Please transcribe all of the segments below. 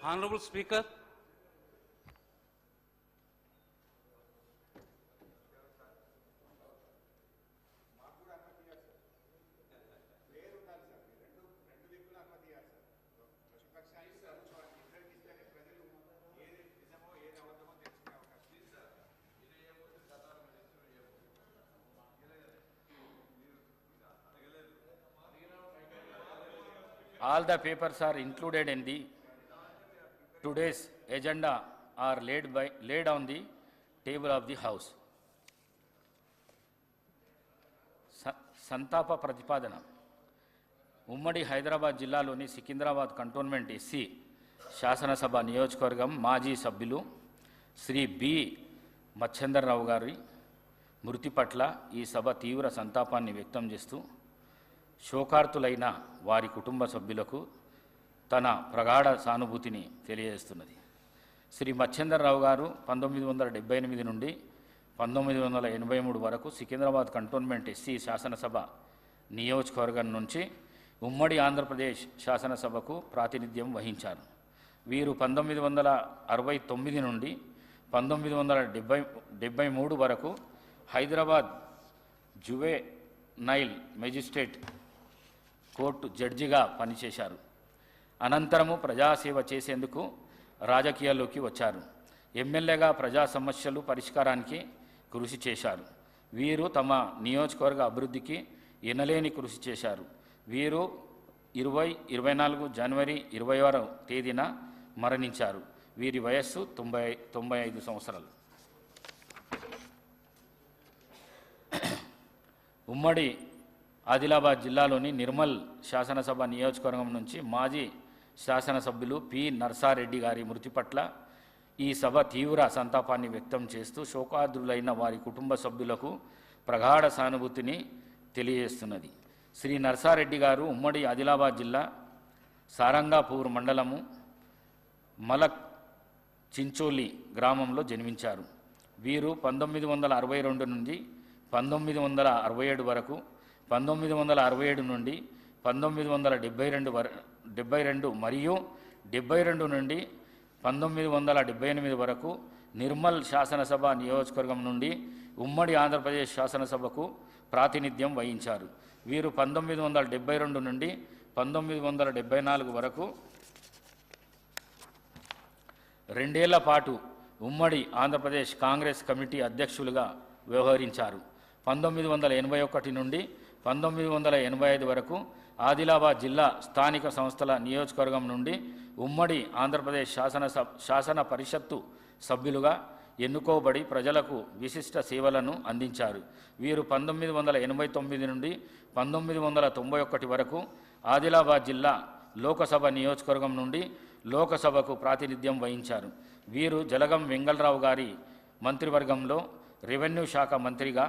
Honorable Speaker, all the papers are included in the today's agenda are laid on the table of the House. సంతాప ప్రతిపాదన ఉమ్మడి హైదరాబాద్ జిల్లాలోని Secunderabad cantonment SC శాసనసభ నియోజకవర్గం మాజీ సభ్యులు శ్రీ బి మచ్చేందర్రావు గారి మృతి పట్ల ఈ సభ తీవ్ర సంతాపాన్ని వ్యక్తం చేస్తూ శోకార్తులైన వారి కుటుంబ సభ్యులకు తన ప్రగాఢ సానుభూతిని తెలియజేస్తున్నది. శ్రీ మచ్చేందర్రావు గారు 1978 నుండి 1983 వరకు సికింద్రాబాద్ కంటోన్మెంట్ ఎస్సీ శాసనసభ నియోజకవర్గం నుంచి ఉమ్మడి ఆంధ్రప్రదేశ్ శాసనసభకు ప్రాతినిధ్యం వహించారు. వీరు 1969 నుండి 1973 వరకు హైదరాబాద్ జువెనైల్ మెజిస్ట్రేట్ కోర్టు జడ్జిగా పనిచేశారు. అనంతరము ప్రజాసేవ చేసేందుకు రాజకీయాల్లోకి వచ్చారు. ఎమ్మెల్యేగా ప్రజా సమస్యలు పరిష్కారానికి కృషి చేశారు. వీరు తమ నియోజకవర్గ అభివృద్ధికి ఎనలేని కృషి చేశారు. వీరు 24 జనవరి 20వ తేదీన మరణించారు. వీరి వయస్సు 95 సంవత్సరాలు. ఉమ్మడి ఆదిలాబాద్ జిల్లాలోని నిర్మల్ శాసనసభ నియోజకవర్గం నుంచి మాజీ శాసనసభ్యులు పి నర్సారెడ్డి గారి మృతి పట్ల ఈ సభ తీవ్ర సంతాపాన్ని వ్యక్తం చేస్తూ శోకార్తులైన వారి కుటుంబ సభ్యులకు ప్రగాఢ సానుభూతిని తెలియజేస్తున్నది. శ్రీ నర్సారెడ్డి గారు ఉమ్మడి ఆదిలాబాద్ జిల్లా సారంగాపూర్ మండలము మలక్ చించోలి గ్రామంలో జన్మించారు. వీరు 1962 నుండి 1967 వరకు 1967 నుండి 1972 మరియు 72 నుండి 1978 వరకు నిర్మల్ శాసనసభ నియోజకవర్గం నుండి ఉమ్మడి ఆంధ్రప్రదేశ్ శాసనసభకు ప్రాతినిధ్యం వహించారు. వీరు 1972 నుండి 1974 వరకు 2 ఏళ్ల పాటు ఉమ్మడి ఆంధ్రప్రదేశ్ కాంగ్రెస్ కమిటీ అధ్యక్షులుగా వ్యవహరించారు. 1981 నుండి 1985 వరకు ఆదిలాబాద్ జిల్లా స్థానిక సంస్థల నియోజకవర్గం నుండి ఉమ్మడి ఆంధ్రప్రదేశ్ శాసన పరిషత్తు సభ్యులుగా ఎన్నుకోబడి ప్రజలకు విశిష్ట సేవలను అందించారు. వీరు 1989 నుండి 1991 వరకు ఆదిలాబాద్ జిల్లా లోకసభ నియోజకవర్గం నుండి లోకసభకు ప్రాతినిధ్యం వహించారు. వీరు జలగం వెంగళరావు గారి మంత్రివర్గంలో రెవెన్యూ శాఖ మంత్రిగా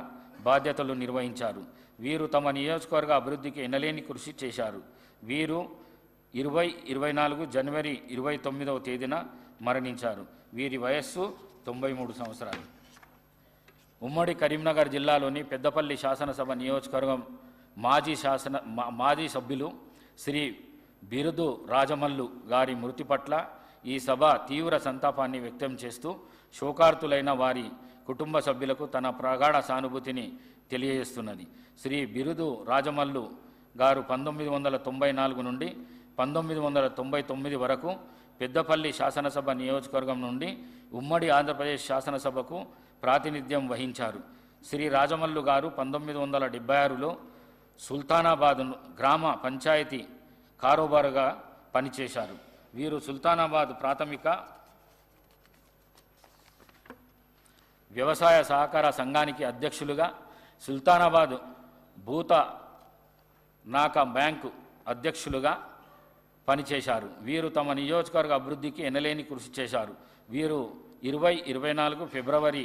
బాధ్యతలు నిర్వహించారు. వీరు తమ నియోజకవర్గ అభివృద్ధికి ఎనలేని కృషి చేశారు. వీరు 24 జనవరి 29వ తేదీన మరణించారు. వీరి వయస్సు 93 సంవత్సరాలు. ఉమ్మడి కరీంనగర్ జిల్లాలోని పెద్దపల్లి శాసనసభ నియోజకవర్గం మాజీ సభ్యులు శ్రీ బిరుదు రాజమల్లు గారి మృతి పట్ల ఈ సభ తీవ్ర సంతాపాన్ని వ్యక్తం చేస్తూ శోకార్తులైన వారి కుటుంబ సభ్యులకు తన ప్రగాఢ సానుభూతిని తెలియజేస్తున్నది. శ్రీ బిరుదు రాజమల్లు గారు 1994 నుండి 1999 వరకు పెద్దపల్లి శాసనసభ నియోజకవర్గం నుండి ఉమ్మడి ఆంధ్రప్రదేశ్ శాసనసభకు ప్రాతినిధ్యం వహించారు. శ్రీ రాజమల్లు గారు 1976లో సుల్తానాబాద్ గ్రామ పంచాయతీ కారోబారుగా పనిచేశారు. వీరు సుల్తానాబాద్ ప్రాథమిక వ్యవసాయ సహకార సంఘానికి అధ్యక్షులుగా, సుల్తానాబాద్ భూత నాక బ్యాంకు అధ్యక్షులుగా పనిచేశారు. వీరు తమ నియోజకవర్గ అభివృద్ధికి ఎనలేని కృషి చేశారు. వీరు 2024 ఫిబ్రవరి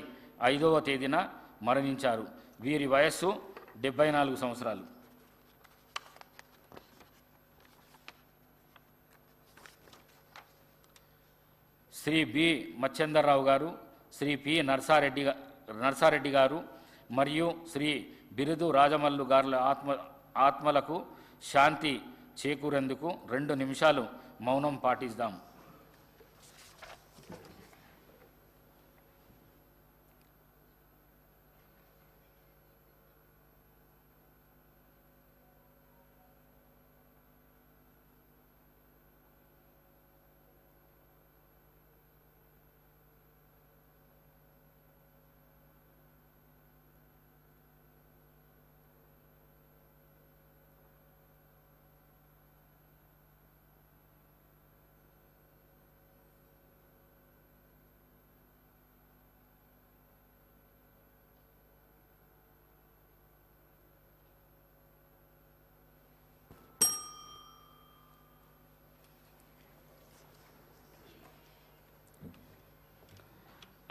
5వ తేదీన మరణించారు. వీరి వయస్సు 74 సంవత్సరాలు. శ్రీ బి మచ్చేందర్రావు గారు, శ్రీ పి నర్సారెడ్డి గారు మరియు శ్రీ బిరుదు రాజమల్లు గారుల ఆత్మలకు శాంతి చేకూరేందుకు 2 నిమిషాలు మౌనం పాటిద్దాం.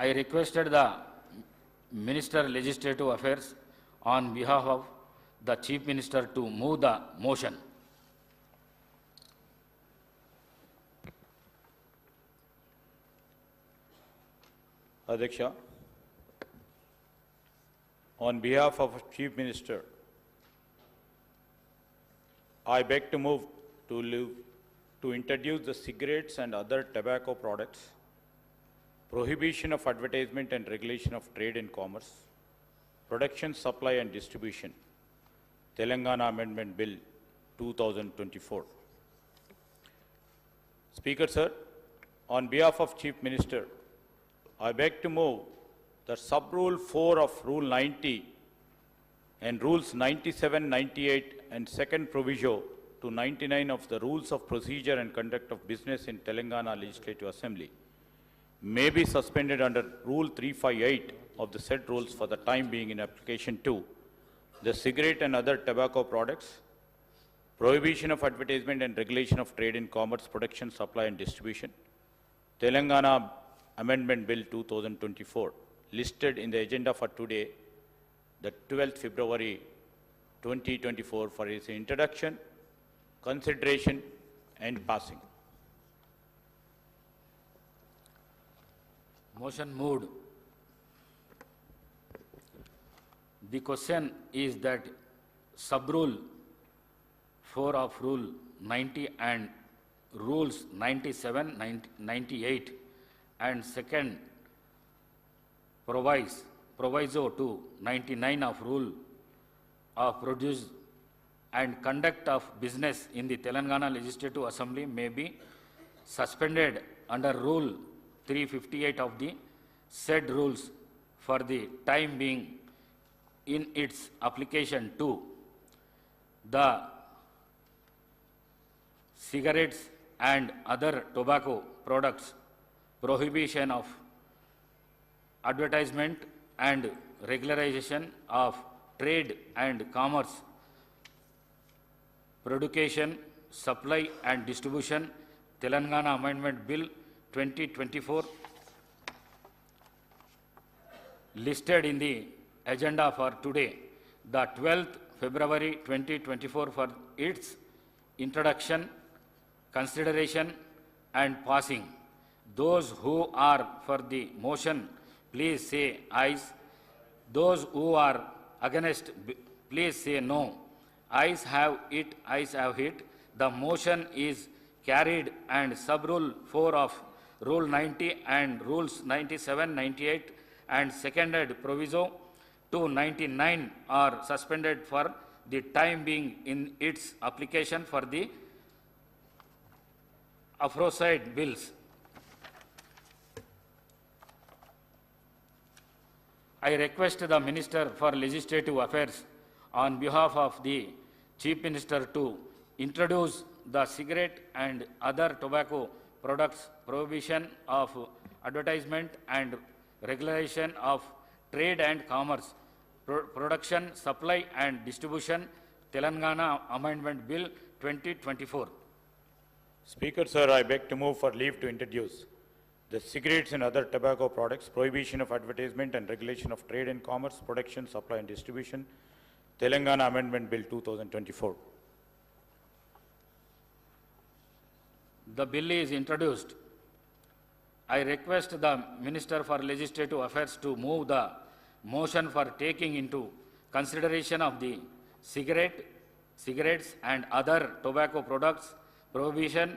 I requested the Minister Legislative Affairs on behalf of the Chief Minister to move the motion. Adhyaksha, on behalf of Chief Minister, I beg to move to introduce the cigarettes and other tobacco products, prohibition of advertisement and regulation of trade and commerce, production, supply and distribution, Telangana Amendment Bill 2024. Speaker Sir, on behalf of Chief Minister, I beg to move that Sub-Rule 4 of Rule 90 and Rules 97, 98 and second proviso to 99 of the Rules of Procedure and Conduct of Business in Telangana Legislative Assembly may be suspended under Rule 358 of the said rules for the time being in application to the cigarette and other tobacco products, prohibition of advertisement and regulation of trade in commerce, production, supply and distribution, Telangana Amendment Bill 2024, listed in the agenda for today, the 12th February 2024, for its introduction, consideration and passing. Motion moved. The question is that Sub-Rule 4 of Rule 90 and Rules 97, 98 and second proviso to 99 of Rule of Produce and Conduct of Business in the Telangana Legislative Assembly may be suspended under Rule 358 of the said rules for the time being in its application to the cigarettes and other tobacco products, prohibition of advertisement and regularization of trade and commerce, production, supply and distribution, Telangana Amendment Bill 2024, listed in the agenda for today, the 12th February 2024, for its introduction, consideration and passing. Those who are for the motion, please say ayes. Those who are against, please say no. Ayes have it, ayes have it. The motion is carried and Sub-Rule 4 of Rule 90 and Rules 97, 98 and seconded proviso to 99 are suspended for the time being in its application for the aforesaid bills. I request the Minister for Legislative Affairs on behalf of the Chief Minister to introduce the cigarette and other tobacco products prohibition of advertisement and regulation of trade and commerce, production, supply and distribution, Telangana Amendment Bill 2024. Speaker, sir, I beg to move for leave to introduce the cigarettes and other tobacco products, prohibition of advertisement and regulation of trade and commerce, production, supply and distribution, Telangana Amendment Bill 2024. The bill is introduced. I request the Minister for Legislative Affairs to move the motion for taking into consideration of the cigarettes and other tobacco products, prohibition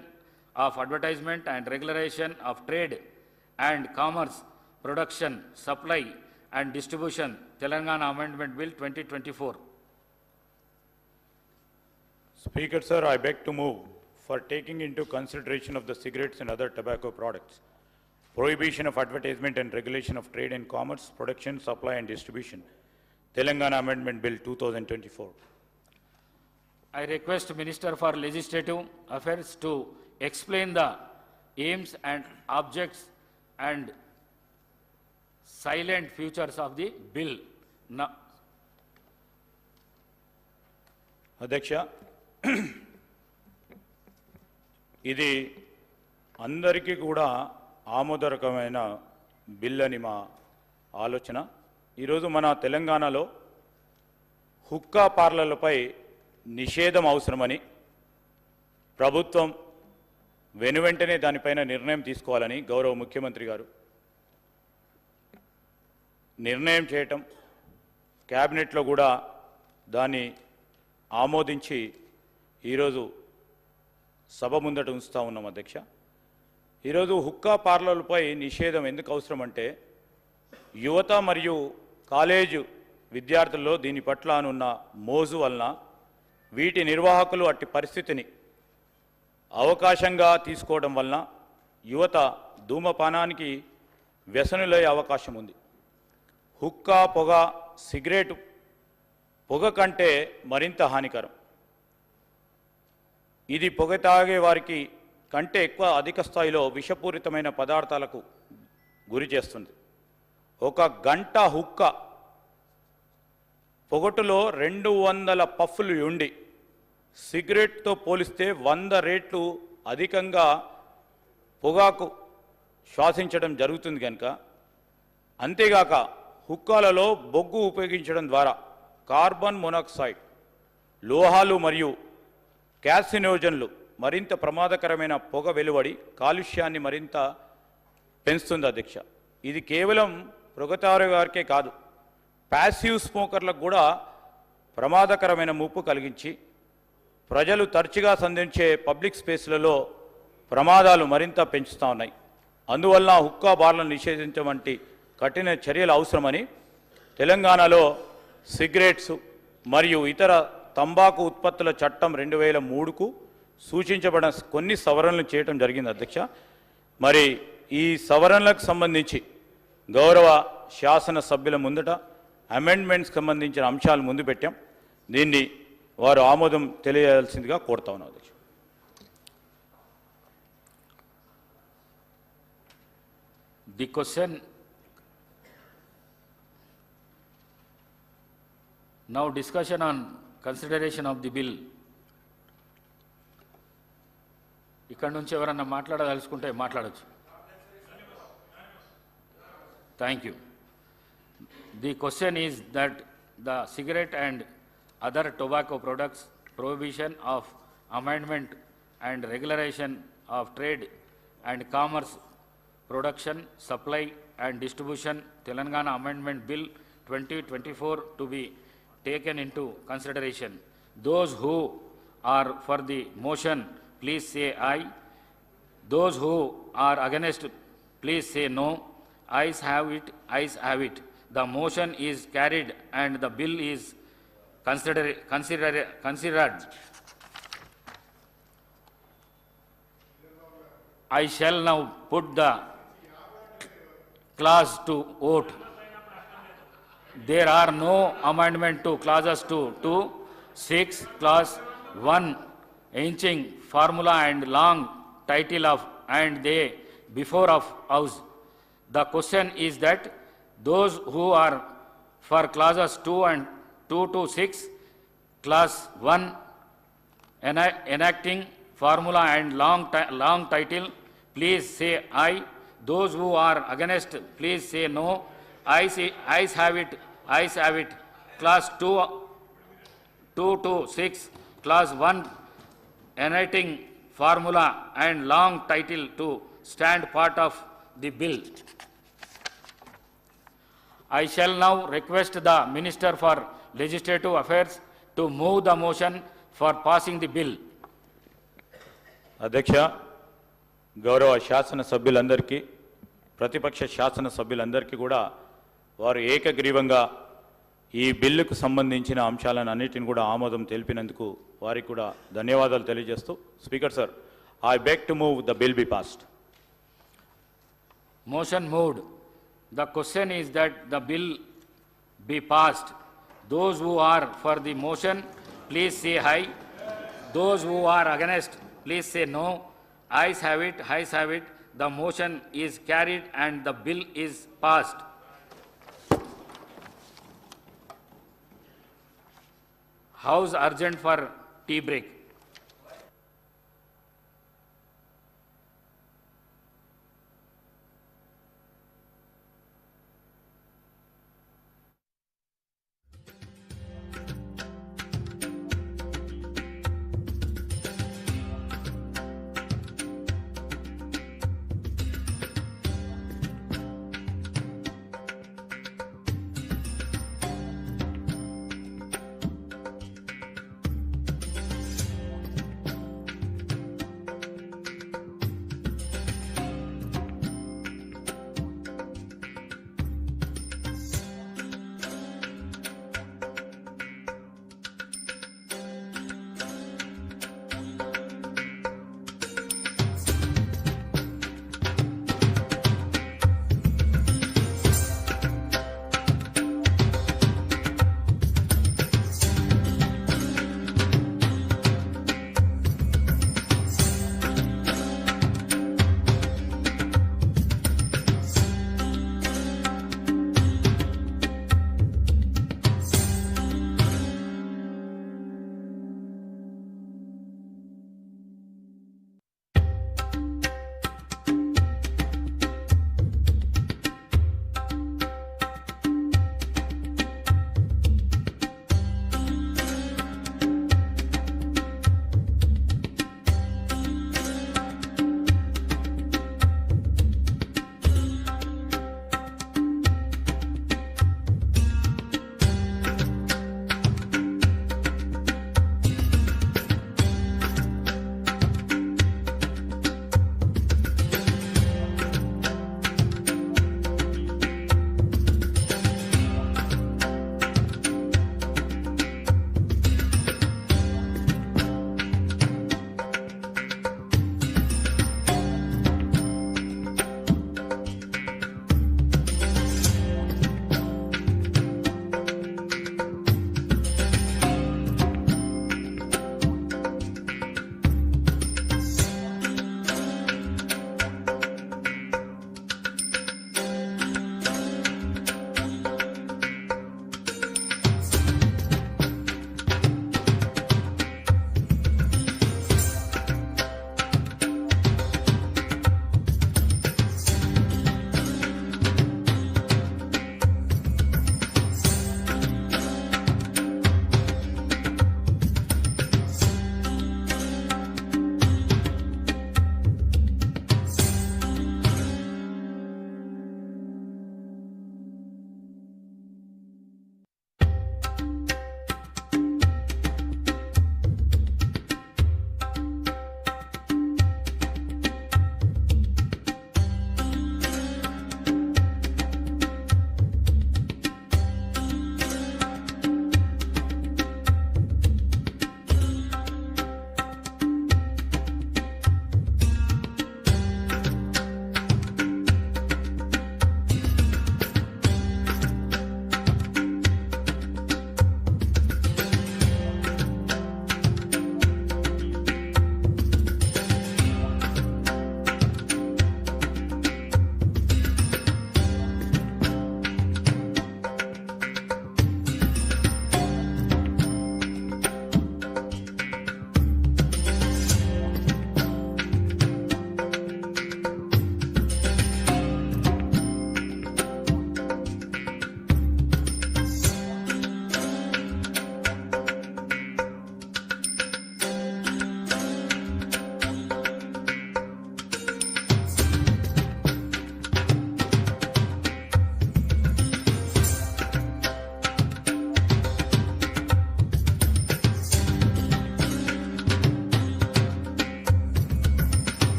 of advertisement and regulation of trade and commerce, production, supply and distribution, Telangana Amendment Bill 2024. Speaker, sir, I beg to move for taking into consideration of the cigarettes and other tobacco products, prohibition of advertisement and regulation of trade and commerce, production, supply and distribution, Telangana Amendment Bill 2024. I request Minister for Legislative Affairs to explain the aims and objects and silent futures of the bill. Now, అధ్యక్ష, ఇది అందరికీ కూడా ఆమోదకరమైన bill అని మా ఆలోచన. ఈరోజు మన తెలంగాణలో హుక్కా పార్లర్లపై నిషేధం అవసరమని ప్రభుత్వం వెనువెంటనే దానిపైన నిర్ణయం తీసుకోవాలని గౌరవ ముఖ్యమంత్రి గారు నిర్ణయం చేయటం, క్యాబినెట్లో కూడా దాన్ని ఆమోదించి ఈరోజు సభ ముందట ఉంచుతా ఉన్నాం అధ్యక్ష. ఈరోజు హుక్కా పార్లర్లపై నిషేధం ఎందుకు అవసరం అంటే యువత మరియు కాలేజు విద్యార్థుల్లో దీని పట్ల ఉన్న మోజు వలన వీటి నిర్వాహకులు అట్టి పరిస్థితిని అవకాశంగా తీసుకోవడం వలన యువత ధూమపానానికి వ్యసనులయ్యే అవకాశం ఉంది. హుక్కా, పొగ, సిగరెట్ పొగ కంటే మరింత హానికరం. ఇది పొగ తాగే వారికి కంటే ఎక్కువ అధిక స్థాయిలో విషపూరితమైన పదార్థాలకు గురి చేస్తుంది. ఒక గంట హుక్క పొగటులో 200 పఫ్ఫులు ఉండి సిగరెట్తో పోలిస్తే 100 రెట్లు అధికంగా పొగాకు శ్వాసించడం జరుగుతుంది కనుక, అంతేగాక హుక్కాలలో బొగ్గు ఉపయోగించడం ద్వారా కార్బన్ మోనాక్సైడ్, లోహాలు మరియు క్యాసినోజన్లు మరింత ప్రమాదకరమైన పొగ వెలువడి కాలుష్యాన్ని మరింత పెంచుతుంది అధ్యక్ష. ఇది కేవలం పొగతారు గారికే కాదు, ప్యాసివ్ స్మోకర్లకు కూడా ప్రమాదకరమైన ముప్పు కలిగించి ప్రజలు తరచుగా సంధించే పబ్లిక్ స్పేస్లలో ప్రమాదాలు మరింత పెంచుతూ ఉన్నాయి. అందువల్ల హుక్కా బార్లను నిషేధించడం వంటి కఠిన చర్యలు అవసరమని తెలంగాణలో సిగరెట్స్ మరియు ఇతర తంబాకు ఉత్పత్తుల చట్టం 2003కు సూచించబడిన కొన్ని సవరణలు చేయడం జరిగింది అధ్యక్ష. మరి ఈ సవరణలకు సంబంధించి గౌరవ శాసన సభ్యుల ముందట అమెండ్మెంట్స్కి సంబంధించిన అంశాలు ముందు పెట్టాం. దీన్ని వారు ఆమోదం తెలియజేయాల్సిందిగా కోరుతా ఉన్నాం అధ్యక్ష. the question now discussion on consideration of the bill. ఇక్కడ నుంచి ఎవరన్నా మాట్లాడదలుచుకుంటే మాట్లాడచ్చు. Thank you. The question is that the cigarette and other tobacco products prohibition of amendment and regulation of trade and commerce, production, supply and distribution, Telangana Amendment Bill 2024 to be taken into consideration. Those who are for the motion, please say aye. Those who are against, please say no. Ayes have it, ayes have it. The motion is carried and the bill is considered. I shall now put the clause to vote. There are no amendment to clauses 2, 6, clause 1, ancient formula and long title of and they before of house. The question is that those who are for clauses 2 to 6, clause 1, enacting formula and long title, please say aye. Those who are against, please say no. Ayes have it, ayes have it. Clause 2 to 6, clause 1, enacting formula and long title to stand part of the bill. I shall now request the Minister for Legislative Affairs to move the motion for passing the bill. అధ్యక్ష, గౌరవ శాసన సభ్యులందరికీ, ప్రతిపక్ష శాసన సభ్యులందరికీ కూడా వారు ఏకగ్రీవంగా ఈ బిల్లుకు సంబంధించిన అంశాలను అన్నిటిని కూడా ఆమోదం తెలిపినందుకు వారికి కూడా ధన్యవాదాలు తెలియజేస్తూ, speaker sir, I beg to move the bill be passed. Motion moved. The question is that the bill be passed. Those who are for the motion, please say aye. Those who are against, please say no. Ayes have it, ayes have it. The motion is carried and the bill is passed. House urgent for tea break.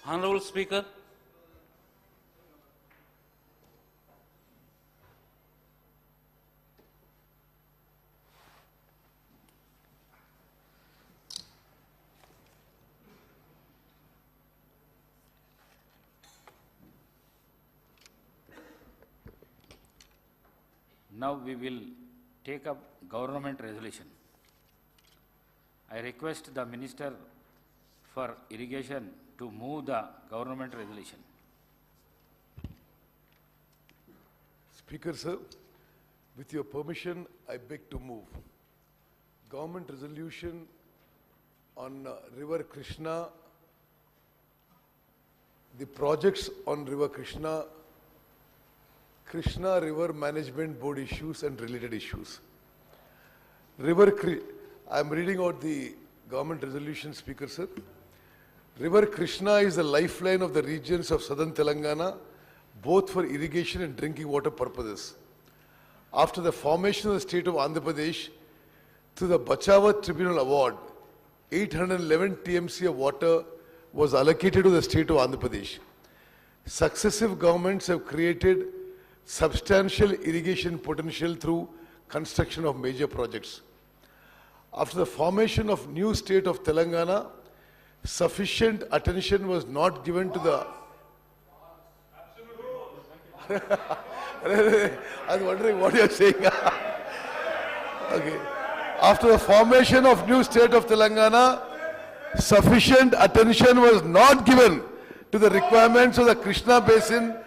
Honorable Speaker, Now we will take up government resolution. I request the Minister for Irrigation to move the government resolution. Speaker, sir, with your permission, I beg to move. Government resolution on River Krishna, the projects on River Krishna, Krishna River Management Board issues and related issues. I am reading out the government resolution, Speaker, sir. River Krishna is the lifeline of the regions of southern Telangana, both for irrigation and drinking water purposes. After the formation of the state of Andhra Pradesh, through the Bachawat Tribunal Award, 811 TMC of water was allocated to the state of Andhra Pradesh. Successive governments have created substantial irrigation potential through construction of major projects. After the formation of new state of Telangana, sufficient attention was not given to the... I was wondering what you are saying. Okay. After the formation of new state of Telangana, sufficient attention was not given to the requirements of the Krishna Basin,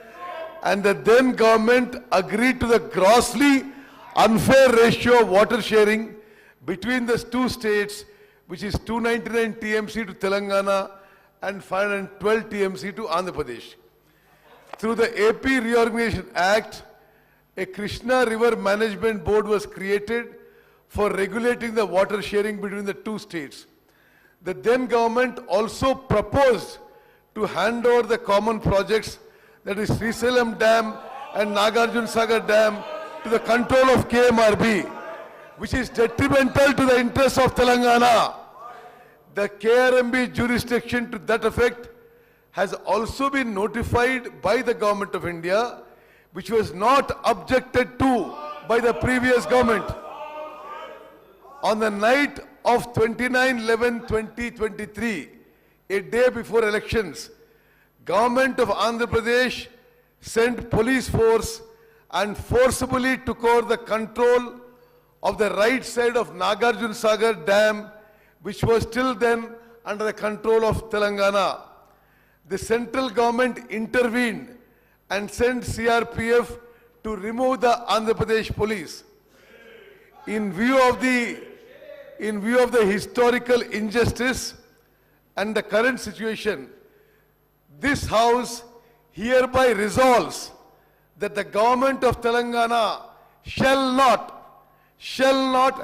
and the then government agreed to the grossly unfair ratio of water sharing between the two states, which is 299 TMC to Telangana and 512 TMC to Andhra Pradesh. Through the AP Reorganization Act, a Krishna River Management Board was created for regulating the water sharing between the two states. The then government also proposed to hand over the common projects, that is Srisalam Dam and Nagarjuna Sagar Dam, to the control of KMRB, which is detrimental to the interests of Telangana. The KRMB jurisdiction to that effect has also been notified by the Government of India, which was not objected to by the previous government. On the night of 29/11/2023, a day before elections, Government of Andhra Pradesh sent police force and forcibly took over the control of the right side of Nagarjuna Sagar Dam, which was till then under the control of Telangana. The central government intervened and sent CRPF to remove the Andhra Pradesh police. In view of the historical injustice and the current situation, this House hereby resolves that the government of Telangana shall not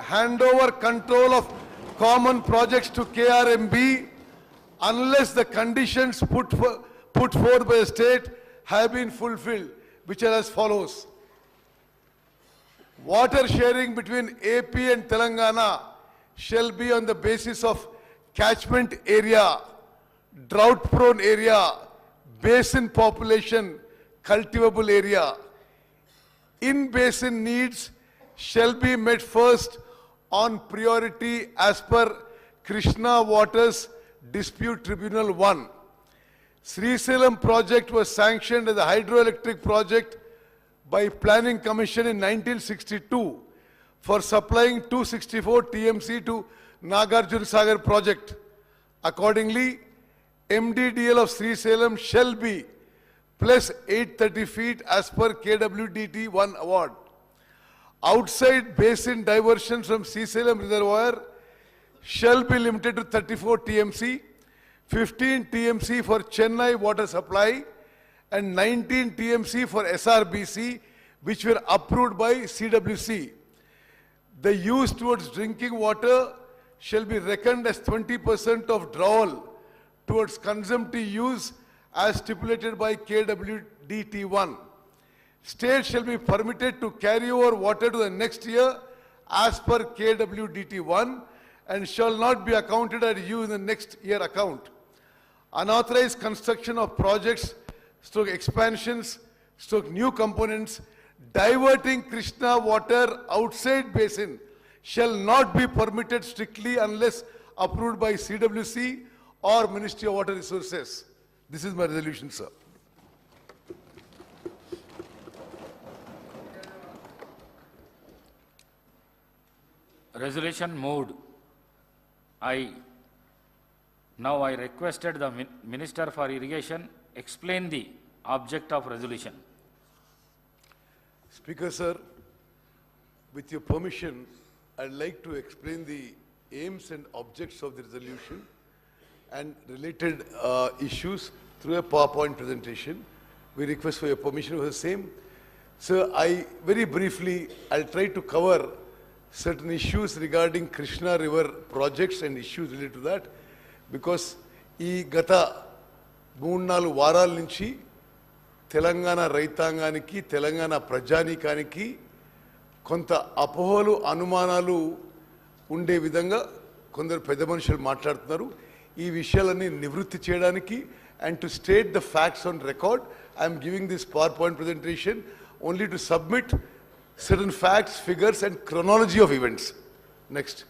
hand over control of common projects to KRMB unless the conditions put forth by the state have been fulfilled, which are as follows. Water sharing between AP and Telangana shall be on the basis of catchment area, drought-prone area, basin population, cultivable area. In-basin needs shall be met first on priority as per Krishna Waters Dispute Tribunal 1. Srisalam project was sanctioned as a hydroelectric project by Planning Commission in 1962 for supplying 264 TMC to Nagarjuna Sagar project. Accordingly, MDDL of Srisalam shall be plus 830 feet as per KWDT 1 award. Outside basin diversions from Srisalam reservoir shall be limited to 34 TMC, 15 TMC for Chennai water supply and 19 TMC for SRBC, which were approved by CWC. The use towards drinking water shall be reckoned as 20% of drawal towards consumptive use as stipulated by KWDT 1. State shall be permitted to carry over water to the next year as per KWDT 1 and shall not be accounted as use in the next year account. unauthorized construction of projects, stroke expansions, stroke new components, diverting Krishna water outside basin shall not be permitted strictly unless approved by CWC or Ministry of Water Resources. This is my resolution, sir. Resolution moved. I requested the Minister for Irrigation explain the object of resolution. Speaker, sir, with your permission, I'd like to explain the aims and objects of the resolution and related issues through a PowerPoint presentation. We request for your permission for the same. Sir, very briefly, I'll try to cover certain issues regarding Krishna River projects and issues related to that, because ఈ గత 3-4 వారాల నుంచి తెలంగాణ రైతాంగానికి, తెలంగాణ ప్రజానీకానికి కొంత అపోహలు, అనుమానాలు ఉండే విధంగా కొందరు పెద్ద మనుషులు మాట్లాడుతున్నారు. ఈ విషయాలన్నీ నివృత్తి చేయడానికి and to state the facts on record, I am giving this PowerPoint presentation only to submit certain facts, figures and chronology of events. Next.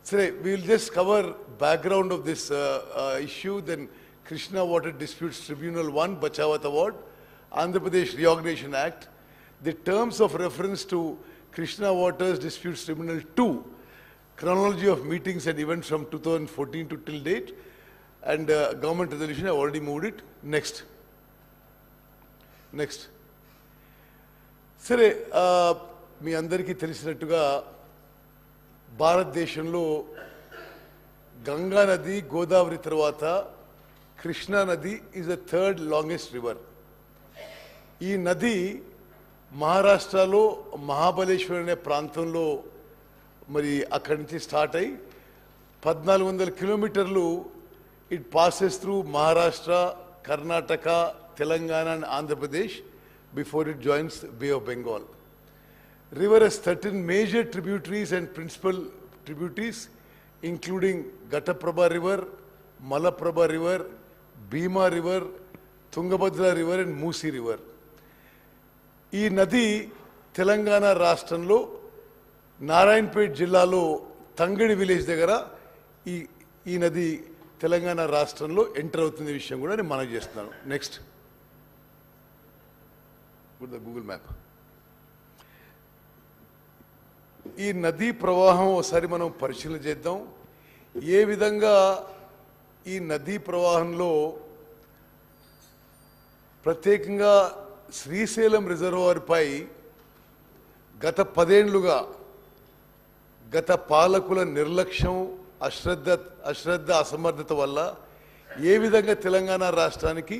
So we will just cover background of this issue, then Krishna Water Disputes Tribunal 1, Bachawat Award, Andhra Pradesh Reorganization Act, the terms of reference to Krishna Waters Disputes Tribunal 2, chronology of meetings and events from 2014 to till date, and government resolution, I have already moved it. Next. Next. సరే, మీ అందరికీ తెలిసినట్టుగా భారతదేశంలో గంగా నది, గోదావరి తర్వాత కృష్ణా నది is the third longest river. ఈ నది మహారాష్ట్రలో మహాబలేశ్వర్ అనే ప్రాంతంలో మరి అక్కడి నుంచి స్టార్ట్ అయ్యి 1400 కిలోమీటర్లు it passes through Maharashtra, Karnataka, Telangana and Andhra Pradesh before it joins Bay of Bengal. River has 13 major tributaries and principal tributaries, including Ghataprabha River, Malaprabha River, Bhima River, Tungabhadra River and Musi River. ఈ నది తెలంగాణ రాష్ట్రంలో నారాయణపేట్ జిల్లాలో తంగడి విలేజ్ దగ్గర ఈ నది తెలంగాణ రాష్ట్రంలో ఎంటర్ అవుతున్న విషయం కూడా నేను మనవి చేస్తున్నాను. Next. With the Google map. ఈ నదీ ప్రవాహం ఒకసారి మనం పరిశీలన చేద్దాం. ఏ విధంగా ఈ నదీ ప్రవాహంలో ప్రత్యేకంగా శ్రీశైలం రిజర్వాయర్ పై గత 10 ఏళ్లుగా గత పాలకుల నిర్లక్ష్యం, అశ్రద్ధ, అసమర్థత వల్ల ఏ విధంగా తెలంగాణ రాష్ట్రానికి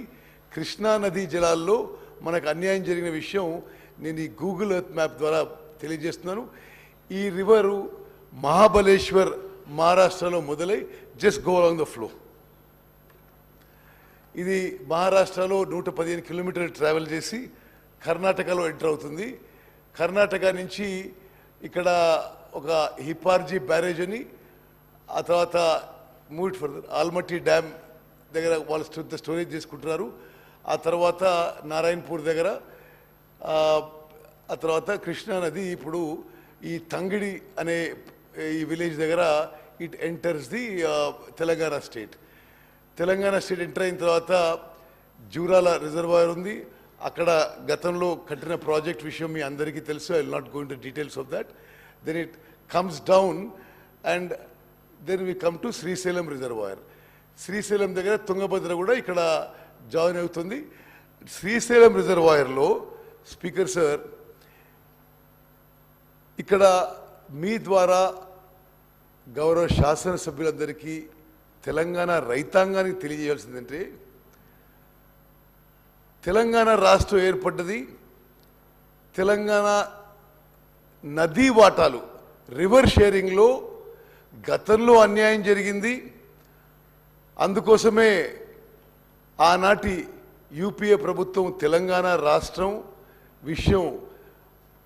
కృష్ణా నదీ జలాల్లో మనకు అన్యాయం జరిగిన విషయం నేను ఈ గూగుల్ ఎర్త్ మ్యాప్ ద్వారా తెలియజేస్తున్నాను. ఈ రివరు మహాబలేశ్వర్ మహారాష్ట్రలో మొదలై just go along the flow. ఇది మహారాష్ట్రలో 115 కిలోమీటర్లు ట్రావెల్ చేసి కర్ణాటకలో ఎంటర్ అవుతుంది. కర్ణాటక నుంచి ఇక్కడ ఒక హిపార్జీ బ్యారేజ్ అని, ఆ తర్వాత move it further Almatti dam దగ్గర వాళ్ళు స్టోరేజ్ చేసుకుంటున్నారు. ఆ తర్వాత నారాయణపూర్ దగ్గర, ఆ తర్వాత కృష్ణా నది ఇప్పుడు ఈ తంగిడి అనే ఈ విలేజ్ దగ్గర it enters the Telangana state. Telangana state enter అయిన తర్వాత జూరాల రిజర్వాయర్ ఉంది. అక్కడ గతంలో కట్టిన ప్రాజెక్ట్ విషయం మీ అందరికీ తెలుసు. I will not go in to details of that. Then it comes down and then we come to Srisailam reservoir. Srisailam దగ్గర తుంగభద్ర కూడా ఇక్కడ జాయిన్ అవుతుంది. శ్రీశైలం రిజర్వాయర్లో స్పీకర్ సార్, ఇక్కడ మీ ద్వారా గౌరవ శాసనసభ్యులందరికీ, తెలంగాణ రైతాంగానికి తెలియజేయాల్సిందంటే, తెలంగాణ రాష్ట్రం ఏర్పడ్డది తెలంగాణ నదీ వాటాలు రివర్ షేరింగ్లో గతంలో అన్యాయం జరిగింది. అందుకోసమే ఆనాటి యూపీఏ ప్రభుత్వం తెలంగాణ రాష్ట్రం విషయం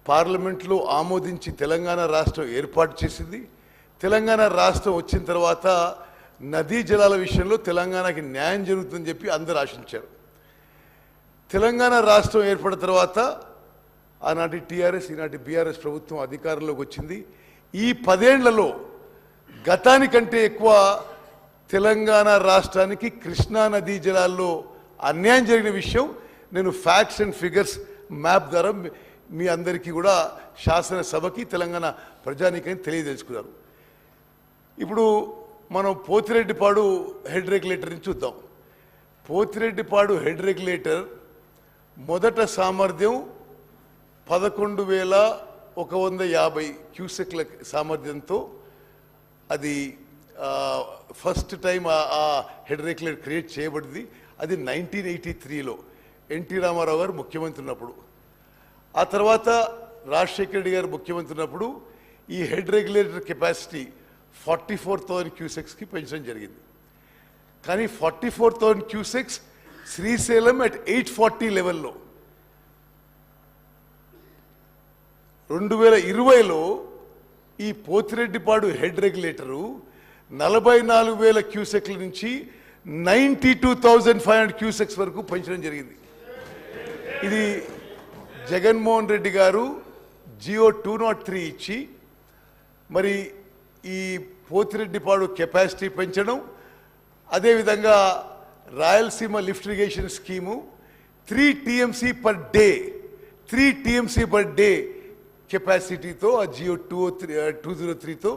పార్లమెంట్లో ఆమోదించి తెలంగాణ రాష్ట్రం ఏర్పాటు చేసింది. తెలంగాణ రాష్ట్రం వచ్చిన తర్వాత నదీ జలాల విషయంలో తెలంగాణకి న్యాయం జరుగుతుందని చెప్పి అందరూ ఆశించారు. తెలంగాణ రాష్ట్రం ఏర్పడిన తర్వాత ఆనాటి టీఆర్ఎస్ ఈనాటి బీఆర్ఎస్ ప్రభుత్వం అధికారంలోకి వచ్చింది. ఈ 10 ఏళ్లలో గతానికంటే ఎక్కువ తెలంగాణ రాష్ట్రానికి కృష్ణా నదీ జలాల్లో అన్యాయం జరిగిన విషయం నేను ఫ్యాక్ట్స్ అండ్ ఫిగర్స్ మ్యాప్ ద్వారా మీ అందరికీ కూడా శాసనసభకి తెలంగాణ ప్రజానీకాన్ని తెలియదలుచుకున్నారు. ఇప్పుడు మనం పోతిరెడ్డిపాడు హెడ్ రెగ్యులేటర్ని చూద్దాం. పోతిరెడ్డిపాడు హెడ్ రెగ్యులేటర్ మొదట సామర్థ్యం 11,150 క్యూసెక్ల సామర్థ్యంతో అది ఫస్ట్ టైం ఆ హెడ్ రెగ్యులేటర్ క్రియేట్ చేయబడింది. అది 1983లో ఎన్టీ రామారావు గారు ముఖ్యమంత్రి ఉన్నప్పుడు. ఆ తర్వాత రాజశేఖర రెడ్డి గారు ముఖ్యమంత్రి ఉన్నప్పుడు ఈ హెడ్ రెగ్యులేటర్ కెపాసిటీ 44,000 క్యూసెక్స్కి పెంచడం జరిగింది. కానీ 44,000 క్యూసెక్స్ శ్రీశైలం అట్ 840 లెవెల్లో 2020లో ఈ పోతిరెడ్డిపాడు హెడ్ రెగ్యులేటరు 44,000 క్యూసెక్ల నుంచి 92,500 క్యూసెక్స్ వరకు పెంచడం జరిగింది. ఇది జగన్మోహన్ రెడ్డి గారు జియో 203 ఇచ్చి మరి ఈ పోతిరెడ్డిపాడు కెపాసిటీ పెంచడం, అదేవిధంగా Rayalaseema lift irrigation scheme 3 TMC per day కెపాసిటీతో ఆ జియో 203తో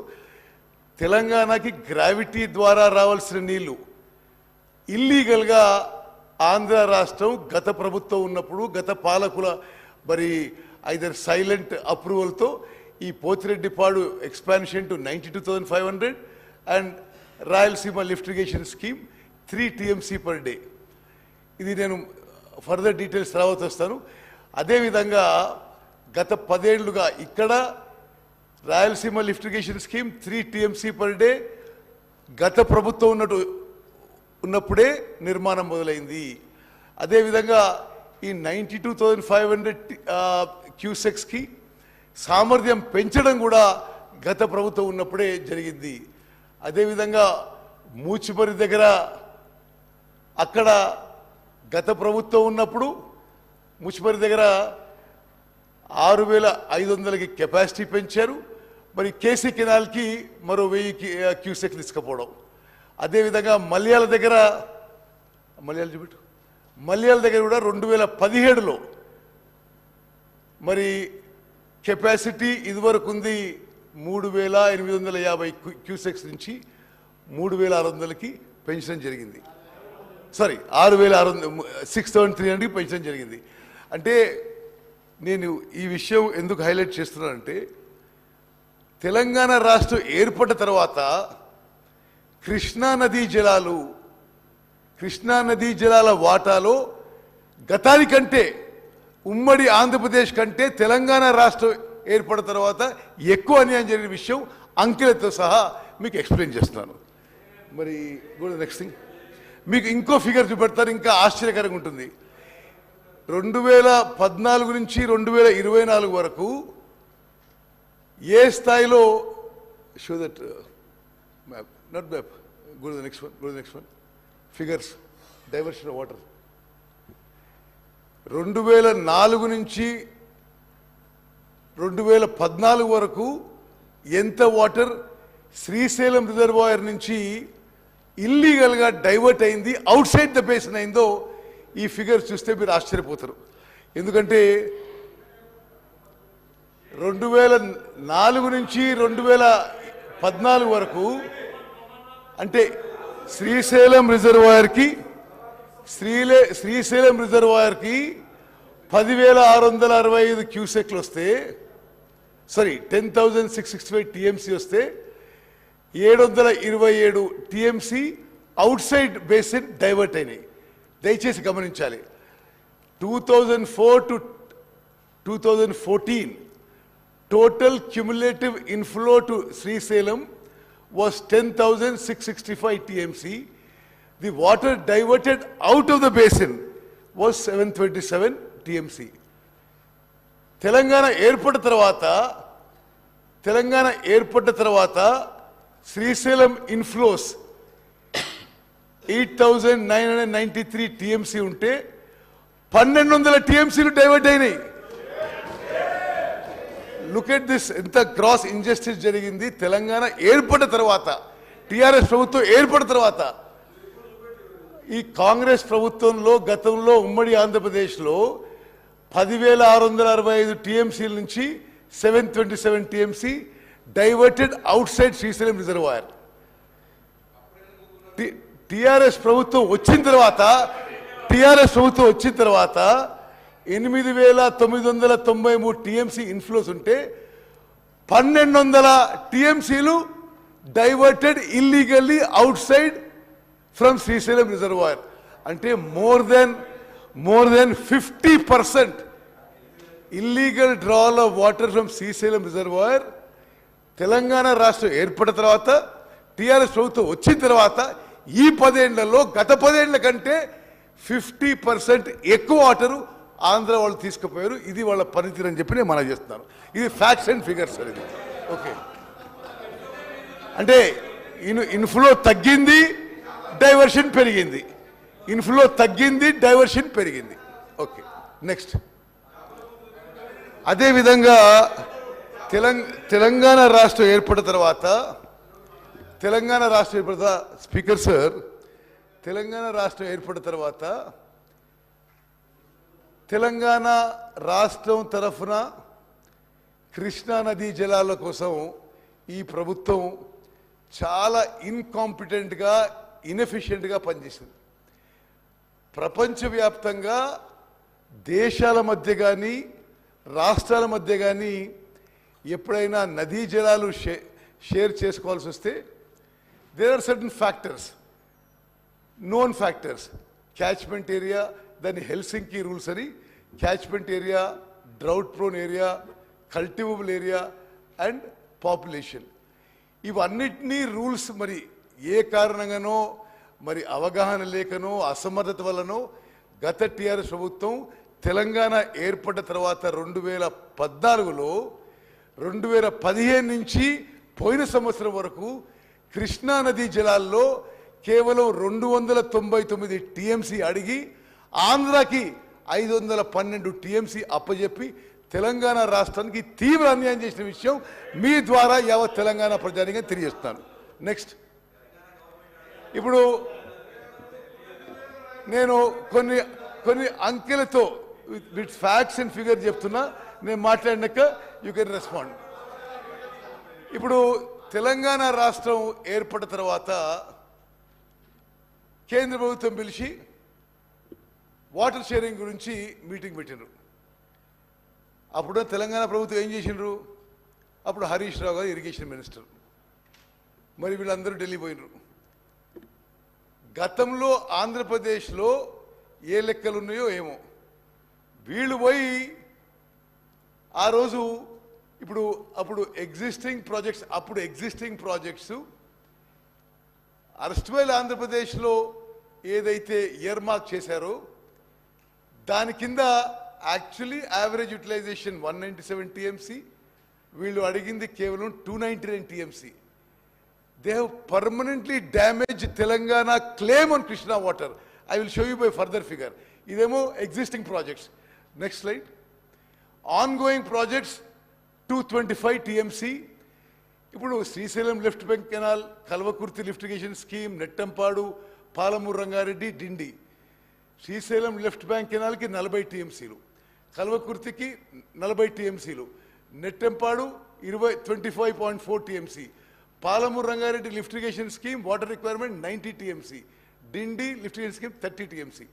తెలంగాణకి గ్రావిటీ ద్వారా రావాల్సిన నీళ్లు ఇల్లీగల్గా ఆంధ్ర రాష్ట్రం గత ప్రభుత్వం ఉన్నప్పుడు గత పాలకుల మరి ఐదర్ సైలెంట్ అప్రూవల్తో ఈ Pothireddypadu expansion to 92,500 and Rayalaseema lift irrigation scheme 3 TMC per day. ఇది నేను ఫర్దర్ డీటెయిల్స్ తర్వాత వస్తాను. అదేవిధంగా గత 10 ఏళ్లుగా ఇక్కడ Rayalaseema lift irrigation scheme 3 TMC per day గత ప్రభుత్వం ఉన్నప్పుడే నిర్మాణం మొదలైంది. అదేవిధంగా ఈ 92,500 క్యూసెక్స్కి సామర్థ్యం పెంచడం కూడా గత ప్రభుత్వం ఉన్నప్పుడే జరిగింది. అదేవిధంగా మూచిపరి దగ్గర అక్కడ గత ప్రభుత్వం ఉన్నప్పుడు మూచిపరి దగ్గర 6,500కి కెపాసిటీ పెంచారు. మరి కేసీ కెనాల్కి మరో 1000 క్యూసెక్ తీసుకుపోవడం. అదేవిధంగా మల్యాల దగ్గర కూడా 2017లో మరి కెపాసిటీ ఇదివరకు ఉంది 3,850 క్యూసెక్స్ నుంచి 3,600కి పెంచడం జరిగింది. 6,300కి పెంచడం జరిగింది. అంటే నేను ఈ విషయం ఎందుకు హైలైట్ చేస్తున్నానంటే తెలంగాణ రాష్ట్రం ఏర్పడిన తర్వాత కృష్ణా నదీ జలాల వాటాలో గతానికంటే ఉమ్మడి ఆంధ్రప్రదేశ్ కంటే తెలంగాణ రాష్ట్రం ఏర్పడిన తర్వాత ఎక్కువ అన్యాయం జరిగిన విషయం అంకెలతో సహా మీకు ఎక్స్ప్లెయిన్ చేస్తున్నాను. మరి నెక్స్ట్ థింగ్ మీకు ఇంకో ఫిగర్ చూపెడతారు, ఇంకా ఆశ్చర్యకరంగా ఉంటుంది. 2014 నుంచి 2024 వరకు ఏ స్థాయిలో show that map not map go to the next one figures diversion of water 2004 నుంచి 2014 వరకు ఎంత వాటర్ శ్రీశైలం రిజర్వాయర్ నుంచి ఇల్లీగల్గా డైవర్ట్ అయింది, అవుట్ సైడ్ ద బేసిన్ అయిందో ఈ ఫిగర్ చూస్తే మీరు ఆశ్చర్యపోతారు. ఎందుకంటే 2004 నుంచి 2014 వరకు అంటే శ్రీశైలం రిజర్వాయర్కి 10,665 క్యూసెక్లు వస్తే 10,665 TMC వస్తే 727 TMC out side basin divert అయినాయి. దయచేసి గమనించాలి. 2004 to 2014 total cumulative inflow to Srisalem was 10,665 TMC. The water diverted out of the basin was 727 TMC. Telangana ఏర్పడిన తర్వాత శ్రీశైలం ఇన్ఫ్లోస్ 8,993 టీఎంసీ ఉంటే 1,200 టీఎంసీలు డైవర్ట్ అయినాయి. లుక్ ఎట్ దిస్, ఎంత గ్రాస్ ఇంజస్టిస్ జరిగింది తెలంగాణ ఏర్పడిన తర్వాత, టిఆర్ఎస్ ప్రభుత్వం ఏర్పడిన తర్వాత. ఈ కాంగ్రెస్ ప్రభుత్వంలో గతంలో ఉమ్మడి ఆంధ్రప్రదేశ్లో 10,665 టీఎంసీల నుంచి 727 TMC diverted outside Srisailam reservoir. TRS ప్రభుత్వం వచ్చిన తర్వాత 8,993 టీఎంసీ ఇన్ఫ్లోస్ ఉంటే 1,200 టీఎంసీలు diverted illegally outside from Srisailam reservoir. అంటే more than 50% illegal drawal of water from Srisailam reservoir Telangana రాష్ట్రం ఏర్పడిన తర్వాత, టిఆర్ఎస్ ప్రభుత్వం వచ్చిన తర్వాత ఈ 10 ఏళ్లలో గత 10 ఏళ్ల కంటే 50% ఎక్కువ వాటరు ఆంధ్ర వాళ్ళు తీసుకుపోయారు. ఇది వాళ్ళ పనితీరు అని చెప్పి నేను మనం చేస్తున్నాను. ఇది ఫ్యాక్ట్స్ అండ్ ఫిగర్స్ అనేది. ఓకే, అంటే ఇన్ఫ్లో తగ్గింది, డైవర్షన్ పెరిగింది. ఇన్ఫ్లో తగ్గింది, డైవర్షన్ పెరిగింది. Okay, next. అదేవిధంగా తెలంగాణ రాష్ట్రం ఏర్పడిన తర్వాత స్పీకర్ సార్, తెలంగాణ రాష్ట్రం ఏర్పడిన తర్వాత తెలంగాణ రాష్ట్రం తరఫున కృష్ణా నదీ జలాల కోసం ఈ ప్రభుత్వం చాలా ఇన్కాంపిటెంట్గా, ఇన్ఎఫిషియెంట్గా పనిచేసింది. ప్రపంచవ్యాప్తంగా దేశాల మధ్య కానీ రాష్ట్రాల మధ్య కానీ ఎప్పుడైనా నదీ జలాలు షేర్ చేసుకోవాల్సి వస్తే there are certain factors, known factors. Catchment area, దాన్ని హెల్సింకి రూల్స్ అని, catchment area, drought prone area, cultivable area and population. ఇవన్నిటినీ రూల్స్ మరి ఏ కారణంగానో, మరి అవగాహన లేకనో, అసమర్థత వల్లనో గత టిఆర్ఎస్ ప్రభుత్వం తెలంగాణ ఏర్పడ్డ తర్వాత 2014లో 2015 నుంచి పోయిన సంవత్సరం వరకు కృష్ణా నదీ జలాల్లో కేవలం 299 టీఎంసీ అడిగి ఆంధ్రాకి 512 టీఎంసీ అప్పజెప్పి తెలంగాణ రాష్ట్రానికి తీవ్ర అన్యాయం చేసిన విషయం మీ ద్వారా యావత్ తెలంగాణ ప్రజానిగా తెలియజేస్తున్నాను. నెక్స్ట్, ఇప్పుడు నేను కొన్ని అంకెలతో విత్ ఫ్యాక్ట్స్ అండ్ ఫిగర్ చెప్తున్నా. నేను మాట్లాడినాక యూ కెన్ రెస్పాండ్. ఇప్పుడు తెలంగాణ రాష్ట్రం ఏర్పడిన తర్వాత కేంద్ర ప్రభుత్వం పిలిచి వాటర్ షేరింగ్ గురించి మీటింగ్ పెట్టిండ్రు. అప్పుడు తెలంగాణ ప్రభుత్వం ఏం చేసిండ్రు? అప్పుడు హరీష్ రావు గారు ఇరిగేషన్ మినిస్టర్, మరి వీళ్ళందరూ ఢిల్లీ పోయినరు. గతంలో ఆంధ్రప్రదేశ్లో ఏ లెక్కలు ఉన్నాయో ఏమో, వీళ్ళు పోయి ఆ రోజు అప్పుడు ఎగ్జిస్టింగ్ ప్రాజెక్ట్స్ అరెస్ట్వైల్ ఆంధ్రప్రదేశ్లో ఏదైతే ఇయర్ మార్క్ చేశారో దాని కింద యాక్చువల్లీ యావరేజ్ యూటిలైజేషన్ 197 టీఎంసీ, వీళ్ళు అడిగింది కేవలం 299 TMC. They have permanently damaged Telangana claim on Krishna water. I will show you by further figure. Idemo existing projects. Next slide. Ongoing projects 225 TMC. ఇప్పుడు Srisailam left bank canal, Kalwakurthy lift irrigation scheme, Nettempadu, Palamuru Rangareddy, Dindi. Srisailam left bank కెనాల్కి 40 టీఎంసీలు, కల్వకుర్తికి 40 టీఎంసీలు, Nettempadu 25.4 TMC, Palamuru Rangareddy lift irrigation scheme water requirement 90 TMC, Dindi lift irrigation scheme 30 TMC.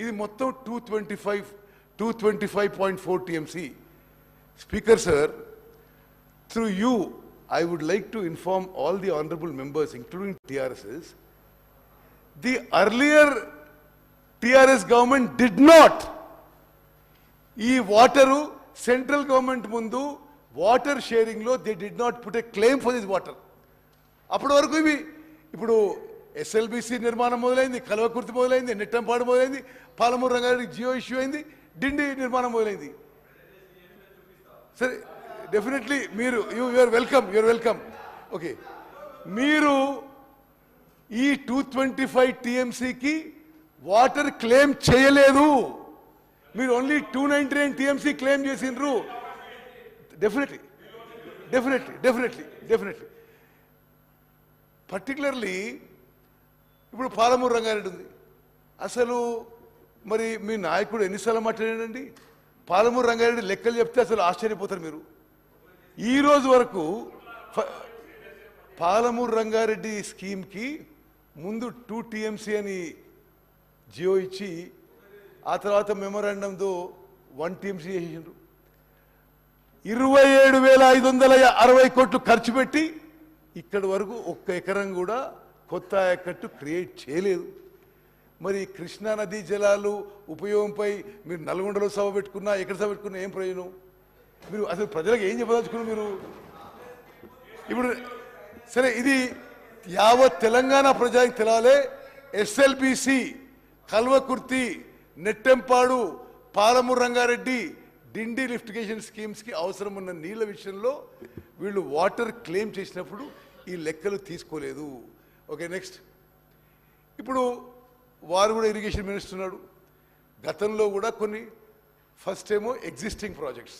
ఇది మొత్తం 225.4 TMC. Speaker sir, through you, I would like to inform all the honorable members, including TRSs, the earlier TRS government did not. ఈ water central government ముందు water షేరింగ్లో they did not put a claim for this water. అప్పటి వరకు ఇప్పుడు SLBC నిర్మాణం మొదలైంది, కల్వకుర్తి మొదలైంది, నెట్టంపాడు మొదలైంది, పాలమూరు రంగారెడ్డి జియో ఇష్యూ అయింది, డిండి నిర్మాణం మొదలైంది. సరే, డెఫినెట్లీ మీరు యూఆర్ వెల్కమ్. ఓకే, ఈ 225 టీఎంసీకి వాటర్ క్లెయిమ్ చేయలేదు. మీరు ఓన్లీ 299 టీఎంసీ క్లెయిమ్ చేసిండ్రు. Definitely definitely definitely definitely particularly ఇప్పుడు పాలమూరు రంగారెడ్డి ఉంది. అసలు మరి మీ నాయకుడు ఎన్నిసార్లు మాట్లాడాడండి? పాలమూరు రంగారెడ్డి లెక్కలు చెప్తే అసలు ఆశ్చర్యపోతారు మీరు. ఈ రోజు వరకు పాలమూరు రంగారెడ్డి స్కీమ్కి ముందు 2 టీఎంసీ అని జియో ఇచ్చి ఆ తర్వాత మెమోరాండంతో 1 టీఎంసీ చేసిండ్రు. 27,560 కోట్లు ఖర్చు పెట్టి ఇక్కడి వరకు ఒక్క ఎకరం కూడా కొత్త ఆయకట్టు క్రియేట్ చేయలేదు. మరి కృష్ణా నదీ జలాలు ఉపయోగంపై మీరు నల్గొండలో సభ పెట్టుకున్నా, ఎక్కడ సభ పెట్టుకున్నా ఏం ప్రయోజనం? మీరు అసలు ప్రజలకు ఏం చెప్పదలుచుకున్నారు మీరు? ఇప్పుడు సరే, ఇది యావత్ తెలంగాణ ప్రజలకు తెలాలే. ఎస్ఎల్బిసి, కల్వకుర్తి, నెట్టెంపాడు, పాలమూరు రంగారెడ్డి, డిండి లిఫ్టిగేషన్ స్కీమ్స్కి అవసరం ఉన్న నీళ్ల విషయంలో వీళ్ళు వాటర్ క్లెయిమ్ చేసినప్పుడు ఈ లెక్కలు తీసుకోలేదు. Okay, next. ఇప్పుడు వారు కూడా ఇరిగేషన్ మినిస్టర్ ఉన్నాడు. గతంలో కూడా కొన్ని, ఫస్ట్ ఏమో ఎగ్జిస్టింగ్ ప్రాజెక్ట్స్,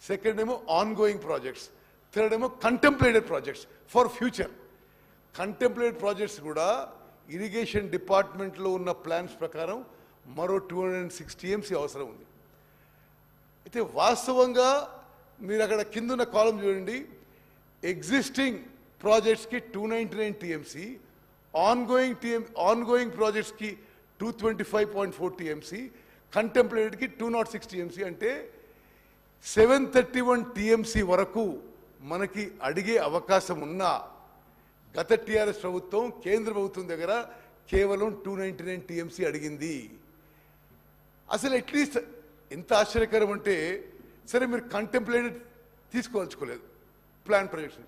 సెకండ్ ఏమో ఆన్ గోయింగ్ ప్రాజెక్ట్స్, థర్డ్ ఏమో contemplated projects for future. Contemplated projects కూడా ఇరిగేషన్ డిపార్ట్మెంట్లో ఉన్న ప్లాన్స్ ప్రకారం మరో 206 టీఎంసీ అవసరం ఉంది. అయితే వాస్తవంగా మీరు అక్కడ కింద ఉన్న కాలం చూడండి, ఎగ్జిస్టింగ్ ప్రాజెక్ట్స్కి 299 టీఎంసీ, ఆన్ గోయింగ్ ప్రాజెక్ట్స్కి 225.4 టీఎంసీ, కంటెంప్లేటెడ్కి 206 టీఎంసీ. అంటే 731 టీఎంసీ వరకు మనకి అడిగే అవకాశం ఉన్నా గత టీఆర్ఎస్ ప్రభుత్వం కేంద్ర ప్రభుత్వం దగ్గర కేవలం 299 టీఎంసీ అడిగింది. అసలు అట్లీస్ట్ ఎంత ఆశ్చర్యకరం అంటే, సరే మీరు కంటెంప్లేటెడ్ తీసుకోవాల్చుకోలేదు plan projects,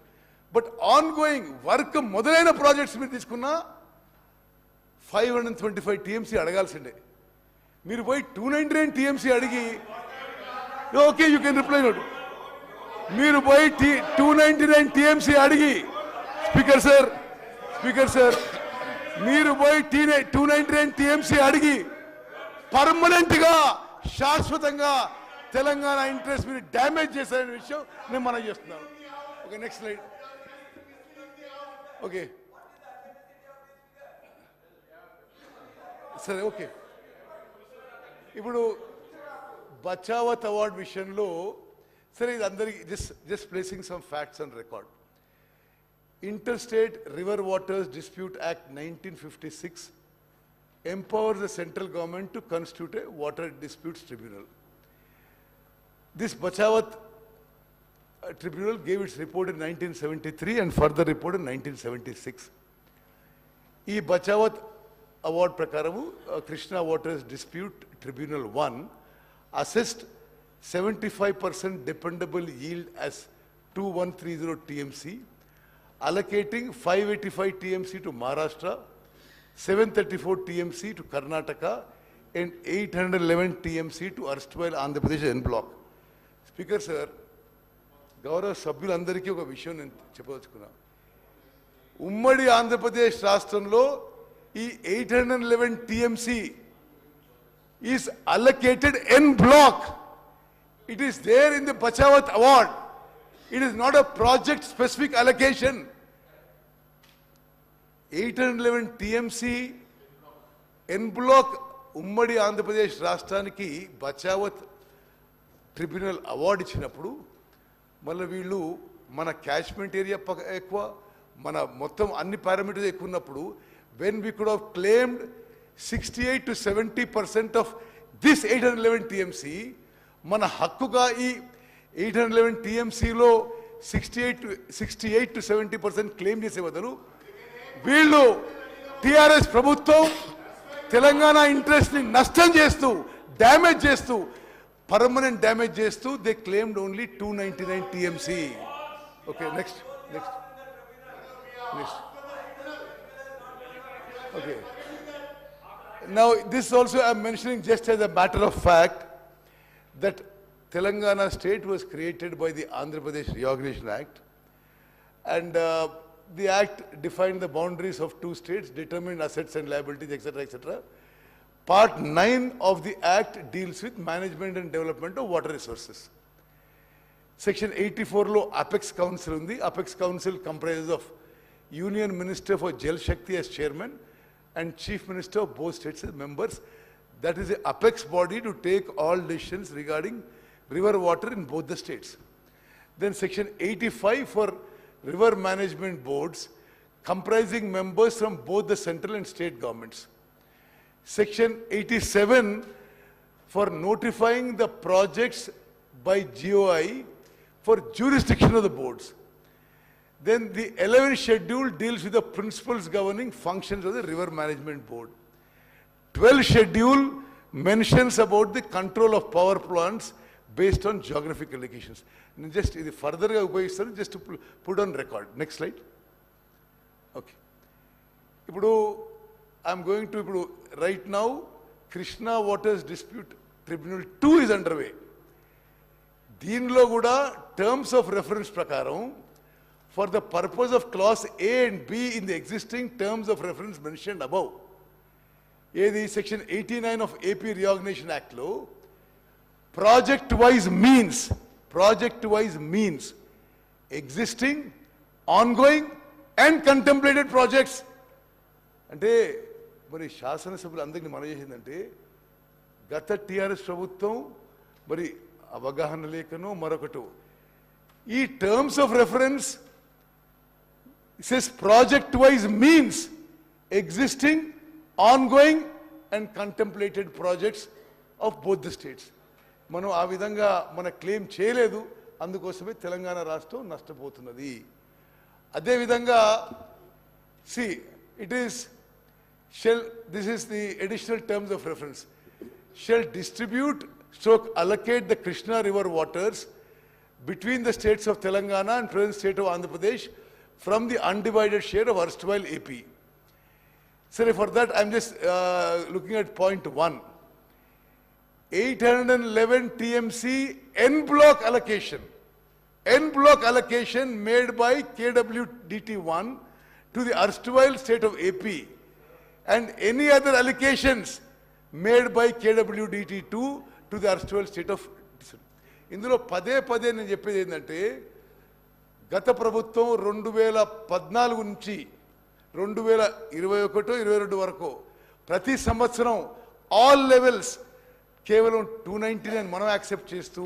but ongoing work మొదలైన ప్రాజెక్ట్స్ మీరు తీసుకున్నా 525 టీఎంసీ అడగాల్సిందే. మీరు పోయి 299 టీఎంసీ అడిగి, okay you can reply note. మీరు పోయి 299 టీఎంసీ అడిగి, స్పీకర్ సార్ మీరు పోయి 299 టీఎంసీ అడిగి పర్మనెంట్ గా శాశ్వతంగా తెలంగాణ ఇంట్రెస్ట్ మీరు డ్యామేజ్ చేశారనే విషయం నేను మనం చేస్తున్నాను. Okay, next slide. ఓకే సరే, ఓకే. ఇప్పుడు బచావత్ అవార్డ్ విషయంలో సరే, ఇది అందరికి just placing some facts on record. Interstate River Waters Dispute Act 1956 empowers the central government to constitute a water disputes tribunal. This Bachawat tribunal gave its report in 1973 and further report in 1976. ఈ Bachawat award prakaramu Krishna Waters Dispute Tribunal 1 assessed 75% dependable yield as 2130 TMC, allocating 585 TMC to Maharashtra, 734 TMC to Karnataka, and 811 TMC to erstwhile Andhra Pradesh en block. Speaker sir, గౌరవ సభ్యులందరికీ ఒక విషయం నేను చెప్పదలుచుకున్నా. ఉమ్మడి ఆంధ్రప్రదేశ్ రాష్ట్రంలో ఈ 811 TMC is allocated en block. It is there in the Bachawat award. It is not a project specific allocation. 811 TMC en block ఉమ్మడి ఆంధ్రప్రదేశ్ రాష్ట్రానికి బచావత్ ట్రిబ్యునల్ అవార్డు ఇచ్చినప్పుడు మళ్ళీ వీళ్ళు మన క్యాచ్మెంట్ ఏరియా ఎక్కువ, మన మొత్తం అన్ని పారామీటర్స్ ఎక్కువ ఉన్నప్పుడు when we could have claimed 68 to 70% of this 811 TMC, మన హక్కుగా ఈ 811 TMCలో 68 to 70% క్లెయిమ్ చేసే బదులు వీళ్ళు టిఆర్ఎస్ ప్రభుత్వం తెలంగాణ ఇంట్రెస్ట్ ని నష్టం చేస్తూ, డ్యామేజ్ చేస్తూ, పర్మనెంట్ డ్యామేజ్ చేస్తూ they claimed only 299 TMC. Okay, next. Okay. Now this also I am mentioning just as a matter of fact that Telangana state was created by the Andhra Pradesh Reorganization Act, and the Act defined the boundaries of two states, determined assets and liabilities, etc., etc. Part 9 of the Act deals with management and development of water resources. Section 84 lo Apex Council undi. Apex Council comprises of Union Minister for Jal Shakti as chairman and Chief Minister of both states as members. That is the apex body to take all decisions regarding river water in both the states. Then Section 85 for river management boards comprising members from both the central and state governments. Section 87 for notifying the projects by GOI for jurisdiction of the boards. Then the 11th schedule deals with the principles governing functions of the river management board. 12th schedule mentions about the control of power plants based on geographical locations. Just further just to put on record. Next slide. Okay. I'm going to right now Krishna Waters Dispute Tribunal 2 is underway. దీనిలో కూడా terms of reference ప్రకారం for the purpose of clause A and B in the existing terms of reference mentioned above, ఏది section 89 of AP Reorganization Act లో project wise means existing, ongoing and contemplated projects. అంటే మరి శాసనసభ్యులు అందరినీ మనం చేసిందంటే గత టిఆర్ఎస్ ప్రభుత్వం మరి అవగాహన లేకనో మరొకటో ఈ terms of reference says project wise means existing, ongoing and contemplated projects of both the states. మనం ఆ విధంగా మన క్లెయిమ్ చేయలేదు, అందుకోసమే తెలంగాణ రాష్ట్రం నష్టపోతున్నది. అదే విధంగా this is the additional terms of reference. Shall distribute / allocate the Krishna river waters between the states of Telangana and present state of Andhra Pradesh from the undivided share of erstwhile AP. So for that I'm just looking at point 1. 811 TMC N block allocation made by KWDT1 to the erstwhile state of AP and any other allocations made by KWDT2 to the erstwhile state of. ఇందులో పదే నేను చెప్పేది ఏంటంటే గత ప్రభుత్వం 2014 నుంచి 2021-22 వరకు ప్రతి సంవత్సరం ఆల్ లెవెల్స్ కేవలం 299 మనం యాక్సెప్ట్ చేస్తూ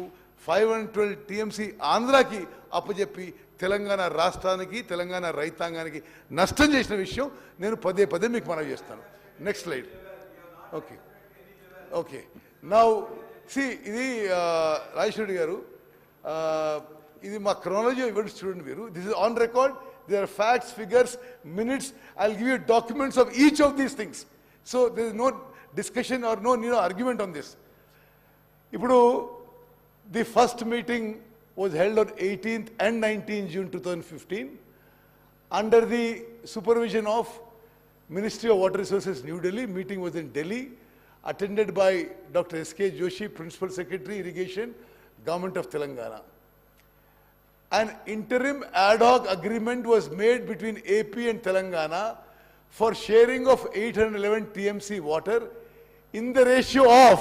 512 టీఎంసీ ఆంధ్రాకి అప్పచెప్పి తెలంగాణ రాష్ట్రానికి తెలంగాణ రైతాంగానికి నష్టం చేసిన విషయం నేను పదే మీకు మనవి చేస్తాను. Next slide. ఓకే నౌ ఇది రాజేశ్వరి గారు, ఇది మా క్రోనాలజీ ఈవెంట్స్ చూడండి మీరు. This is on record. There are facts, figures, minutes. I will give you documents of each of these things. So there is no discussion or no argument on this. ఇప్పుడు the first meeting was held on 18th and 19th June 2015 under the supervision of Ministry of Water Resources, New Delhi. Meeting was in Delhi, attended by Dr. S.K. Joshi, Principal Secretary, Irrigation, Government of Telangana. An interim ad hoc agreement was made between AP and Telangana for sharing of 811 TMC water in the ratio of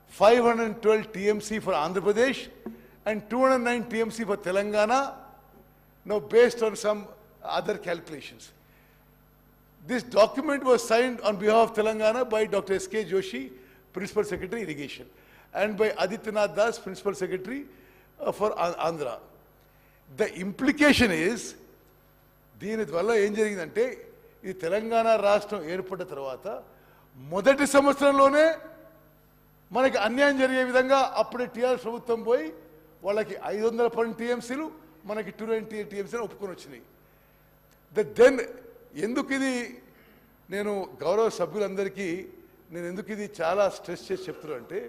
512 TMC for Andhra Pradesh and 209 TMC for Telangana, now based on some other calculations. This document was signed on behalf of Telangana by Dr. S.K. Joshi, Principal Secretary, Irrigation, and by Adityanath Das, Principal Secretary for Andhra. The implication is, దీని వల్ల ఏం జరిగిందంటే ఈ తెలంగాణ రాష్ట్రం ఏర్పడిన తర్వాత మొదటి సంవత్సరంలోనే మనకి అన్యాయం జరిగే విధంగా అప్పుడే టీఆర్ఎస్ ప్రభుత్వం పోయి వాళ్ళకి 512 టీఎంసీలు మనకి 290 టీఎంసీలు ఒప్పుకొని వచ్చినాయి. దెన్ ఎందుకు ఇది నేను గౌరవ సభ్యులందరికీ నేను ఎందుకు ఇది చాలా స్ట్రెస్ చేసి చెప్తున్నాను అంటే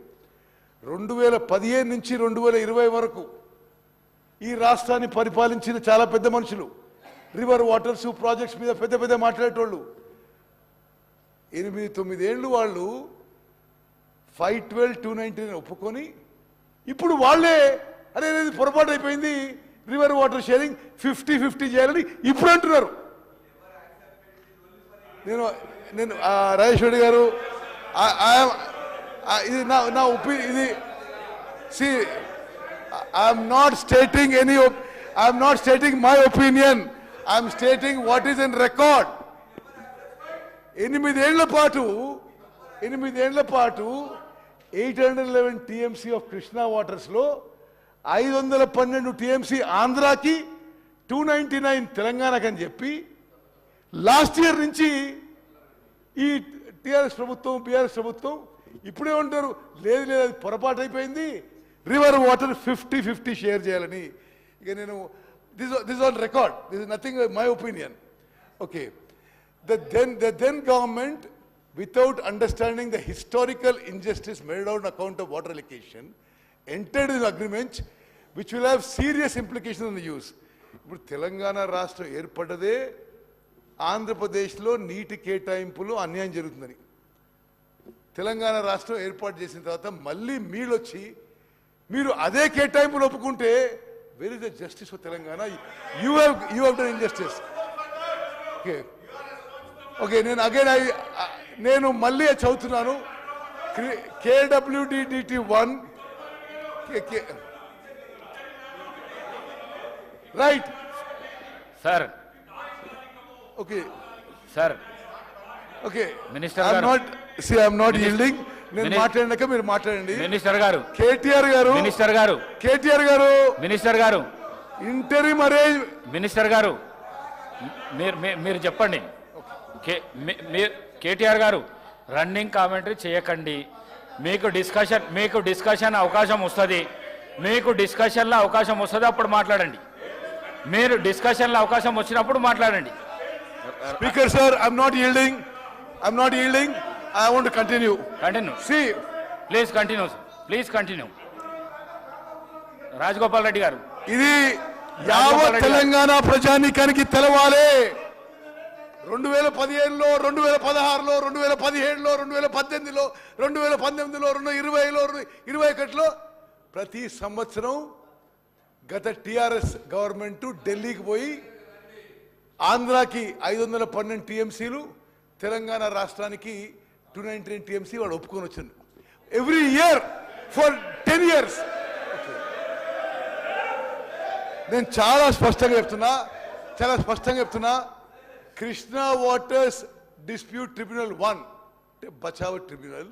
2015 నుంచి 2020 వరకు ఈ రాష్ట్రాన్ని పరిపాలించిన చాలా పెద్ద మనుషులు, రివర్ వాటర్స్ ప్రాజెక్ట్స్ మీద పెద్ద మాట్లాడేటోళ్ళు 8-9 ఏళ్ళు వాళ్ళు 512, 299 ఒప్పుకొని ఇప్పుడు వాళ్ళే అరే పొరపాటు అయిపోయింది రివర్ వాటర్ షేరింగ్ 50-50 చేయాలని ఇప్పుడు అంటున్నారు. నేను రాజేష్ రెడ్డి గారు ఇది నా ఒపీనియన్. ఇది see I'm not stating my opinion. I'm stating what is in record. 8 ఏళ్ల పాటు 811 TMC ఆఫ్ కృష్ణా వాటర్స్ లో 512 TMC ఆంధ్రాకి, 299 తెలంగాణకి అని చెప్పి లాస్ట్ ఇయర్ నుంచి ఈ టిఆర్ఎస్ ప్రభుత్వం బీఆర్ఎస్ ప్రభుత్వం ఇప్పుడేమంటారు, లేదు లేదు అది పొరపాటు అయిపోయింది, రివర్ వాటర్ 50-50 షేర్ చేయాలని. ఇక నేను this on record, this is nothing my opinion. Okay, the then government, without understanding the historical injustice made out on account of water allocation, entered in agreements which will have serious implications on the use. ఇప్పుడు తెలంగాణ రాష్ట్రం ఏర్పడ్డదే ఆంధ్రప్రదేశ్లో నీటి కేటాయింపులు అన్యాయం జరుగుతుందని. తెలంగాణ రాష్ట్రం ఏర్పాటు చేసిన తర్వాత మళ్ళీ మీరు అదే కేటాయింపులు ఒప్పుకుంటే where is the justice for Telangana? You have done injustice. Okay okay, నేను మళ్ళీ చదువుతున్నాను. KWDDT1 right sir. Okay sir, okay, minister I'm not yielding. నేను మాట్లాడినాక మీరు మాట్లాడండి. మినిస్టర్ గారు, కేటీఆర్ గారు ఇంటరిమ్ అరేంజ్. మినిస్టర్ గారు మీరు చెప్పండి. కేటీఆర్ గారు రన్నింగ్ కామెంటరీ చేయకండి. మీకు డిస్కషన్ అవకాశం వస్తుంది. మీకు డిస్కషన్లో అవకాశం వస్తుంది, అప్పుడు మాట్లాడండి. మీరు డిస్కషన్లో అవకాశం వచ్చినప్పుడు మాట్లాడండి. Speaker sir, I'm not yielding. I want to continue. See, please continue. Rajagopal Reddy గారు, ఇది యావత్ తెలంగాణ ప్రజానీకానికి తెలవాలి. 2015లో, 2016లో, 2017లో, 2018లో, 2019లో, 2020లో, 2021లో ప్రతి సంవత్సరం గత టిఆర్ఎస్ గవర్నమెంట్ ఢిల్లీకి పోయి ఆంధ్రాకి 512 TMCలు, తెలంగాణ రాష్ట్రానికి 299 TMC వాడు ఒప్పుకొని వచ్చారు. Every year for 10 years. నేను చాలా స్పష్టంగా చెప్తున్నా, Krishna waters dispute tribunal 1, Bachawat tribunal,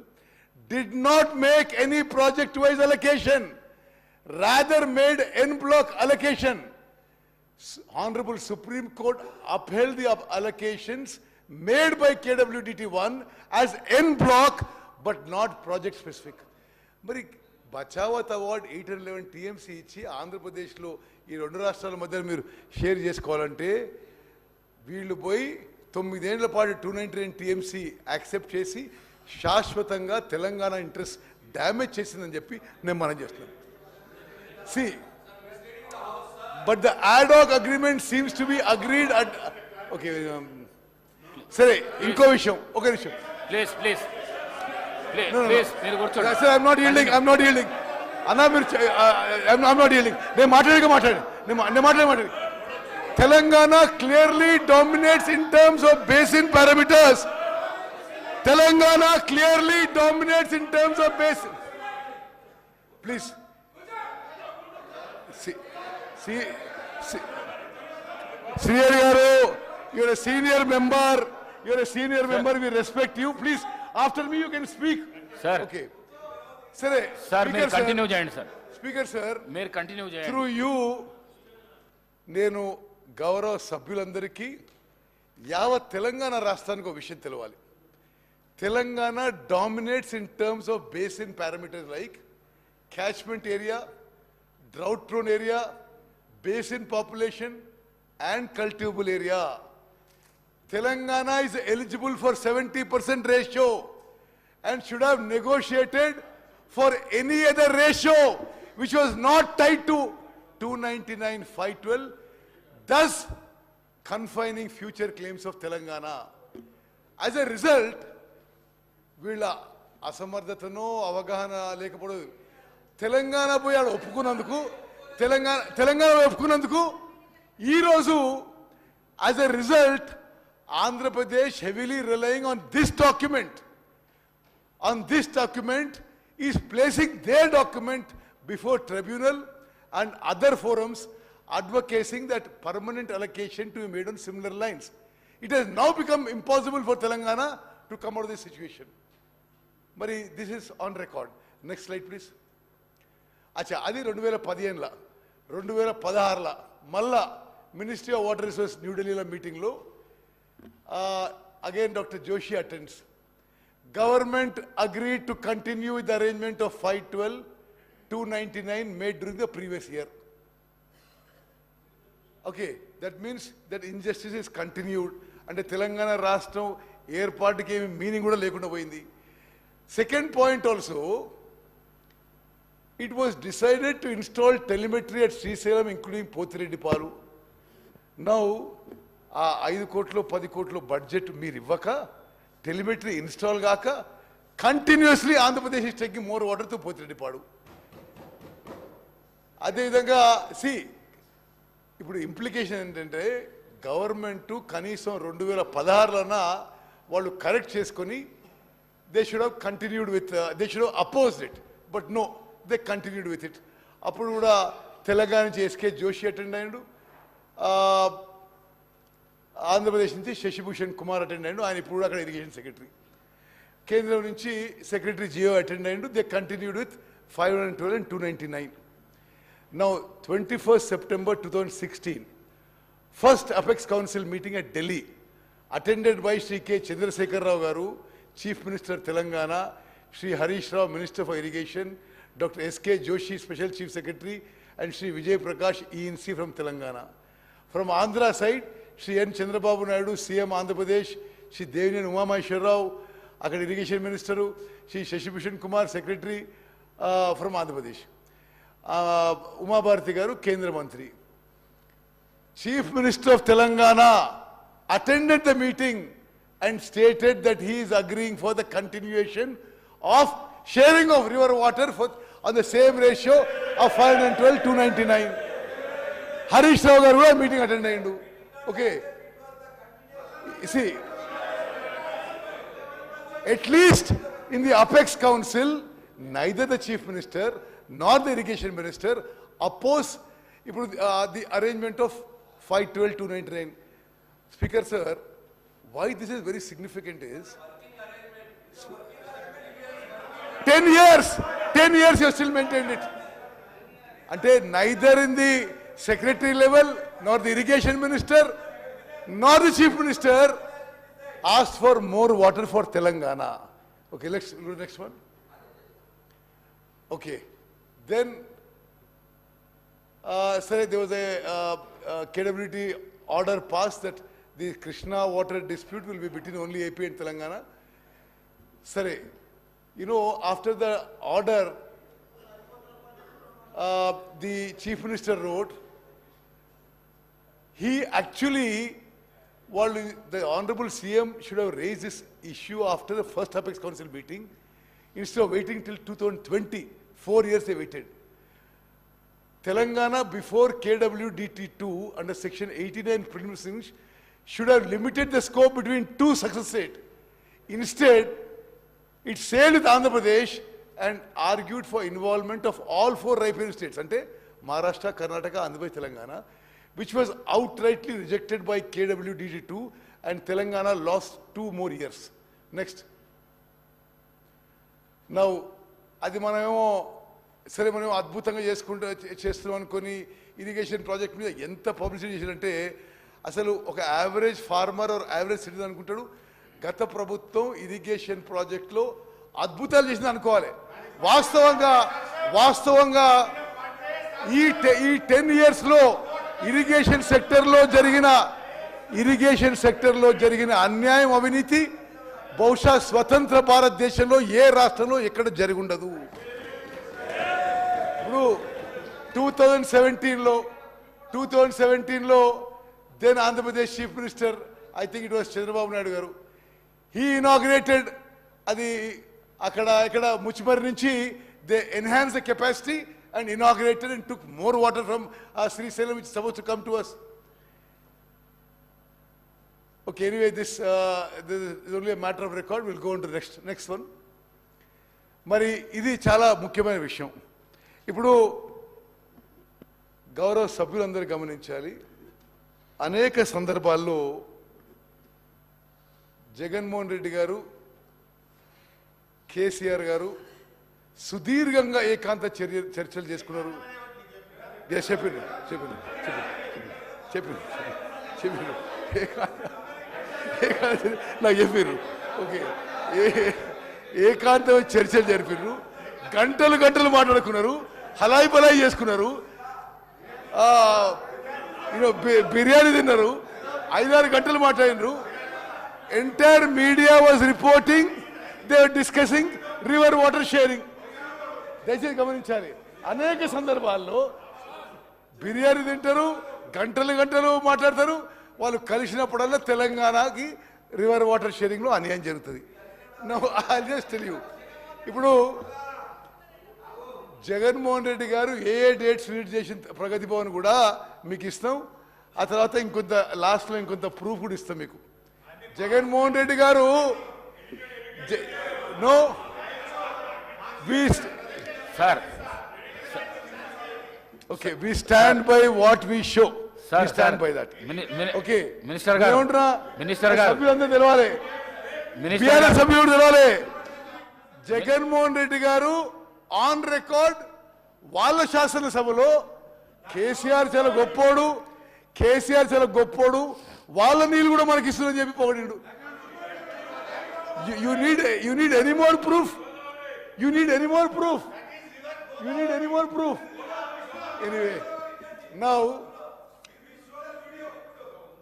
did not make any project wise allocation, rather made en bloc allocation. Honorable Supreme Court upheld the allocations made by KWDT1 as en bloc but not project specific. మరి Bachawat award 811 TMC ఇచ్చి ఆంధ్రప్రదేశ్లో ఈ రెండు రాష్ట్రాల మధ్య మీరు share చేసుకోవాలంటే వీళ్ళు పోయి 9 ఏళ్ల పాటు 299 TMC యాక్సెప్ట్ చేసి శాశ్వతంగా తెలంగాణ ఇంట్రెస్ట్ డ్యామేజ్ చేసిందని చెప్పి నేను మనం చేస్తున్నాను. See, but the ad hoc agreement seems to be agreed at. Okay, సరే, ఇంకో విషయం, ఒక నిమిషం ప్లీజ్ మీరు కూర్చోండి. Sir, I'm not yielding. అన్నా మీరు ఐఎమ్ నాట్ yielding. నేను మాట్లాడి Telangana clearly dominates in terms of basin parameters. Telangana clearly dominates in terms of basin. Please Srihari గారు, you're a senior member, we respect you. Please, after me you can speak. Sir. Okay. Sir, మీరు continue చేయండి sir. Speaker sir, మీరు continue చేయండి. Through you నేను గౌరవ సభ్యులందరికీ యావత్ తెలంగాణ రాష్ట్రానికి ఒక విషయం తెలవాలి. Telangana dominates in terms of basin parameters like catchment area, drought prone area, basin population and cultivable area. Telangana is eligible for 70% ratio and should have negotiated for any other ratio which was not tied to 299/512, thus confining future claims of Telangana. As a result, వీళ్ళ అసమర్థతనో అవగాహన లేకపోవడం, తెలంగాణ పోయి ఆడ ఒప్పుకున్నందుకు తెలంగాణ ఒప్పుకున్నందుకు ఈరోజు as a result Andhra Pradesh heavily relying on this document is placing their document before tribunal and other forums advocating that permanent allocation to be made on similar lines. It has now become impossible for Telangana to come out of this situation. Mari, this is on record. Next slide, please. Acha, adi 2015 la, 2016 la, malla Ministry of Water Resources New Delhi la meeting lo, again Dr. Joshi attends. Government agreed to continue with the arrangement of 512, 299 made during the previous year. Okay, that means that injustice is continued and the Telangana Rashtam ఏర్పాటుకి ఏమి meaning కూడా లేకుండా పోయింది. Second point also, it was decided to install telemetry at Srisalam including Potireddipalu. Now, ఆ 5 కోట్లు 10 కోట్లు budget మీరు ఇవ్వక telemetry install కాక continuously Andhra Pradesh is taking more water to Pothireddypadu. అదేవిధంగా ఇప్పుడు ఇంప్లికేషన్ ఏంటంటే గవర్నమెంట్ కనీసం 2016లోనా వాళ్ళు కరెక్ట్ చేసుకొని they should have continued with they should have opposed it, but no they continued with it. అప్పుడు కూడా తెలంగాణ నుంచి ఎస్కే జోషి అటెండ్ అయ్యాడు, ఆంధ్రప్రదేశ్ నుంచి శశిభూషణ్ కుమార్ అటెండ్ అయ్యాడు, ఆయన ఇప్పుడు అక్కడ ఇరిగేషన్ సెక్రటరీ. కేంద్రం నుంచి సెక్రటరీ జియో అటెండ్ అయ్యాడు. They continued with 512 and 299. Now 21st September 2016, first Apex Council meeting at Delhi, attended by Sri K. Chandrasekhar Rao Garu, Chief Minister Telangana, Sri Harish Rao, Minister for Irrigation, Dr. S.K. Joshi, Special Chief Secretary, and Sri Vijay Prakash, ENC from Telangana. From Andhra side, Sri N. Chandrababu Naidu, CM Andhra Pradesh, Sri Devinian Umamaheshwar Rao, Akkada Irrigation Minister, Sri Shashibhushan Kumar, Secretary from Andhra Pradesh. Uma Bharati Garu, Kendra Mantri. Chief Minister of Telangana attended the meeting and stated that he is agreeing for the continuation of sharing of river water on the same ratio of 512, 299. Harish Rao Garu meeting attended. Okay, see, at least in the Apex Council, neither the Chief Minister nor the Irrigation Minister oppose the arrangement of 512, 299. Speaker sir, why this is very significant is 10 years you still maintained it. Ante neither in the secretary level, nor the irrigation minister, nor the chief minister asked for more water for Telangana. Okay, let's go to the next one. Okay, then, sir, there was a KWT order passed that the Krishna water dispute will be between only AP and Telangana. Sir, you know, after the order, the chief minister wrote, he actually, the Honorable CM should have raised this issue after the first Apex Council meeting, instead of waiting till 2020. 4 years they waited. Telangana before KWDT2 under section 89 preliminaries should have limited the scope between two success states. Instead, it sailed with Andhra Pradesh and argued for involvement of all 4 riparian states, ante Maharashtra, Karnataka, Andhra Pradesh, Telangana, which was outrightly rejected by KWDT2, and Telangana lost 2 more years. Next. Now, అది మనమేమో సరే మనం అద్భుతంగా చేస్తున్నాం అనుకొని irrigation project మీద ఎంత publicity చేశారంటే అసలు ఒక average farmer or average citizen అనుకుంటాడు గత ప్రభుత్వం ఇరిగేషన్ ప్రాజెక్ట్లో అద్భుతాలు చేసింది అనుకోవాలి. వాస్తవంగా ఈ 10 yearsలో ఇరిగేషన్ సెక్టర్లో జరిగిన అన్యాయం, అవినీతి బహుశా స్వతంత్ర భారతదేశంలో ఏ రాష్ట్రంలో ఎక్కడ జరిగి ఉండదు. ఇప్పుడు 2017లో then Andhra Pradesh chief minister, I think it was Chandrababu Naidu garu, he inaugurated అది అక్కడ ముచ్చిమరి నుంచి they enhance the capacity and inaugurated and took more water from Srisailam, which is supposed to come to us. Okay, anyway, this is only a matter of record. We'll go on to the next one. మరి ఇది చాలా ముఖ్యమైన విషయం. ఇప్పుడు గౌరవ సభ్యులందరూ గమనించాలి, అనేక సందర్భాల్లో జగన్మోహన్ రెడ్డి గారు, కేసీఆర్ గారు సుదీర్ఘంగా ఏకాంత చర్చలు చేసుకున్నారు. చెప్పండి నాకు చెప్పారు. ఓకే, ఏకాంత చర్చలు జరిపారు, గంటలు గంటలు మాట్లాడుకున్నారు, హలాయి బలాయి చేసుకున్నారు, బిర్యానీ తిన్నారు, 5-6 గంటలు మాట్లాడినారు. Entire media was reporting, they are discussing river water sharing. దయచేసి గమనించాలి, అనేక సందర్భాల్లో బిర్యానీ తింటారు, గంటలు గంటలు మాట్లాడతారు. వాళ్ళు కలిసినప్పుడల్లా తెలంగాణకి రివర్ వాటర్ షేరింగ్లో అన్యాయం జరుగుతుంది. ఐ జస్ట్ టెల్ యూ, ఇప్పుడు జగన్మోహన్ రెడ్డి గారు ఏ డేట్స్ రీడ్ చేసిన ప్రగతి భవన్ కూడా మీకు ఇస్తాం. ఆ తర్వాత ఇంకొంత లాస్ట్లో ఇంకొంత ప్రూఫ్ కూడా ఇస్తాం మీకు. Jaganmohan Reddy garu no sir, okay, we stand by what we show, we stand by that. Okay, minister garu, సభ్యులందరూ తెలవాలి, బీఆర్ఎస్ సభ్యులు తెలవాలి. జగన్మోహన్ రెడ్డి గారు ఆన్ రికార్డ్ వాళ్ళ శాసనసభలో కేసీఆర్ చాలా గొప్పోడు, వాళ్ళ నీళ్ళు కూడా మనకి ఇస్తుందని చెప్పి పొగిడిండు. You need any more proof? Anyway, now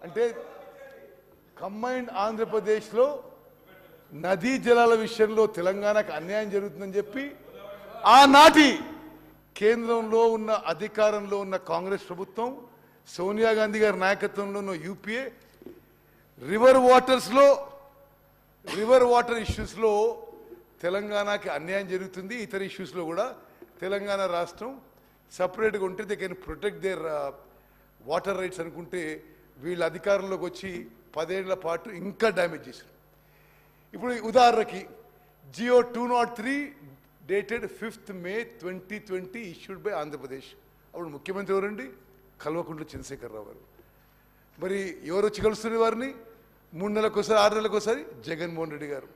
అంటే కంబైన్డ్ ఆంధ్రప్రదేశ్లో నదీ జలాల విషయంలో తెలంగాణకు అన్యాయం జరుగుతుందని చెప్పి ఆనాటి కేంద్రంలో ఉన్న అధికారంలో ఉన్న కాంగ్రెస్ ప్రభుత్వం, సోనియా గాంధీ గారి నాయకత్వంలో ఉన్న యూపీఏ రివర్ వాటర్ ఇష్యూస్లో తెలంగాణకి అన్యాయం జరుగుతుంది. ఇతర ఇష్యూస్లో కూడా తెలంగాణ రాష్ట్రం సపరేట్గా ఉంటే they can protect there water rides అనుకుంటే వీళ్ళ అధికారంలోకి వచ్చి 10 ఏళ్ల పాటు ఇంకా డ్యామేజ్ చేశారు. ఇప్పుడు ఉదాహరణకి GO 203 dated 5th May 2020 issued by Andhra Pradesh. అప్పుడు ముఖ్యమంత్రి ఎవరండి? కల్వకుంట్ల చంద్రశేఖరరావు గారు. మరి ఎవరు వచ్చి కలుస్తున్న వారిని? 3 నెలలకోసారి 6 నెలలకోసారి జగన్మోహన్ రెడ్డి గారు.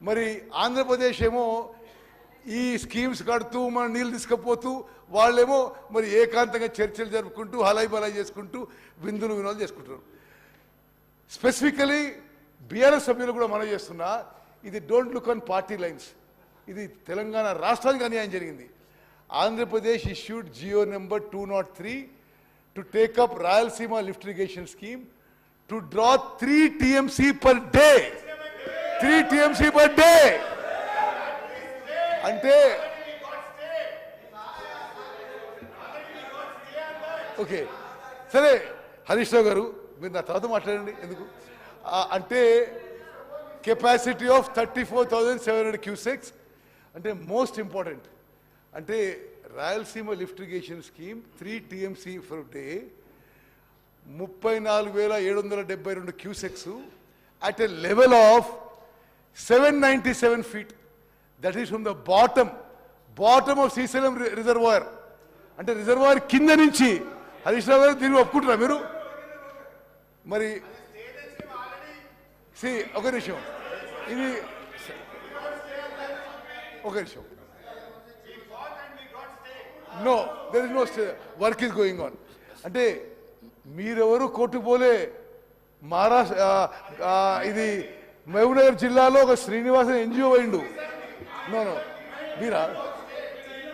మరి ఆంధ్రప్రదేశ్ ఏమో ఈ స్కీమ్స్ కడుతూ మన నీళ్ళు తీసుకుపోతూ, వాళ్ళేమో మరి ఏకాంతంగా చర్చలు జరుపుకుంటూ హలాయి బలాయి చేసుకుంటూ వినోదాలు చేసుకుంటున్నారు. స్పెసిఫికలీ బీఆర్ఎస్ సభ్యులు కూడా మనం చేస్తున్నా, ఇది don't look on party lines, ఇది తెలంగాణ రాష్ట్రానికి అన్యాయం జరిగింది. Andhra Pradesh issued GO number 203 to take up Rayalaseema lift irrigation scheme to draw 3 TMC per day. 3 TMC per day అంటే ఓకే, సరే హరీష్ రావు గారు మీరు నా తర్వాత మాట్లాడండి. ఎందుకు అంటే కెపాసిటీ ఆఫ్ 34,700 క్యూసెక్స్ అంటే మోస్ట్ ఇంపార్టెంట్. అంటే Rayalaseema lift irrigation scheme 3 TMC for day 34,772 cusecs at a level of 797 feet. That is from the bottom of Srisailam reservoir. అంటే రిజర్వాయర్ కింద నుంచి. హరీష్ రావు గారు దీన్ని ఒప్పుకుంటారా మీరు? మరి ఒక నిమిషం, ఇది ఒక నిమిషం. No, there is no stay, work is going on. అంటే మీరెవరు కోర్టుకు పోలే. మహారాష్ట్ర ఇది మహబూబ్నగర్ జిల్లాలో ఒక శ్రీనివాసన్ NGO పోయిండు. నో మీరా?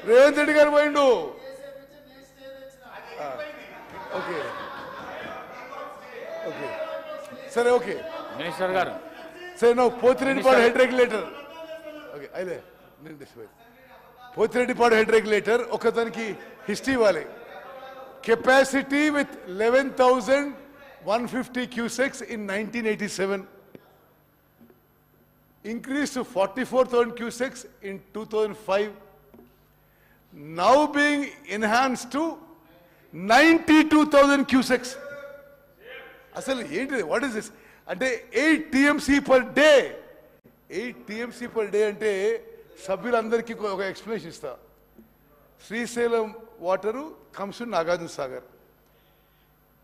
రేవంత్ రెడ్డి గారు పోయిండు. ఓకే సరే, ఓకే మినిస్టర్ గారు, సరే నో పోతిరెడ్డిపాడు హెడ్ రెగ్యులేటర్. ఓకే అయితే నేను పోతిరెడ్డిపాడు హెడ్ రెగ్యులేటర్ ఒకదానికి హిస్టరీ ఇవ్వాలి. Capacity with 11,150 cusecs in 1987, increased to 44,000 cusecs in 2005. now being enhanced to 92,000 cusecs. అసలు ఏంటి, వాట్ ఇస్ దిస్? అంటే 8 TMC per day. 8 TMC per day అంటే సభ్యులందరికీ ఒక ఎక్స్ప్లెనేషన్ ఇస్తా. Srisailam water comes to Nagarjuna Sagar.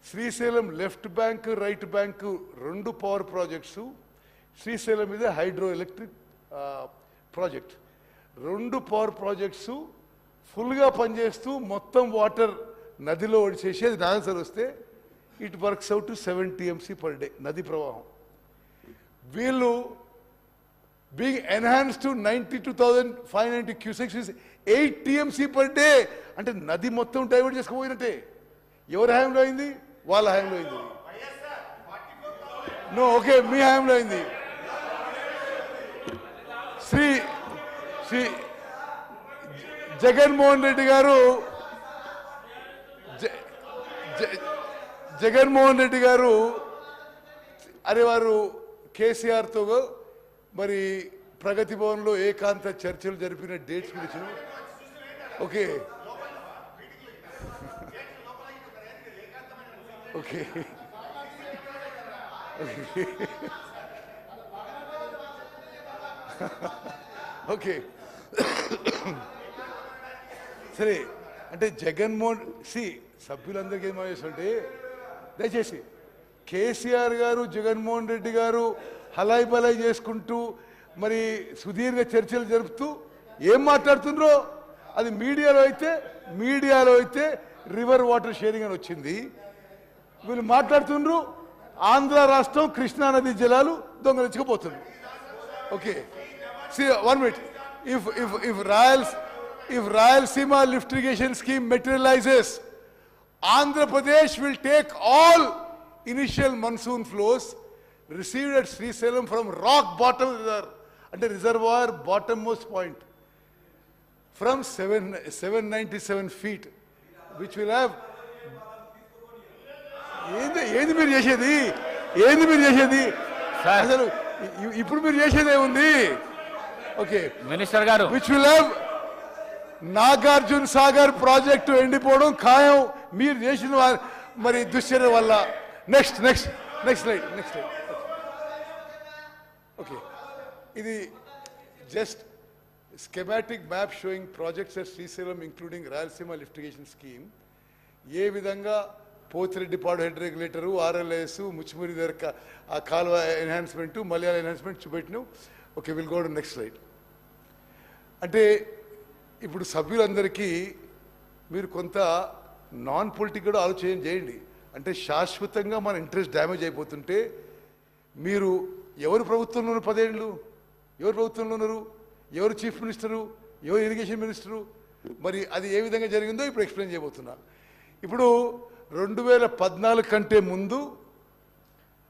Srisailam left bank right bank 2 power projects. Srisailam మీద hydro electric project. 2 power projects ఫుల్గా పనిచేస్తూ మొత్తం వాటర్ నదిలో ఒడిచేసి అది ఆన్సర్ వస్తే it works out to 7 TMC per day నది ప్రవాహం. వీళ్ళు being enhance to 92,590 cusecs is 8 TMC per day. అంటే నది మొత్తం డైవర్ట్ చేసుకుపోయినట్టే. ఎవరి హయాంలో అయింది? వాళ్ళ హయాంలో అయింది. నో, ఓకే, మీ హయాంలో అయింది. శ్రీ శ్రీ జగన్మోహన్ రెడ్డి గారు జగన్మోహన్ రెడ్డి గారు అరే వారు కేసీఆర్తో మరి ప్రగతి భవన్లో ఏకాంత చర్చలు జరిపిన డేట్స్ గురించి. ఓకే ఓకే ఓకే సరే. అంటే జగన్మోహన్ సభ్యులందరికీ ఏం చేస్తుంటే దయచేసి కేసీఆర్ గారు జగన్మోహన్ రెడ్డి గారు హలాయి బలాయి చేసుకుంటూ మరి సుదీర్ఘ చర్చలు జరుపుతూ ఏం మాట్లాడుతుండ్రో అది మీడియాలో అయితే రివర్ వాటర్ షేరింగ్ అని వచ్చింది. వీళ్ళు మాట్లాడుతుండ్రు ఆంధ్ర రాష్ట్రం కృష్ణా నది జలాలు దొంగలించకపోతుంది. Okay, one minute. If Rayalaseema lift irrigation scheme materializes, Andhra Pradesh will take all initial monsoon flows received at Srisailam from rock bottom reservoir, and reservoir bottommost point, from 797 feet, which will have. ఏంది మీరు చేసేది? అసలు ఇప్పుడు మీరు చేసేదే ఉంది. Okay minister garu, which will have Nagarjuna Sagar project ఎండిపోవడం ఖాయం మీరు చేసిన మరి దుశ్చర్య వల్ల. Next slide. ఓకే, ఇది just schematic map showing projects at Srisailam including Rayalaseema lift irrigation scheme. ఏ విధంగా Pothireddypadu head regulator, RLS, Muchumarri దగ్గర ఆ కాలువ ఎన్హాన్స్మెంటు, మలయాళ ఎన్హాన్స్మెంట్ చూపెట్టినావు. Okay, will go to next slide. అంటే ఇప్పుడు సభ్యులందరికీ మీరు కొంత నాన్ పొలిటికల్ ఆలోచన చేయండి. అంటే శాశ్వతంగా మన ఇంట్రెస్ట్ డ్యామేజ్ అయిపోతుంటే మీరు ఎవరు ప్రభుత్వంలో ఉన్నారు? 10 ఏళ్ళు ఎవరు ప్రభుత్వంలో ఉన్నారు? ఎవరు చీఫ్ మినిస్టరు? ఎవరు ఇరిగేషన్ మినిస్టరు? మరి అది ఏ విధంగా జరిగిందో ఇప్పుడు ఎక్స్ప్లెయిన్ చేయబోతున్నా. ఇప్పుడు 2014 కంటే ముందు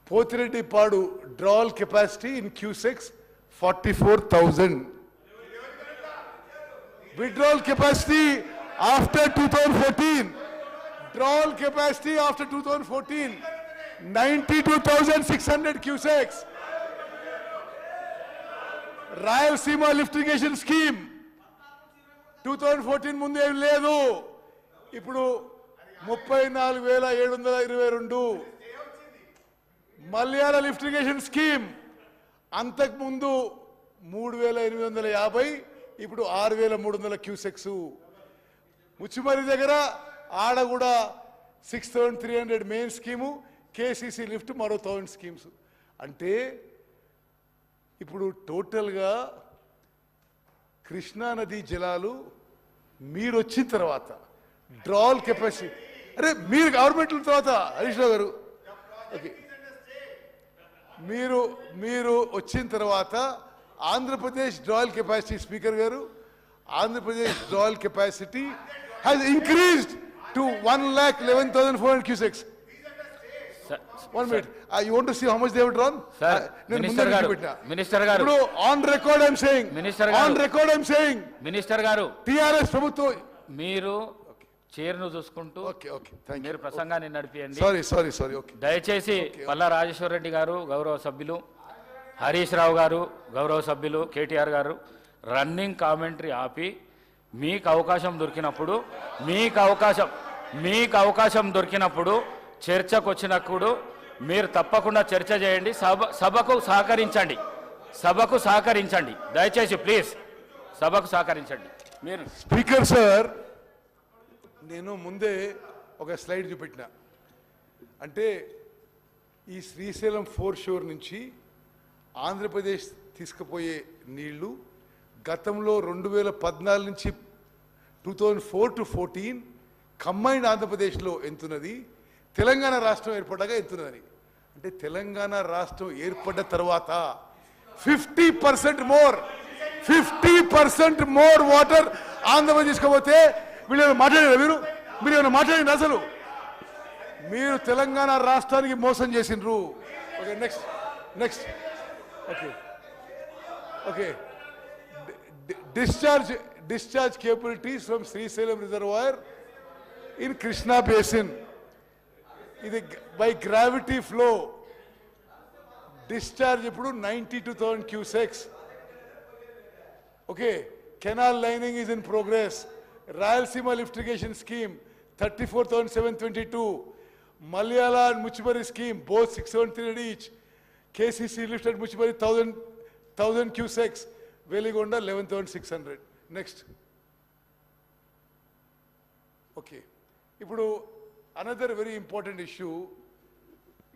Pothireddypadu drawal capacity in cusecs 44,000. Withdrawal capacity after 2014, drawal capacity after 2014, 92,600 cusecs. Rayalaseema lift irrigation scheme 2014 ముందు ఏం లేదు. ఇప్పుడు 34,722. మలయాళ లిఫ్ట్ ఇరిగేషన్ స్కీమ్ అంతకుముందు 3,850, ఇప్పుడు 6,300 క్యూసెక్స్. ముచ్చిమరి దగ్గర ఆడ కూడా 6,300 మెయిన్ స్కీము, KCC లిఫ్ట్ మరో 1,000 స్కీమ్స్. అంటే ఇప్పుడు టోటల్గా కృష్ణా నదీ జలాలు మీరు వచ్చిన తర్వాత డ్రాల్ కెపాసిటీ, అరే మీరు గవర్నమెంట్ తర్వాత హరీష్ రావు గారు, ఓకే, మీరు వచ్చిన తర్వాత ఆంధ్రప్రదేశ్ డ్రాయల్ కెపాసిటీ, స్పీకర్ గారు, Andhra Pradesh drawal capacity has increased to 1,11,400 cusecs. One minute. You want to see how much they have drawn? Sir, Minister garu. Bro, on record I'm saying. Minister garu. On record I'm saying. Minister garu. TRS ప్రభుత్వం. మీరు చైర్ను చూసుకుంటూ మీరు ప్రసంగాన్ని నడిపియండి. Sorry okay. దయచేసి పల్లా రాజేశ్వర రెడ్డి గారు గౌరవ సభ్యులు, హరీష్ రావు గారు గౌరవ సభ్యులు, KTR గారు రన్నింగ్ కామెంటరీ ఆపి మీకు అవకాశం దొరికినప్పుడు చర్చకు వచ్చినప్పుడు మీరు తప్పకుండా చర్చ చేయండి. సభకు సహకరించండి దయచేసి ప్లీజ్ సభకు సహకరించండి. మీరు స్పీకర్ సార్, నేను ముందే ఒక స్లైడ్ చూపెట్టిన, అంటే ఈ శ్రీశైలం 4 షోర్ నుంచి ఆంధ్రప్రదేశ్ తీసుకుపోయే నీళ్లు గతంలో 2014 నుంచి 2004 to 14 కంబైన్డ్ ఆంధ్రప్రదేశ్లో ఎంతున్నది, తెలంగాణ రాష్ట్రం ఏర్పడ్డాక ఎంతున్నదని. అంటే తెలంగాణ రాష్ట్రం ఏర్పడ్డ తర్వాత 50% మోర్ వాటర్ ఆంధ్రప్రదేశ్ తీసుకోపోతే వీళ్ళు మాట్లాడారు. మీరు ఏమైనా మాట్లాడింది అసలు? మీరు తెలంగాణ రాష్ట్రానికి మోసం చేసిండ్రు. Okay, next okay discharge capabilities from Srisailam reservoir in Krishna basin. ఇది by gravity flow discharge ఇప్పుడు 92,000 cusecs. Okay, canal lining is in progress. Rayalaseema lift irrigation scheme 34,722. Malayala and Muchibari scheme both 673 each. KCC lift at Muchibari 1,000 cusecs. Veligonda 11,600. Next. Okay. ఇప్పుడు another very important issue,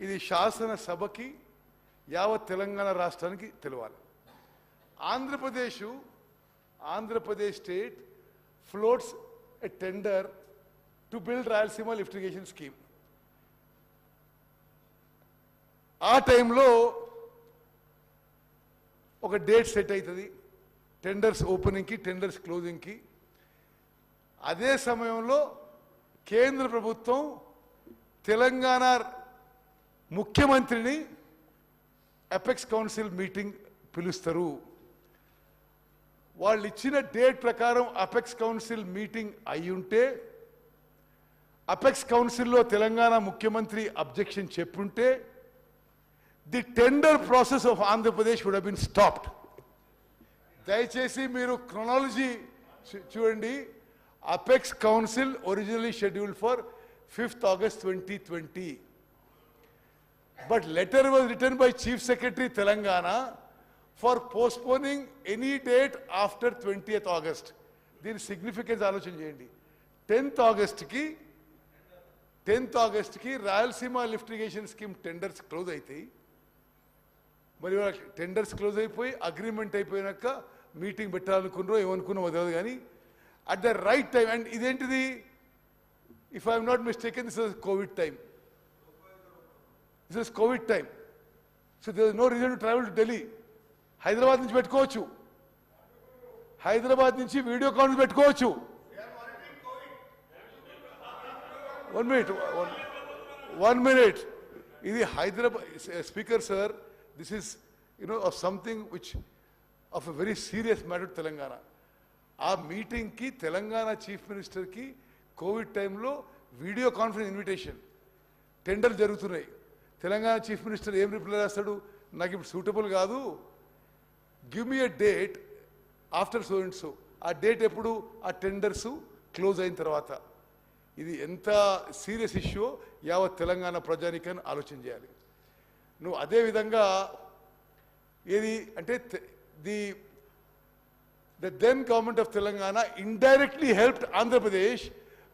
ఇది శాసన సభకి యావత్ తెలంగాణ రాష్ట్రానికి తెలవాలి. Andhra Pradesh state floats a tender to build Rayalaseema lift irrigation scheme. ఆ టైంలో ఒక డేట్ సెట్ అవుతుంది టెండర్స్ ఓపెనింగ్కి, టెండర్స్ క్లోజింగ్కి. అదే సమయంలో కేంద్ర ప్రభుత్వం తెలంగాణ ముఖ్యమంత్రిని అపెక్స్ కౌన్సిల్ మీటింగ్ పిలుస్తారు. వాళ్ళు ఇచ్చిన డేట్ ప్రకారం అపెక్స్ కౌన్సిల్ మీటింగ్ అయ్యుంటే, అపెక్స్ కౌన్సిల్లో తెలంగాణ ముఖ్యమంత్రి అబ్జెక్షన్ చెప్పుంటే, the tender process of Andhra Pradesh would have been stopped. దయచేసి మీరు క్రొనాలజీ చూడండి. Apex council originally scheduled for 5th August 2020. But letter was written by Chief Secretary Telangana for postponing any date after 20th August. దీని significance ఆలోచన చేయండి. 10th Augustకి Rayalaseema lift irrigation scheme tenders close అవుతాయి. మరి tenders close అయిపోయి agreement అయిపోయినాక meeting పెట్టాలనుకున్నారో ఏమనుకున్నామో తెలియదు, కానీ at the right time. And ఇదేంటిది, if I'm not mistaken, this is COVID time. So there is no reason to travel to Delhi. Hyderabad నుంచి పెట్టుకోవచ్చు, హైదరాబాద్ నుంచి వీడియో కాన్ఫరెన్స్ పెట్టుకోవచ్చు. 1 minute. ఇది Hyderabad. Speaker sir, this is of something which of a very serious matter to Telangana. ఆ మీటింగ్కి Telangana chief మినిస్టర్కి Covid టైంలో video conference invitation, tender జరుగుతున్నాయి. Telangana chief minister ఏం రిప్లై రాస్తాడు, నాకు ఇప్పుడు సూటబుల్ కాదు, give me a date after so and so. ఆ డేట్ ఎప్పుడు, ఆ టెండర్స్ క్లోజ్ అయిన తర్వాత. ఇది ఎంత సీరియస్ ఇష్యూ యావత్ తెలంగాణ ప్రజానికని ఆలోచన చేయాలి. నువ్వు అదేవిధంగా ఏది అంటే the then government of Telangana indirectly helped Andhra Pradesh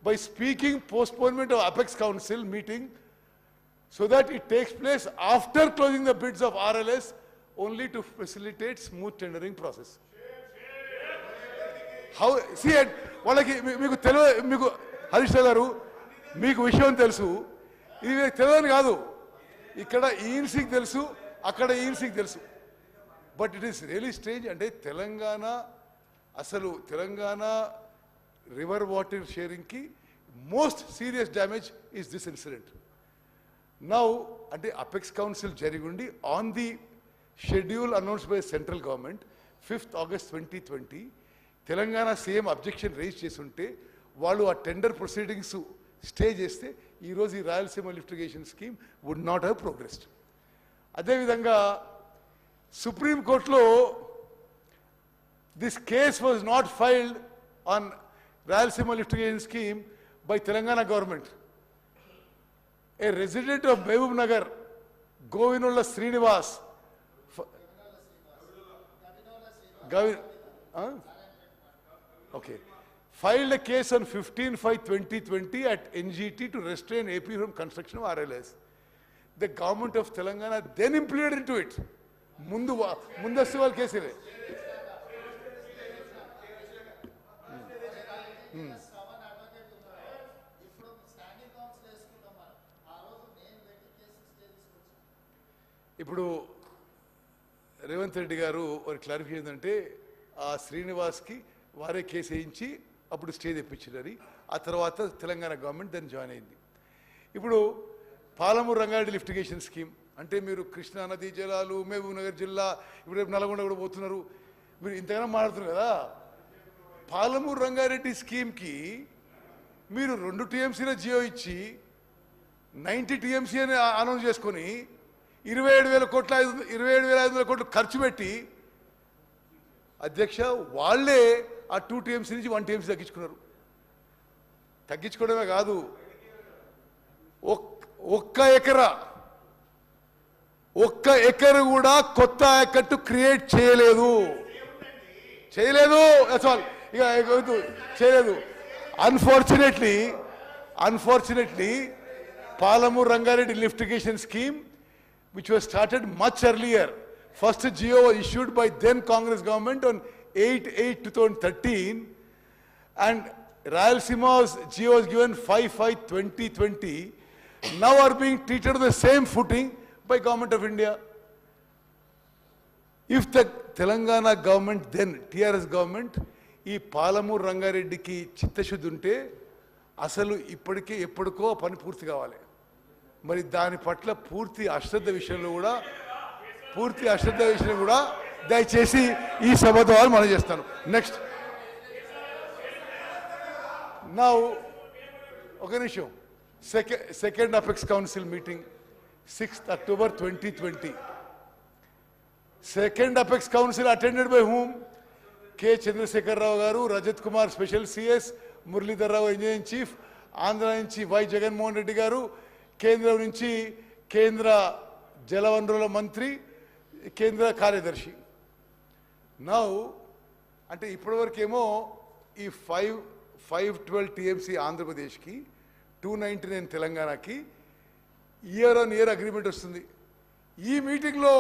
by speaking postponement of Apex Council meeting so that it takes place after closing the bids of RLS, only to facilitate smooth tendering process. How see వాళ్ళకి మీకు మీకు హరీష్ గారు మీకు విషయం తెలుసు, ఇది తెలియని కాదు. ఇక్కడ ఈఎన్సీకి తెలుసు, అక్కడ ఈఎన్సీకి తెలుసు. But it is really strange. అంటే తెలంగాణ రివర్ వాటర్ షేరింగ్కి most serious damage is this incident. Now అంటే అపెక్స్ కౌన్సిల్ జరిగి ఉండి on the schedule announced by central government 5th August 2020 Telangana CM objection raise చేసి ఉంటే, వాళ్ళు ఆ టెండర్ ప్రొసీడింగ్స్ స్టే చేస్తే ఈరోజు ఈ Rayalaseema lift irrigation scheme would not have progressed. అదేవిధంగా సుప్రీంకోర్టులో this case was not filed on Rayalaseema lift irrigation scheme by Telangana government. A resident of Mehboob Nagar, Govinola Srinivas, okay, filed a case on 15/5/2020 at NGT to restrain AP from construction of RLS. The government of Telangana then implemented into it. ముందస్తు వాళ్ళ కేసులే. ఇప్పుడు రేవంత్ రెడ్డి గారు ఒక clarification ఏంటంటే ఆ శ్రీనివాస్కి వారే case వేయించి అప్పుడు స్టే తెప్పించారని, ఆ తర్వాత తెలంగాణ గవర్నమెంట్ దాన్ని జాయిన్ అయింది. ఇప్పుడు Palamuru Rangareddy lift irrigation scheme అంటే మీరు కృష్ణా నదీ జలాలు, మహబూబ్ నగర్ జిల్లా, ఇప్పుడు రేపు నల్గొండ కూడా పోతున్నారు, మీరు ఇంతగానో మాట్లాడుతున్నారు కదా. పాలమూరు రంగారెడ్డి స్కీమ్కి మీరు 2 టీఎంసీల జియో ఇచ్చి 90 టీఎంసీ అని అనౌన్స్ చేసుకొని 27,500 కోట్లు ఖర్చు పెట్టి అధ్యక్ష వాళ్ళే ఆ 2 టీఎంసీ నుంచి 1 టీఎంసీ తగ్గించుకున్నారు. తగ్గించుకోవడమే కాదు, ఒక్క ఎకరు కూడా కొత్త ఆయకట్టు క్రియేట్ చేయలేదు. Unfortunately Palamuru Rangareddy lift irrigation scheme which was started much earlier. First GO was issued by then Congress government on 8/8/2013 and Rayalaseema's GO was given 5/5/2020. Now are being treated on the same footing by Government of India. If the Telangana government then, TRS government, ఈ పాలమూరు రంగారెడ్డికి చిత్తశుద్ధి ఉంటే అసలు ఇప్పటికే ఎప్పటికో పని పూర్తి కావాలి. మరి దాని పట్ల పూర్తి అశ్రద్ధ విషయంలో కూడా దయచేసి ఈ సభ ద్వారా మనం చేస్తాను. నెక్స్ట్ నౌ ఒక నిమిషం. Second apex council meeting 6th October 2020. Second Apex Council attended by whom? K. Chandrasekhar Rao garu, Rajat Kumar Special CS, Muralidhar Rao Engineering Chief, Andhra nunchi Y. Jagan Mohan Reddy garu, Kendra nunchi Kendra Jalavanruల మంత్రి, కేంద్ర కార్యదర్శి. Now అంటే ఇప్పటివరకేమో ఈ 512 TMC ఆంధ్రప్రదేశ్కి, 299 తెలంగాణకి year on year agreement వస్తుంది. ఈ మీటింగ్లో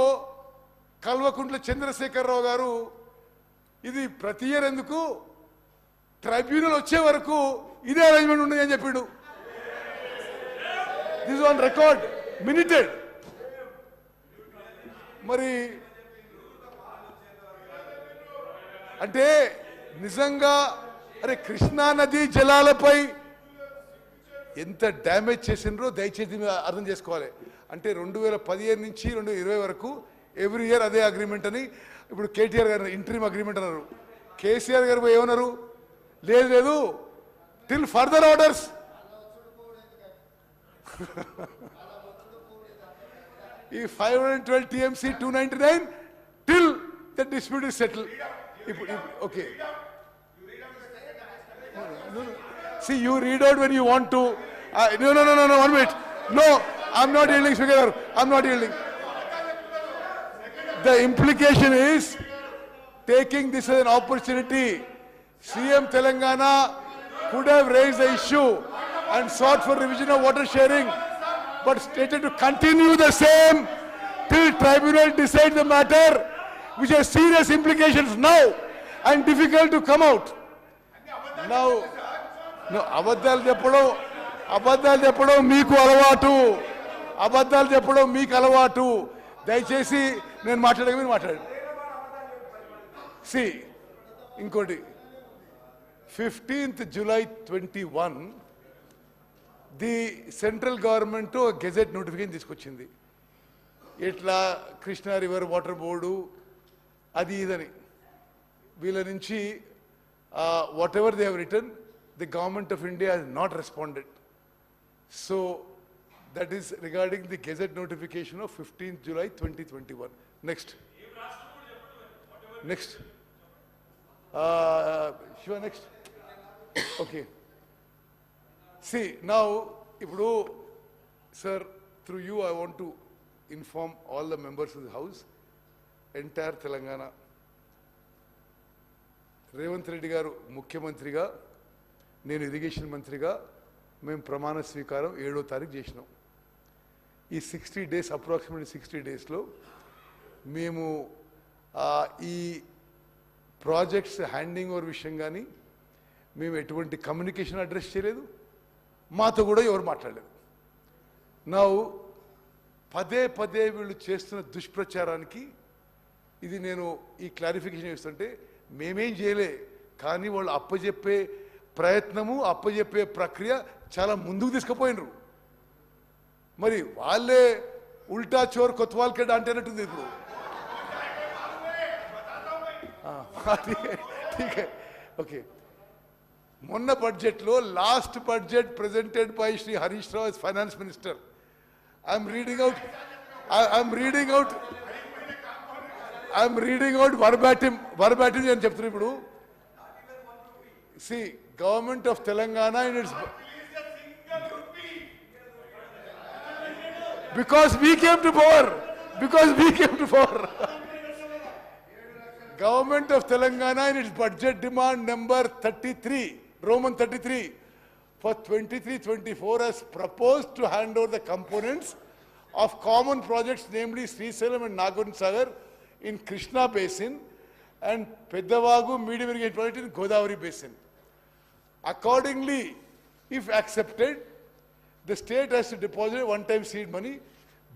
కల్వకుంట్ల చంద్రశేఖర్ రావు గారు ఇది ప్రతి ఇయర్ ఎందుకు, ట్రైబ్యునల్ వచ్చే వరకు ఇదే అరేంజ్మెంట్ ఉండదు అని చెప్పిండు. This on record, minuted. మరి అంటే నిజంగా అరే కృష్ణా నదీ జలాలపై ఎంత డ్యామేజ్ చేసినరో దయచేసి అర్థం చేసుకోవాలి. అంటే 2015 నుంచి 2020 వరకు ఎవ్రీ ఇయర్ అదే అగ్రిమెంట్ అని. ఇప్పుడు కేటీఆర్ గారు ఇంటరీమ్ అగ్రిమెంట్ అన్నారు, కేసీఆర్ గారు ఏమన్నారు, లేదు టిల్ ఫర్దర్ ఆర్డర్స్. ఈ 512 TMC 299 till the dispute is settle. ఇప్పుడు okay, see, you read out when you want to. No, 1 minute. No, I'm not yielding, Speaker. I'm not yielding. The implication is taking this as an opportunity. CM Telangana could have raised the issue and sought for revision of water sharing, but stated to continue the same till tribunal decide the matter, which has serious implications now and difficult to come out. Now, no, అబద్ధాలు చెప్పడం మీకు అలవాటు. దయచేసి నేను మాట్లాడక మీరు మాట్లాడండి. ఇంకోటి 15th July 21 the central government gazette notification తీసుకొచ్చింది. ఇట్లా కృష్ణా రివర్ వాటర్ బోర్డు అది ఇదని వీళ్ళ నుంచి whatever they have written, the government of India has not responded. So that is regarding the gazette notification of 15th July 2021. Next. Shiva, next. Okay. See, now, ఇప్పుడు sir, through you I want to inform all the members of the house, entire Telangana. Revanth Reddy గారు ముఖ్యమంత్రిగా, నేను irrigation మంత్రిగా మేము ప్రమాణ స్వీకారం 7వ తారీఖు చేసినాం. ఈ 60 days, అప్రాక్సిమేట్లీ 60 daysలో మేము ఈ ప్రాజెక్ట్స్ హ్యాండింగ్ ఓవర్ విషయం కానీ మేము ఎటువంటి కమ్యూనికేషన్ అడ్రస్ చేయలేదు, మాతో కూడా ఎవరు మాట్లాడలేదు. నా పదే పదే వీళ్ళు చేస్తున్న దుష్ప్రచారానికి ఇది నేను ఈ క్లారిఫికేషన్ చేస్తుంటే మేమేం చేయలే, కానీ వాళ్ళు అప్పజెప్పే ప్రయత్నము, అప్పజెప్పే ప్రక్రియ చాలా ముందుకు తీసుకుపోయినరు. మరి వాళ్ళే ఉల్టా చోర్ కొత్వాల్కెడ్ అంటేనట్టుంది ఇప్పుడు. ఓకే, మొన్న బడ్జెట్లో last budget presented by Shri Harish Rao as finance minister. I'm reading out verbatim అని చెప్తున్నా ఇప్పుడు. See government of Telangana in its because we came to power. Government of Telangana in its budget demand number 33, Roman 33 for 23-24 has proposed to hand over the components of common projects, namely Srisalam and Nagarjuna Sagar in Krishna Basin and Peddavagu medium irrigation project in Godavari Basin. Accordingly, if accepted, the state has to deposit one-time seed money.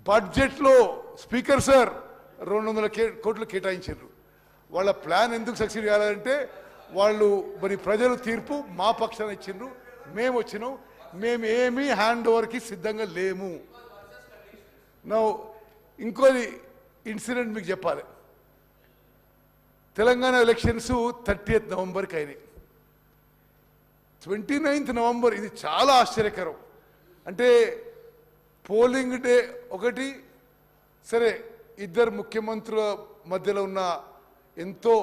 Budget లో speaker sir 200 కోట్లు కేటాయించారు. వాళ్ళ plan ఎందుకు succeed కావాలంటే వాళ్ళు మరి ప్రజలు తీర్పు మా పక్షాన ఇచ్చిండ్రు, మేము వచ్చినాం, మేము ఏమీ హ్యాండ్ ఓవర్కి సిద్ధంగా లేము. నా ఇంకోది ఇన్సిడెంట్ మీకు చెప్పాలి. తెలంగాణ ఎలక్షన్స్ 30th నవంబర్కి అయినాయి. 29th నవంబర్ ఇది చాలా ఆశ్చర్యకరం. అంటే పోలింగ్ డే ఒకటి, సరే ఇద్దరు ముఖ్యమంత్రుల మధ్యలో ఉన్న ఎంతో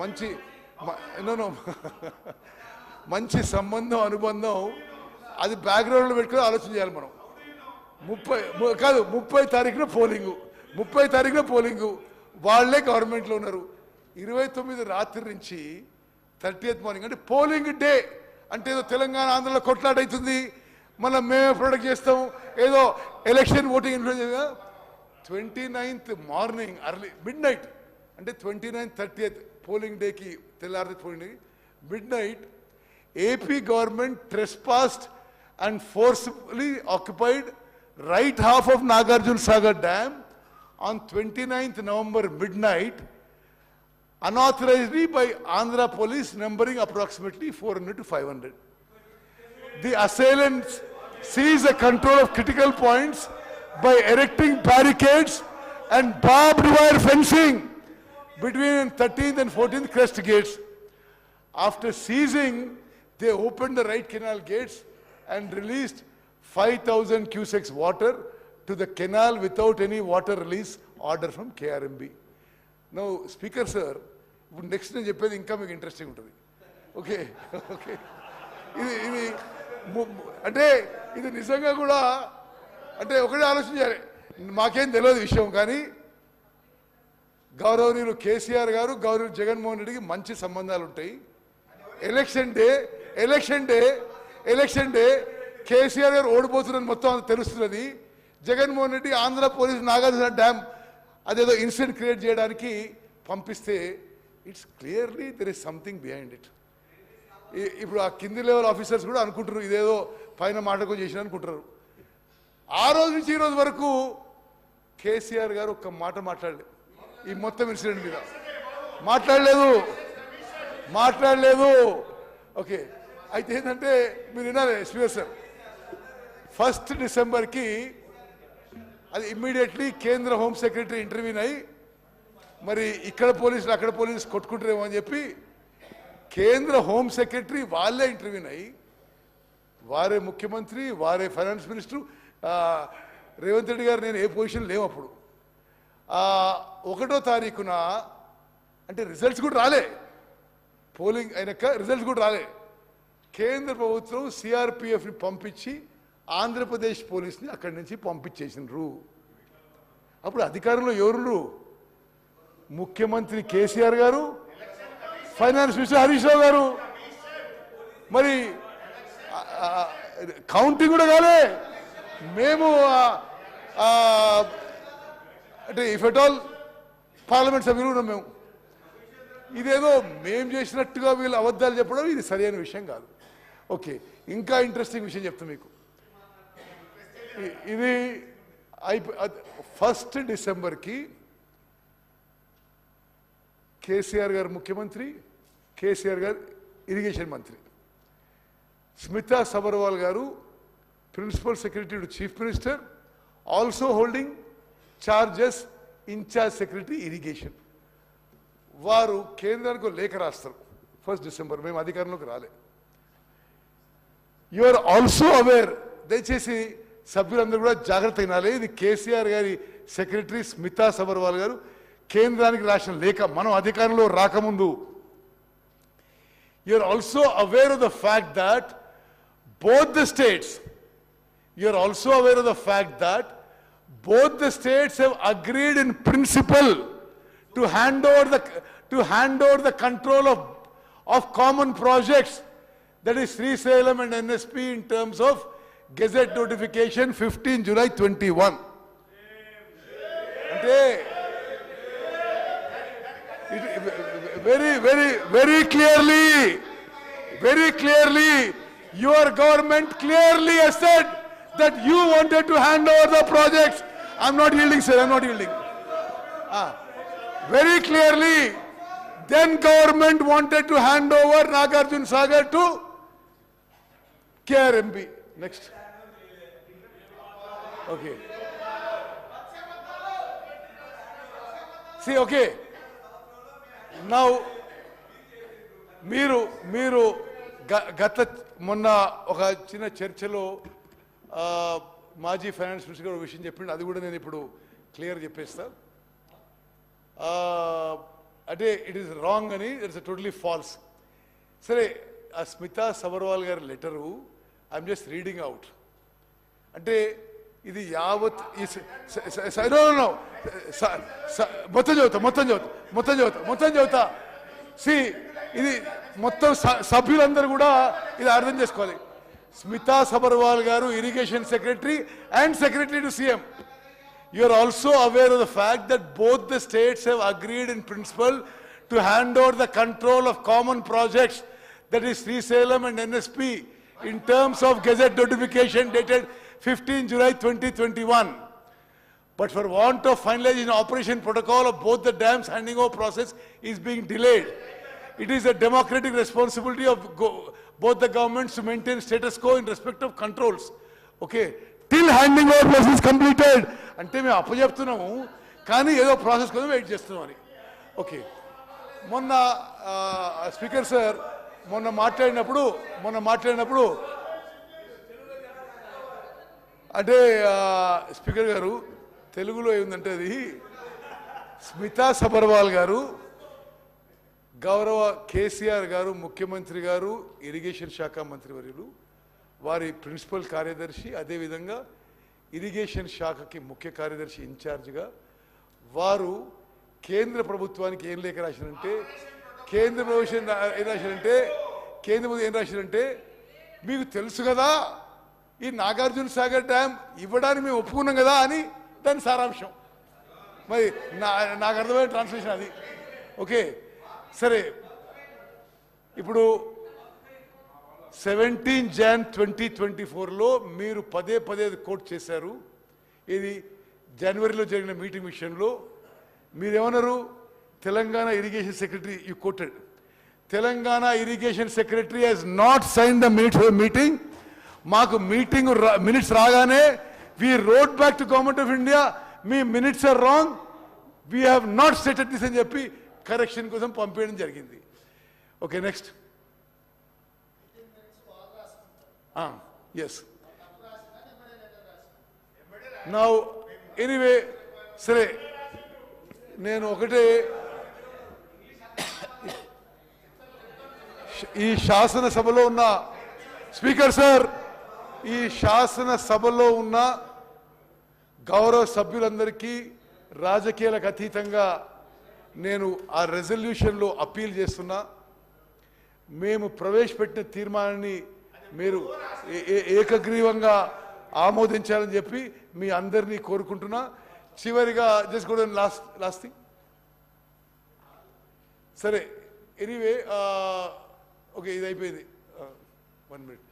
మంచి సంబంధం, అనుబంధం, అది బ్యాక్గ్రౌండ్లో పెట్టుకుని ఆలోచన చేయాలి మనం. 30 తారీఖున పోలింగు, వాళ్ళే గవర్నమెంట్లో ఉన్నారు. 29 రాత్రి నుంచి 30th మార్నింగ్ అంటే పోలింగ్ డే అంటే ఏదో తెలంగాణ ఆంధ్రలో కొట్లాట అవుతుంది, మనం మేమే ప్రొడక్ట్ చేస్తాం, ఏదో election voting influence. 29th morning early midnight అంటే 29th 30th పోలింగ్ డేకి తెల్లారి polling midnight AP government trespassed and forcefully occupied right half of Nagarjuna Sagar Dam on 29th November midnight, unauthorizedly by Andhra police numbering approximately 400 to 500. The assailants seized the control of critical points by erecting barricades and barbed wire fencing between 13th and 14th crest gates. After seizing, they opened the right canal gates and released 5,000 cusecs water to the canal without any water release order from KRMB. Now, Speaker sir, next నేను చెప్పేది ఇంకా మీకు interesting ఉంటుంది. Okay, ఇది అంటే ఇది నిజంగా కూడా అంటే ఒకటే ఆలోచించాలి, మాకేం తెలియదు విషయం, కానీ గౌరవనీయులు కేసీఆర్ గారు, గౌరవనీయులు జగన్మోహన్ రెడ్డికి మంచి సంబంధాలు ఉంటాయి. ఎలక్షన్ డే కేసీఆర్ గారు ఓడిపోతున్నారని మొత్తం తెలుస్తున్నది. జగన్మోహన్ రెడ్డి ఆంధ్ర పోలీస్ నాగార్జున డ్యామ్ అదేదో ఇన్సిడెంట్ క్రియేట్ చేయడానికి పంపిస్తే it's clearly there is something behind it. ఇప్పుడు ఆ కింది లెవెల్ ఆఫీసర్స్ కూడా అనుకుంటారు ఇదేదో పైన మాటకు చేసిన అనుకుంటారు. ఆ రోజు నుంచి ఈ రోజు వరకు కేసీఆర్ గారు ఒక్క మాట మాట్లాడలేదు ఈ మొత్తం ఇన్సిడెంట్ మీద, మాట్లాడలేదు. ఓకే, అయితే ఏంటంటే మీరు వినాలి స్పీకర్ సార్, 1st డిసెంబర్కి అది ఇమ్మీడియట్లీ కేంద్ర హోమ్ సెక్రటరీ ఇంటర్వ్యూన్ అయ్యి మరి ఇక్కడ పోలీసులు అక్కడ పోలీసు కొట్టుకుంటారేమో అని చెప్పి కేంద్ర హోమ్ సెక్రటరీ వాళ్ళే ఇంటర్వ్యూన్ అయ్యి, వారే ముఖ్యమంత్రి, వారే ఫైనాన్స్ మినిస్టర్ రేవంత్ రెడ్డి గారు నేను ఏ పొజిషన్ లేవు అప్పుడు. 1వ తారీఖున అంటే రిజల్ట్స్ కూడా రాలే, పోలింగ్ అయినాక రిజల్ట్స్ కూడా రాలే. కేంద్ర ప్రభుత్వం సిఆర్పిఎఫ్ని పంపించి ఆంధ్రప్రదేశ్ పోలీస్ని అక్కడి నుంచి పంపించేసినారు. అప్పుడు అధికారంలో ఎవరు? ముఖ్యమంత్రి కేసీఆర్ గారు, ఫైనాన్స్ మినిస్టర్ హరీష్ రావు గారు. మరి కౌంటింగ్ కూడా కాలే. మేము అంటే ఇఫ్ ఎట్ ఆల్ పార్లమెంట్ సభ్యులు ఉన్నాం మేము. ఇదేదో మేము చేసినట్టుగా వీళ్ళు అబద్ధాలు చెప్పడం ఇది సరైన విషయం కాదు. ఓకే, ఇంకా ఇంట్రెస్టింగ్ విషయం చెప్తాను మీకు. ఇది 1 డిసెంబర్కి కేసీఆర్ గారు ముఖ్యమంత్రి, కేసీఆర్ గారు ఇరిగేషన్ మంత్రి, స్మితా సబర్వాల్ గారు principal secretary to chief minister, also holding charges in charge secretary irrigation. వారు కేంద్రానికి లేఖ రాస్తారు 1 డిసెంబర్. మేము అధికారంలోకి రాలే. యు ఆర్ ఆల్సో అవేర్, దయచేసి సభ్యులందరూ కూడా జాగ్రత్త అయినాలి. ఇది కేసీఆర్ గారి సెక్రటరీ స్మితా సబర్వాల్ గారు కేంద్రానికి రాసిన లేఖ మనం అధికారంలో రాకముందు. You are also aware of the fact that both the states, you are also aware of the fact that both the states have agreed in principle to hand over the control of common projects, that is Srisalem and NSP, in terms of Gazette notification 15 July 21. Ante very clearly your government clearly has said that you wanted to hand over the projects. I'm not yielding, sir, I'm not yielding. Very clearly, then government wanted to hand over Nagarjuna Sagar to KRMB. Next. Okay. See, okay. Now, మీరు గత మొన్న ఒక చిన్న చర్చలో మాజీ finance minister గారు విషయం చెప్పిండు. అది కూడా నేను ఇప్పుడు క్లియర్ చెప్పేస్తా. అంటే ఇట్ ఈస్ రాంగ్ అని, ఇట్స్ టోటలీ ఫాల్స్. సరే, ఆ స్మితా సబర్వాల్ గారి letter I'm just reading out. అంటే ఇది యావత్ మొత్తం చదువుతా. సి, ఇది మొత్తం సభ్యులందరూ కూడా ఇది అర్థం చేసుకోవాలి. స్మితా సబర్వాల్ గారు irrigation secretary and secretary to CM. You are also aware of the fact that both the states have agreed in principle to hand over the control of common projects, that is Srisalem and NSP, in terms of Gazette notification dated 15 July 2021. But for want of finalization operation protocol of both the dams, handing over process is being delayed. It is a democratic responsibility of both the governments to maintain status quo in respect of controls. Okay, till handing over process is completed. అంటే మేము అప్పచెప్తున్నాము కానీ ఏదో process కోసం wait చేస్తున్నాం అని. Okay, మొన్న speaker sir మొన్న మాట్లాడినప్పుడు అంటే స్పీకర్ గారు తెలుగులో ఏముందంటే, అది స్మితా సబర్వాల్ గారు గౌరవ కేసీఆర్ గారు ముఖ్యమంత్రి గారు ఇరిగేషన్ శాఖ మంత్రివర్యులు వారి ప్రిన్సిపల్ కార్యదర్శి, అదేవిధంగా ఇరిగేషన్ శాఖకి ముఖ్య కార్యదర్శి ఇన్ఛార్జిగా వారు కేంద్ర ప్రభుత్వానికి ఏం లేఖ రాశారంటే, కేంద్ర ప్రభుత్వం ఏం రాశారంటే మీకు తెలుసు కదా ఈ నాగార్జున సాగర్ డ్యామ్ ఇవ్వడానికి మేము ఒప్పుకున్నాం కదా అని దాని సారాంశం. మరి నాకు అర్థమైన ట్రాన్స్లేషన్ అది. ఓకే, సరే, ఇప్పుడు 17 Jan 2024లో మీరు పదే కోట్ చేశారు. ఇది జనవరిలో జరిగిన మీటింగ్ విషయంలో మీరేమన్నారు? Telangana irrigation secretary, you quoted, Telangana irrigation secretary he's not sign the meeting. మాకు మీటింగ్ మినిట్స్ రాగానే we wrote back to government of India, మీ minutes are wrong, we have not stated this అని చెప్పి కరెక్షన్ కోసం పంపించడం జరిగింది. Okay, next. Yes, now anyway, సరే, నేను ఒకటే ఈ శాసనసభలో ఉన్న స్పీకర్ సార్, ఈ శాసన సభలో ఉన్న గౌరవ సభ్యులందరికీ రాజకీయాలకు అతీతంగా నేను ఆ రెజల్యూషన్లో అప్పీల్ చేస్తున్నా. మేము ప్రవేశపెట్టిన తీర్మానాన్ని మీరు ఏకగ్రీవంగా ఆమోదించాలని చెప్పి మీ అందరినీ కోరుకుంటున్నా. చివరిగా జస్ట్ కూడా లాస్ట్ థింగ్. సరే, ఎనీవే ఓకే, ఇది అయిపోయింది. 1 minute.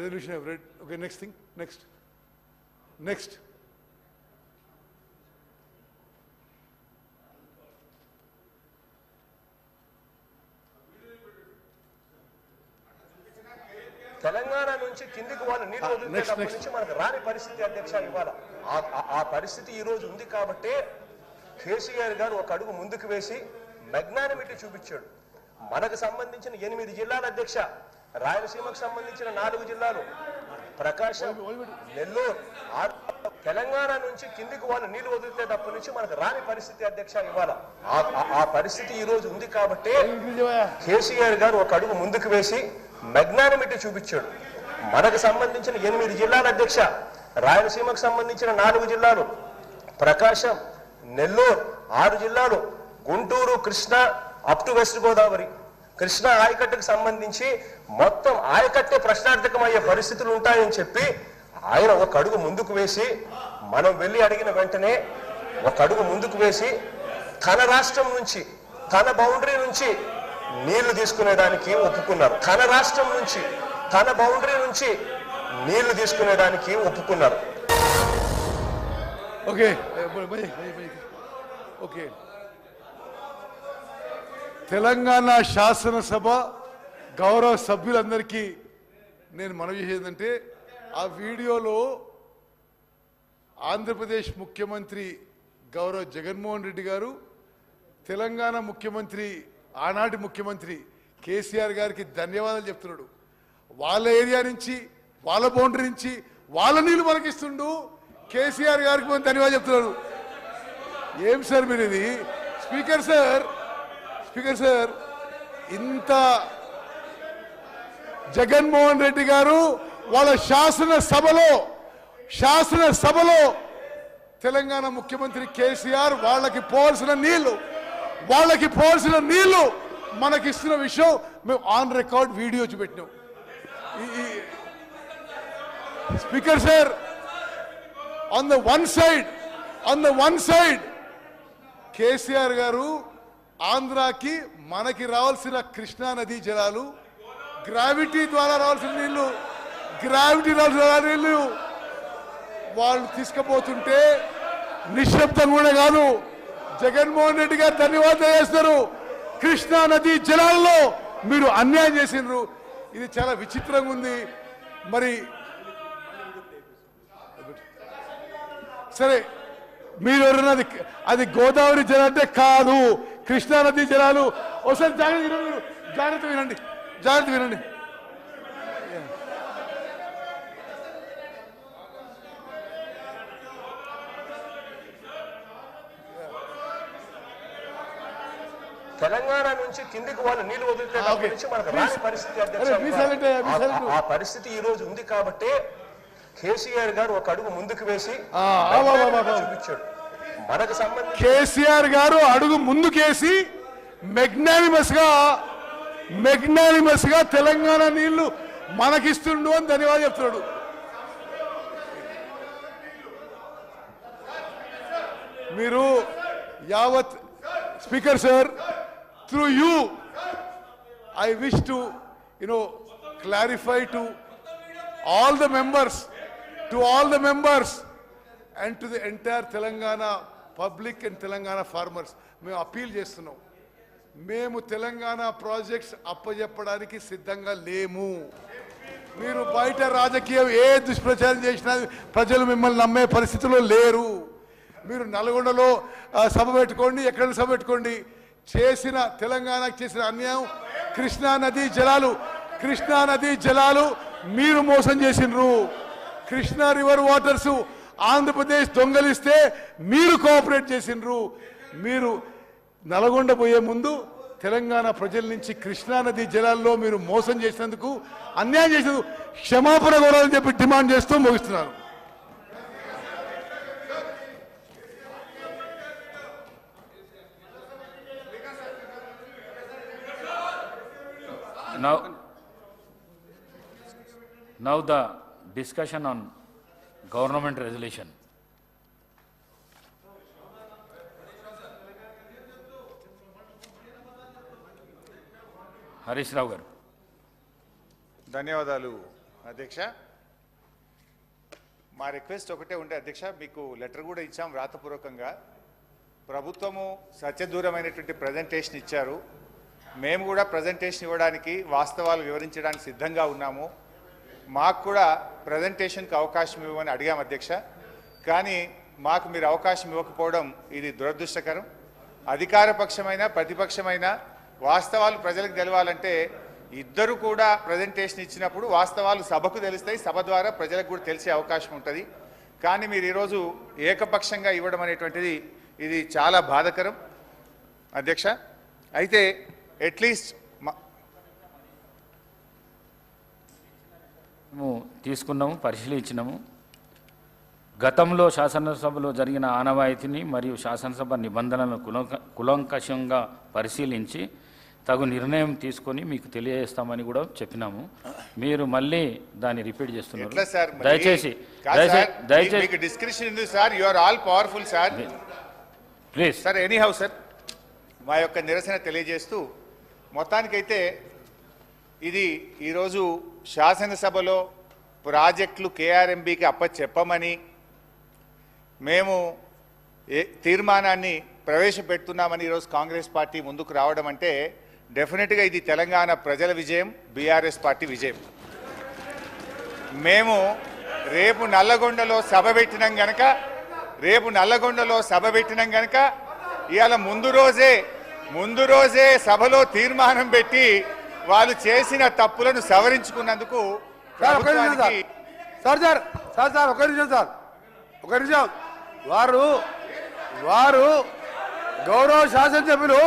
Resolution I've read. Okay, next thing. Next. Telangana నుంచి కిందికి వాళ్ళు నీళ్లు వదిలినప్పటి నుంచి మనకు రాని పరిస్థితి అధ్యక్ష ఇవాళ ఆ పరిస్థితి ఈ రోజు ఉంది కాబట్టి కేసీఆర్ గారు ఒక అడుగు ముందుకు వేసి మెగ్నానిమిటీ చూపించాడు. మనకు సంబంధించిన 8 జిల్లాల అధ్యక్ష, రాయలసీమకు సంబంధించిన 4 జిల్లాలు, ప్రకాశం, నెల్లూరు, తెలంగాణ నుంచి కిందికి వాళ్ళు నీళ్లు వదిలితేటప్పటి నుంచి మనకు రాని పరిస్థితి అధ్యక్ష ఇవాళ ఆ పరిస్థితి ఈ రోజు ఉంది కాబట్టి కేసీఆర్ గారు ఒక అడుగు ముందుకు వేసి మెగ్నానిమిటీ చూపించాడు. మనకు సంబంధించిన 8 జిల్లాల అధ్యక్ష, రాయలసీమకు సంబంధించిన 4 జిల్లాలు, ప్రకాశం, నెల్లూరు 6 జిల్లాలు, Guntur, Krishna up to west Godavari, Krishna ఆయకట్టుకు సంబంధించి మొత్తం ఆయకట్టే ప్రశ్నార్థకమయ్యే పరిస్థితులు ఉంటాయని చెప్పి ఆయన ఒక అడుగు ముందుకు వేసి, మనం వెళ్ళి అడిగిన వెంటనే ఒక అడుగు ముందుకు వేసి తన రాష్ట్రం నుంచి, తన బౌండరీ నుంచి నీళ్లు తీసుకునేదానికి ఒప్పుకున్నారు. తన రాష్ట్రం నుంచి, తన బౌండరీ నుంచి నీళ్లు తీసుకునేదానికి ఒప్పుకున్నారు. ఓకే ఓకే, తెలంగాణ శాసనసభ గౌరవ సభ్యులందరికీ నేను మనవి చేసేదంటే, ఆ వీడియోలో ఆంధ్రప్రదేశ్ ముఖ్యమంత్రి గౌరవ జగన్మోహన్ రెడ్డి గారు తెలంగాణ ముఖ్యమంత్రి, ఆనాటి ముఖ్యమంత్రి కేసీఆర్ గారికి ధన్యవాదాలు చెప్తున్నాడు. వాళ్ళ ఏరియా నుంచి, వాళ్ళ బౌండరీ నుంచి వాళ్ళ నీళ్లు మనకిస్తుండు, కేసీఆర్ గారికి మనం ధన్యవాదాలు చెప్తున్నాడు. ఏం సార్ మీరు ఇది? స్పీకర్ సార్, ఇంత జగన్మోహన్ రెడ్డి గారు వాళ్ళ శాసనసభలో తెలంగాణ ముఖ్యమంత్రి కేసీఆర్ వాళ్ళకి పోవాల్సిన నీళ్లు మనకిస్తున్న విషయం మేము ఆన్ రికార్డ్ వీడియో చూపెట్టినాం. Speaker sir, on the one side KCR garu ఆంధ్రాకి మనకి రావాల్సిన కృష్ణా నదీ జలాలు, గ్రావిటీ ద్వారా రావాల్సిన నీళ్లు వాళ్ళు తీసుకుపోతుంటే నిశ్శబ్దంగా కూడా కాదు, జగన్మోహన్ రెడ్డి గారు ధన్యవాదాలు చేస్తారు. కృష్ణా నదీ జలాల్లో మీరు అన్యాయం చేసినారు. ఇది చాలా విచిత్రంగా ఉంది. మరి సరే, మీరు ఎవరన్నది అది గోదావరి జలం అంటే కాదు, కృష్ణా నదీ జలాలు. ఒకసారి జాగ్రత్త వినండి. తెలంగాణ నుంచి కిందికి వాళ్ళు నీళ్లు వదిలితేటప్పటి నుంచి మనకు రాని పరిస్థితి అధ్యక్ష ఆ పరిస్థితి ఈ రోజు ఉంది కాబట్టి కేసీఆర్ గారు ఒక అడుగు ముందుకు వేసి చూపించాడు. మనకు సంబంధించి కేసీఆర్ గారు అడుగు ముందుకేసి మెగ్నానిమస్ గా తెలంగాణ నీళ్లు మనకిస్తుండు అని ధన్యవాదాలు చెప్తున్నాడు. మీరు యావత్ speaker sir, through you I wish to clarify to all the members and to the entire Telangana public and Telangana farmers, మేము అప్పీల్ చేస్తున్నాం. మేము తెలంగాణ ప్రాజెక్ట్స్ అప్పజెప్పడానికి సిద్ధంగా లేము. మీరు బయట రాజకీయం ఏ దుష్ప్రచారం చేసినా ప్రజలు మిమ్మల్ని నమ్మే పరిస్థితిలో లేరు. మీరు నల్గొండలో సభ పెట్టుకోండి, ఎక్కడైనా సభ పెట్టుకోండి. తెలంగాణకు చేసిన అన్యాయం కృష్ణా నదీ జలాలు మీరు మోసం చేసినరు. కృష్ణా రివర్ వాటర్స్ ఆంధ్రప్రదేశ్ దొంగలిస్తే మీరు కోఆపరేట్ చేసినరు. మీరు నల్గొండ పోయే ముందు తెలంగాణ ప్రజల నుంచి కృష్ణా నదీ జలాల్లో మీరు మోసం చేసినందుకు, అన్యాయం చేసినందుకు క్షమాపణ కోరాలని చెప్పి డిమాండ్ చేస్తూ ముగిస్తున్నాను. Now the discussion on government resolution. Harish Rao గారు. ధన్యవాదాలు అధ్యక్ష. మా రిక్వెస్ట్ ఒకటే ఉండే అధ్యక్ష, మీకు లెటర్ కూడా ఇచ్చాం వ్రాతపూర్వకంగా. ప్రభుత్వము సత్యదూరమైనటువంటి ప్రజెంటేషన్ ఇచ్చారు. మేము కూడా ప్రజెంటేషన్ ఇవ్వడానికి, వాస్తవాలు వివరించడానికి సిద్ధంగా ఉన్నాము. మాకు కూడా ప్రజెంటేషన్కి అవకాశం ఇవ్వమని అడిగాం అధ్యక్ష. కానీ మాకు మీరు అవకాశం ఇవ్వకపోవడం ఇది దురదృష్టకరం. అధికార పక్షమైన ప్రతిపక్షమైన వాస్తవాలు ప్రజలకు తెలవాలంటే ఇద్దరు కూడా ప్రజెంటేషన్ ఇచ్చినప్పుడు వాస్తవాలు సభకు తెలుస్తాయి, సభ ద్వారా ప్రజలకు కూడా తెలిసే అవకాశం ఉంటుంది. కానీ మీరు ఈరోజు ఏకపక్షంగా ఇవ్వడం అనేటువంటిది ఇది చాలా బాధాకరం అధ్యక్ష. అయితే అట్లీస్ట్ మేము తీసుకున్నాము, పరిశీలించినాము. గతంలో శాసనసభలో జరిగిన ఆనవాయితీని మరియు శాసనసభ నిబంధనలను కులంకషంగా పరిశీలించి తగు నిర్ణయం తీసుకొని మీకు తెలియజేస్తామని కూడా చెప్పినాము. మీరు మళ్ళీ దాన్ని రిపీట్ చేస్తున్నారు. దయచేసి డిస్కషన్ ఉంది sir. You are all powerful sir. Please sir, anyhow sir, మా యొక్క నిరసన తెలియజేస్తూ మొత్తానికైతే ఇది ఈరోజు శాసనసభలో ప్రాజెక్టులు కేఆర్ఎంబీకి అప్పచెప్పమని మేము తీర్మానాన్ని ప్రవేశపెడుతున్నామని ఈరోజు కాంగ్రెస్ పార్టీ ముందుకు రావడం అంటే డెఫినెట్గా ఇది తెలంగాణ ప్రజల విజయం, బీఆర్ఎస్ పార్టీ విజయం. మేము రేపు నల్లగొండలో సభ పెట్టినాం గనక ఇవాళ ముందు రోజే సభలో తీర్మానం పెట్టి వాళ్ళు చేసిన తప్పులను సవరించుకున్నందుకు ఒక నిమిషం వారు గౌరవ శాసనసభ్యులు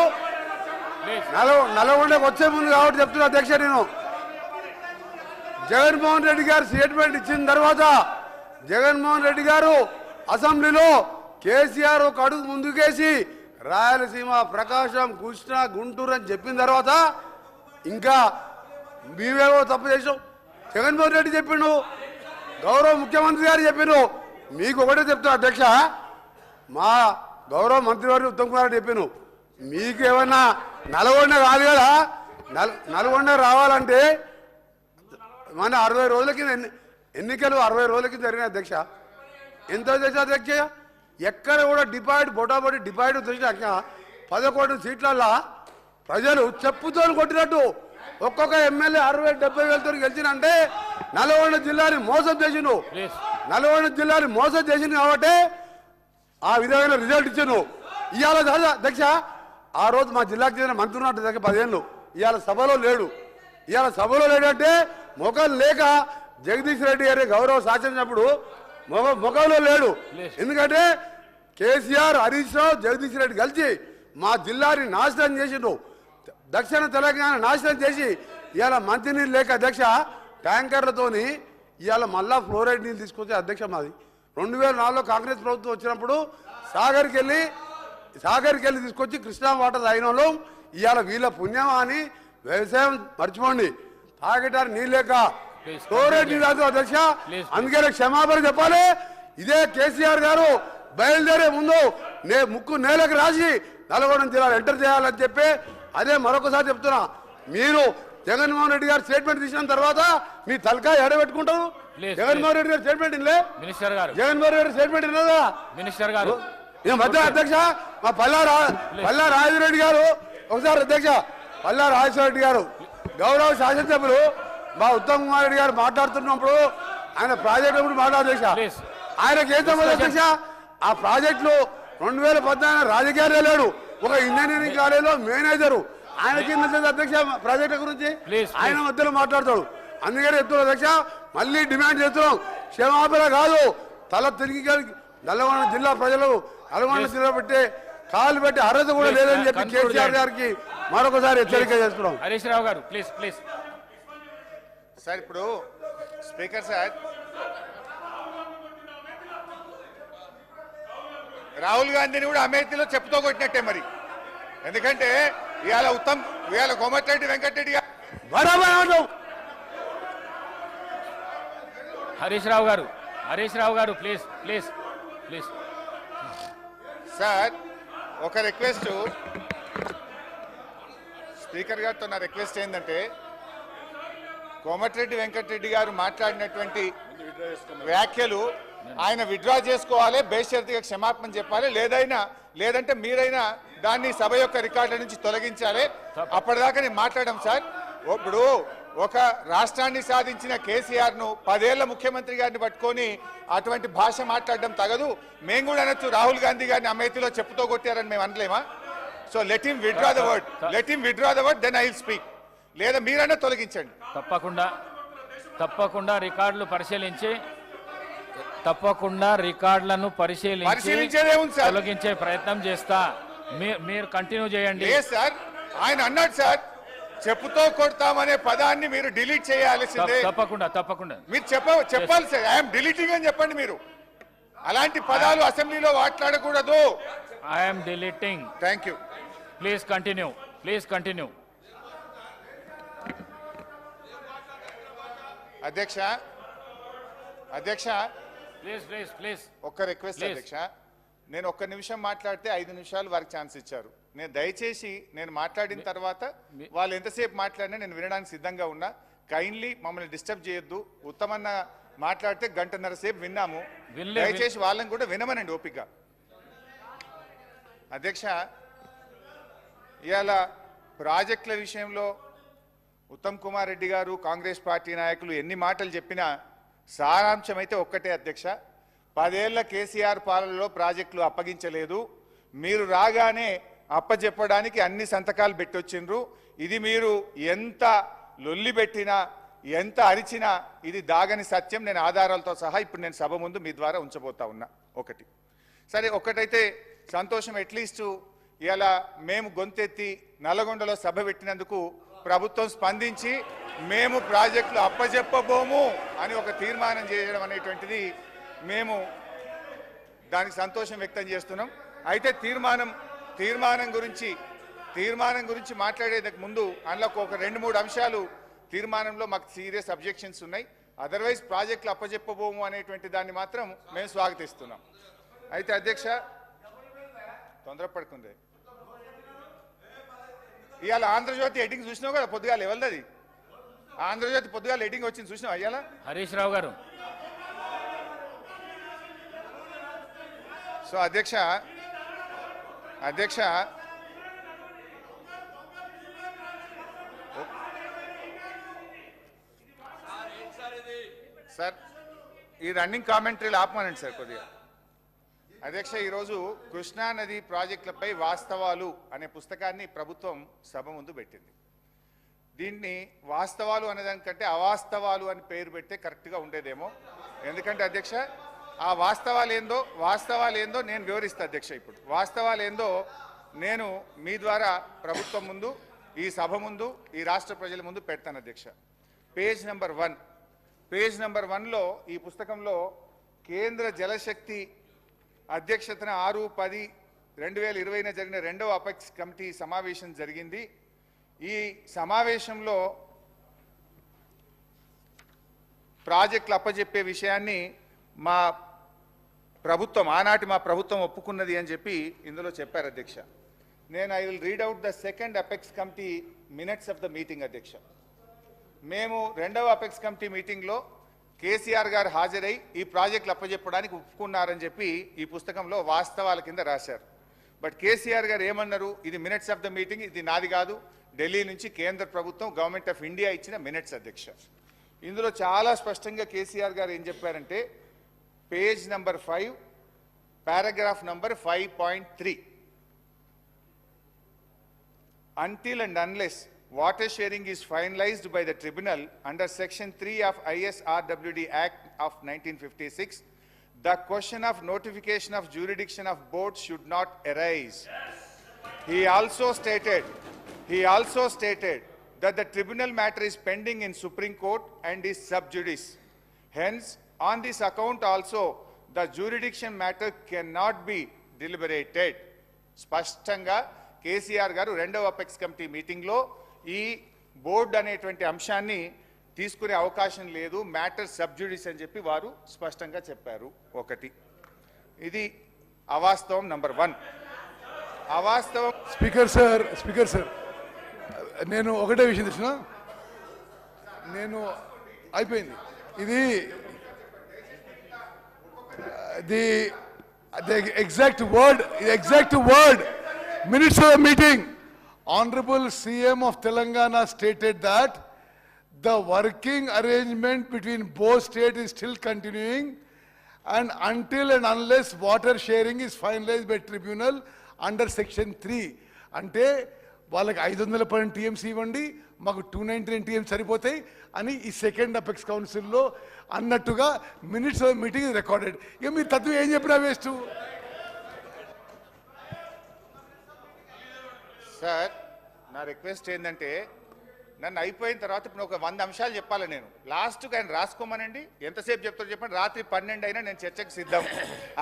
నల్గొండకు వచ్చే ముందు కాబట్టి చెప్తున్నా అధ్యక్ష. నేను జగన్మోహన్ రెడ్డి గారు స్టేట్మెంట్ ఇచ్చిన తర్వాత జగన్మోహన్ రెడ్డి గారు అసెంబ్లీలో కేసీఆర్ ఒక అడుగు ముందుకేసి రాయలసీమ, ప్రకాశం, కృష్ణా, గుంటూరు అని చెప్పిన తర్వాత ఇంకా మీవేవో తప్పు చేసాం. జగన్మోహన్ రెడ్డి చెప్పిండు, గౌరవ ముఖ్యమంత్రి గారు చెప్పిండు. మీకు ఒకటే చెప్తున్నా అధ్యక్ష, మా గౌరవ మంత్రివారు ఉత్తమ్ కుమార్ రెడ్డి చెప్పాను, మీకు ఏమన్నా నల్గొండ కాదు కదా, నల్గొండ రావాలంటే మన 60 రోజుల కింద ఎన్నికలు 60 రోజుల కింద జరిగిన అధ్యక్ష. ఎంత అధ్యక్ష, ఎక్కడ కూడా బొటాబొటి డిపాయిడ్ తెచ్చినాక 11 సీట్లల్లో ప్రజలు చెప్పుతో కొట్టినట్టు ఒక్కొక్క ఎమ్మెల్యే 60-70 వేలతో గెలిచినంటే నల్గొండ జిల్లాని మోసం చేసిండు. నల్గొండ జిల్లాని మోసం చేసింది కాబట్టి ఆ విధమైన రిజల్ట్ ఇచ్చాను. ఇవాళ అధ్యక్ష, ఆ రోజు మా జిల్లాకు చెందిన మంత్రి ఉన్నట్టు దగ్గర 10 ఏళ్ళు ఇవాళ సభలో లేడు. అంటే మొఖం లేక జగదీష్ రెడ్డి గారి గౌరవ శాసనప్పుడు మొఖంలో లేడు. ఎందుకంటే కేసీఆర్, హరీష్ రావు, జగదీష్ రెడ్డి కలిసి మా జిల్లాని నాశనం చేసిండు. దక్షిణ తెలంగాణ నాశనం చేసి ఇవాళ మంచినీళ్ళు లేక అధ్యక్ష ట్యాంకర్లతోని ఇవాళ మళ్ళా ఫ్లోరైడ్ నీళ్ళు తీసుకొచ్చే అధ్యక్ష మాది 2004లో కాంగ్రెస్ ప్రభుత్వం వచ్చినప్పుడు సాగర్కి వెళ్ళి తీసుకొచ్చి కృష్ణా వాటర్ తాగిన వాళ్ళు ఇవాళ వీళ్ళ పుణ్యమా అని వ్యవసాయం మర్చిపోండి. తాగటానికి నీళ్ళు లేక ఫ్లోరైడ్ నీళ్ళు అధ్యక్ష. అందుకనే క్షమాపణ చెప్పాలి. ఇదే కేసీఆర్ గారు బయలుదేరే ముందు ముక్కు నేలకు రాసి నల్గొండ జిల్లాలో ఎంటర్ చేయాలని చెప్పి అదే మరొకసారి చెప్తున్నా. మీరు జగన్మోహన్ రెడ్డి గారు స్టేట్మెంట్ తీసిన తర్వాత మీ తలకాయ ఎడబెట్టుకుంటారు. జగన్మోహన్ రెడ్డి గారు స్టేట్మెంట్ ఇల్లే, జగన్మోహన్ రెడ్డి స్టేట్మెంట్ ఇన్నదా మినిస్టర్ గారు మధ్య అధ్యక్ష. మా పల్లా రాజరెడ్డి గారు ఒకసారి అధ్యక్ష, పల్లా రాజరెడ్డి గారు గౌరవ శాసనసభ్యులు మా ఉత్తమ్ కుమార్ రెడ్డి గారు మాట్లాడుతున్నప్పుడు ఆయన ప్రాజెక్టు గురించి మాట్లాడేక్ష. ఆయనకి ఏం సంబంధం అధ్యక్ష? ఆ ప్రాజెక్టులో 2014 రాజకీయాలే లేడు. ఒక ఇంజనీరింగ్ కాలేజీలో మేనేజరు ఆయనకి అధ్యక్ష ప్రాజెక్టు గురించి ఆయన మధ్యలో మాట్లాడతాడు. అందుకని చెప్తున్నాం అధ్యక్ష, మళ్ళీ డిమాండ్ చేస్తున్నాం. క్షమాపణ కాదు, తల తిరిగి నల్గొండ జిల్లా ప్రజలు నల్గొండ జిల్లా పెట్టే కాలు పెట్టి అర్హత కూడా లేదని చెప్పి కేసీఆర్ గారికి మరొకసారి హెచ్చరిక చేస్తున్నాం. హరీష్ రావు గారు ప్లీజ్. సార్, ఇప్పుడు స్పీకర్ సార్, రాహుల్ గాంధీని కూడా అమేథీలో చెప్పుతో కొట్టినట్టే మరి. ఎందుకంటే ఇవాళ కోమటిరెడ్డి వెంకటరెడ్డి గారు హరీష్ రావు గారు ప్లీజ్ ప్లీజ్ ప్లీజ్. సార్ ఒక రిక్వెస్ట్, స్పీకర్ గారితో నా రిక్వెస్ట్ ఏంటంటే, కోమటిరెడ్డి వెంకటరెడ్డి గారు మాట్లాడినటువంటి వ్యాఖ్యలు ఆయన విత్డ్రా చేసుకోవాలి, బేషరతుగా క్షమాపణ చెప్పాలి, లేదంటే మీరైనా దాన్ని సభ యొక్క రికార్డుల నుంచి తొలగించాలి. అప్పటిదాకా నేను మాట్లాడడం సార్. ఇప్పుడు ఒక రాష్ట్రాన్ని సాధించిన కేసీఆర్ ను 10 ఏళ్ల ముఖ్యమంత్రి గారిని పట్టుకొని అటువంటి భాష మాట్లాడడం తగదు. మేము కూడా అనొచ్చు, రాహుల్ గాంధీ గారిని అమేథీలో చెప్పుతో కొట్టారని మేము అనలేమా? So let him withdraw the word, then I will speak. లేదా మీరైనా తొలగించండి. తప్పకుండా రికార్డులను పరిశీలించి తొలగించే ప్రయత్నం చేస్తా. మీరు కంటిన్యూ చేయండి. సార్ ఆయన అన్నాడు సార్, చెప్పుతో కొడతామనే పదాన్ని మీరు డిలీట్ చేయాల్సిందే. తప్పకుండా మీరు చెప్పాలి సార్, ఐఎమ్ డిలీటింగ్ అని చెప్పండి. మీరు అలాంటి పదాలు అసెంబ్లీలో మాట్లాడకూడదు. I'm deleting. Thank you. Please continue. అధ్యక్ష ప్లీజ్ ఒక్క రిక్వెస్ట్ అధ్యక్ష, నేను ఒక్క నిమిషం మాట్లాడితే 5 నిమిషాలు వారికి ఛాన్స్ ఇచ్చారు. దయచేసి నేను మాట్లాడిన తర్వాత వాళ్ళు ఎంతసేపు మాట్లాడినా నేను వినడానికి సిద్ధంగా ఉన్నా. కైండ్లీ మమ్మల్ని డిస్టర్బ్ చేయొద్దు. ఉత్తమన్న మాట్లాడితే 1.5 గంటల సేపు విన్నాము. దయచేసి వాళ్ళని కూడా వినమనండి ఓపిక. అధ్యక్ష, ఇవాళ ప్రాజెక్టుల విషయంలో ఉత్తమ్ కుమార్ రెడ్డి గారు, కాంగ్రెస్ పార్టీ నాయకులు ఎన్ని మాటలు చెప్పినా సారాంశం అయితే ఒక్కటే అధ్యక్ష. 10 ఏళ్ల కేసీఆర్ పాలనలో ప్రాజెక్టులు అప్పగించలేదు. మీరు రాగానే అప్పచెప్పడానికి అన్ని సంతకాలు పెట్టొచ్చిండ్రు. ఇది మీరు ఎంత లొల్లి పెట్టినా, ఎంత అరిచినా ఇది దాగని సత్యం. నేను ఆధారాలతో సహా ఇప్పుడు నేను సభ ముందు మీ ద్వారా ఉంచబోతా ఉన్నా. ఒకటైతే సంతోషం, అట్లీస్ట్ ఇలా మేము గొంతెత్తి నల్లగొండలో సభ పెట్టినందుకు ప్రభుత్వం స్పందించి మేము ప్రాజెక్టులు అప్పచెప్పబోము అని ఒక తీర్మానం చేయడం అనేటువంటిది మేము దానికి సంతోషం వ్యక్తం చేస్తున్నాం. అయితే తీర్మానం గురించి మాట్లాడేందుకు ముందు అందులో ఒక 2-3 అంశాలు తీర్మానంలో మాకు సీరియస్ అబ్జెక్షన్స్ ఉన్నాయి. అదర్వైజ్ ప్రాజెక్టులు అప్పచెప్పబోము అనేటువంటి దాన్ని మాత్రం మేము స్వాగతిస్తున్నాం. అయితే అధ్యక్ష, తొందరపడుకుంది. ఇవాళ ఆంధ్రజ్యోతి ఎడ్డింగ్ చూసినావు కదా పొద్దుగాల, ఎవరిది? ఆంధ్రజ్యోతి పొద్దుగాల ఎడ్డింగ్ వచ్చింది చూసినావు అయ్యాల? హరీష్ రావు గారు. సో అధ్యక్ష సార్ ఈ రన్నింగ్ కామెంటరీలు ఆపమానండి సార్ కొద్దిగా. అధ్యక్ష, ఈరోజు కృష్ణా నది ప్రాజెక్టులపై వాస్తవాలు అనే పుస్తకాన్ని ప్రభుత్వం సభ ముందు పెట్టింది. దీన్ని వాస్తవాలు అనేదానికంటే అవాస్తవాలు అని పేరు పెడితే కరెక్ట్గా ఉండేదేమో. ఎందుకంటే అధ్యక్ష, ఆ వాస్తవాలు ఏందో నేను వివరిస్తా అధ్యక్ష. ఇప్పుడు వాస్తవాలు ఏందో నేను మీ ద్వారా ప్రభుత్వం ముందు, ఈ సభ ముందు, ఈ రాష్ట్ర ప్రజల ముందు పెడతాను అధ్యక్ష. పేజ్ నెంబర్ 1లో ఈ పుస్తకంలో కేంద్ర జలశక్తి అధ్యక్షతన 6/10/2020 జరిగిన 2వ అపెక్స్ కమిటీ సమావేశం జరిగింది. ఈ సమావేశంలో ప్రాజెక్టులు అప్పచెప్పే విషయాన్ని ఆనాటి మా ప్రభుత్వం ఒప్పుకున్నది అని చెప్పి ఇందులో చెప్పారు అధ్యక్ష. I will read out the second apex committee minutes of the meeting అధ్యక్ష. మేము 2వ అపెక్స్ కమిటీ మీటింగ్లో కేసీఆర్ గారు హాజరై ఈ ప్రాజెక్టులు అప్పచెప్పడానికి ఒప్పుకున్నారని చెప్పి ఈ పుస్తకంలో వాస్తవాల కింద రాశారు. బట్ కేసీఆర్ గారు ఏమన్నారు? ఇది మినిట్స్ ఆఫ్ ద మీటింగ్, ఇది నాది కాదు, ఢిల్లీ నుంచి కేంద్ర ప్రభుత్వం, గవర్నమెంట్ ఆఫ్ ఇండియా ఇచ్చిన మినిట్స్ అధ్యక్ష. ఇందులో చాలా స్పష్టంగా కేసీఆర్ గారు ఏం చెప్పారంటే, page number 5 paragraph number 5.3, until and unless water sharing is finalized by the tribunal under section 3 of ISRWD Act of 1956, the question of notification of jurisdiction of board should not arise. He also stated that the tribunal matter is pending in Supreme Court and is sub judice. Hence, on this account also, the jurisdiction matter cannot be deliberated. స్పష్టంగా కేసీఆర్ గారు రెండవ apex committee మీటింగ్లో ఈ board అనేటువంటి అంశాన్ని తీసుకునే అవకాశం లేదు, మ్యాటర్ సబ్జుడిస్ అని చెప్పి వారు స్పష్టంగా చెప్పారు. ఒకటి ఇది అవాస్తవం. నంబర్ 1 అవాస్తవం. స్పీకర్ సార్ నేను ఒకటే విషయం తెలిసిన, నేను అయిపోయింది ఇది the exact word minutes of the meeting. Honorable CM of Telangana stated that the working arrangement between both states is still continuing, and until and unless water sharing is finalized by tribunal under section 3. అంటే వాళ్ళకి 512 TMC ఇవ్వండి, మాకు 299 TM సరిపోతాయి అని ఈ second apex కౌన్సిల్లో అన్నట్టుగా minutes of meeting recorded. ఇక మీరు తత్వం ఏం చెప్పినా వేస్ట్. సార్, నా రిక్వెస్ట్ ఏంటంటే నన్ను అయిపోయిన తర్వాత ఇప్పుడు ఒక 100 అంశాలు చెప్పాలి నేను. లాస్ట్కి ఆయన రాసుకోమనండి, ఎంతసేపు చెప్తారో చెప్పండి. రాత్రి 12 అయినా నేను చర్చకు సిద్ధం.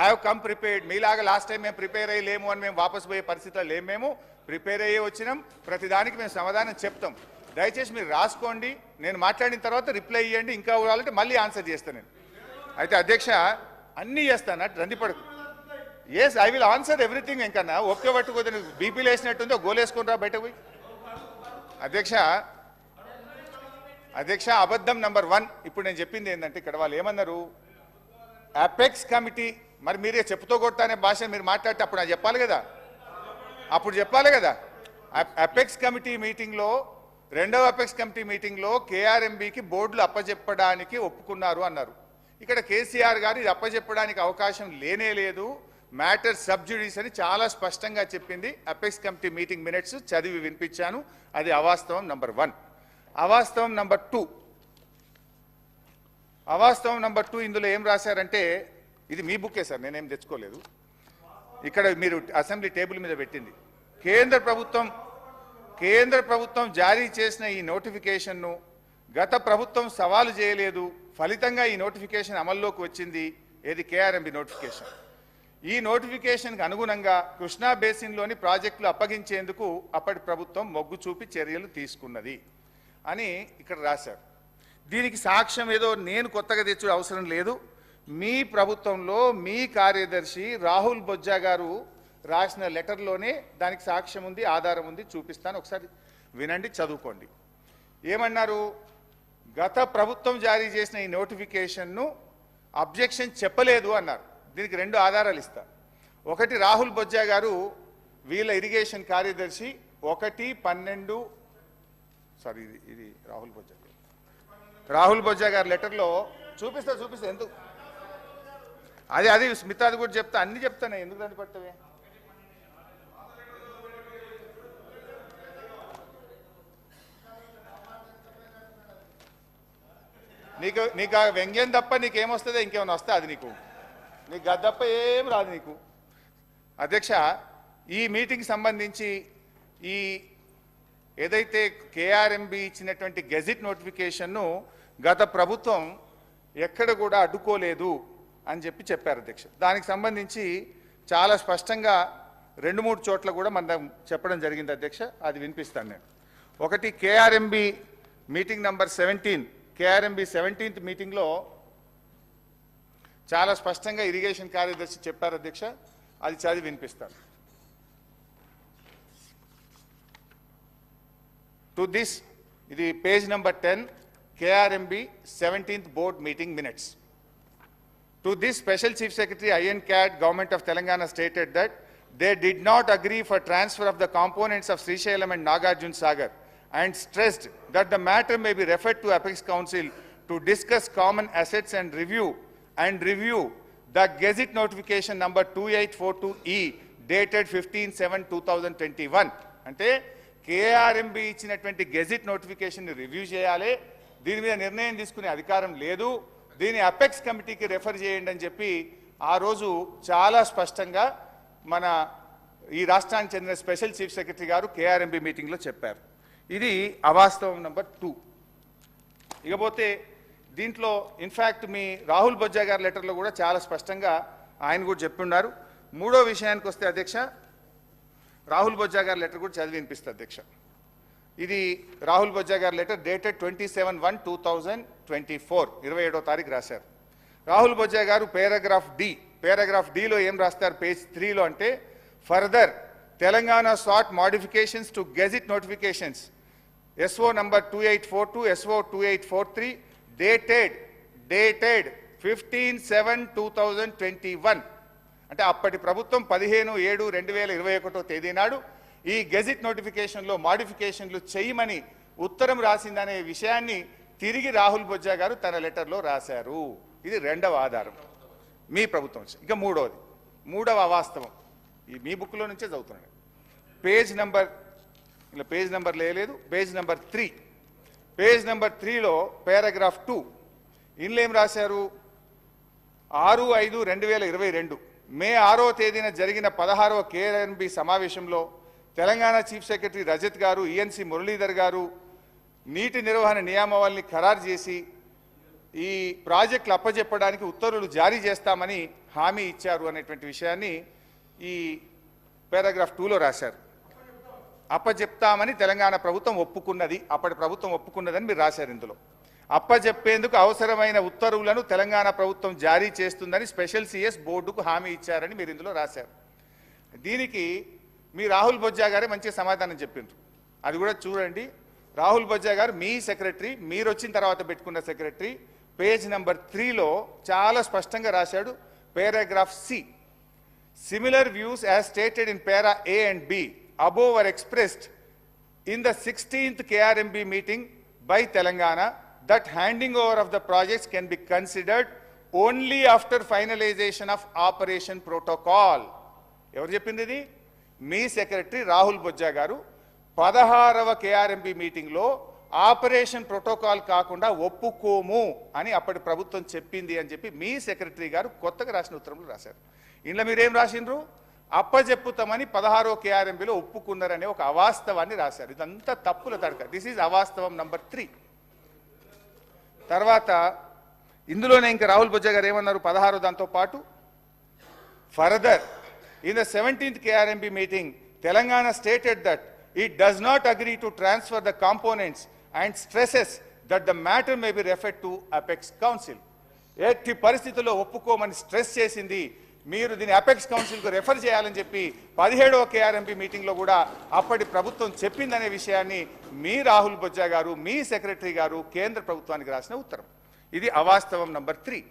I have come prepared. మీలాగా లాస్ట్ టైం మేము ప్రిపేర్ అయ్యి లేము అని మేము వాపసు పోయే పరిస్థితుల్లో లేము. మేము ప్రిపేర్ అయ్యే వచ్చినాం, ప్రతిదానికి మేము సమాధానం చెప్తాం. దయచేసి మీరు రాసుకోండి, నేను మాట్లాడిన తర్వాత రిప్లై ఇవ్వండి. ఇంకా కావాలంటే మళ్ళీ ఆన్సర్ చేస్తాను నేను. అయితే అధ్యక్ష అన్నీ చేస్తాను, రందిపడకు. Yes, I will answer everything. ఇంకన్నా ఒకే పట్టుకోదు, బీపీలు వేసినట్టుందో గోలేసుకుని రా బయటకు పోయి. అధ్యక్ష అబద్ధం నంబర్ 1. ఇప్పుడు నేను చెప్పింది ఏంటంటే ఇక్కడ వాళ్ళు ఏమన్నారు, అపెక్స్ కమిటీ, మరి మీరే చెప్పుతో కొడతానే భాష మీరు మాట్లాడితే అప్పుడు నాకు చెప్పాలి కదా, అపెక్స్ కమిటీ మీటింగ్లో, రెండవ అపెక్స్ కమిటీ మీటింగ్లో కేఆర్ఎంబీకి బోర్డులు అప్పజెప్పడానికి ఒప్పుకున్నారు అన్నారు. ఇక్కడ కేసీఆర్ గారు ఇది అప్పజెప్పడానికి అవకాశం లేనే లేదు, మ్యాటర్ సబ్జుడిస్ అని చాలా స్పష్టంగా చెప్పింది. అపెక్స్ కమిటీ మీటింగ్ మినిట్స్ చదివి వినిపించాను. అది అవాస్తవం నంబర్ 1. అవాస్తవం నంబర్ 2, ఇందులో ఏం రాశారంటే, ఇది మీ బుక్కే సార్, నేనేం తెచ్చుకోలేదు. ఇక్కడ మీరు అసెంబ్లీ టేబుల్ మీద పెట్టింది. కేంద్ర ప్రభుత్వం జారీ చేసిన ఈ నోటిఫికేషన్ను గత ప్రభుత్వం సవాలు చేయలేదు, ఫలితంగా ఈ నోటిఫికేషన్ అమల్లోకి వచ్చింది. ఏది? KRMB notification. ఈ నోటిఫికేషన్కి అనుగుణంగా కృష్ణా బేసిన్లోని ప్రాజెక్టులు అప్పగించేందుకు అప్పటి ప్రభుత్వం మొగ్గు చూపి చర్యలు తీసుకున్నది అని ఇక్కడ రాశారు. దీనికి సాక్ష్యం ఏదో నేను కొత్తగా తెచ్చే అవసరం లేదు. మీ ప్రభుత్వంలో మీ కార్యదర్శి రాహుల్ బొజ్జా గారు రాసిన లెటర్లోనే దానికి సాక్ష్యం ఉంది, ఆధారం ఉంది, చూపిస్తాను. ఒకసారి వినండి, చదువుకోండి. ఏమన్నారు? గత ప్రభుత్వం జారీ చేసిన ఈ నోటిఫికేషన్ను అబ్జెక్షన్ చెప్పలేదు అన్నారు. దీనికి 2 ఆధారాలు ఇస్తా. ఒకటి, రాహుల్ బొజ్జా గారు వీళ్ళ ఇరిగేషన్ కార్యదర్శి 1/12 సారీ ఇది రాహుల్ బొజ్జా గారి లెటర్లో చూపిస్తా ఎందుకు అది స్మితాది కూడా చెప్తా, అన్ని చెప్తాను, ఎందుకు దాన్ని పట్టవే. నీకు ఆ వ్యంగ్యం తప్ప నీకేమొస్తుందో ఇంకేమైనా వస్తా, అది నీకు గద్దప్ప ఏం రాదు నీకు. అధ్యక్ష, ఈ మీటింగ్ సంబంధించి ఈ ఏదైతే కేఆర్ఎంబి ఇచ్చినటువంటి గెజిట్ నోటిఫికేషన్ను గత ప్రభుత్వం ఎక్కడ కూడా అడ్డుకోలేదు అని చెప్పారు అధ్యక్ష. దానికి సంబంధించి చాలా స్పష్టంగా 2-3 చోట్ల కూడా మనం చెప్పడం జరిగింది అధ్యక్ష. అది వినిపిస్తాను నేను. ఒకటి, KRMB meeting number 17, KRMB 17th మీటింగ్లో చాలా స్పష్టంగా ఇరిగేషన్ కార్యదర్శి చెప్పారు అధ్యక్ష. అది చదివి వినిపిస్తాను. టు దిస్, ఇది page number 10, KRMB 17th board meeting minutes. To this, Special Chief Secretary INCAD, Government of Telangana stated that they did not agree for transfer of the components of Srisailam and Nagarjun Sagar and stressed that the matter may be referred to Apex Council to discuss common assets and review the Gazette notification number 2842E dated 15/7/2021. అంటే KRMB ఇచ్చినటువంటి gazette notification review చేయాలి, దీని మీద నిర్ణయం తీసుకునే అధికారం లేదు, దీని అపెక్స్ కమిటీకి రెఫర్ చేయండి అని చెప్పి ఆ రోజు చాలా స్పష్టంగా మన ఈ రాష్ట్రానికి చెందిన స్పెషల్ చీఫ్ సెక్రటరీ గారు KRMB మీటింగ్లో చెప్పారు. ఇది అవాస్తవం నంబర్ 2. ఇకపోతే దీంట్లో ఇన్ఫ్యాక్ట్ మీ రాహుల్ బొజ్జా గారి లెటర్లో కూడా చాలా స్పష్టంగా ఆయన కూడా చెప్పున్నారు. మూడో విషయానికి వస్తే అధ్యక్ష, రాహుల్ బొజ్జా గారి లెటర్ కూడా చదివి వినిపిస్తుంది అధ్యక్ష. ఇది రాహుల్ బొజ్జా గారి లెటర్ డేటెడ్ 27/1/2024 27వ తారీఖు రాశారు. రాహుల్ బొజ్జా గారు పారాగ్రాఫ్ డిలో ఏం రాస్తారు పేజ్ 3లో అంటే, further Telangana sought modifications to gazette notifications SO number 2842 SO 2843 dated 15/7/2021 అంటే అప్పటి ప్రభుత్వం 15/7/2021 తేదీ నాడు ఈ గెజిట్ నోటిఫికేషన్లో మోడిఫికేషన్లు చేయమని ఉత్తరం రాసిందనే విషయాన్ని తిరిగి రాహుల్ బొజ్జా గారు తన లెటర్లో రాశారు. ఇది రెండవ ఆధారం మీ ప్రభుత్వం. ఇక మూడవ అవాస్తవం ఈ మీ బుక్లో నుంచే చదువుతున్నాను. పేజ్ నెంబర్ లేదు, పేజ్ నెంబర్ 3. పేజ్ నెంబర్ 3లో పారాగ్రాఫ్ 2 ఇందులో ఏం రాశారు, 6/5/2022 మే 6వ తేదీన జరిగిన 16వ KRNB సమావేశంలో తెలంగాణ చీఫ్ సెక్రటరీ రజత్ గారు, ENC మురళీధర్ గారు నీటి నిర్వహణ నియామావళిని ఖరారు చేసి ఈ ప్రాజెక్టులు అప్పజెప్పడానికి ఉత్తర్వులు జారీ చేస్తామని హామీ ఇచ్చారు అనేటువంటి విషయాన్ని ఈ పారాగ్రాఫ్ 2లో రాశారు. అప్పజెప్తామని తెలంగాణ ప్రభుత్వం ఒప్పుకున్నది, అప్పటి ప్రభుత్వం ఒప్పుకున్నదని మీరు రాశారు. ఇందులో అప్పజెప్పేందుకు అవసరమైన ఉత్తర్వులను తెలంగాణ ప్రభుత్వం జారీ చేస్తుందని స్పెషల్ CS బోర్డుకు హామీ ఇచ్చారని మీరు ఇందులో రాశారు. దీనికి మీ రాహుల్ బొజ్జా గారే మంచి సమాధానం చెప్పిండ్రు. అది కూడా చూడండి. రాహుల్ బొజ్జా గారు మీ సెక్రటరీ, మీరు వచ్చిన తర్వాత పెట్టుకున్న సెక్రటరీ, పేజ్ నెంబర్ 3లో చాలా స్పష్టంగా రాశాడు. Paragraph C, similar views as stated in para A and B above were expressed in the 16th KRMB meeting by Telangana that handing over of the projects can be considered only after finalization of operation protocol. ఎవరు చెప్పింది ఇది? మీ secretary Rahul Bojja గారు 16వ KRMB మీటింగ్లో operation protocol కాకుండా ఒప్పుకోము అని అప్పటి ప్రభుత్వం చెప్పింది అని చెప్పి మీ సెక్రటరీ గారు కొత్తగా రాసిన ఉత్తరంలో రాశారు. ఇందులో మీరేం రాసిండ్రు, అప్పజెప్పుతామని 16వ KRMBలో ఒప్పుకున్నారనే ఒక అవాస్తవాన్ని రాశారు. ఇదంతా తప్పుల తడక. దిస్ ఈజ్ అవాస్తవం నంబర్ 3. తర్వాత ఇందులోనే ఇంకా రాహుల్ బొజ్జా గారు ఏమన్నారు 16వ దాంతో పాటు, further in the 17th KRMB meeting Telangana stated that it does not agree to transfer the components and stresses that the matter may be referred to Apex Council. ఎట్టి పరిస్థితుల్లో ఒప్పుకోమని స్ట్రెస్ చేసింది. మీరు దీన్ని అపెక్స్ కౌన్సిల్కు రెఫర్ చేయాలని చెప్పి 17వ KRMB మీటింగ్లో కూడా అప్పటి ప్రభుత్వం చెప్పిందనే విషయాన్ని మీ రాహుల్ బొజ్జా గారు, మీ సెక్రటరీ గారు కేంద్ర ప్రభుత్వానికి రాసిన ఉత్తరం. ఇది అవాస్తవం నంబర్ 3.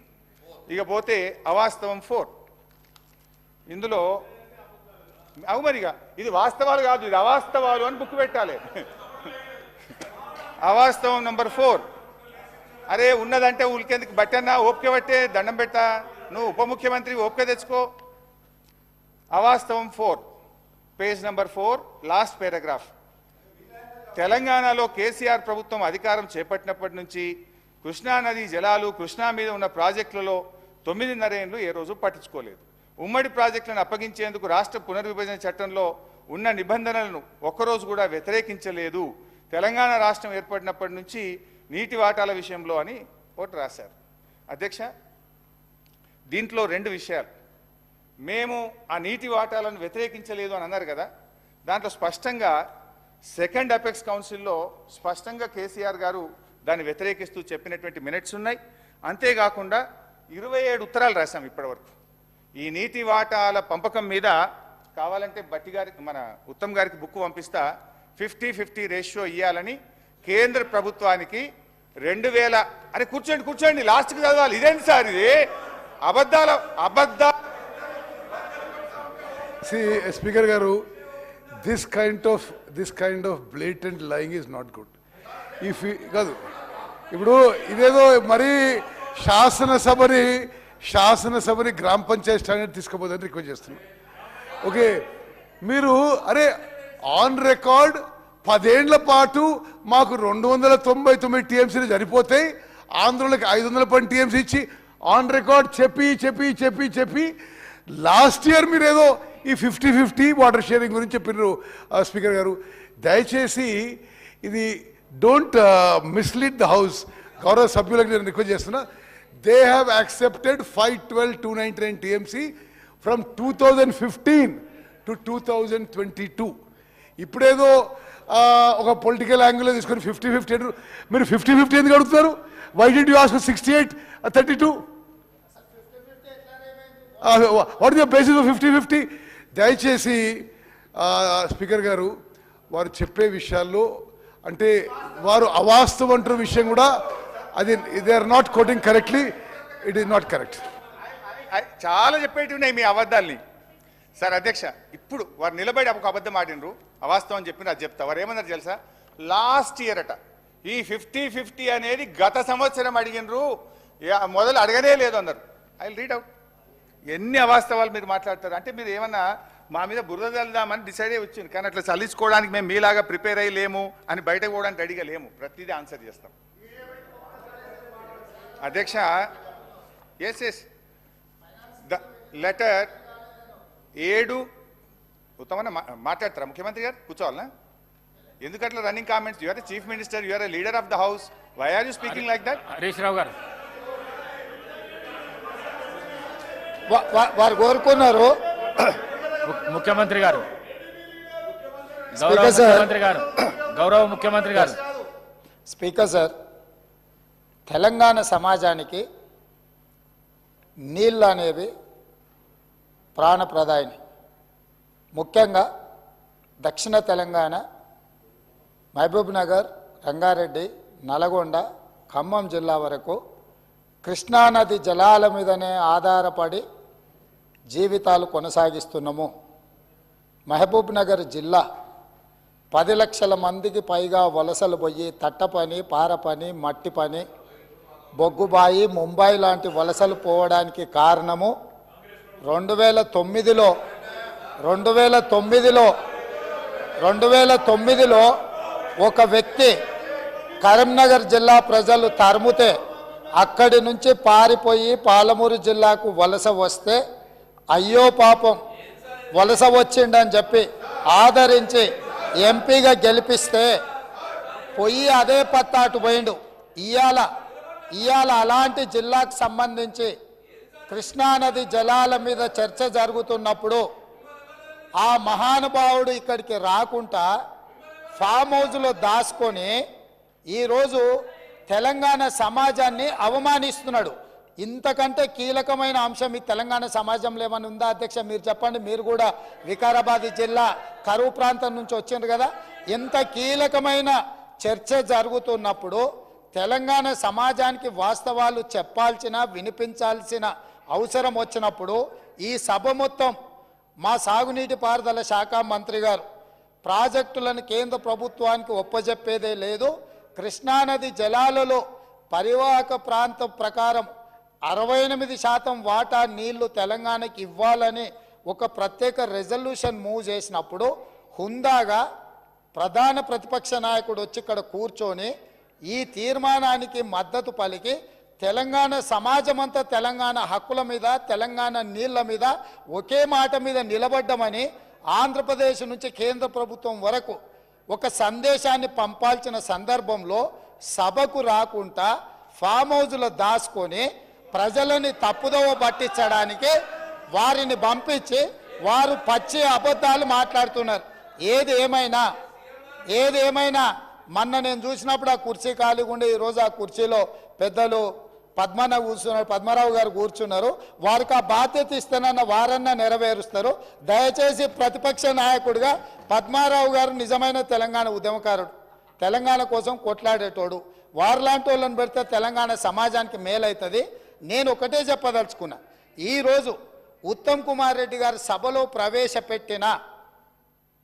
ఇకపోతే అవాస్తవం 4. ఇందులో మరిగా ఇది వాస్తవాలు కాదు, ఇది అవాస్తవాలు అని బుక్ పెట్టాలి. అవాస్తవం నంబర్ 4. అరే ఉన్నదంటే ఉలికేందుకు బట్టన్నా ఓపిక పట్టే దండం పెట్టా, నువ్వు ఉప ముఖ్యమంత్రి ఓపిక తెచ్చుకో. అవాస్తవం 4, పేజ్ నంబర్ 4, లాస్ట్ పారాగ్రాఫ్. తెలంగాణలో కేసీఆర్ ప్రభుత్వం అధికారం చేపట్టినప్పటి నుంచి కృష్ణానది జలాలు, కృష్ణా మీద ఉన్న ప్రాజెక్టులలో 9.5 ఏళ్ళు ఏ రోజు పట్టించుకోలేదు. ఉమ్మడి ప్రాజెక్టులను అప్పగించేందుకు రాష్ట్ర పునర్విభజన చట్టంలో ఉన్న నిబంధనలను ఒక్కరోజు కూడా వ్యతిరేకించలేదు. తెలంగాణ రాష్ట్రం ఏర్పడినప్పటి నుంచి నీటి వాటాల విషయంలో అని ఒకటి రాశారు. అధ్యక్ష, దీంట్లో 2 విషయాలు. మేము ఆ నీటి వాటాలను వ్యతిరేకించలేదు అని అన్నారు కదా, దాంట్లో స్పష్టంగా సెకండ్ అపెక్స్ కౌన్సిల్లో స్పష్టంగా కేసీఆర్ గారు దాన్ని వ్యతిరేకిస్తూ చెప్పినటువంటి మినిట్స్ ఉన్నాయి. అంతేకాకుండా 27 ఉత్తరాలు రాశాం ఇప్పటివరకు. ఈ నీటి వాటాల పంపకం మీద కావాలంటే బట్టి గారికి, మన ఉత్తమ్ గారికి బుక్ పంపిస్తా, 50-50 రేషియో ఇవ్వాలని కేంద్ర ప్రభుత్వానికి 2000 అరే కూర్చోండి లాస్ట్కి చదవాలి. ఇదేంటి సార్ ఇది? అబద్ధాలు. స్పీకర్ గారు, this kind of blatant lying is not good. కాదు, ఇప్పుడు ఇదేదో మరి శాసనసభని గ్రామ పంచాయతీ స్టాండర్డ్ తీసుకోపోదని రిక్వెస్ట్ చేస్తున్నాను. ఓకే, మీరు అరే ఆన్ రికార్డ్ 10 ఏళ్ల పాటు మాకు 299 TMCలు సరిపోతాయి, ఆంధ్రలోకి 510 TMC ఇచ్చి ఆన్ రికార్డ్ చెప్పి లాస్ట్ ఇయర్ మీరు ఏదో ఈ 50-50 వాటర్ షేరింగ్ గురించి చెప్పినారు. స్పీకర్ గారు, దయచేసి ఇది డోంట్ మిస్లీడ్ ద హౌస్. గౌరవ సభ్యులకు నేను రిక్వెస్ట్ చేస్తున్నా, they have accepted 512,299 TMC from 2015 to 2022. ఇప్పుడేదో ఒక పొలిటికల్ యాంగిల్లో తీసుకొని 50-50 మీరు 50-50 ఎందుకు అడుగుతున్నారు? Why did you ask 68-32? What is the basis of 50-50? దయచేసి స్పీకర్ గారు వారు చెప్పే విషయాల్లో అంటే వారు అవాస్తవం అంటున్న విషయం కూడా అది they are not quoting correctly, it is not correct. చాలా చెప్పేటివి ఉన్నాయి మీ అబద్ధాల్ని. సార్ అధ్యక్ష, ఇప్పుడు వారు నిలబడి ఒక అబద్ధం ఆడినరు, అవాస్తవం చెప్పిన అది చెప్తా. వారు ఏమన్నారు తెలుసా? లాస్ట్ ఇయర్ అట ఈ 50-50 అనేది గత సంవత్సరం అడిగినరు, మొదలు అడగనే లేదు అన్నారు. I will read out. ఎన్ని అవాస్తవాలు మీరు మాట్లాడతారు అంటే మీరు ఏమన్నా మా మీద బురద చల్లుదామని డిసైడ్ అయ్యి వచ్చింది, కానీ అట్లా చల్లించుకోవడానికి మేము మీలాగా ప్రిపేర్ అయ్యి లేము, అని బయటకు పోవడానికి రెడీగా లేము, ప్రతిదీ ఆన్సర్ చేస్తాం. అధ్యక్ష, ఎస్ ద లెటర్ 7 ఉత్తమన్న మాట్లాడతారా ముఖ్యమంత్రి గారు? కూర్చోవాలనా? ఎందుకట్లా running comments? You're chief minister, you're leader of the house, why are you speaking like that? Harish Rao garu వారు కోరుకున్నారు. ముఖ్యమంత్రి గారు, గౌరవ ముఖ్యమంత్రి గారు. స్పీకర్ సార్, తెలంగాణ సమాజానికి నీళ్ళు అనేవి ప్రాణప్రదాయిని. ముఖ్యంగా దక్షిణ తెలంగాణ, మహబూబ్ నగర్, రంగారెడ్డి, నల్గొండ, ఖమ్మం జిల్లా వరకు కృష్ణానది జలాల మీదనే ఆధారపడి జీవితాలు కొనసాగిస్తున్నాము. మహబూబ్ నగర్ జిల్లా 10 లక్షల మందికి పైగా వలసలు పోయి తట్ట పని, పార పని, మట్టి పని, బొగ్గుబాయి, ముంబై లాంటి వలసలు పోవడానికి కారణము 2009లో ఒక వ్యక్తి కరీంనగర్ జిల్లా ప్రజలు తరుముతే అక్కడి నుంచి పారిపోయి పాలమూరు జిల్లాకు వలస వస్తే అయ్యో పాపం వలస వచ్చిండని చెప్పి ఆదరించి ఎంపీగా గెలిపిస్తే పోయి అదే పత్తాటు పోయిండు. ఇవాళ అలాంటి జిల్లాకు సంబంధించి కృష్ణానది జలాల మీద చర్చ జరుగుతున్నప్పుడు ఆ మహానుభావుడు ఇక్కడికి రాకుండా ఫామ్ హౌస్లో దాచుకొని ఈరోజు తెలంగాణ సమాజాన్ని అవమానిస్తున్నాడు. ఇంతకంటే కీలకమైన అంశం ఈ తెలంగాణ సమాజంలో ఏమైనా ఉందా అధ్యక్ష? మీరు చెప్పండి. మీరు కూడా వికారాబాద్ జిల్లా కరువు ప్రాంతం నుంచి వచ్చిండ్రు కదా. ఇంత కీలకమైన చర్చ జరుగుతున్నప్పుడు తెలంగాణ సమాజానికి వాస్తవాలు చెప్పాల్సిన, వినిపించాల్సిన అవసరం వచ్చినప్పుడు ఈ సభ మొత్తం మా సాగునీటి పారుదల శాఖ మంత్రి గారు ప్రాజెక్టులను కేంద్ర ప్రభుత్వానికి ఒప్పజెప్పేదే లేదు, కృష్ణానది జలాలలో పరివాహక ప్రాంతం ప్రకారం 68% వాటా నీళ్లు తెలంగాణకి ఇవ్వాలని ఒక ప్రత్యేక రెజల్యూషన్ మూవ్ చేసినప్పుడు హుందాగా ప్రధాన ప్రతిపక్ష నాయకుడు వచ్చి ఇక్కడ కూర్చొని ఈ తీర్మానానికి మద్దతు పలికి తెలంగాణ సమాజమంతా తెలంగాణ హక్కుల మీద, తెలంగాణ నీళ్ల మీద ఒకే మాట మీద నిలబడ్డమని ఆంధ్రప్రదేశ్ నుంచి కేంద్ర ప్రభుత్వం వరకు ఒక సందేశాన్ని పంపాల్సిన సందర్భంలో సభకు రాకుండా ఫామ్ హౌస్లో దాచుకొని ప్రజలని తప్పుదోవ పట్టించడానికి వారిని పంపించి వారు పచ్చి అబద్ధాలు మాట్లాడుతున్నారు. ఏది ఏమైనా మొన్న నేను చూసినప్పుడు ఆ కుర్చీ ఖాళీగా ఉండే ఈరోజు ఆ కుర్చీలో పెద్దలు పద్మరావు గారు కూర్చున్నారు. వారికి ఆ బాధ్యత ఇస్తానన్న వారన్నా నెరవేరుస్తారు. దయచేసి ప్రతిపక్ష నాయకుడిగా పద్మారావు గారు నిజమైన తెలంగాణ ఉద్యమకారుడు, తెలంగాణ కోసం కొట్లాడేటోడు. వారిలాంటి వాళ్ళని పెడితే తెలంగాణ సమాజానికి మేలవుతుంది. నేను ఒకటే చెప్పదలుచుకున్నా, ఈరోజు ఉత్తమ్ కుమార్ రెడ్డి గారు సభలో ప్రవేశపెట్టిన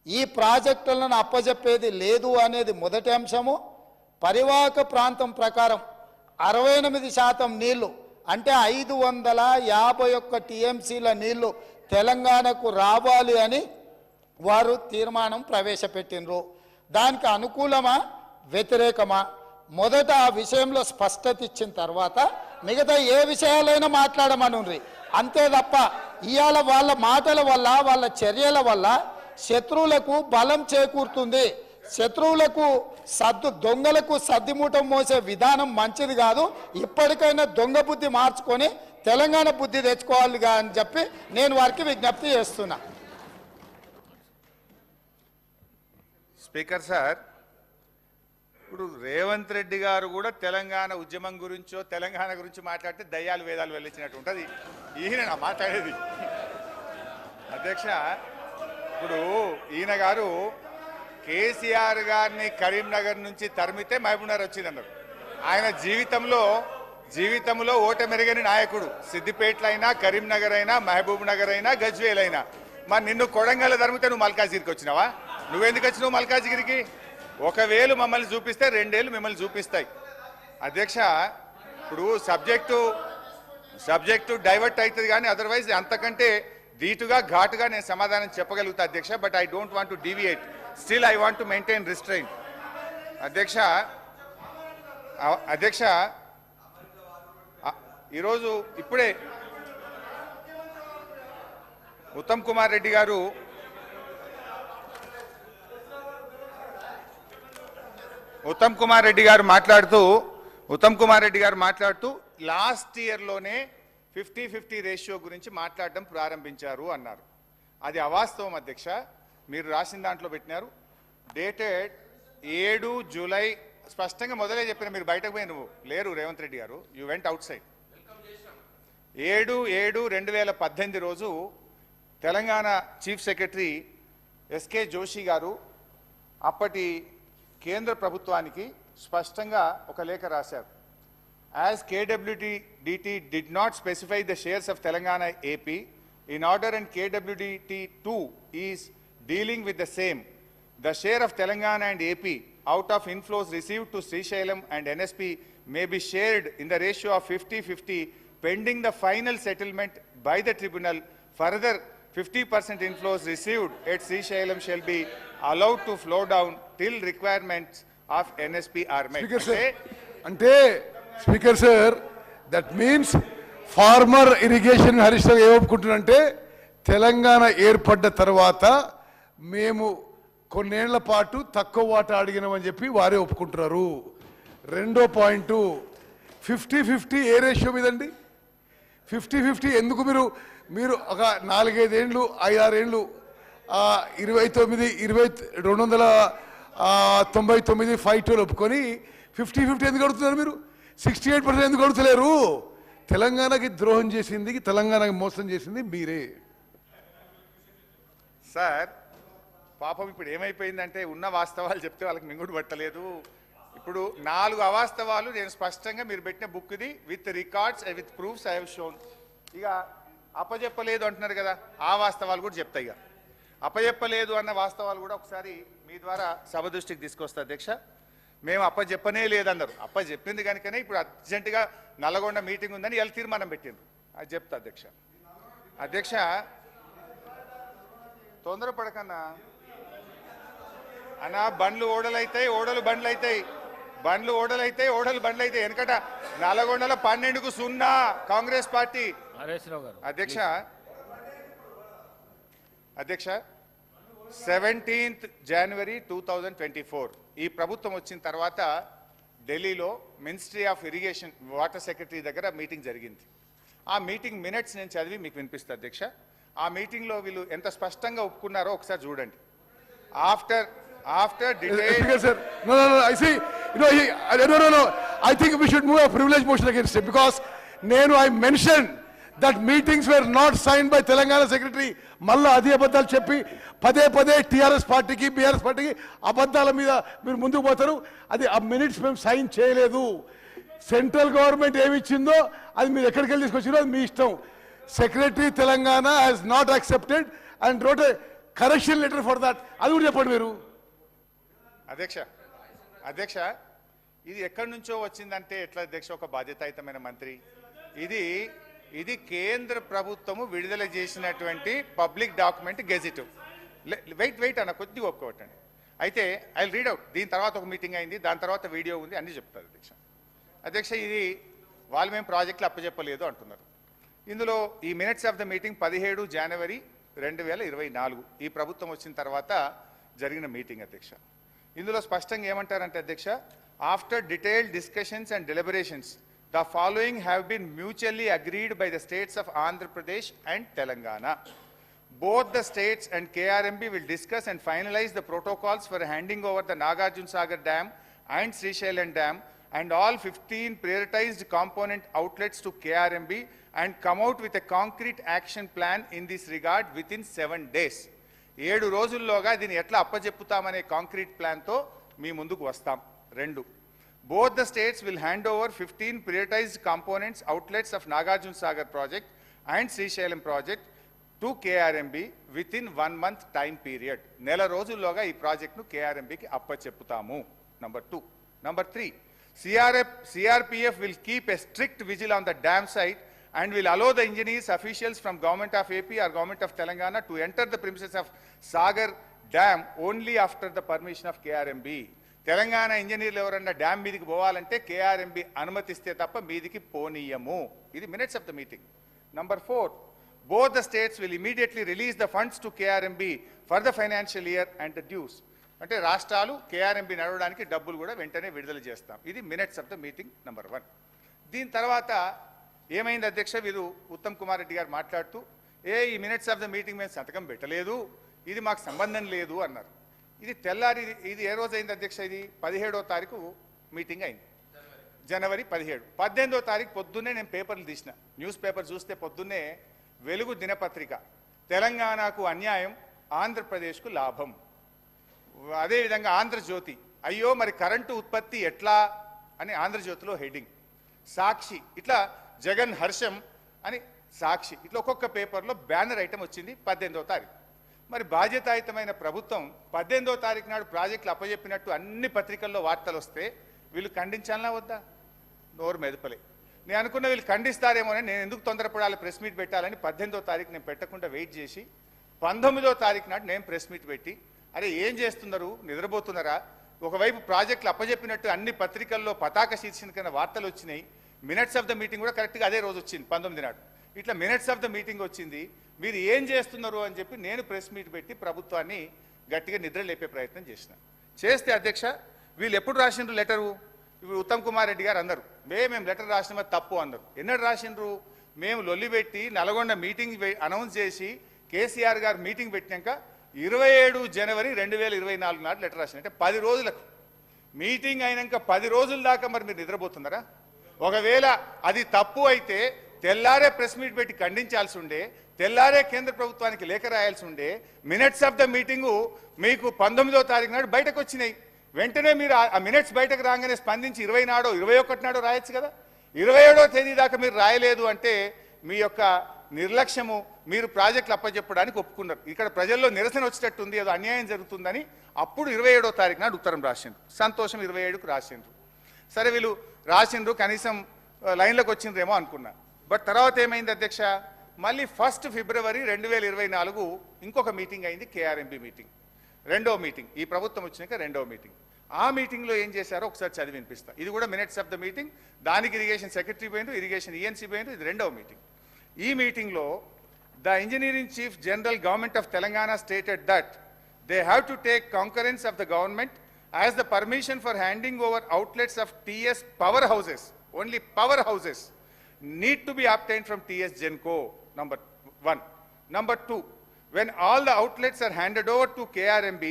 ఈ ప్రాజెక్టులను అప్పజెప్పేది లేదు అనేది మొదటి అంశము. పరివాహక ప్రాంతం ప్రకారం 68% నీళ్లు అంటే 551 టీఎంసీల నీళ్లు తెలంగాణకు రావాలి అని వారు తీర్మానం ప్రవేశపెట్టినరు. దానికి అనుకూలమా వ్యతిరేకమా మొదట ఆ విషయంలో స్పష్టత ఇచ్చిన తర్వాత మిగతా ఏ విషయాలైనా మాట్లాడమనుండ్రి. అంతే తప్ప ఇవాళ వాళ్ళ మాటల వల్ల, వాళ్ళ చర్యల వల్ల శత్రువులకు బలం చేకూరుతుంది, శత్రువులకు దొంగలకు సద్దిమూటం మోసే విధానం మంచిది కాదు. ఇప్పటికైనా దొంగ బుద్ధి మార్చుకొని తెలంగాణ బుద్ధి తెచ్చుకోవాలిగా అని చెప్పి నేను వారికి విజ్ఞప్తి చేస్తున్నా. స్పీకర్ సార్, ఇప్పుడు రేవంత్ రెడ్డి గారు కూడా తెలంగాణ ఉద్యమం గురించో తెలంగాణ గురించి మాట్లాడితే దయ్యాలు వేదాలు వెళ్ళించినట్టు ఉంటుంది. ఈయన నా మాట్లాడేది. అధ్యక్ష, ఇప్పుడు ఈయన గారు కేసీఆర్ గారిని కరీంనగర్ నుంచి తరిమితే మహబూబ్నగర్ వచ్చిందన్నారు. ఆయన జీవితంలో ఓటమెరగని నాయకుడు. సిద్దిపేటలో అయినా, కరీంనగర్ అయినా, మహబూబ్ నగర్ అయినా, గజ్వేల్ అయినా. మరి నిన్ను కొడంగల్ తరిమితే నువ్వు మల్కాజిగిరికి వచ్చినావా? నువ్వెందుకు వచ్చినావు మల్కాజిగిరికి? ఒకవేళ మమ్మల్ని చూపిస్తే 2 ఏళ్ళు మిమ్మల్ని చూపిస్తాయి. అధ్యక్ష, ఇప్పుడు సబ్జెక్టు డైవర్ట్ అవుతుంది కానీ అదర్వైజ్ అంతకంటే ధీటుగా ఘాటుగా నేను సమాధానం చెప్పగలుగుతా అధ్యక్ష. But I don't want to deviate. Still I want to maintain restrain. అధ్యక్ష, ఈరోజు ఇప్పుడే ఉత్తమ్ కుమార్ రెడ్డి గారు మాట్లాడుతూ లాస్ట్ ఇయర్లోనే 50-50 రేషియో గురించి మాట్లాడడం ప్రారంభించారు అన్నారు. అది అవాస్తవం అధ్యక్ష. మీరు రాసిన దాంట్లో పెట్టినారు. డేటెడ్ 7 జూలై స్పష్టంగా మొదలే చెప్పిన. మీరు బయటకు పోయి నువ్వు లేరు రేవంత్ రెడ్డి గారు, యూ వెంట్ అవుట్ సైడ్. 7/7/2018 రోజు Telangana chief secretary SK Joshi గారు అప్పటి కేంద్ర ప్రభుత్వానికి స్పష్టంగా ఒక లేఖ రాశారు. As KWDT did not specify the shares of Telangana AP in order and KWDT2 is dealing with the same, the share of Telangana and AP out of inflows received to Srisailam and NSP may be shared in the ratio of 50-50 pending the final settlement by the tribunal. Further, 50% inflows received at Srisailam shall be allowed to flow down till requirements of NSP are met. Speaker sir, that means former irrigation Harish Rao ఏమనుకుంటున్నారంటే తెలంగాణ ఏర్పడ్డ తర్వాత మేము కొన్నేళ్ల పాటు తక్కువ వాటా అడిగినామని చెప్పి వారే ఒప్పుకుంటున్నారు. రెండో పాయింట్ 50-50 ఏ రేషియో మీదండి? 50-50 ఎందుకు? మీరు ఒక 4-5 ఏళ్ళు 5-6 ఏళ్ళు 299 5-2 ఒప్పుకొని 50-50 ఎందుకు అడుగుతున్నారు? మీరు 68% ఎందుకు అడుగుతలేరు? తెలంగాణకి ద్రోహం చేసింది, తెలంగాణకి మోసం చేసింది మీరే. సార్ పాపం ఇప్పుడు ఏమైపోయిందంటే ఉన్న వాస్తవాలు చెప్తే వాళ్ళకి మింగుడు పట్టలేదు. ఇప్పుడు 4 అవాస్తవాలు నేను స్పష్టంగా మీరు పెట్టిన బుక్ది with records with proofs I have shown. ఇక అప్పచెప్పలేదు అంటున్నారు కదా, ఆ వాస్తవాలు కూడా చెప్తాయి. ఇక అప్పచెప్పలేదు అన్న వాస్తవాలు కూడా ఒకసారి మీ ద్వారా సభ దృష్టికి తీసుకొస్తా అధ్యక్ష. మేము అప్పచెప్పనే లేదన్నారు. అప్పచెప్పింది కనుకనే ఇప్పుడు అర్జెంటుగా నల్లగొండ మీటింగ్ ఉందని ఇలా తీర్మానం పెట్టిండ్రు. అది చెప్తా అధ్యక్ష. అధ్యక్ష, తొందరపడకన్నా అన్నా, బండ్లు ఓడలైతాయి, ఓడలు బండ్లు అవుతాయి, బండ్లు ఓడలైతాయి, ఓడలు బండ్లు అవుతాయి. వెనకట నల్లగొండలో 12కు 0 కాంగ్రెస్ పార్టీ. అధ్యక్ష 17th January 2024 ఈ ప్రభుత్వం వచ్చిన తర్వాత ఢిల్లీలో ministry of irrigation water secretary దగ్గర మీటింగ్ జరిగింది. ఆ మీటింగ్ మినిట్స్ నేను చదివి మీకు వినిపిస్తా అధ్యక్ష. ఆ మీటింగ్లో వీళ్ళు ఎంత స్పష్టంగా ఒప్పుకున్నారో ఒకసారి చూడండి. After detailed... Sir, no, I see. No. I think we should move a privilege motion against him because I mentioned that meetings were not signed by Telangana secretary. మళ్ళా అదే అబద్ధాలు చెప్పి పదే టీఆర్ఎస్ పార్టీకి బీఆర్ఎస్ పార్టీకి అబద్ధాల మీద మీరు ముందుకు పోతారు. అది ఆ మినిట్స్ మేము సైన్ చేయలేదు. సెంట్రల్ గవర్నమెంట్ ఏమి ఇచ్చిందో అది మీరు ఎక్కడికి వెళ్ళి తీసుకొచ్చిందో అది మీ ఇష్టం. Secretary Telangana has not accepted and wrote a correction letter for that. అది కూడా చెప్పండి మీరు. అధ్యక్ష ఇది ఎక్కడి నుంచో వచ్చిందంటే ఎట్లా అధ్యక్ష? ఒక బాధ్యతాయుతమైన మంత్రి. ఇది కేంద్ర ప్రభుత్వము విడుదల చేసినటువంటి పబ్లిక్ డాక్యుమెంట్ గెజిట్. వెయిట్ అన్న కొద్దిగా ఒప్పుకోవటండి. అయితే ఐ రీడ్ అవుట్. దీని తర్వాత ఒక మీటింగ్ అయింది, దాని తర్వాత వీడియో ఉంది, అన్నీ చెప్తారు అధ్యక్ష. ఇది వాళ్ళు మేము ప్రాజెక్టులు అప్పచెప్పలేదు అంటున్నారు. ఇందులో ఈ మినిట్స్ ఆఫ్ ద మీటింగ్ 17 జనవరి 2024 ఈ ప్రభుత్వం వచ్చిన తర్వాత జరిగిన మీటింగ్ అధ్యక్ష. ఇందులో స్పష్టంగా ఏమంటారంటే అధ్యక్ష, after detailed discussions and deliberations the following have been mutually agreed by the states of Andhra Pradesh and Telangana. Both the states and KRMB will discuss and finalize the protocols for handing over the Nagarjuna Sagar Dam and Srisailam Dam and all 15 prioritized component outlets to KRMB and come out with a concrete action plan in this regard within 7 days. 7 రోజుల్లోగా దీన్ని ఎట్లా అప్పచెప్పుతామనే concrete ప్లాన్తో మీ ముందుకు వస్తాం. 2. Both the states will hand over 15 prioritized components outlets of Nagarjuna Sagar project and Srisailam project to KRMB within 1 month time period. నెల రోజుల్లోగా ఈ ప్రాజెక్ట్ను KRMBకి అప్పచెప్పుతాము. Number 2. Number 3. CRPF will keep a strict vigil on the dam site and will allow the engineers, officials from Government of AP or Government of Telangana to enter the premises of Sagar Dam only after the permission of KRMB. Telangana ఇంజనీర్లు ఎవరన్నా dam మీదికి పోవాలంటే KRMB అనుమతిస్తే తప్ప మీదికి పోనీయము. ఇది minutes of the meeting. Number 4. Both the states will immediately release the funds to KRMB for the financial year and the dues. అంటే రాష్ట్రాలు KRMB నడవడానికి డబ్బులు కూడా వెంటనే విడుదల చేస్తాం. ఇది minutes of the meeting number 1. దీని తర్వాత ఏమైంది అధ్యక్ష, వీరు ఉత్తమ్ కుమార్ రెడ్డి గారు మాట్లాడుతూ ఈ మినిట్స్ ఆఫ్ ద మీటింగ్ మేము సంతకం పెట్టలేదు, ఇది మాకు సంబంధం లేదు అన్నారు. ఇది తెల్లారి, ఇది ఏ రోజు అయింది అధ్యక్ష, ఇది 17వ తారీఖు మీటింగ్ అయింది, జనవరి 17. 18వ తారీఖు పొద్దున్నే నేను పేపర్లు తీసిన, న్యూస్ పేపర్ చూస్తే పొద్దున్నే వెలుగు దినపత్రిక, తెలంగాణకు అన్యాయం ఆంధ్రప్రదేశ్కు లాభం. అదేవిధంగా ఆంధ్రజ్యోతి, అయ్యో మరి కరెంటు ఉత్పత్తి ఎట్లా అని ఆంధ్రజ్యోతిలో హెడ్డింగ్. సాక్షి, ఇట్లా జగన్ హర్షం అని సాక్షి, ఇట్లా ఒక్కొక్క పేపర్లో బ్యానర్ ఐటమ్ వచ్చింది 18వ తారీఖు. మరి బాధ్యతాయుతమైన ప్రభుత్వం 18వ తారీఖు నాడు ప్రాజెక్టులు అప్పజెప్పినట్టు అన్ని పత్రికల్లో వార్తలు వస్తే వీళ్ళు ఖండించాలనా వద్దా? నోరు మెదపలే. నేను అనుకున్న వీళ్ళు ఖండిస్తారేమోనని నేను ఎందుకు తొందరపడాలి, ప్రెస్ మీట్ పెట్టాలని 18వ తారీఖు నేను పెట్టకుండా వెయిట్ చేసి 19వ తారీఖు నాడు నేను ప్రెస్ మీట్ పెట్టి, అరే ఏం చేస్తున్నారు, నిద్రపోతున్నారా? ఒకవైపు ప్రాజెక్టులు అప్పజెప్పినట్టు అన్ని పత్రికల్లో పతాక శీర్షికన వార్తలు వచ్చినాయి, మినిట్స్ ఆఫ్ ద మీటింగ్ కూడా కరెక్ట్గా అదే రోజు వచ్చింది 19 నాడు. ఇట్లా మినిట్స్ ఆఫ్ ద మీటింగ్ వచ్చింది, మీరు ఏం చేస్తున్నారు అని చెప్పి నేను ప్రెస్ మీట్ పెట్టి ప్రభుత్వాన్ని గట్టిగా నిద్ర లేపే ప్రయత్నం చేస్తే అధ్యక్ష, వీళ్ళు ఎప్పుడు రాసిండ్రు లెటరు? ఇప్పుడు ఉత్తమ్ కుమార్ రెడ్డి గారు అందరు మేము లెటర్ రాసినమా తప్పు అన్నారు. ఎన్నడు రాసిండ్రు? మేము లొల్లి పెట్టి నల్గొండ మీటింగ్ అనౌన్స్ చేసి కేసీఆర్ గారు మీటింగ్ పెట్టినాక 27 జనవరి 2024 నాడు లెటర్ రాసిన, అంటే 10 రోజులకు మీటింగ్ అయినాక 10 రోజుల దాకా మరి మీరు నిద్రపోతున్నారా? ఒకవేళ అది తప్పు అయితే తెల్లారే ప్రెస్ మీట్ పెట్టి ఖండించాల్సి ఉండే, తెల్లారే కేంద్ర ప్రభుత్వానికి లేఖ రాయాల్సి ఉండే. మినిట్స్ ఆఫ్ ద మీటింగు మీకు 19వ తారీఖు నాడు బయటకు వచ్చినాయి. వెంటనే మీరు ఆ మినిట్స్ బయటకు రాగానే స్పందించి 20 నాడో 21 నాడో రాయొచ్చు కదా. 27వ తేదీ దాకా మీరు రాయలేదు అంటే మీ యొక్క నిర్లక్ష్యము, మీరు ప్రాజెక్టులు అప్పచెప్పడానికి ఒప్పుకున్నారు. ఇక్కడ ప్రజల్లో నిరసన వచ్చేటట్టు ఉంది, ఏదో అన్యాయం జరుగుతుందని అప్పుడు 27వ తారీఖు నాడు ఉత్తరం రాసిండ్రు. సంతోషం, 27కు రాసిండ్రు. సరే వీళ్ళు రాసిండ్రు, కనీసం లైన్లోకి వచ్చిండ్రేమో అనుకున్నా. బట్ తర్వాత ఏమైంది అధ్యక్ష, మళ్ళీ 1 ఫిబ్రవరి 2024 ఇంకొక మీటింగ్ అయింది, KRMB మీటింగ్, రెండవ మీటింగ్. ఈ ప్రభుత్వం వచ్చినాక రెండవ మీటింగ్. ఆ మీటింగ్లో ఏం చేశారో ఒకసారి చదివి వినిపిస్తా. ఇది కూడా మినిట్స్ ఆఫ్ ద మీటింగ్. దానికి ఇరిగేషన్ సెక్రటరీ పోయిండు, ఇరిగేషన్ ENC పోయిండు. ఇది రెండవ మీటింగ్. ఈ మీటింగ్లో the engineering chief general government of Telangana stated that they have to take concurrence of the government as the permission for handing over outlets of TS power houses, only power houses, need to be obtained from TS Genco. Number 1. Number 2, when all the outlets are handed over to KRMB,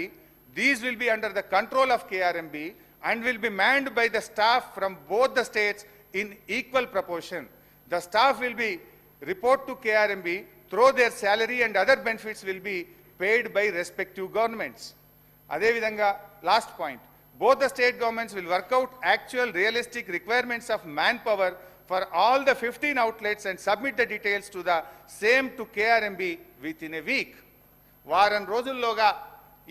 these will be under the control of KRMB and will be manned by the staff from both the states in equal proportion. The staff will be report to KRMB through their salary and other benefits will be paid by respective governments. Adevidanga, last point, both the state governments will work out actual realistic requirements of manpower for all the 15 outlets and submit the details to the same to KRMB within a week. వారం రోజుల్లోగా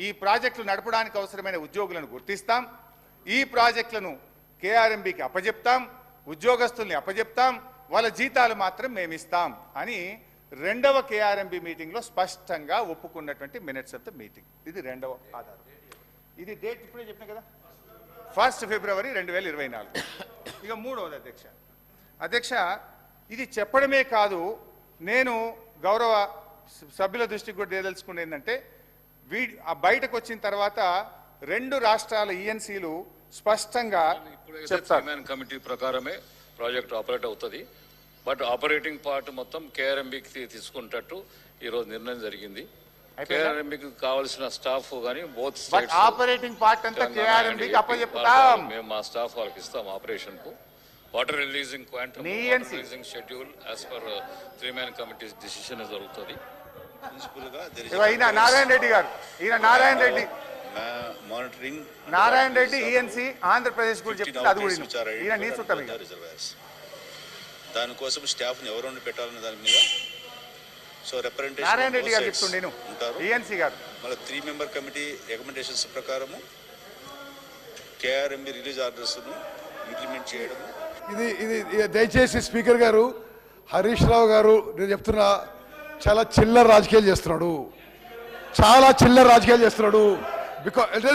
ఈ ప్రాజెక్టులు నడపడానికి అవసరమైన ఉద్యోగులను గుర్తిస్తాం, ఈ ప్రాజెక్టులను KRMBకి అప్పజెప్తాం, ఉద్యోగస్తుల్ని అప్పజెప్తాం, వాళ్ళ జీతాలు మాత్రం మేమిస్తాం అని రెండవ KRMB మీటింగ్లో స్పష్టంగా ఒప్పుకున్నటువంటి మినిట్స్ ఆఫ్ ద మీటింగ్. ఇది రెండవ ఆధారం. ఇది డేట్ ఇప్పుడే చెప్పిన కదా, 1 ఫిబ్రవరి 2024. ఇక మూడవది అధ్యక్ష, ఇది చెప్పడమే కాదు, నేను గౌరవ సభ్యుల దృష్టికి కూడా తేదలుచుకునేది ఏంటంటే, బయటకు వచ్చిన తర్వాత రెండు రాష్ట్రాల ఈఎన్సీలు స్పష్టంగా చెప్తారు. కమిటీ ప్రకారమే ప్రాజెక్ట్ ఆపరేట్ అవుతుంది. బట్ ఆపరేటింగ్ పార్ట్ మొత్తం కేఆర్ఎంబికి తీసుకుంటట్టు ఈరోజు నిర్ణయం జరిగింది. కేఆర్ఎంబికి కావాల్సిన స్టాఫ్ కానీ బోత్ ఆపరేటింగ్ పార్ట్ అంతా కేఆర్ఎంబికి అప్పచెప్తాం. మేము మా స్టాఫ్ వాళ్ళకి ఇస్తాం ఆపరేషన్ కు. Water releasing quantum releasing schedule as per 3-man committee decision జరుగుతుంది. నారాయణ రెడ్డి గారు, నారాయణ రెడ్డి మానిటరింగ్ నారాయణ రెడ్డి ఈఎన్సీ ఆంధ్రప్రదేశ్ గురించి చెప్తే అది కూడా నీ చుట్టం. దానికోసం స్టాఫ్ ని ఎవరు పెట్టాలనే దాని మీద సో రిప్రజెంటేషన్ నారాయణ రెడ్డి గారు చెప్తుండే ఈఎన్సీ గారు మళ్ళీ 3-member కమిటీ రికమెండేషన్స్ ప్రకారము కేఆర్ఎంబి రిలీజ్ ఆర్డర్స్ ను ఇంప్లిమెంట్ చేయడం. ఇది దయచేసి స్పీకర్ గారు, హరీష్ రావు గారు నేను చెప్తున్నా, చాలా చిల్లర రాజకీయాలు చేస్తున్నాడు, చాలా చిల్లర రాజకీయాలు చేస్తున్నాడు. బికాజ్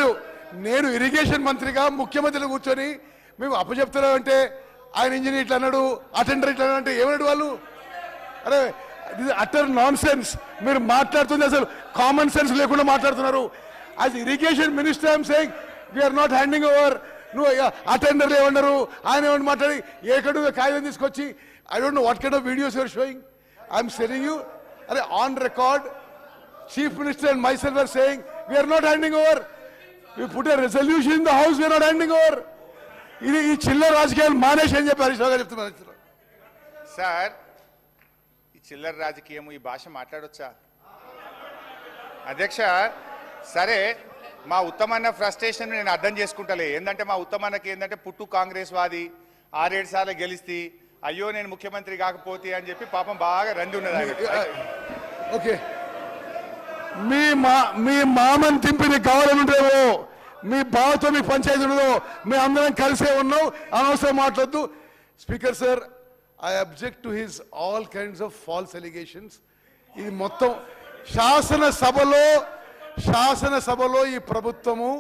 నేను ఇరిగేషన్ మంత్రిగా ముఖ్యమంత్రిని కూర్చొని మేము అప్పచెప్తున్నాం అంటే ఆయన ఇంజనీర్ ఇట్లా అన్నాడు, అటెండర్ ఇట్లా అంటే ఏమన్నాడు వాళ్ళు? అరే ఇది అటర్ నాన్ సెన్స్. మీరు మాట్లాడుతుంది అసలు కామన్ సెన్స్ లేకుండా మాట్లాడుతున్నారు. As irrigation minister I'm saying we're not handing over. నువ్వు అటెండర్లు ఏమన్నారు, ఆయన ఏమన్నా మాట్లాడి ఏకడు కాగితం తీసుకొచ్చి I don't know what kind of videos you're showing. I'm telling you, అరే on record Chief Minister and myself are saying we are not handing over. We put a resolution in the house, we are not handing over. ఈ చిల్లర రాజకీయాలు మానేసి అని చెప్పి హరీష్ రావు గారు చెప్తున్నారు. Sir ఈ చిల్లర రాజకీయం ఈ భాష మాట్లాడొచ్చా అధ్యక్ష? సరే మా ఉత్తమన్న ఫ్రస్ట్రేషన్ నేను అర్థం చేసుకుంటలే. ఏంటంటే మా ఉత్తమన్నకి ఏంటంటే పుట్టు కాంగ్రెస్ వాది 6-7 సార్లు గెలిస్తే అయ్యో నేను ముఖ్యమంత్రి కాకపోతే అని చెప్పి పాపం బాగా రండి ఉన్నది. ఓకే, మీ మామని తింపి నీకు కావాలని ఉంటేవో, మీ బావతో మీకు పంచాయతీ ఉండదో, మీ అందరం కలిసే ఉన్నాం, అనవసరం మాట్లాడద్దు. Speaker sir, I object to his all kinds of false allegations. ఇది మొత్తం శాసనసభలో ఈ ప్రభుత్వము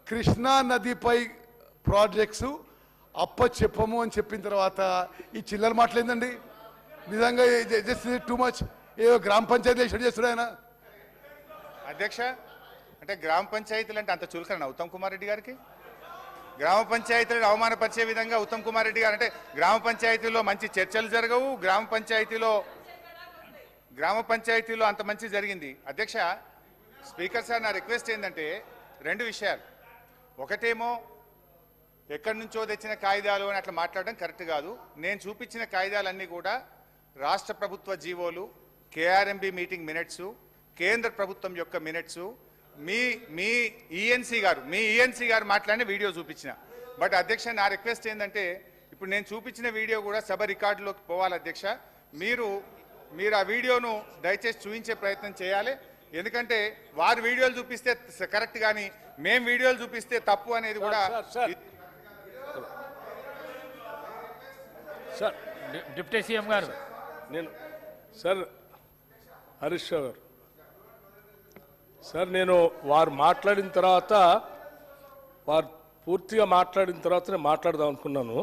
కృష్ణా నదిపై ప్రాజెక్ట్స్ అప్పచెప్పము అని చెప్పిన తర్వాత ఈ చిల్లర మాటలేందండి? నిజంగా టూ మచ్. ఏదో గ్రామ పంచాయతీ ఎక్కడ చేస్తున్నాడు ఆయన అధ్యక్ష? అంటే గ్రామ పంచాయతీలు అంటే అంత చులకన ఉత్తమ్ కుమార్ రెడ్డి గారికి? గ్రామ పంచాయతీలను అవమానపరిచే విధంగా ఉత్తమ్ కుమార్ రెడ్డి గారు అంటే గ్రామ పంచాయతీలో మంచి చర్చలు జరగవు, గ్రామ పంచాయతీలో అంత మంచి జరిగింది. అధ్యక్ష, స్పీకర్ సార్ నా రిక్వెస్ట్ ఏంటంటే 2 విషయాలు. ఒకటేమో ఎక్కడి నుంచో తెచ్చిన కాగితాలు అని అట్లా మాట్లాడడం కరెక్ట్ కాదు. నేను చూపించిన కాగితాలన్నీ కూడా రాష్ట్ర ప్రభుత్వ జీవోలు, కేఆర్ఎంబి మీటింగ్ మినిట్స్, కేంద్ర ప్రభుత్వం యొక్క మినిట్స్, మీ ఈఎన్సీ గారు మాట్లాడిన వీడియో చూపించిన. బట్ అధ్యక్ష నా రిక్వెస్ట్ ఏంటంటే ఇప్పుడు నేను చూపించిన వీడియో కూడా సభ రికార్డులోకి పోవాలి అధ్యక్ష. మీరు ఆ వీడియోను దయచేసి చూపించే ప్రయత్నం చేయాలి. ఎందుకంటే వారు వీడియోలు చూపిస్తే కరెక్ట్ కానీ మేము వీడియోలు చూపిస్తే తప్పు అనేది కూడా. సార్ డిప్యూటీ సీఎం గారు, సార్ హరీష్ రావు గారు, సార్ నేను వారు మాట్లాడిన తర్వాత వారు పూర్తిగా మాట్లాడిన తర్వాతనే మాట్లాడదాం అనుకున్నాను.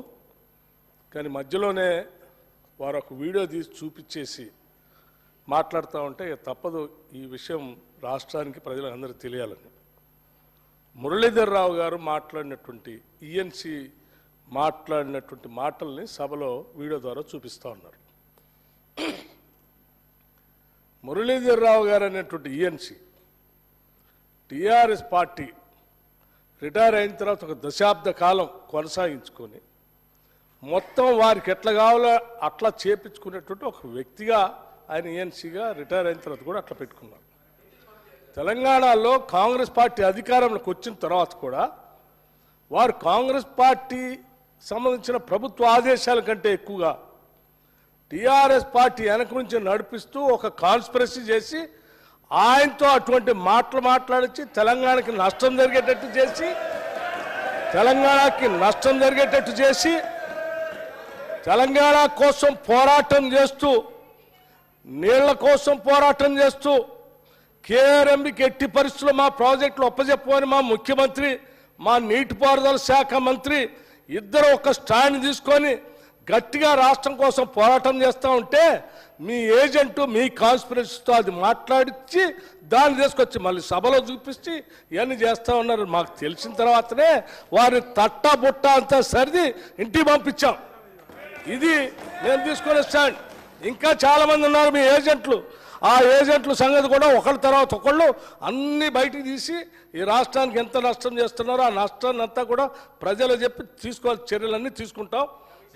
కానీ మధ్యలోనే వారు ఒక వీడియో తీసి చూపించేసి మాట్లాడుతూ ఉంటే తప్పదు ఈ విషయం రాష్ట్రానికి ప్రజలందరికీ తెలియాలని. మురళీధర్ రావు గారు మాట్లాడినటువంటి ఈఎన్సీ మాట్లాడినటువంటి మాటల్ని సభలో వీడియో ద్వారా చూపిస్తూ ఉన్నారు. మురళీధర్ రావు గారు అనేటువంటి ఈఎన్సీ టీఆర్ఎస్ పార్టీ రిటైర్ అయిన తర్వాత ఒక దశాబ్ద కాలం కొనసాగించుకొని మొత్తం వారికి ఎట్లా కావాలో అట్లా చేపించుకునేటువంటి ఒక వ్యక్తిగా ఆయన ఈఎన్సీగా రిటైర్ అయిన తర్వాత కూడా అట్లా పెట్టుకున్నారు. తెలంగాణలో కాంగ్రెస్ పార్టీ అధికారంలోకి వచ్చిన తర్వాత కూడా వారు కాంగ్రెస్ పార్టీ సంబంధించిన ప్రభుత్వ ఆదేశాల కంటే ఎక్కువగా టీఆర్ఎస్ పార్టీ వెనక నుంచి నడిపిస్తూ ఒక కాన్స్పిరసీ చేసి ఆయనతో అటువంటి మాటలు మాట్లాడించి తెలంగాణకి నష్టం జరిగేటట్టు చేసి తెలంగాణ కోసం పోరాటం చేస్తూ నీళ్ల కోసం పోరాటం చేస్తూ కేఆర్ఎంబికి ఎట్టి పరిస్థితుల్లో మా ప్రాజెక్టులు ఒప్పజెప్పమని మా ముఖ్యమంత్రి, మా నీటిపారుదల శాఖ మంత్రి ఇద్దరు ఒక స్టాండ్ తీసుకొని గట్టిగా రాష్ట్రం కోసం పోరాటం చేస్తూ ఉంటే మీ ఏజెంటు మీ కాన్స్పిరసీతో అది మాట్లాడించి దాన్ని తీసుకొచ్చి మళ్ళీ సభలో చూపించి ఇవన్నీ చేస్తూ ఉన్నారు. మాకు తెలిసిన తర్వాతనే వారి తట్టా బుట్ట అంతా సరిది ఇంటికి పంపించాం. ఇది నేను తీసుకునే స్టాండ్. ఇంకా చాలామంది ఉన్నారు మీ ఏజెంట్లు. ఆ ఏజెంట్ల సంగతి కూడా ఒకళ్ళ తర్వాత ఒకళ్ళు అన్ని బయటికి తీసి ఈ రాష్ట్రానికి ఎంత నష్టం చేస్తున్నారో ఆ నష్టాన్ని అంతా కూడా ప్రజలు చెప్పి తీసుకోవాలి, చర్యలన్నీ తీసుకుంటాం.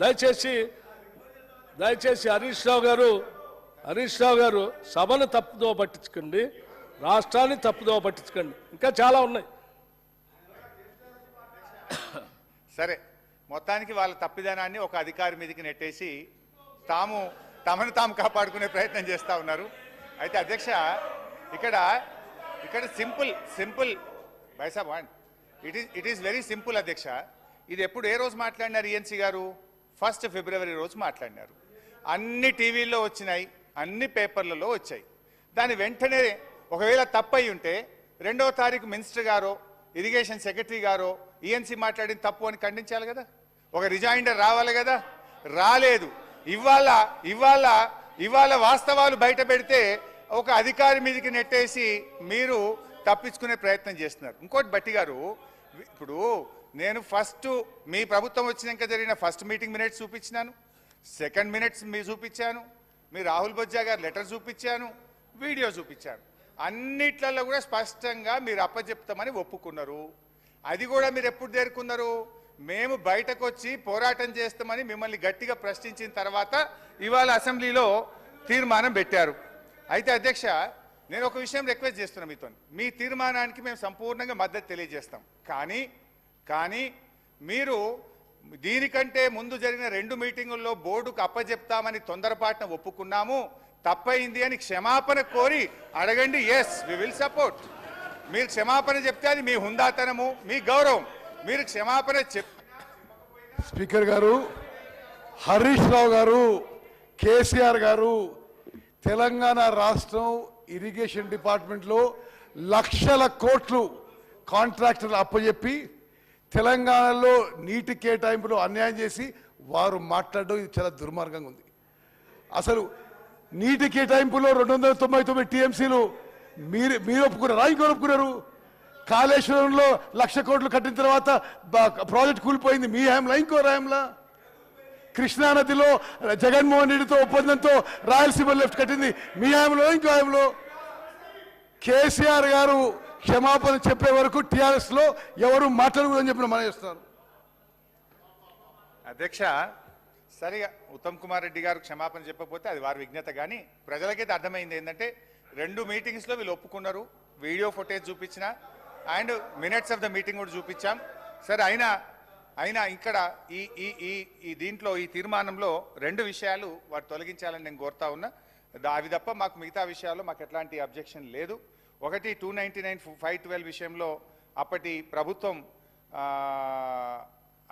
దయచేసి హరీష్ రావు గారు సభను తప్పుదో పట్టించుకోండి, రాష్ట్రాన్ని తప్పుదో పట్టించుకోండి. ఇంకా చాలా ఉన్నాయి. సరే, మొత్తానికి వాళ్ళ తప్పిదనాన్ని ఒక అధికారి మీదకి నెట్టేసి తమను తాము కాపాడుకునే ప్రయత్నం చేస్తూ ఉన్నారు. అయితే అధ్యక్ష ఇక్కడ సింపుల్ బైసాబ్ ఇట్ ఈస్ వెరీ సింపుల్ అధ్యక్ష. ఇది ఎప్పుడు ఏ రోజు మాట్లాడినారు ఈఎన్సీ గారు? 1 ఫిబ్రవరి రోజు మాట్లాడినారు. అన్ని టీవీల్లో వచ్చినాయి, అన్ని పేపర్లలో వచ్చాయి. దాని వెంటనే ఒకవేళ తప్పయి ఉంటే 2వ తారీఖు మినిస్టర్ గారో ఇరిగేషన్ సెక్రటరీ గారో ఈఎన్సీ మాట్లాడిన తప్పు అని ఖండించాలి కదా, ఒక రిజైండర్ రావాలి కదా. రాలేదు. ఇవాళ వాస్తవాలు బయట పెడితే ఒక అధికారి మీదకి నెట్టేసి మీరు తప్పించుకునే ప్రయత్నం చేస్తున్నారు. ఇంకోటి బట్టి గారు, ఇప్పుడు నేను మీ ప్రభుత్వం వచ్చినాక జరిగిన ఫస్ట్ మీటింగ్ మినిట్స్ చూపించినాను, సెకండ్ మినిట్స్ మీరు చూపించాను, మీ రాహుల్ బొజ్జా గారు లెటర్ చూపించాను, వీడియో చూపించాను. అన్నిట్లలో కూడా స్పష్టంగా మీరు అప్పచెప్తామని ఒప్పుకున్నారు. అది కూడా మీరు ఎప్పుడు చేరుకున్నారు? మేము బయటకు వచ్చి పోరాటం చేస్తామని మిమ్మల్ని గట్టిగా ప్రశ్నించిన తర్వాత ఇవాళ అసెంబ్లీలో తీర్మానం పెట్టారు. అయితే అధ్యక్ష, నేను ఒక విషయం రిక్వెస్ట్ చేస్తున్నా మీతో. మీ తీర్మానానికి మేము సంపూర్ణంగా మద్దతు తెలియజేస్తాం. కానీ మీరు దీనికంటే ముందు జరిగిన 2 మీటింగుల్లో బోర్డుకు అప్పచెప్తామని తొందరపాటున ఒప్పుకున్నాము, తప్పైంది అని క్షమాపణ కోరి అడగండి. Yes, we will support. మీరు క్షమాపణ చెప్తే అది మీ హుందాతనము, మీ గౌరవం. మీరు క్షమాపణ స్పీకర్ గారు, హరీష్ రావు గారు, కేసీఆర్ గారు తెలంగాణ రాష్ట్రం ఇరిగేషన్ డిపార్ట్మెంట్లో లక్షల కోట్లు కాంట్రాక్టర్లు అప్పచెప్పి తెలంగాణలో నీటి కేటాయింపులో అన్యాయం చేసి వారు మాట్లాడడం ఇది చాలా దుర్మార్గంగా ఉంది. అసలు నీటి కేటాయింపులో 299 టీఎంసీలు మీరు ఒప్పుకున్నారా? ఇంకోరు ఒప్పుకున్నారు? కాళేశ్వరంలో 1,00,000 కోట్లు కట్టిన తర్వాత ప్రాజెక్ట్ కూలిపోయింది మీ హయాంలా, ఇంకో హయాంలా? కృష్ణానదిలో జగన్మోహన్ రెడ్డితో ఒప్పందంతో రాయలసీమ లెఫ్ట్ కట్టింది మీ హయాంలో, ఇంకో హయాంలో? కేసీఆర్ గారు క్షమాపణ చెప్పే వరకు టీఆర్ఎస్ లో ఎవరు మాట్లాడకూడదని చెప్పిన మనం చేస్తున్నారు. అధ్యక్ష, సరిగా ఉత్తమ్ కుమార్ రెడ్డి గారు క్షమాపణ చెప్పకపోతే అది వారి విజ్ఞత. కానీ ప్రజలకైతే అర్థమైంది ఏంటంటే 2 మీటింగ్స్లో వీళ్ళు ఒప్పుకున్నారు. వీడియో ఫుటేజ్ చూపించిన and minutes of the meeting కూడా చూపించాం. సరే, అయినా ఇక్కడ ఈ దీంట్లో ఈ తీర్మానంలో 2 విషయాలు వారు తొలగించాలని నేను కోరుతా ఉన్నా. అవి తప్ప మాకు మిగతా విషయాల్లో మాకు ఎట్లాంటి అబ్జెక్షన్ లేదు. ఒకటి 299/512 విషయంలో అప్పటి ప్రభుత్వం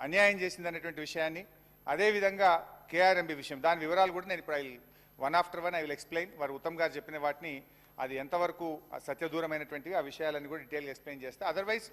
అన్యాయం చేసిందనేటువంటి విషయాన్ని, అదేవిధంగా కేఆర్ఎంబి విషయం, దాని వివరాలు కూడా నేను ఇప్పుడు one after one I will explain. వారు ఉత్తమ్ గారు చెప్పిన వాటిని అది ఎంతవరకు సత్యదూరమైనటువంటివి ఆ విషయాలన్నీ కూడా డీటెయిల్గా ఎక్స్ప్లెయిన్ చేస్తా. అదర్వైజ్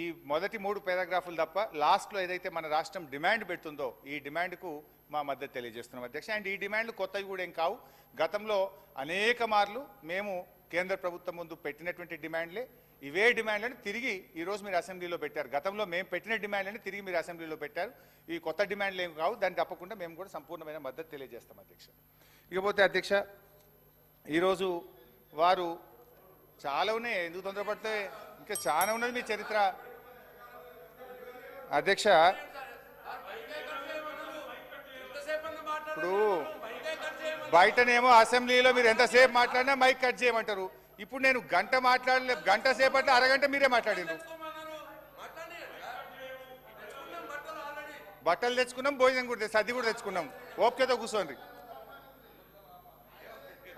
ఈ మొదటి 3 పారాగ్రాఫులు తప్ప లాస్ట్లో ఏదైతే మన రాష్ట్రం డిమాండ్ పెడుతుందో ఈ డిమాండ్కు మా మద్దతు తెలియజేస్తున్నాం అధ్యక్ష. అండ్ ఈ డిమాండ్లు కొత్తవి కూడా ఏం కావు. గతంలో అనేక మార్లు మేము కేంద్ర ప్రభుత్వం ముందు పెట్టినటువంటి డిమాండ్లే. ఇవే డిమాండ్లను తిరిగి ఈరోజు మీరు అసెంబ్లీలో పెట్టారు. గతంలో మేము పెట్టిన డిమాండ్లని తిరిగి మీరు అసెంబ్లీలో పెట్టారు. ఈ కొత్త డిమాండ్లు ఏం కావు. దాన్ని తప్పకుండా మేము కూడా సంపూర్ణమైన మద్దతు తెలియజేస్తాం అధ్యక్ష. ఇకపోతే అధ్యక్ష, ఈరోజు వారు చాలా ఉన్నాయి, ఎందుకు తొందరపడితే ఇంకా చాలా ఉన్నది మీ చరిత్ర అధ్యక్ష. ఇప్పుడు బయటనేమో అసెంబ్లీలో మీరు ఎంతసేపు మాట్లాడినా మైక్ కట్ చేయమంటారు. ఇప్పుడు నేను గంట సేపట్లో అరగంట మీరే మాట్లాడిండ్రు. బట్టలు తెచ్చుకున్నాం, భోజనం కూడా సర్ది కూడా తెచ్చుకున్నాం. ఓపికతో కూర్చోండి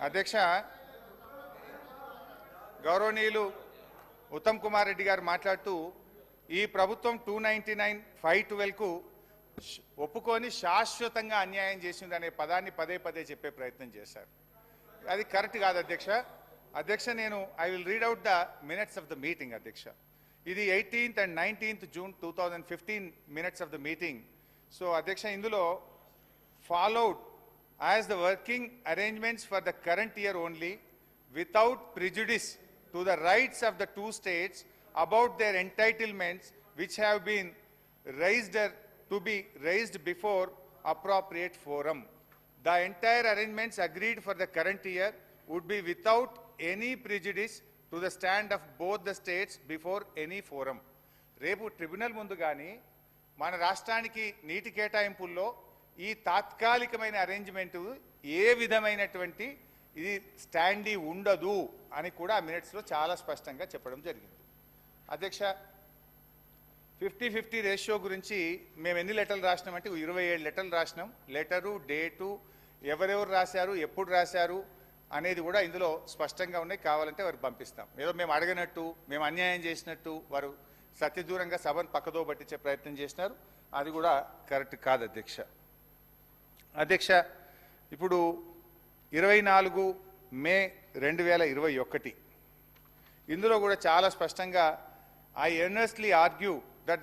అధ్యక్ష. గౌరవనీయులు ఉత్తమ్ కుమార్ రెడ్డి గారు మాట్లాడుతూ ఈ ప్రభుత్వం 299/512కు ఒప్పుకొని శాశ్వతంగా అన్యాయం చేసిందనే పదాన్ని పదే పదే చెప్పే ప్రయత్నం చేశారు. అది కరెక్ట్ కాదు అధ్యక్ష. నేను I will read out the minutes of the meeting అధ్యక్ష. ఇది 18th and 19th June 2015 minutes of the meeting. So అధ్యక్ష, ఇందులో followed as the working arrangements for the current year only, without prejudice to the rights of the two states about their entitlements which have been raised to be raised before appropriate forum. The entire arrangements agreed for the current year would be without any prejudice to the stand of both the states before any forum. రేపు tribunal ముందు కానీ మన రాష్ట్రానికి నీటి కేటాయింపుల్లో ఈ తాత్కాలికమైన arrangement ఏ విధమైనటువంటి ఇది స్టాండీ ఉండదు అని కూడా ఆ మినిట్స్లో చాలా స్పష్టంగా చెప్పడం జరిగింది. అధ్యక్ష, 50-50 రేషియో గురించి మేము ఎన్ని లెటర్లు రాసినామంటే 27 లెటర్లు రాసినాం. లెటరు, డేటు, ఎవరెవరు రాశారు, ఎప్పుడు రాశారు అనేది కూడా ఇందులో స్పష్టంగా ఉన్నాయి. కావాలంటే వారు పంపిస్తాం. ఏదో మేము అడగనట్టు, మేము అన్యాయం చేసినట్టు వారు సత్యదూరంగా సభను పక్కదో పట్టించే ప్రయత్నం చేసినారు. అది కూడా కరెక్ట్ కాదు అధ్యక్ష. అధ్యక్ష, ఇప్పుడు 24 మే 2021 ఇందులో కూడా చాలా స్పష్టంగా I earnestly argue that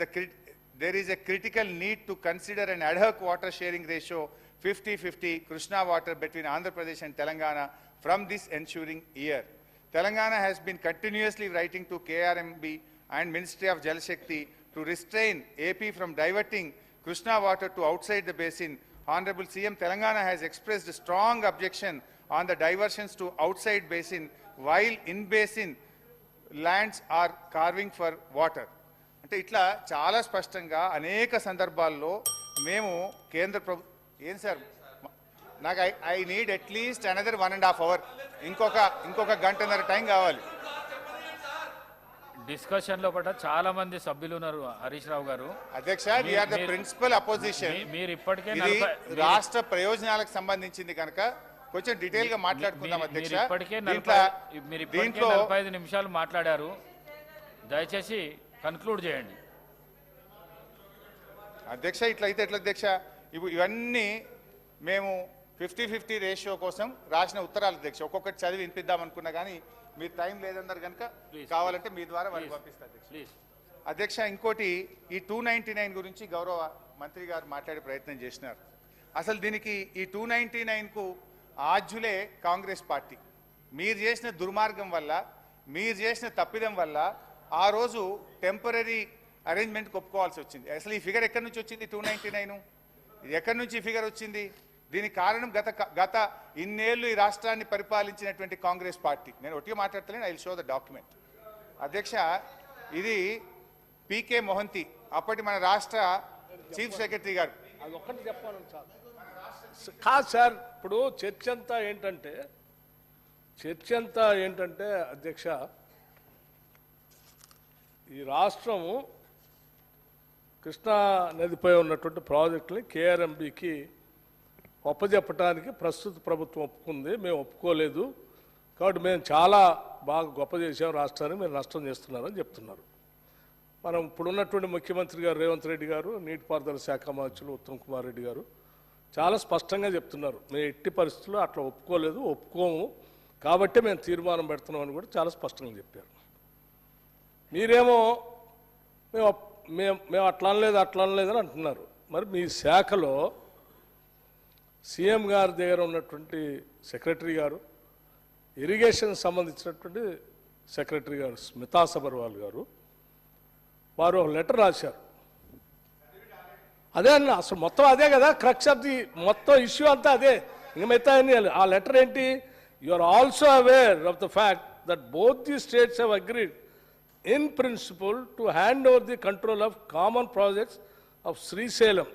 there is a critical need to consider an ad hoc water sharing ratio 50-50 Krishna water between Andhra Pradesh and Telangana from this ensuing year. Telangana has been continuously writing to KRMB and Ministry of Jal Shakti to restrain AP from diverting Krishna water to outside the basin. Honorable CM, Telangana has expressed a strong objection on the diversions to outside basin while in basin lands are carving for water. అంటే ఇట్లా చాలా స్పష్టంగా అనేక సందర్భాల్లో మేము కేంద్ర ఏం sir నాకు I need at least another 1.5 hours, ఇంకొక గంటన్నర టైం కావాలి. డిస్కషన్ లో పట్ల చాలా మంది సభ్యులు ఉన్నారు. హరీష్ రావు గారు, అధ్యక్ష, we are the principal opposition. మీరు ఇప్పటికే రాష్ట్ర ప్రయోజనాలకు సంబంధించింది కనుక కొంచెం డీటెయిల్ గా మాట్లాడుకుందాం అధ్యక్ష. మీరు ఇప్పటికే 45 నిమిషాలు మాట్లాడారు. దయచేసి కన్క్లూడ్ చేయండి అధ్యక్ష. ఇట్లయితే ఎట్లా అధ్యక్ష? ఇవన్నీ మేము 50-50 రేషియో కోసం రాసిన ఉత్తరాలు అధ్యక్ష. ఒక్కొక్కటి చదివి వినిపిద్దాం అనుకున్నా కానీ మీరు టైం లేదన్నారు కనుక కావాలంటే మీ ద్వారా వాళ్ళకి పంపిస్తారు అధ్యక్ష. అధ్యక్ష, ఇంకోటి ఈ 299 గురించి గౌరవ మంత్రి గారు మాట్లాడే ప్రయత్నం చేసినారు. అసలు దీనికి ఈ 299కు ఆద్యులే కాంగ్రెస్ పార్టీ. మీరు చేసిన దుర్మార్గం వల్ల, మీరు చేసిన తప్పిదం వల్ల ఆ రోజు టెంపరీ అరేంజ్మెంట్కి ఒప్పుకోవాల్సి వచ్చింది. అసలు ఈ ఫిగర్ ఎక్కడి నుంచి వచ్చింది? 299 ఇది ఎక్కడి నుంచి ఈ ఫిగర్ వచ్చింది? దీనికి కారణం గత ఇన్నేళ్లు ఈ రాష్ట్రాన్ని పరిపాలించినటువంటి కాంగ్రెస్ పార్టీ. నేను ఒట్టిగా మాట్లాడతలేను, I will show the document. అధ్యక్ష, ఇది పీకే మొహంతి, అప్పటి మన రాష్ట్ర చీఫ్ సెక్రటరీ గారు. అది ఒక్కటి చెప్పాలని కాదు సార్. ఇప్పుడు చర్చ అంతా ఏంటంటే అధ్యక్ష, ఈ రాష్ట్రము కృష్ణా నదిపై ఉన్నటువంటి ప్రాజెక్టుని కేఆర్ఎంబికి ఒప్పజెప్పడానికి ప్రస్తుత ప్రభుత్వం ఒప్పుకుంది. మేము ఒప్పుకోలేదు. కాబట్టి మేము చాలా బాగా గొప్ప చేసాం రాష్ట్రాన్ని, మీరు నష్టం చేస్తున్నారని చెప్తున్నారు. మనం ఇప్పుడున్నటువంటి ముఖ్యమంత్రి గారు రేవంత్ రెడ్డి గారు, నీటిపారుదల శాఖ మంత్రులు ఉత్తమ్ కుమార్ రెడ్డి గారు చాలా స్పష్టంగా చెప్తున్నారు, మేము ఎట్టి పరిస్థితుల్లో అట్లా ఒప్పుకోము కాబట్టి మేము తీర్మానం పెడుతున్నామని కూడా చాలా స్పష్టంగా చెప్పారు. మీరేమో మేము అట్లా అనలేదని అంటున్నారు. మరి మీ శాఖలో సీఎం గారి దగ్గర ఉన్నటువంటి సెక్రటరీ గారు, ఇరిగేషన్ సంబంధించినటువంటి సెక్రటరీ గారు స్మితా సబర్వాల్ గారు, వారు ఒక లెటర్ రాశారు. అదే అన్న, అసలు మొత్తం అదే కదా క్రక్స్ ఆఫ్ ది మొత్తం ఇష్యూ అంతా అదే. ఇంక మిగతా ఆ లెటర్ ఏంటి? You are also aware of the fact that both the states have agreed in principle to hand over the control of common projects of Srisalem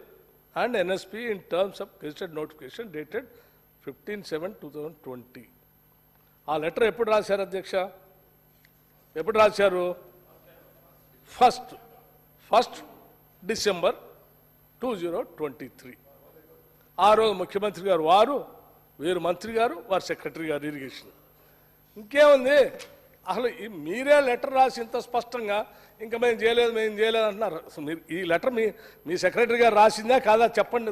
and NSP in terms of gazetted notification dated 15/7/2020. ఆ letter ఎప్పుడు రాశారు అధ్యక్ష? ఎప్పుడు రాశారు? First December 2023. ఆ రోజు ముఖ్యమంత్రి గారు వీరు మంత్రి గారు, వారు సెక్రటరీ గారు ఇరిగేషన్. ఇంకేముంది? అసలు మీరే లెటర్ రాసి ఇంత స్పష్టంగా ఇంకా మేము చేయలేదు అంటున్నారు. మీరు ఈ లెటర్ మీ సెక్రటరీ గారు రాసిందా కాదా చెప్పండి.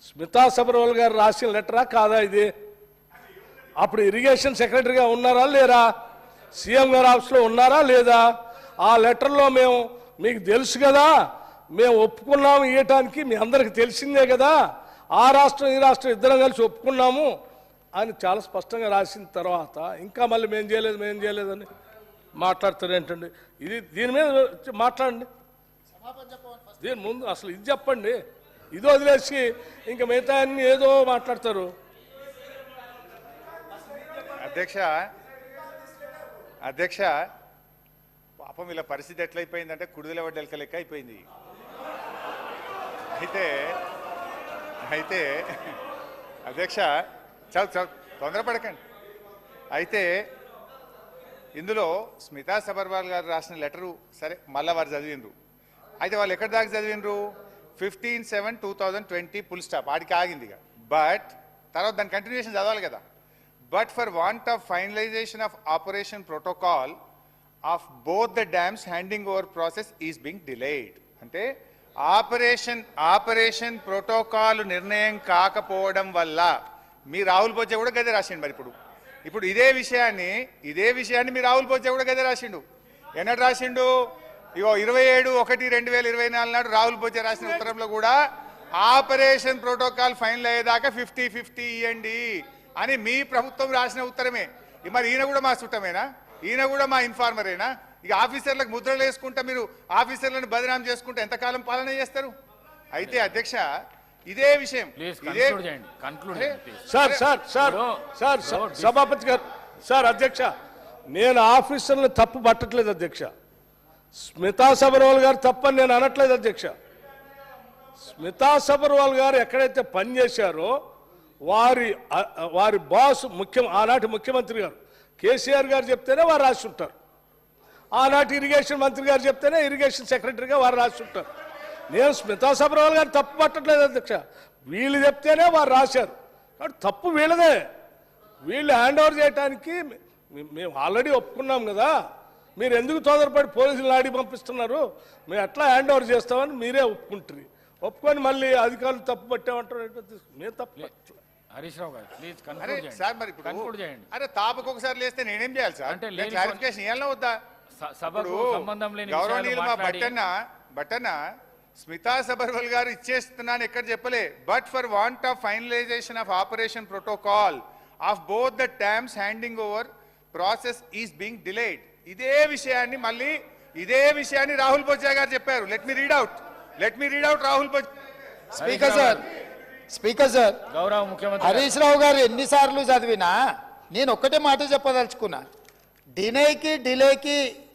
స్మితా సబర్వాల్ గారు రాసిన లెటరా కాదా ఇది? అప్పుడు ఇరిగేషన్ సెక్రటరీగా ఉన్నారా లేరా? సీఎం గారు ఆఫీస్లో ఉన్నారా లేదా? ఆ లెటర్లో మీకు తెలుసు కదా, మేము ఒప్పుకున్నాము ఇవ్వటానికి, మీ అందరికి తెలిసిందే కదా. ఆ రాష్ట్రం ఈ రాష్ట్రం ఇద్దరం కలిసి ఒప్పుకున్నాము అని చాలా స్పష్టంగా రాసిన తర్వాత ఇంకా మళ్ళీ మేం చేయలేదని మాట్లాడతారు ఏంటండి? ఇది దీని మీద మాట్లాడండి. దీని ముందు అసలు ఇది చెప్పండి. ఇది వదిలేసి ఇంకా మిగతా అన్ని ఏదో మాట్లాడతారు. అధ్యక్ష పాపం వీళ్ళ పరిస్థితి ఎట్లయిపోయిందంటే కుడిదల వడ్డెలక లెక్క అయిపోయింది. అయితే అధ్యక్ష చాలా తొందరపడకండి. అయితే ఇందులో స్మితా సబర్వాల్ గారు రాసిన లెటరు సరే మళ్ళీ వారు చదివిండ్రు. అయితే వాళ్ళు ఎక్కడి దాకా చదివిండ్రు? 15/7/2020 ఫుల్ స్టాప్ ఆడికి ఆగింది. బట్ తర్వాత దాని కంటిన్యూషన్ చదవాలి కదా. But for want of finalisation of operation protocol of both the dams handing over process is Bing delayed. అంటే ఆపరేషన్ ప్రోటోకాల్ నిర్ణయం కాకపోవడం వల్ల మీ రాహుల్ బొజ్జ కూడా గదే రాసిండు. మరి ఇప్పుడు ఇదే విషయాన్ని మీ రాహుల్ బొజ్జ కూడా గదే రాసిండు. ఎన్నడు రాసిండు? ఇగో 27/1/2024 నాడు రాహుల్ బొజ్జ రాసిన ఉత్తరంలో కూడా ఆపరేషన్ ప్రోటోకాల్ ఫైనల్ అయ్యేదాకా 50-50 ఇవ్వండి అని మీ ప్రభుత్వం రాసిన ఉత్తరమే. మరి ఈయన కూడా మా చుట్టమేనా? ఈయన కూడా మా ఇన్ఫార్మరేనా? ఇక ఆఫీసర్లకు ముద్రలు వేసుకుంటా మీరు ఆఫీసర్లను బదనాం చేసుకుంటే ఎంతకాలం పాలన చేస్తారు? అయితే అధ్యక్ష ఇదే విషయం సభాపతి గారు అధ్యక్ష నేను ఆఫీసర్లను తప్పు పట్టట్లేదు అధ్యక్ష. స్మితా సబర్వాల్ గారు తప్పని నేను అనట్లేదు అధ్యక్ష. స్మితా సబర్వాల్ గారు ఎక్కడైతే పనిచేశారో వారి బాస్ ఆనాటి ముఖ్యమంత్రి గారు కేసీఆర్ గారు చెప్తేనే వారు రాసి ఉంటారు. ఆనాటి ఇరిగేషన్ మంత్రి గారు చెప్తేనే ఇరిగేషన్ సెక్రటరీగా వారు రాసి ఉంటారు. నేను స్మితా సబర్వాల్ గారు తప్పు పట్టట్లేదు అధ్యక్ష. వీళ్ళు చెప్తేనే వారు రాశారు కాబట్టి తప్పు వీళ్ళదే. వీళ్ళు హ్యాండ్ ఓవర్ చేయడానికి మేము ఆల్రెడీ ఒప్పుకున్నాం కదా. మీరు ఎందుకు తొందరపడి పోలీసులు ఆడి పంపిస్తున్నారు? మేము ఎట్లా హ్యాండ్ ఓవర్ చేస్తామని మీరే ఒప్పుకుంటారు. ఒప్పుకొని మళ్ళీ అధికారులు తప్పు పట్టామంటారు. మేము తప్పు హరీష్ రావు గారు ప్లీజ్ సార్ మరి కన్క్లూడ్ చేయండి. అరే తాపకు ఒకసారి లేస్తే నేనేం చేయాలి సార్? అంటే క్లారిఫికేషన్ ఇవ్వాలా వద్దా? గౌరవనీయులు మా బట్టన్న స్మితా సబర్వాల్ గారు ఇచ్చేస్తున్నాను ఎక్కడ చెప్పలే. But for want of finalisation of operation protocol of both the dams handing over process is being delayed. ఇదే విషయాన్ని రాహుల్ బొజ్జా గారు చెప్పారు. Let me read out Rahul Bojja. Speaker sir గౌరవ ముఖ్యమంత్రి హరీష్ రావు గారు ఎన్నిసార్లు చదివినా నేను ఒక్కటే మాట చెప్పదలుచుకున్నా. డిలేకి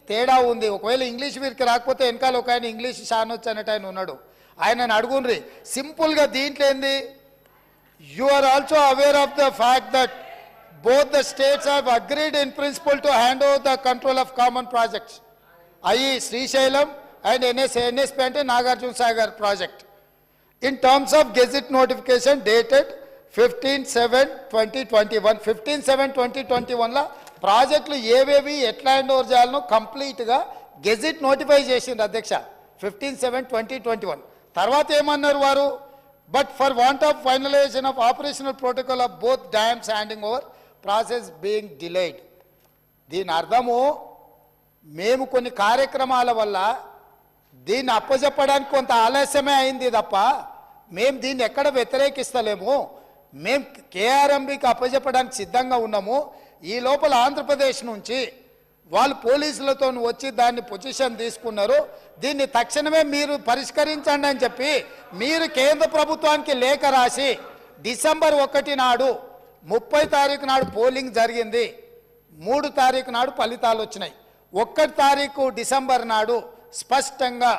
తేడా ఉంది. ఒకవేళ ఇంగ్లీష్ వీరికి రాకపోతే వెనకాల ఒక ఆయన ఇంగ్లీష్ షానొచ్చు అనేట ఆయన ఉన్నాడు. ఆయనను అడుగుండ్రి. సింపుల్గా దీంట్లో ఏంది? You are also aware of the fact that both the states have agreed in principle to hand over the control of common projects, i.e. Srisailam and NSP ante Nagarjuna Sagar project, in terms of gazette notification dated 15/7/2021. 15/7/2021 la ప్రాజెక్టులు ఏవేవి ఎట్లా hand over చేయాలనో కంప్లీట్గా gazette notify చేసింది అధ్యక్ష 15/7/2021. తర్వాత ఏమన్నారు వారు? But for want of finalisation of operational protocol of both dams handing over process being delayed. దీని అర్థము మేము కొన్ని కార్యక్రమాల వల్ల దీన్ని అప్పచెప్పడానికి కొంత ఆలస్యమే అయింది తప్ప మేము దీన్ని ఎక్కడ వ్యతిరేకిస్తలేము. మేము కేఆర్ఎంబీకి అప్పచెప్పడానికి సిద్ధంగా ఉన్నాము. ఈ లోపల ఆంధ్రప్రదేశ్ నుంచి వాళ్ళు పోలీసులతో వచ్చి దాన్ని పొజిషన్ తీసుకున్నారు. దీన్ని తక్షణమే మీరు పరిష్కరించండి అని చెప్పి మీరు కేంద్ర ప్రభుత్వానికి లేఖ రాసి డిసెంబర్ 1 నాడు 30 తారీఖు నాడు పోలింగ్ జరిగింది. 3 తారీఖు నాడు ఫలితాలు వచ్చినాయి. 1 తారీఖు డిసెంబర్ నాడు స్పష్టంగా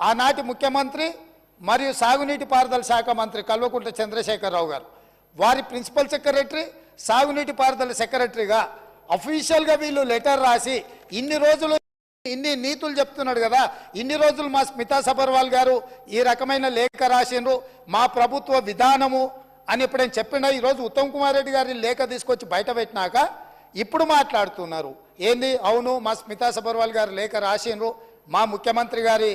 ఆనాటి ముఖ్యమంత్రి మరియు సాగునీటి పారుదల శాఖ మంత్రి కల్వకుంట్ల చంద్రశేఖరరావు గారు వారి ప్రిన్సిపల్ సెక్రటరీ సాగునీటి పారుదల సెక్రటరీగా అఫీషియల్గా వీళ్ళు లెటర్ రాసి ఇన్ని రోజులు ఇన్ని నీతులు చెప్తున్నాడు కదా, ఇన్ని రోజులు మా స్మితా సబర్వాల్ గారు ఈ రకమైన లేఖ రాసిండ్రు, మా ప్రభుత్వ విధానము అని ఎప్పుడైనా చెప్పినా ఈరోజు ఉత్తమ్ కుమార్ రెడ్డి గారిని లేఖ తీసుకొచ్చి బయట పెట్టినాక ఇప్పుడు మాట్లాడుతున్నారు ఏంది? అవును మా స్మితా సబర్వాల్ గారు లేఖ రాసిండ్రు, మా ముఖ్యమంత్రి గారి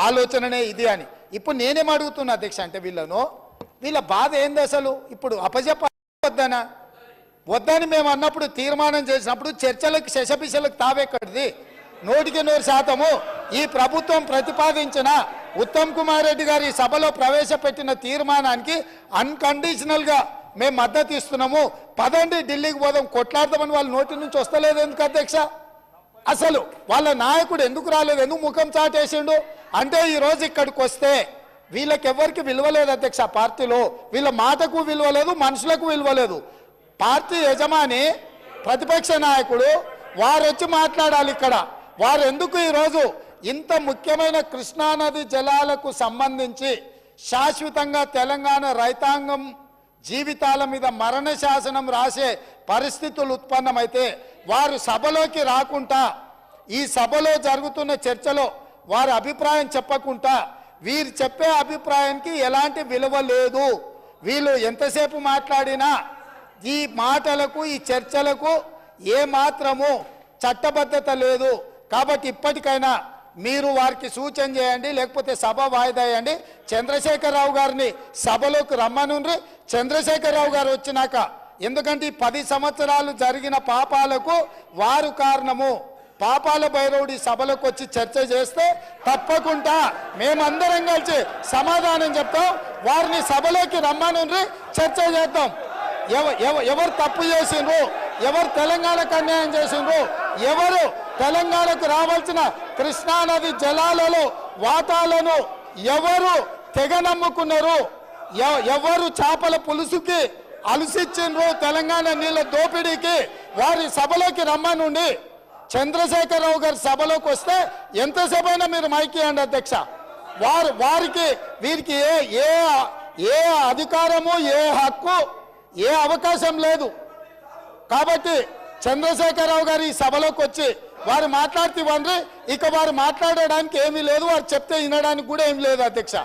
ఆలోచననే ఇది అని. ఇప్పుడు నేనేం అడుగుతున్నా అధ్యక్ష అంటే వీళ్ళ బాధ ఏంది అసలు? ఇప్పుడు అప్పచెప్పొద్దనా వద్దని మేము అన్నప్పుడు తీర్మానం చేసినప్పుడు చర్చలకు శశపిశలకు తావెక్కడిది? 100% ఈ ప్రభుత్వం ప్రతిపాదించిన ఉత్తమ్ కుమార్ రెడ్డి గారి సభలో ప్రవేశపెట్టిన తీర్మానానికి అన్కండిషనల్గా మేము మద్దతు ఇస్తున్నాము, పదండి ఢిల్లీకి పోదాం కొట్లాడదామని వాళ్ళ నోటి నుంచి వస్తలేదు ఎందుకు అధ్యక్ష? అసలు వాళ్ళ నాయకుడు ఎందుకు రాలేదు, ఎందుకు ముఖం చాటేసిండు అంటే ఈరోజు ఇక్కడికి వస్తే వీళ్ళకి ఎవరికి విలువలేదు అధ్యక్ష. పార్టీలో వీళ్ళ మాటకు విలువలేదు, మనుషులకు విలువలేదు. పార్టీ యజమాని ప్రతిపక్ష నాయకుడు వారు వచ్చి మాట్లాడాలి ఇక్కడ. వారు ఎందుకు ఈరోజు ఇంత ముఖ్యమైన కృష్ణానది జలాలకు సంబంధించి శాశ్వతంగా తెలంగాణ రైతాంగం జీవితాల మీద మరణ శాసనం రాసే పరిస్థితులు ఉత్పన్నమైతే వారు సభలోకి రాకుండా, ఈ సభలో జరుగుతున్న చర్చలో వారి అభిప్రాయం చెప్పకుండా, వీరు చెప్పే అభిప్రాయానికి ఎలాంటి విలువ లేదు. వీళ్ళు ఎంతసేపు మాట్లాడినా ఈ మాటలకు ఈ చర్చలకు ఏ మాత్రము చట్టబద్ధత లేదు. కాబట్టి ఇప్పటికైనా మీరు వారికి సూచన చేయండి, లేకపోతే సభ వాయిదా వేయండి. చంద్రశేఖరరావు గారిని సభలోకి రమ్మనుండ్రి. చంద్రశేఖరరావు గారు వచ్చినాక, ఎందుకంటే ఈ 10 సంవత్సరాలు జరిగిన పాపాలకు వారు కారణము. పాపాల భైరవుడి సభలోకి వచ్చి చర్చ చేస్తే తప్పకుండా మేమందరం కలిసి సమాధానం చెప్తాం. వారిని సభలోకి రమ్మనుండ్రి, చర్చ చేద్దాం. ఎవరు తప్పు చేసిండ్రు, ఎవరు తెలంగాణకు అన్యాయం చేసిండ్రు, ఎవరు తెలంగాణకు రావాల్సిన కృష్ణానది జలాలలో వాటాలను ఎవరు తెగ నమ్ముకున్నారు, ఎవరు చేపల పులుసుకి అలసిచ్చిండ్రు తెలంగాణ నీళ్ళ దోపిడీకి, వారి సభలోకి రమ్మనుండి. చంద్రశేఖరరావు గారి సభలోకి వస్తే ఎంతసేపైనా మీరు మైకియండి అధ్యక్ష. వారికి వీరికి ఏ అధికారము, ఏ హక్కు, ఏ అవకాశం లేదు. కాబట్టి చంద్రశేఖరరావు గారు ఈ సభలోకి వచ్చి వారు మాట్లాడితే ఇవ్వండి. ఇక వారు మాట్లాడడానికి ఏమీ లేదు, వారు చెప్తే వినడానికి కూడా ఏమీ లేదు అధ్యక్ష.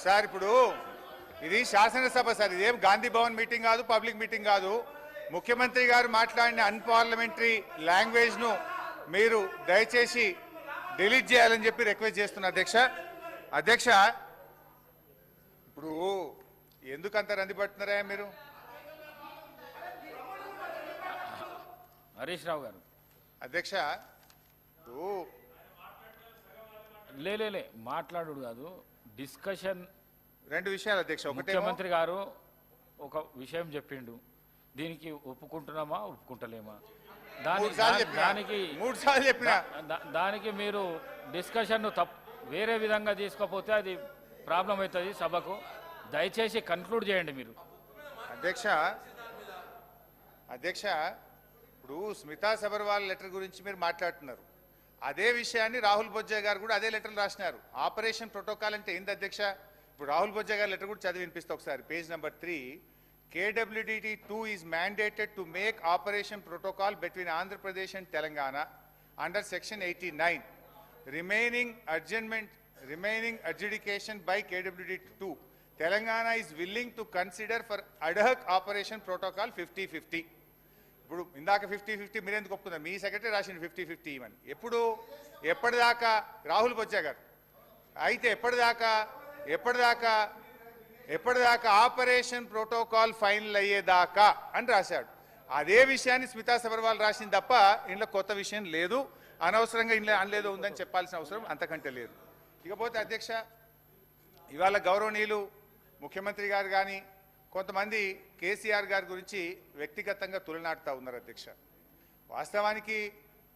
సార్ ఇప్పుడు ఇది శాసనసభ సార్, ఇదేం గాంధీ భవన్ మీటింగ్ కాదు, పబ్లిక్ మీటింగ్ కాదు. ముఖ్యమంత్రి గారు మాట్లాడిన అన్పార్లమెంటరీ లాంగ్వేజ్ను మీరు దయచేసి డిలీట్ చేయాలని చెప్పి రిక్వెస్ట్ చేస్తున్నా అధ్యక్ష. అధ్యక్ష ఇప్పుడు ఎందుకంత రంది పడుతున్నారా మీరు? హరీష్ రావు గారు అధ్యక్ష లే మాట్లాడు కాదు, డిస్కషన్. 2 విషయాలు అధ్యక్ష. ముఖ్యమంత్రి గారు ఒక విషయం చెప్పిండు, దీనికి ఒప్పుకుంటున్నామా ఒప్పుకుంటలేమా, దానికి మీరు డిస్కషన్ వేరే విధంగా తీసుకోపోతే అది ప్రాబ్లం అవుతుంది సభకు. దయచేసి కన్క్లూడ్ చేయండి మీరు. అధ్యక్ష ఇప్పుడు స్మితా సబర్వాల్ లెటర్ గురించి మీరు మాట్లాడుతున్నారు. అదే విషయాన్ని రాహుల్ బొజ్జా గారు కూడా అదే లెటర్లు రాసినారు. ఆపరేషన్ ప్రోటోకాల్ అంటే ఏంది అధ్యక్ష? ఇప్పుడు రాహుల్ బొజ్జా గారు లెటర్ కూడా చదివి వినిపిస్తా ఒకసారి. Page number 3, KWDT2 is mandated to make operation protocol between Andhra Pradesh and Telangana under section 89. Remaining adjudication by KWDT2. Telangana is willing to consider for ad hoc operation protocol 50-50. ఇప్పుడు ఇందాక 50-50 మీరెందుకు ఒప్పుకున్నారు? మీ secretary రాసిన 50-50 ఇవన్నీ ఎప్పటిదాకా రాహుల్ బొజ్జా గారు అయితే ఎప్పటిదాకా ఆపరేషన్ ప్రోటోకాల్ ఫైనల్ అయ్యేదాకా అని రాశాడు. అదే విషయాన్ని స్మితా సబర్వాల్ రాసింది తప్ప ఇంట్లో కొత్త విషయం లేదు. అనవసరంగా ఇంట్లో అనలేదో ఉందని చెప్పాల్సిన అవసరం అంతకంటే లేదు. ఇకపోతే అధ్యక్ష, ఇవాళ గౌరవనీయులు ముఖ్యమంత్రి గారు కానీ కొంతమంది కేసీఆర్ గారి గురించి వ్యక్తిగతంగా తులనాడుతూ ఉన్నారు అధ్యక్ష. వాస్తవానికి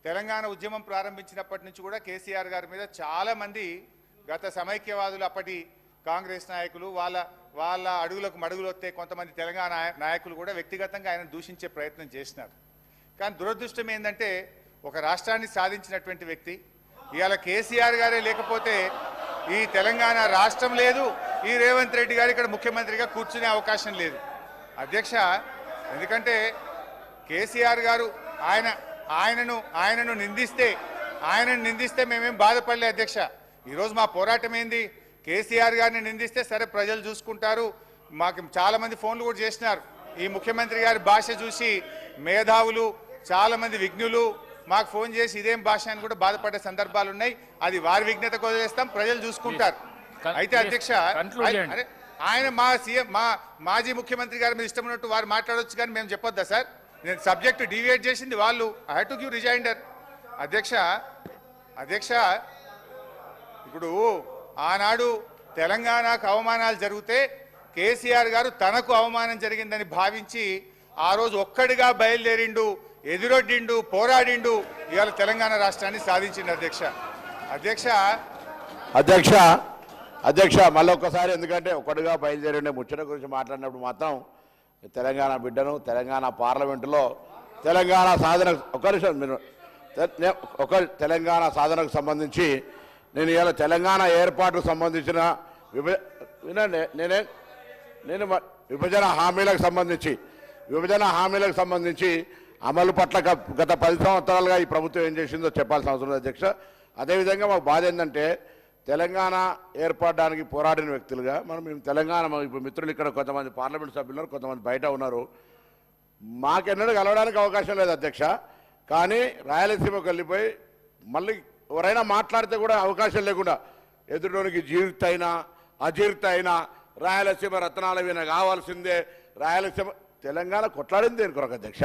తెలంగాణ ఉద్యమం ప్రారంభించినప్పటి నుంచి కూడా కేసీఆర్ గారి మీద చాలామంది గత సమైక్యవాదులు, అప్పటి కాంగ్రెస్ నాయకులు, వాళ్ళ అడుగులకు మడుగులు వస్తే కొంతమంది తెలంగాణ నాయకులు కూడా వ్యక్తిగతంగా ఆయన దూషించే ప్రయత్నం చేసినారు. కానీ దురదృష్టం ఏంటంటే ఒక రాష్ట్రాన్ని సాధించినటువంటి వ్యక్తి ఇవాళ కేసీఆర్ గారే లేకపోతే ఈ తెలంగాణ రాష్ట్రం లేదు, ఈ రేవంత్ రెడ్డి గారు ఇక్కడ ముఖ్యమంత్రిగా కూర్చునే అవకాశం లేదు అధ్యక్ష. ఎందుకంటే కేసీఆర్ గారు ఆయనను నిందిస్తే మేమేం బాధపడలే అధ్యక్ష. ఈరోజు మా పోరాటం ఏంది? కేసీఆర్ గారిని నిందిస్తే సరే ప్రజలు చూసుకుంటారు. మాకు చాలా మంది ఫోన్లు కూడా చేసినారు. ఈ ముఖ్యమంత్రి గారి భాష చూసి మేధావులు చాలామంది విఘ్నులు మాకు ఫోన్ చేసి ఇదేం భాష అని కూడా బాధపడే సందర్భాలు ఉన్నాయి. అది వారి విఘ్నతకు వదిలేస్తాం, ప్రజలు చూసుకుంటారు. అయితే అధ్యక్ష, అరే ఆయన మా సీఎం మాజీ ముఖ్యమంత్రి గారి మీద ఇష్టం ఉన్నట్టు వారు మాట్లాడవచ్చు, కానీ మేము చెప్పొద్దా సార్? నేను సబ్జెక్ట్ డివియేట్ చేసింది వాళ్ళు. I have to give rejoinder. అధ్యక్ష ఇప్పుడు ఆనాడు తెలంగాణకు అవమానాలు జరిగితే కేసీఆర్ గారు తనకు అవమానం జరిగిందని భావించి ఆ రోజు ఒక్కడిగా బయలుదేరిండు, ఎదురొడ్డిండు, పోరాడిండు, ఇవాళ తెలంగాణ రాష్ట్రాన్ని సాధించిండు. అధ్యక్ష మళ్ళీ ఒక్కసారి, ఎందుకంటే ఒక్కడిగా బయలుదేరిండే ముచ్చట గురించి మాట్లాడినప్పుడు మాత్రం తెలంగాణ బిడ్డను తెలంగాణ పార్లమెంటులో తెలంగాణ సాధన తెలంగాణ సాధనకు సంబంధించి నేను ఇవాళ తెలంగాణ ఏర్పాటుకు సంబంధించిన వినండి, నేను విభజన హామీలకు సంబంధించి అమలు పట్ల గత 10 సంవత్సరాలుగా ఈ ప్రభుత్వం ఏం చేసిందో చెప్పాల్సిన అవసరం ఉంది అధ్యక్ష. అదేవిధంగా మాకు బాధ ఏంటంటే తెలంగాణ ఏర్పడడానికి పోరాడిన వ్యక్తులుగా మేము తెలంగాణ ఇప్పుడు మిత్రులు ఇక్కడ కొంతమంది పార్లమెంట్ సభ్యులు ఉన్నారు, కొంతమంది బయట ఉన్నారు. మాకెన్నడూ కలవడానికి అవకాశం లేదు అధ్యక్ష. కానీ రాయలసీమకు వెళ్ళిపోయి మళ్ళీ ఎవరైనా మాట్లాడితే కూడా అవకాశం లేకుండా ఎదురులోనికి జీవితైనా అజీర్తైనా రాయలసీమ రత్నాల వీణ కావాల్సిందే. రాయలసీమ తెలంగాణ కొట్లాడింది దేని కొరకు అధ్యక్ష?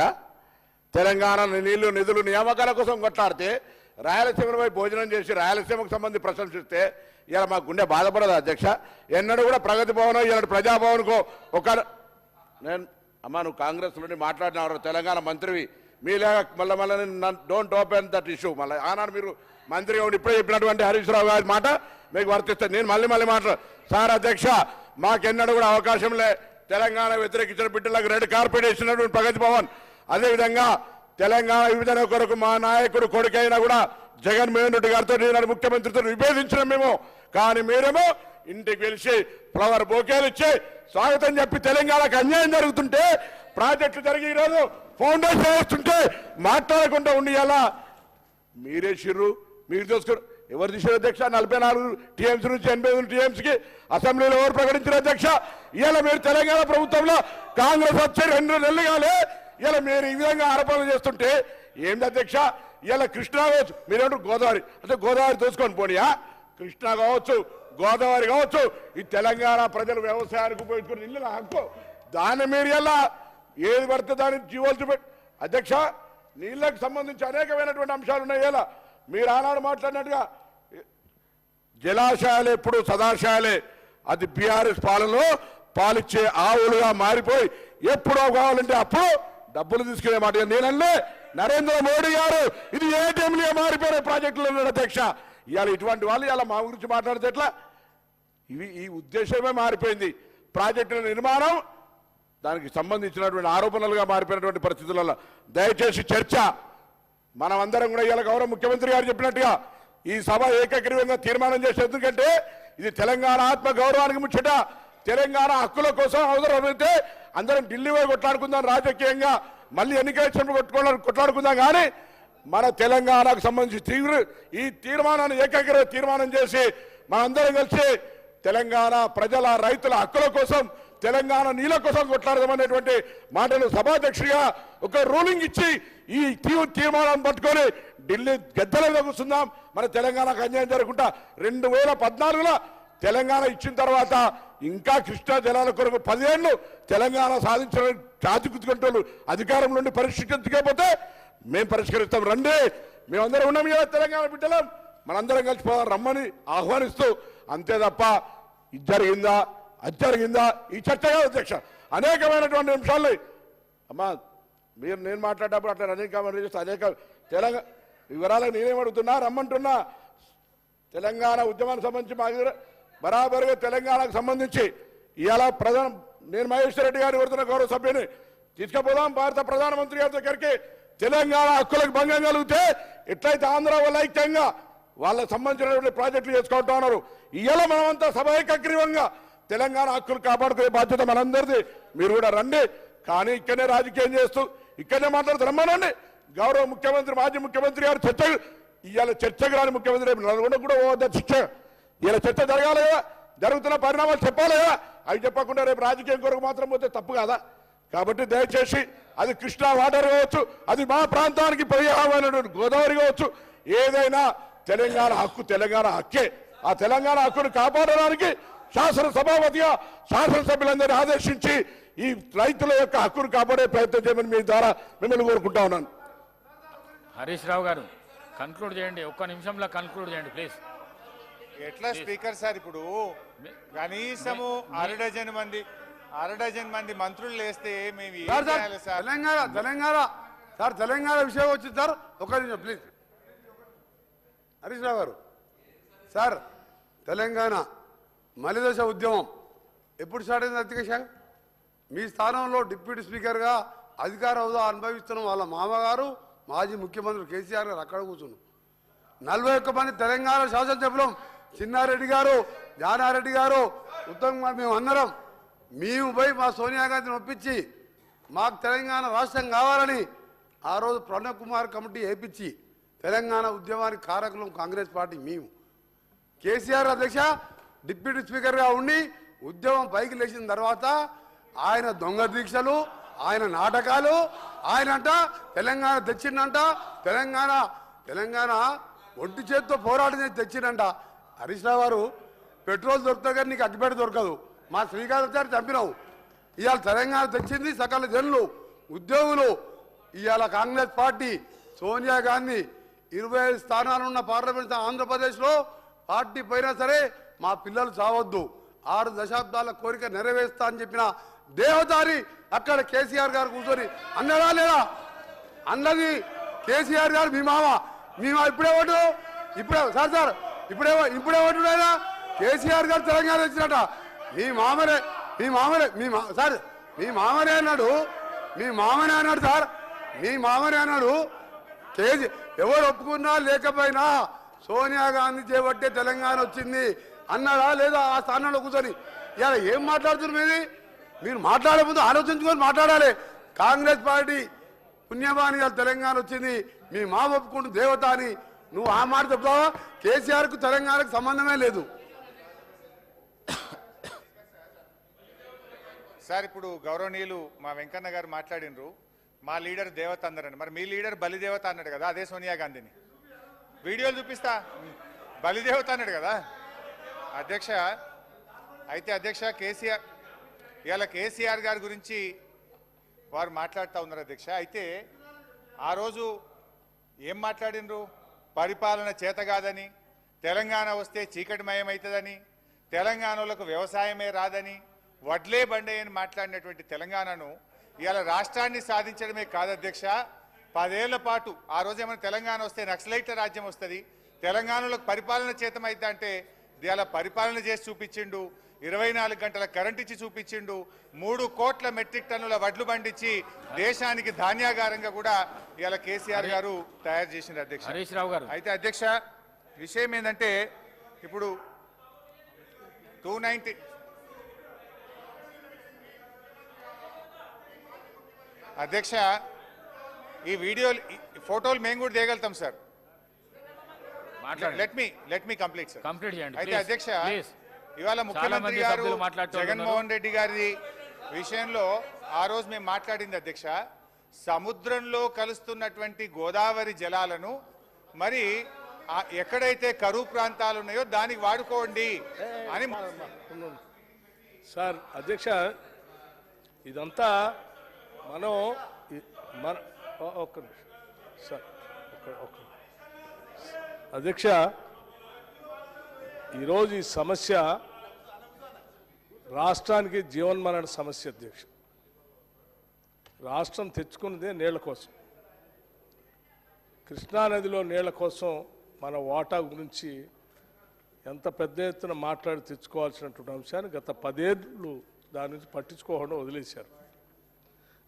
తెలంగాణ నీళ్లు నిధులు నియామకాల కోసం కొట్లాడితే రాయలసీమపై భోజనం చేసి రాయలసీమకు సంబంధించి ప్రశంసిస్తే ఇలా మా గుండె బాధపడదు అధ్యక్ష. ఎన్నడూ కూడా ప్రగతి భవన్ ఇలా ప్రజాభవన్కో నేను నువ్వు కాంగ్రెస్లోని మాట్లాడిన తెలంగాణ మంత్రివి, మీలాగా మళ్ళీ డోంట్ ఓపెన్ దట్ ఇష్యూ. మళ్ళీ ఆనాడు మీరు మంత్రిగా ఉండి ఇప్పుడే చెప్పినటువంటి హరీష్ రావు గారి మాట మీకు వర్తిస్తుంది. నేను మళ్ళీ మాట్లాడు సార్ అధ్యక్ష, మాకెన్నడూ కూడా అవకాశం లే తెలంగాణ వ్యతిరేకించిన బిడ్డలకు రెడ్ కార్పెట్ ఇచ్చినటువంటి ప్రగతి భవన్. అదేవిధంగా తెలంగాణ విభజన కొరకు మా నాయకుడు కొడుకైనా కూడా జగన్మోహన్ రెడ్డి గారితో నేను ముఖ్యమంత్రితో విభేదించిన మేము, కానీ మీరేమో ఇంటికి పిలిచి ఫ్లవర్ బొకేలు ఇచ్చి స్వాగతం చెప్పి తెలంగాణకు అన్యాయం జరుగుతుంటే ప్రాజెక్టులు జరిగి ఈరోజు ఫౌండేషన్ వేస్తుంటే మాట్లాడకుండా ఉండి ఎలా మీరే షిర్రు మీరు చూసుకోరు. ఎవరు తీసారు అధ్యక్ష? 44 టీఎంసీ నుంచి 88 టీఎంసీకి అసెంబ్లీలో ఎవరు ప్రకటించారు అధ్యక్ష? ఇవాళ మీరు తెలంగాణ ప్రభుత్వంలో కాంగ్రెస్ వచ్చి 2 నెలలు కాలే ఇలా మీరు ఈ విధంగా ఆరోపణలు చేస్తుంటే ఏంటి అధ్యక్ష? ఇలా కృష్ణా కావచ్చు, మీరేంటారు గోదావరి అంటే గోదావరి దోచుకొని పోనీయా? కృష్ణా కావచ్చు, గోదావరి కావచ్చు, ఈ తెలంగాణ ప్రజలు వ్యవసాయానికి ఉపయోగించుకుని ఇల్లు హక్కు, దాన్ని మీరు ఎలా ఏది పడితే దాన్ని జీవోలు చూపెట్టి అధ్యక్ష నీళ్ళకు సంబంధించి అనేకమైనటువంటి అంశాలు ఉన్నాయి. ఇలా మీరు ఆనాడు మాట్లాడినట్టుగా జలాశయాలు ఎప్పుడు సదాశయాలే, అది బీఆర్ఎస్ పాలనలో పాలిచ్చే ఆవులుగా మారిపోయి ఎప్పుడో కావాలంటే అప్పుడు డబ్బులు తీసుకునే మాట. నేనల్లే నరేంద్ర మోడీ గారు ఇది ఏటీఎంలుగా మారిపోయిన ప్రాజెక్టులు ఉన్నాడు అధ్యక్ష. ఇవాళ ఇటువంటి వాళ్ళు ఇలా మా గురించి మాట్లాడితే ఎట్లా? ఈ ఉద్దేశమే మారిపోయింది. ప్రాజెక్టుల నిర్మాణం దానికి సంబంధించినటువంటి ఆరోపణలుగా మారిపోయినటువంటి పరిస్థితులలో దయచేసి చర్చ మనమందరం కూడా ఇవాళ గౌరవ ముఖ్యమంత్రి గారు చెప్పినట్టుగా ఈ సభ ఏకగ్రీవంగా తీర్మానం చేసే, ఎందుకంటే ఇది తెలంగాణ ఆత్మ గౌరవానికి ముచ్చట. తెలంగాణ హక్కుల కోసం అవసరమైతే అందరం ఢిల్లీ పోయి కొట్లాడుకుందాం, రాజకీయంగా మళ్ళీ ఎన్నికలు కొట్లాడుకుందాం. కానీ మన తెలంగాణకు సంబంధించి ఈ తీర్మానాన్ని ఏకగ్రీవ తీర్మానం చేసి మనందరం కలిసి తెలంగాణ ప్రజల రైతుల హక్కుల కోసం తెలంగాణ నీళ్ళ కోసం కొట్లాడదామనేటువంటి మాటలు సభాధ్యక్షుడిగా ఒక రూలింగ్ ఇచ్చి ఈ తీర్మానాన్ని పట్టుకొని ఢిల్లీ గద్దెలలో కూర్చుందాం. మన తెలంగాణకు అన్యాయం జరగకుండా 2014లో తెలంగాణ ఇచ్చిన తర్వాత ఇంకా కృష్ణా జలాల కొరకు 10 ఏళ్ళు తెలంగాణ సాధించిన చాచుకుంటూ అధికారం నుండి పరిష్కరించకపోతే మేము పరిష్కరిస్తాం. రండి, మేమందరం ఉన్నాం కదా తెలంగాణ బిడ్డలం, మనందరం కలిసిపోదాం రమ్మని ఆహ్వానిస్తూ, అంతే తప్ప ఇది జరిగిందా అది జరిగిందా ఈ చర్చ కాదు అధ్యక్ష. అనేకమైనటువంటి అంశాలు అమ్మా నేను మాట్లాడేటప్పుడు అట్లా అనేక తెలంగాణ వివరాలకు నేనేమడుగుతున్నా రమ్మంటున్నా. తెలంగాణ ఉద్యమానికి సంబంధించి మా బరాబరుగా తెలంగాణకు సంబంధించి ఇవాళ నేను మహేశ్వర్ రెడ్డి గారిని కోరుతున్న గౌరవ సభ్యుని తీసుకుపోదాం భారత ప్రధానమంత్రి గారి దగ్గరికి. తెలంగాణ హక్కులకు భంగం కలిగితే ఎట్లయితే ఆంధ్ర వాళ్ళ ఐక్యంగా వాళ్ళకు సంబంధించినటువంటి ప్రాజెక్టులు చేసుకుంటా ఉన్నారు, ఇవాళ మనమంతా సభ ఏకగ్రీవంగా తెలంగాణ హక్కులు కాపాడుకునే బాధ్యత మనందరిది. మీరు కూడా రండి, కానీ ఇక్కడనే రాజకీయం చేస్తూ ఇక్కడనే మాట్లాడుతూ రమ్మనండి. గౌరవ ముఖ్యమంత్రి మాజీ ముఖ్యమంత్రి గారు ఇవాళ చర్చకు రాని ముఖ్యమంత్రి నల్గొండ కూడా పోవద్దా చర్చ? ఇలా చర్చ జరగాలి కదా, జరుగుతున్న పరిణామాలు చెప్పాలి కదా. అవి చెప్పకుండా రేపు రాజకీయం కొరకు మాత్రం పోతే తప్పు కాదా? కాబట్టి దయచేసి అది కృష్ణా వాటర్ కావచ్చు, అది మా ప్రాంతానికి పర్యావరణమైనటువంటి గోదావరి కావచ్చు, ఏదైనా తెలంగాణ హక్కు తెలంగాణ హక్కే. ఆ తెలంగాణ హక్కును కాపాడడానికి శాసనసభాపతిగా శాసనసభ్యులందరినీ ఆదేశించి ఈ రైతుల యొక్క హక్కును కాపాడే ప్రయత్నం చేయమని మీ ద్వారా మిమ్మల్ని కోరుకుంటా ఉన్నాను. హరీష్ రావు గారు కన్క్లూడ్ చేయండి, ఒక్క నిమిషంలో కన్క్లూడ్ చేయండి ప్లీజ్. ఎట్లా స్పీకర్ సార్, ఇప్పుడు కనీసము అర డజన్ మంది మంత్రులు లేస్తే మేము ఏం చేయాలి సార్? తెలంగాణ విషయం వచ్చింది సార్, ఒక నిమిషం ప్లీజ్. హరీష్ రావు గారు సార్, తెలంగాణ మలిదశ ఉద్యమం ఎప్పుడు స్టార్ట్ అయింది అధ్యక్ష? మీ స్థానంలో డిప్యూటీ స్పీకర్గా అధికార హోదా అనుభవిస్తున్న వాళ్ళ మామగారు మాజీ ముఖ్యమంత్రి కేసీఆర్ గారు అక్కడ కూర్చున్నారు. 41 మంది తెలంగాణ శాసనసభ్యులు, చిన్నారెడ్డి గారు, జానారెడ్డి గారు, ఉత్తమ్ కుమార్, మేము పోయి మా సోనియా గాంధీని ఒప్పించి మాకు తెలంగాణ రాష్ట్రం కావాలని ఆ రోజు ప్రణబ్ కుమార్ కమిటీ వేయించి తెలంగాణ ఉద్యమానికి కారకులం కాంగ్రెస్ పార్టీ మేము. కేసీఆర్ అధ్యక్ష డిప్యూటీ స్పీకర్గా ఉండి ఉద్యమం పైకి లేచిన తర్వాత ఆయన దొంగ దీక్షలు, ఆయన నాటకాలు, ఆయనంట తెలంగాణ తెచ్చిందంట, తెలంగాణ ఒంటి చేతితో పోరాటం చేసి తెచ్చిందంట. హరీష్ రావు గారు పెట్రోల్ దొరుకుతుంది కానీ నీకు అగ్గిపెట్ట దొరకదు. మా శ్రీకాంతాచారి చంపినావు. ఇవాళ తెలంగాణ తెచ్చింది సకల జనులు, ఉద్యోగులు. ఇవాళ కాంగ్రెస్ పార్టీ సోనియా గాంధీ 25 స్థానాలున్న పార్లమెంట్ ఆంధ్రప్రదేశ్లో పార్టీ పోయినా సరే మా పిల్లలు చావద్దు, 6 దశాబ్దాల కోరిక నెరవేరుస్తా అని చెప్పిన దేవదారి అక్కడ కేసీఆర్ గారు కూర్చొని అన్నడా లేదా? అన్నది కేసీఆర్ గారు. మీ మామ ఇప్పుడే ఓటు, ఇప్పుడే సార్ ఇప్పుడే ఓటుడైనా కేసీఆర్ గారు తెలంగాణ వచ్చినట. మీ మామనే సార్, మీ మామనే అన్నాడు సార్, మీ మామనే అన్నాడు. ఎవరు ఒప్పుకున్నా లేకపోయినా సోనియా గాంధీ చేపట్టే తెలంగాణ వచ్చింది అన్నాడా లేదా? ఆ స్థానంలో కూర్చొని ఇలా ఏం మాట్లాడుతున్నారు? మీరు మాట్లాడే ముందు ఆలోచించుకొని మాట్లాడాలి. కాంగ్రెస్ పార్టీ పుణ్యమాని తెలంగాణ వచ్చింది, మీ మా ఒప్పుకుంటూ దేవత అని నువ్వు ఆ మాట చెప్తావా? కేసీఆర్కు తెలంగాణకు సంబంధమే లేదు సార్. ఇప్పుడు గౌరవనీయులు మా వెంకన్న గారు మాట్లాడినరు, మా లీడర్ దేవత అందరని. మరి మీ లీడర్ బలిదేవత అన్నాడు కదా, అదే సోనియా గాంధీని. వీడియోలు చూపిస్తా, బలిదేవత అన్నాడు కదా అధ్యక్ష. అయితే అధ్యక్ష కేసీఆర్ గారి గురించి వారు మాట్లాడుతూ ఉన్నారు అధ్యక్ష. అయితే ఆ రోజు ఏం మాట్లాడినరు? పరిపాలన చేత కాదని, తెలంగాణ వస్తే చీకటిమయమవుతుందని, తెలంగాణలకు వ్యవసాయమే రాదని, వడ్లే బండే అని మాట్లాడినటువంటి తెలంగాణను ఇవాళ రాష్ట్రాన్ని సాధించడమే కాదు అధ్యక్ష, 10 ఏళ్ల పాటు ఆ రోజు ఏమైనా తెలంగాణ వస్తే నక్సలైట్ల రాజ్యం వస్తుంది, తెలంగాణలోకి పరిపాలన చేతమైతే అంటే ఇవాళ పరిపాలన చేసి చూపించిండు. 24 గంటల కరెంట్ ఇచ్చి చూపించిండు. 3 కోట్ల మెట్రిక్ టన్నుల వడ్లు పండించి దేశానికి ధాన్యాగారంగా కూడా ఇవాళ కేసీఆర్ గారు తయారు చేసింది అధ్యక్ష. హరీష్ రావు గారు అయితే అధ్యక్ష విషయం ఏంటంటే ఇప్పుడు 290 అధ్యక్ష ఈ వీడియోలు ఫోటోలు మేము కూడా తీయగలుగుతాం sir. Let me complete sir. Complete చేయండి. అయితే అధ్యక్ష ఇవాళ ముఖ్యమంత్రి గారు జగన్మోహన్ రెడ్డి గారి విషయంలో ఆ రోజు మేము మాట్లాడింది అధ్యక్ష, సముద్రంలో కలుస్తున్నటువంటి గోదావరి జలాలను మరి ఎక్కడైతే కరువు ప్రాంతాలు ఉన్నాయో దానికి వాడుకోండి అని. సార్ అధ్యక్ష ఇదంతా మనం ఒక్క నిమిషం సార్, అధ్యక్ష ఈరోజు ఈ సమస్య రాష్ట్రానికి జీవన్మరణ సమస్య అధ్యక్ష. రాష్ట్రం తెచ్చుకున్నదే నీళ్ల కోసం, కృష్ణానదిలో నీళ్ల కోసం మన వాటా గురించి ఎంత పెద్ద ఎత్తున మాట్లాడి తెచ్చుకోవాల్సినటువంటి అంశాన్ని గత 10 ఏళ్ళు దాని నుంచి పట్టించుకోకుండా వదిలేశారు.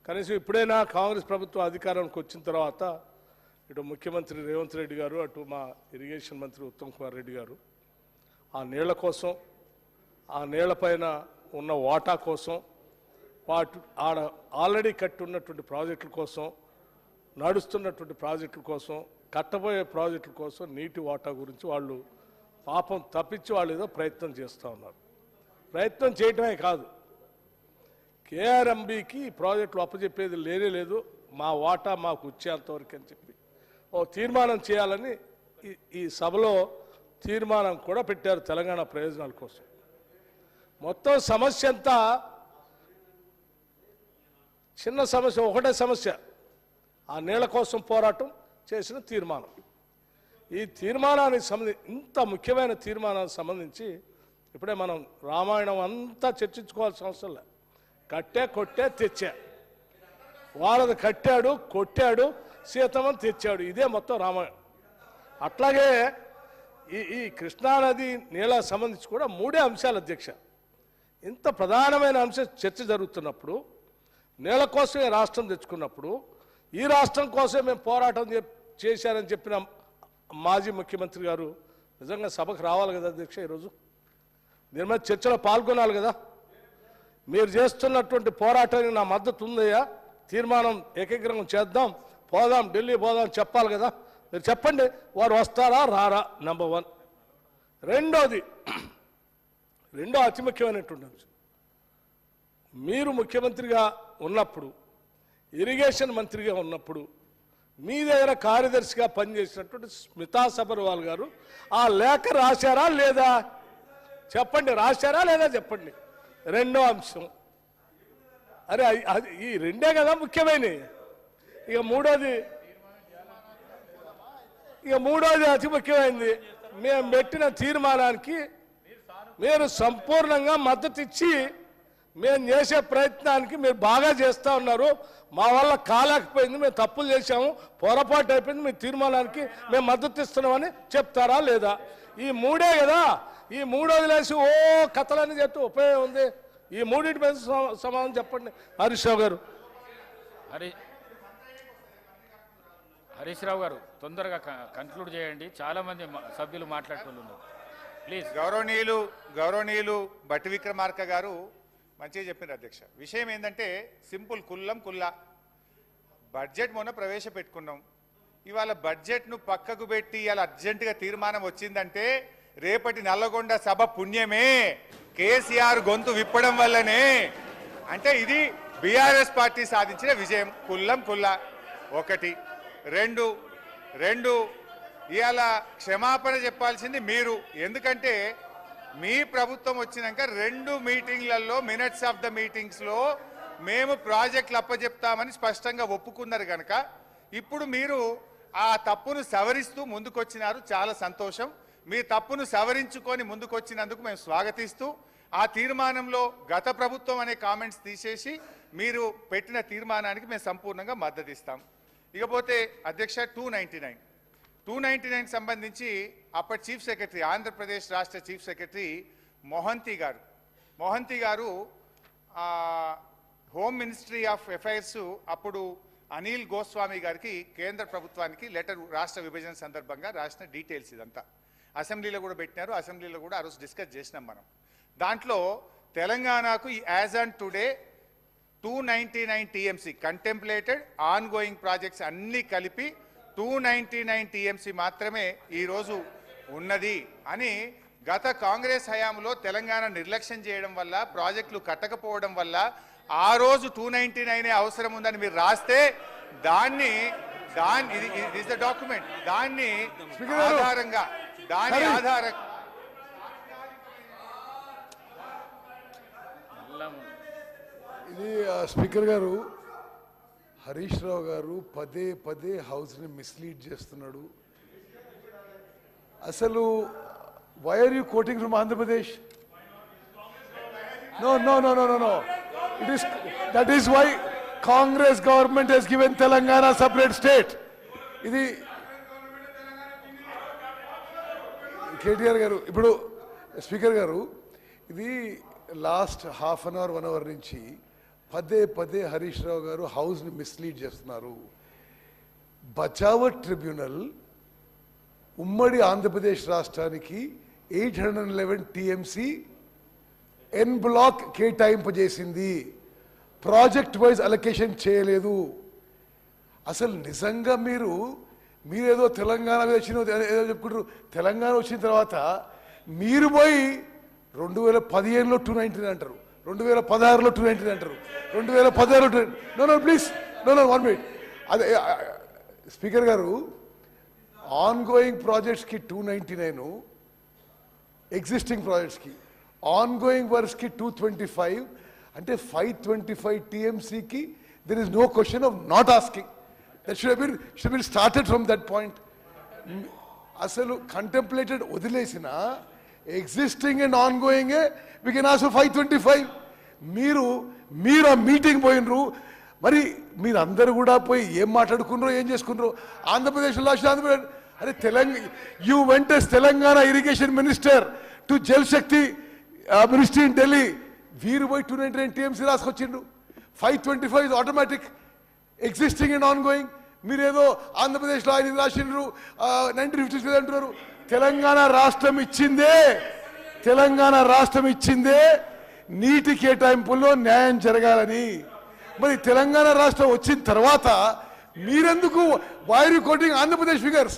కనీసం ఇప్పుడైనా కాంగ్రెస్ ప్రభుత్వం అధికారానికి వచ్చిన తర్వాత ఇటు ముఖ్యమంత్రి రేవంత్ రెడ్డి గారు, అటు మా ఇరిగేషన్ మంత్రి ఉత్తమ్ కుమార్ రెడ్డి గారు ఆ నీళ్ల కోసం, ఆ నీళ్లపైన ఉన్న వాటా కోసం, ఆల్రెడీ కట్టి ఉన్నటువంటి ప్రాజెక్టుల కోసం, నడుస్తున్నటువంటి ప్రాజెక్టుల కోసం, కట్టబోయే ప్రాజెక్టుల కోసం నీటి వాటా గురించి వాళ్ళు పాపం తప్పించి వాళ్ళు ఏదో ప్రయత్నం చేస్తూ ఉన్నారు. ప్రయత్నం చేయటమే కాదు, కేఆర్ఎంబికి ప్రాజెక్టులు అప్పచెప్పేది లేనే లేదు, మా వాటా మాకు వచ్చేంతవరకు అని చెప్పి ఓ తీర్మానం చేయాలని ఈ సభలో తీర్మానం కూడా పెట్టారు తెలంగాణ ప్రయోజనాల కోసం. మొత్తం సమస్య అంతా చిన్న సమస్య, ఒకటే సమస్య, ఆ నీళ్ల కోసం పోరాటం చేసిన తీర్మానం. ఈ తీర్మానానికి సంబంధించి, ఇంత ముఖ్యమైన తీర్మానానికి సంబంధించి ఇప్పుడే మనం రామాయణం అంతా చర్చించుకోవాల్సిన అవసరం లేదు. కట్టే కొట్టే తెచ్చా, వాళ్ళది కట్టాడు కొట్టాడు సీతమ్మని తెచ్చాడు, ఇదే మొత్తం రామాయణం. అట్లాగే ఈ కృష్ణానది నీళ్ళకు సంబంధించి కూడా 3 అంశాలు అధ్యక్ష. ఇంత ప్రధానమైన అంశం చర్చ జరుగుతున్నప్పుడు, నీళ్ళ కోసమే రాష్ట్రం తెచ్చుకున్నప్పుడు, ఈ రాష్ట్రం కోసమే మేము పోరాటం చేశారని చెప్పిన మాజీ ముఖ్యమంత్రి గారు నిజంగా సభకు రావాలి కదా అధ్యక్ష. ఈరోజు దీని మీద చర్చలో పాల్గొనాలి కదా. మీరు చేస్తున్నటువంటి పోరాటానికి నా మద్దతు ఉందయ్యా, తీర్మానం ఏకగ్రీవం చేద్దాం, పోదాం, ఢిల్లీ పోదాం చెప్పాలి కదా. మీరు చెప్పండి, వారు వస్తారా రారా? నంబర్ 1. రెండో అతి ముఖ్యమైనటువంటి అంశం, మీరు ముఖ్యమంత్రిగా ఉన్నప్పుడు, ఇరిగేషన్ మంత్రిగా ఉన్నప్పుడు మీ దగ్గర కార్యదర్శిగా పనిచేసినటువంటి స్మితా సబర్వాల్ గారు ఆ లేఖ రాశారా లేదా చెప్పండి, రాశారా లేదా చెప్పండి. రెండో అంశం, అరే ఈ రెండే కదా ముఖ్యమైనవి. ఇక మూడోది అతి ముఖ్యమైనది, మేము పెట్టిన తీర్మానానికి మీరు సంపూర్ణంగా మద్దతు ఇచ్చి మేము చేసే ప్రయత్నానికి మీరు బాగా చేస్తూ ఉన్నారు. మా వల్ల కాలేకపోయింది, మేము తప్పులు చేశాము, పొరపాటు అయిపోయింది, మీ తీర్మానానికి మేము మద్దతు ఇస్తున్నామని చెప్తారా లేదా? ఈ 3 కదా. ఈ 3 వదిలేసి ఓ కథలని చెప్తే ఉపయోగం ఉంది. ఈ 3 మీద సమాధానం చెప్పండి హరీష్ రావు గారు. హరీష్ రావు గారు తొందరగా కంక్లూడ్ చేయండి, చాలా మంది సభ్యులు మాట్లాడుతున్నారు. ప్లీజ్. గౌరవనీయులు బట్టి విక్రమార్క గారు మంచిగా చెప్పినారు అధ్యక్ష. విషయం ఏంటంటే సింపుల్, కుల్లా బడ్జెట్ మొన్న ప్రవేశపెట్టుకున్నాం. ఇవాళ బడ్జెట్ను పక్కకు పెట్టి ఇవాళ అర్జెంటుగా తీర్మానం వచ్చిందంటే రేపటి నల్లగొండ సభ పుణ్యమే, కేసీఆర్ గొంతు విప్పడం వల్లనే. అంటే ఇది బీఆర్ఎస్ పార్టీ సాధించిన విజయం. కుల్లా 1. 2 ఇవాళ క్షమాపణ చెప్పాల్సింది మీరు. ఎందుకంటే మీ ప్రభుత్వం వచ్చినాక 2 మీటింగ్లలో మినిట్స్ ఆఫ్ ద మీటింగ్స్లో మేము ప్రాజెక్టులు అప్పచెప్తామని స్పష్టంగా ఒప్పుకున్నారు కనుక ఇప్పుడు మీరు ఆ తప్పును సవరిస్తూ ముందుకొచ్చినారు. చాలా సంతోషం. మీ తప్పును సవరించుకొని ముందుకొచ్చినందుకు మేము స్వాగతిస్తూ ఆ తీర్మానంలో గత ప్రభుత్వం అనే కామెంట్స్ తీసేసి మీరు పెట్టిన తీర్మానానికి మేము సంపూర్ణంగా మద్దతు ఇస్తాం. ఇకపోతే అధ్యక్ష 299 సంబంధించి అప్పటి చీఫ్ సెక్రటరీ, ఆంధ్రప్రదేశ్ రాష్ట్ర చీఫ్ సెక్రటరీ మొహంతి గారు హోమ్ మినిస్ట్రీ ఆఫ్ అఫైర్స్ అప్పుడు అనిల్ గోస్వామి గారికి కేంద్ర ప్రభుత్వానికి లెటర్ రాష్ట్ర విభజన సందర్భంగా రాసిన డీటెయిల్స్ ఇదంతా అసెంబ్లీలో కూడా పెట్టినారు. అసెంబ్లీలో కూడా ఆ రోజు డిస్కస్ చేసినాం మనం. దాంట్లో తెలంగాణకు as on today 299 TMC contemplated on going projects అన్నీ కలిపి 299 టీఎంసీ మాత్రమే ఈరోజు ఉన్నది అని గత కాంగ్రెస్ హయాంలో తెలంగాణ నిర్లక్ష్యం చేయడం వల్ల, ప్రాజెక్టులు కట్టకపోవడం వల్ల ఆ రోజు 299 అవసరం ఉందని మీరు రాస్తే దాని డాక్యుమెంట్ దాని ఆధారంగా ఇది స్పీకర్ గారు, హరీష్ రావు గారు పదే హౌస్ని మిస్లీడ్ చేస్తున్నాడు. అసలు why are you quoting from Andhra Pradesh? No. That is why Congress government has given Telangana separate state. ఇది కేటీఆర్ గారు, ఇప్పుడు స్పీకర్ గారు, ఇది last half an hour 1 hour నుంచి పదే హరీష్ రావు గారు హౌస్ని మిస్లీడ్ చేస్తున్నారు. బచావత్ ట్రిబ్యునల్ ఉమ్మడి ఆంధ్రప్రదేశ్ రాష్ట్రానికి 811 టీఎంసీ ఎన్ బ్లాక్ కేటాయింపజేసింది, ప్రాజెక్ట్ వైజ్ అలొకేషన్ చేయలేదు. అసలు నిజంగా మీరేదో తెలంగాణ ఏదో చెప్పుకుంటారు. తెలంగాణ వచ్చిన తర్వాత మీరు పోయి 2015లో 299 అంటారు, 2016లో 299 అంటారు, 2016లో నో ప్లీజ్ నో 1 మినిట్. అదే స్పీకర్ గారు, ఆన్ గోయింగ్ ప్రాజెక్ట్స్కి 299, ఎగ్జిస్టింగ్ ప్రాజెక్ట్స్కి, ఆన్ గోయింగ్ వర్క్స్కి 225, అంటే 525 TMCకి there is no question of not asking. That should have been started from that point. అసలు కంటెంప్లేటెడ్ వదిలేసిన existing and on going we can also 525. మీరు ఆ మీటింగ్ పోయినరు, మరి మీరు అందరు కూడా పోయి ఏం మాట్లాడుకున్నారో ఏం చేసుకున్నారో. ఆంధ్రప్రదేశ్లో Andhra Pradesh, are you went as Telangana irrigation minister to Jal Shakti ministry in Delhi. వీరు పోయి 299 TMC రాసుకొచ్చిండ్రు. 525 is automatic, existing and ongoing. మీరేదో ఆంధ్రప్రదేశ్లో ఆయన రాసిండ్రు 1956 అంటున్నారు. తెలంగాణ రాష్ట్రం ఇచ్చిందే నీటి కేటాయింపుల్లో న్యాయం జరగాలని. మరి తెలంగాణ రాష్ట్రం వచ్చిన తర్వాత మీరెందుకు వైర్ కోటింగ్ ఆంధ్రప్రదేశ్ ఫిగర్స్?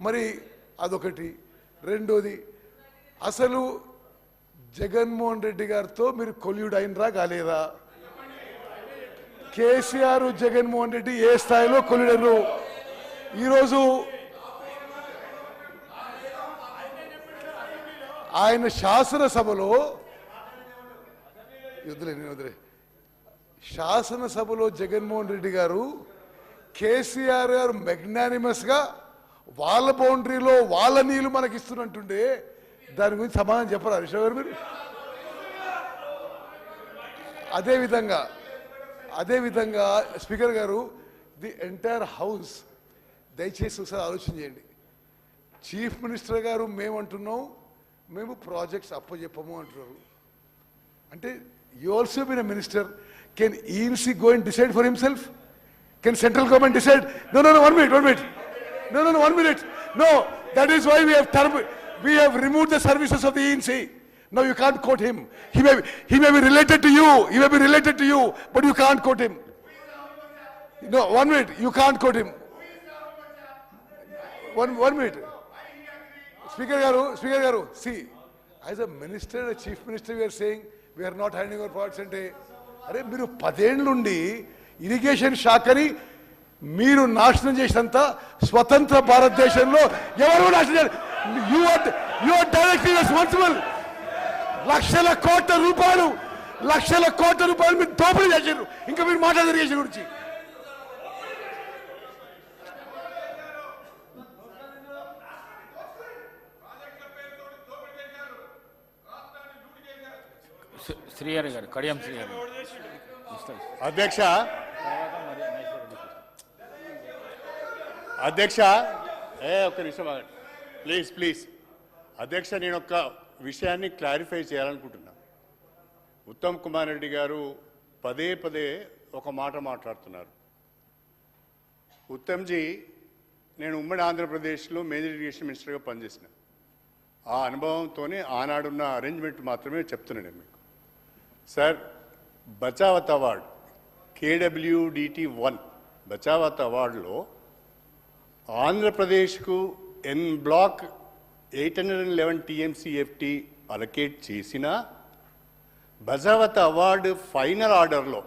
మరి అదొకటి. రెండోది, అసలు జగన్మోహన్ రెడ్డి గారితో మీరు కొల్యూడ్ అయినరా కాలేదా? కేసీఆర్ జగన్మోహన్ రెడ్డి ఏ స్థాయిలో కొల్యూడరు? ఈరోజు ఆయన శాసనసభలో జగన్మోహన్ రెడ్డి గారు, కేసీఆర్ గారు మెగ్నానిమస్ గా వాళ్ళ బౌండరీలో వాళ్ళ నీళ్లు మనకి ఇస్తున్నట్టుండే దాని గురించి సమాధానం చెప్పరా హరీష్ గారు మీరు? అదేవిధంగా స్పీకర్ గారు, ది ఎంటైర్ హౌస్ దయచేసి ఒకసారి ఆలోచన చేయండి. చీఫ్ మినిస్టర్ గారు మేము ప్రాజెక్ట్స్ అప్పచెప్పము అంటున్నారు. అంటే you also been a minister. Can ENC go and decide for himself? Can central government decide? No, 1 minute. No, that is why we have removed the services of the ENC. Now you can't quote him. He may be related to you, but you can't quote him. No, 1 minute, you can't quote him. 1 minute. Speaker Garu, see, as a minister, a chief minister, we are saying we are not handing over products ante, are మీరు 10 ఏళ్ల నుండి irrigation శాఖని మీరు నాశనం చేసినంత స్వతంత్ర భారతదేశంలో ఎవరు నాశనం చేయాలి? You are directly responsible. లక్షల కోట్ల రూపాయలు మీరు దోపిడీ చేశారు. ఇంకా మీరు మాట్లాడారు ఇరిగేషన్ గురించి. శ్రీహరి గారు, కడియం శ్రీహరి. అధ్యక్ష ఒక్క నిమిషం ప్లీజ్. అధ్యక్ష, నేను ఒక విషయాన్ని క్లారిఫై చేయాలనుకుంటున్నా. ఉత్తమ్ కుమార్ రెడ్డి గారు పదే ఒక మాట మాట్లాడుతున్నారు. ఉత్తమ్జీ, నేను ఉమ్మడి ఆంధ్రప్రదేశ్లో మేజర్ ఇరిగేషన్ మినిస్టర్గా పనిచేసిన ఆ అనుభవంతోనే ఆనాడున్న అరేంజ్మెంట్ మాత్రమే చెప్తున్నాను మీకు. Sir, Bachawat award KWDT 1 Bachawat అవార్డులో ఆంధ్రప్రదేశ్కు ఎన్ బ్లాక్ 811 TMCFT అలొకేట్ చేసిన బచావత్ అవార్డు ఫైనల్ ఆర్డర్లో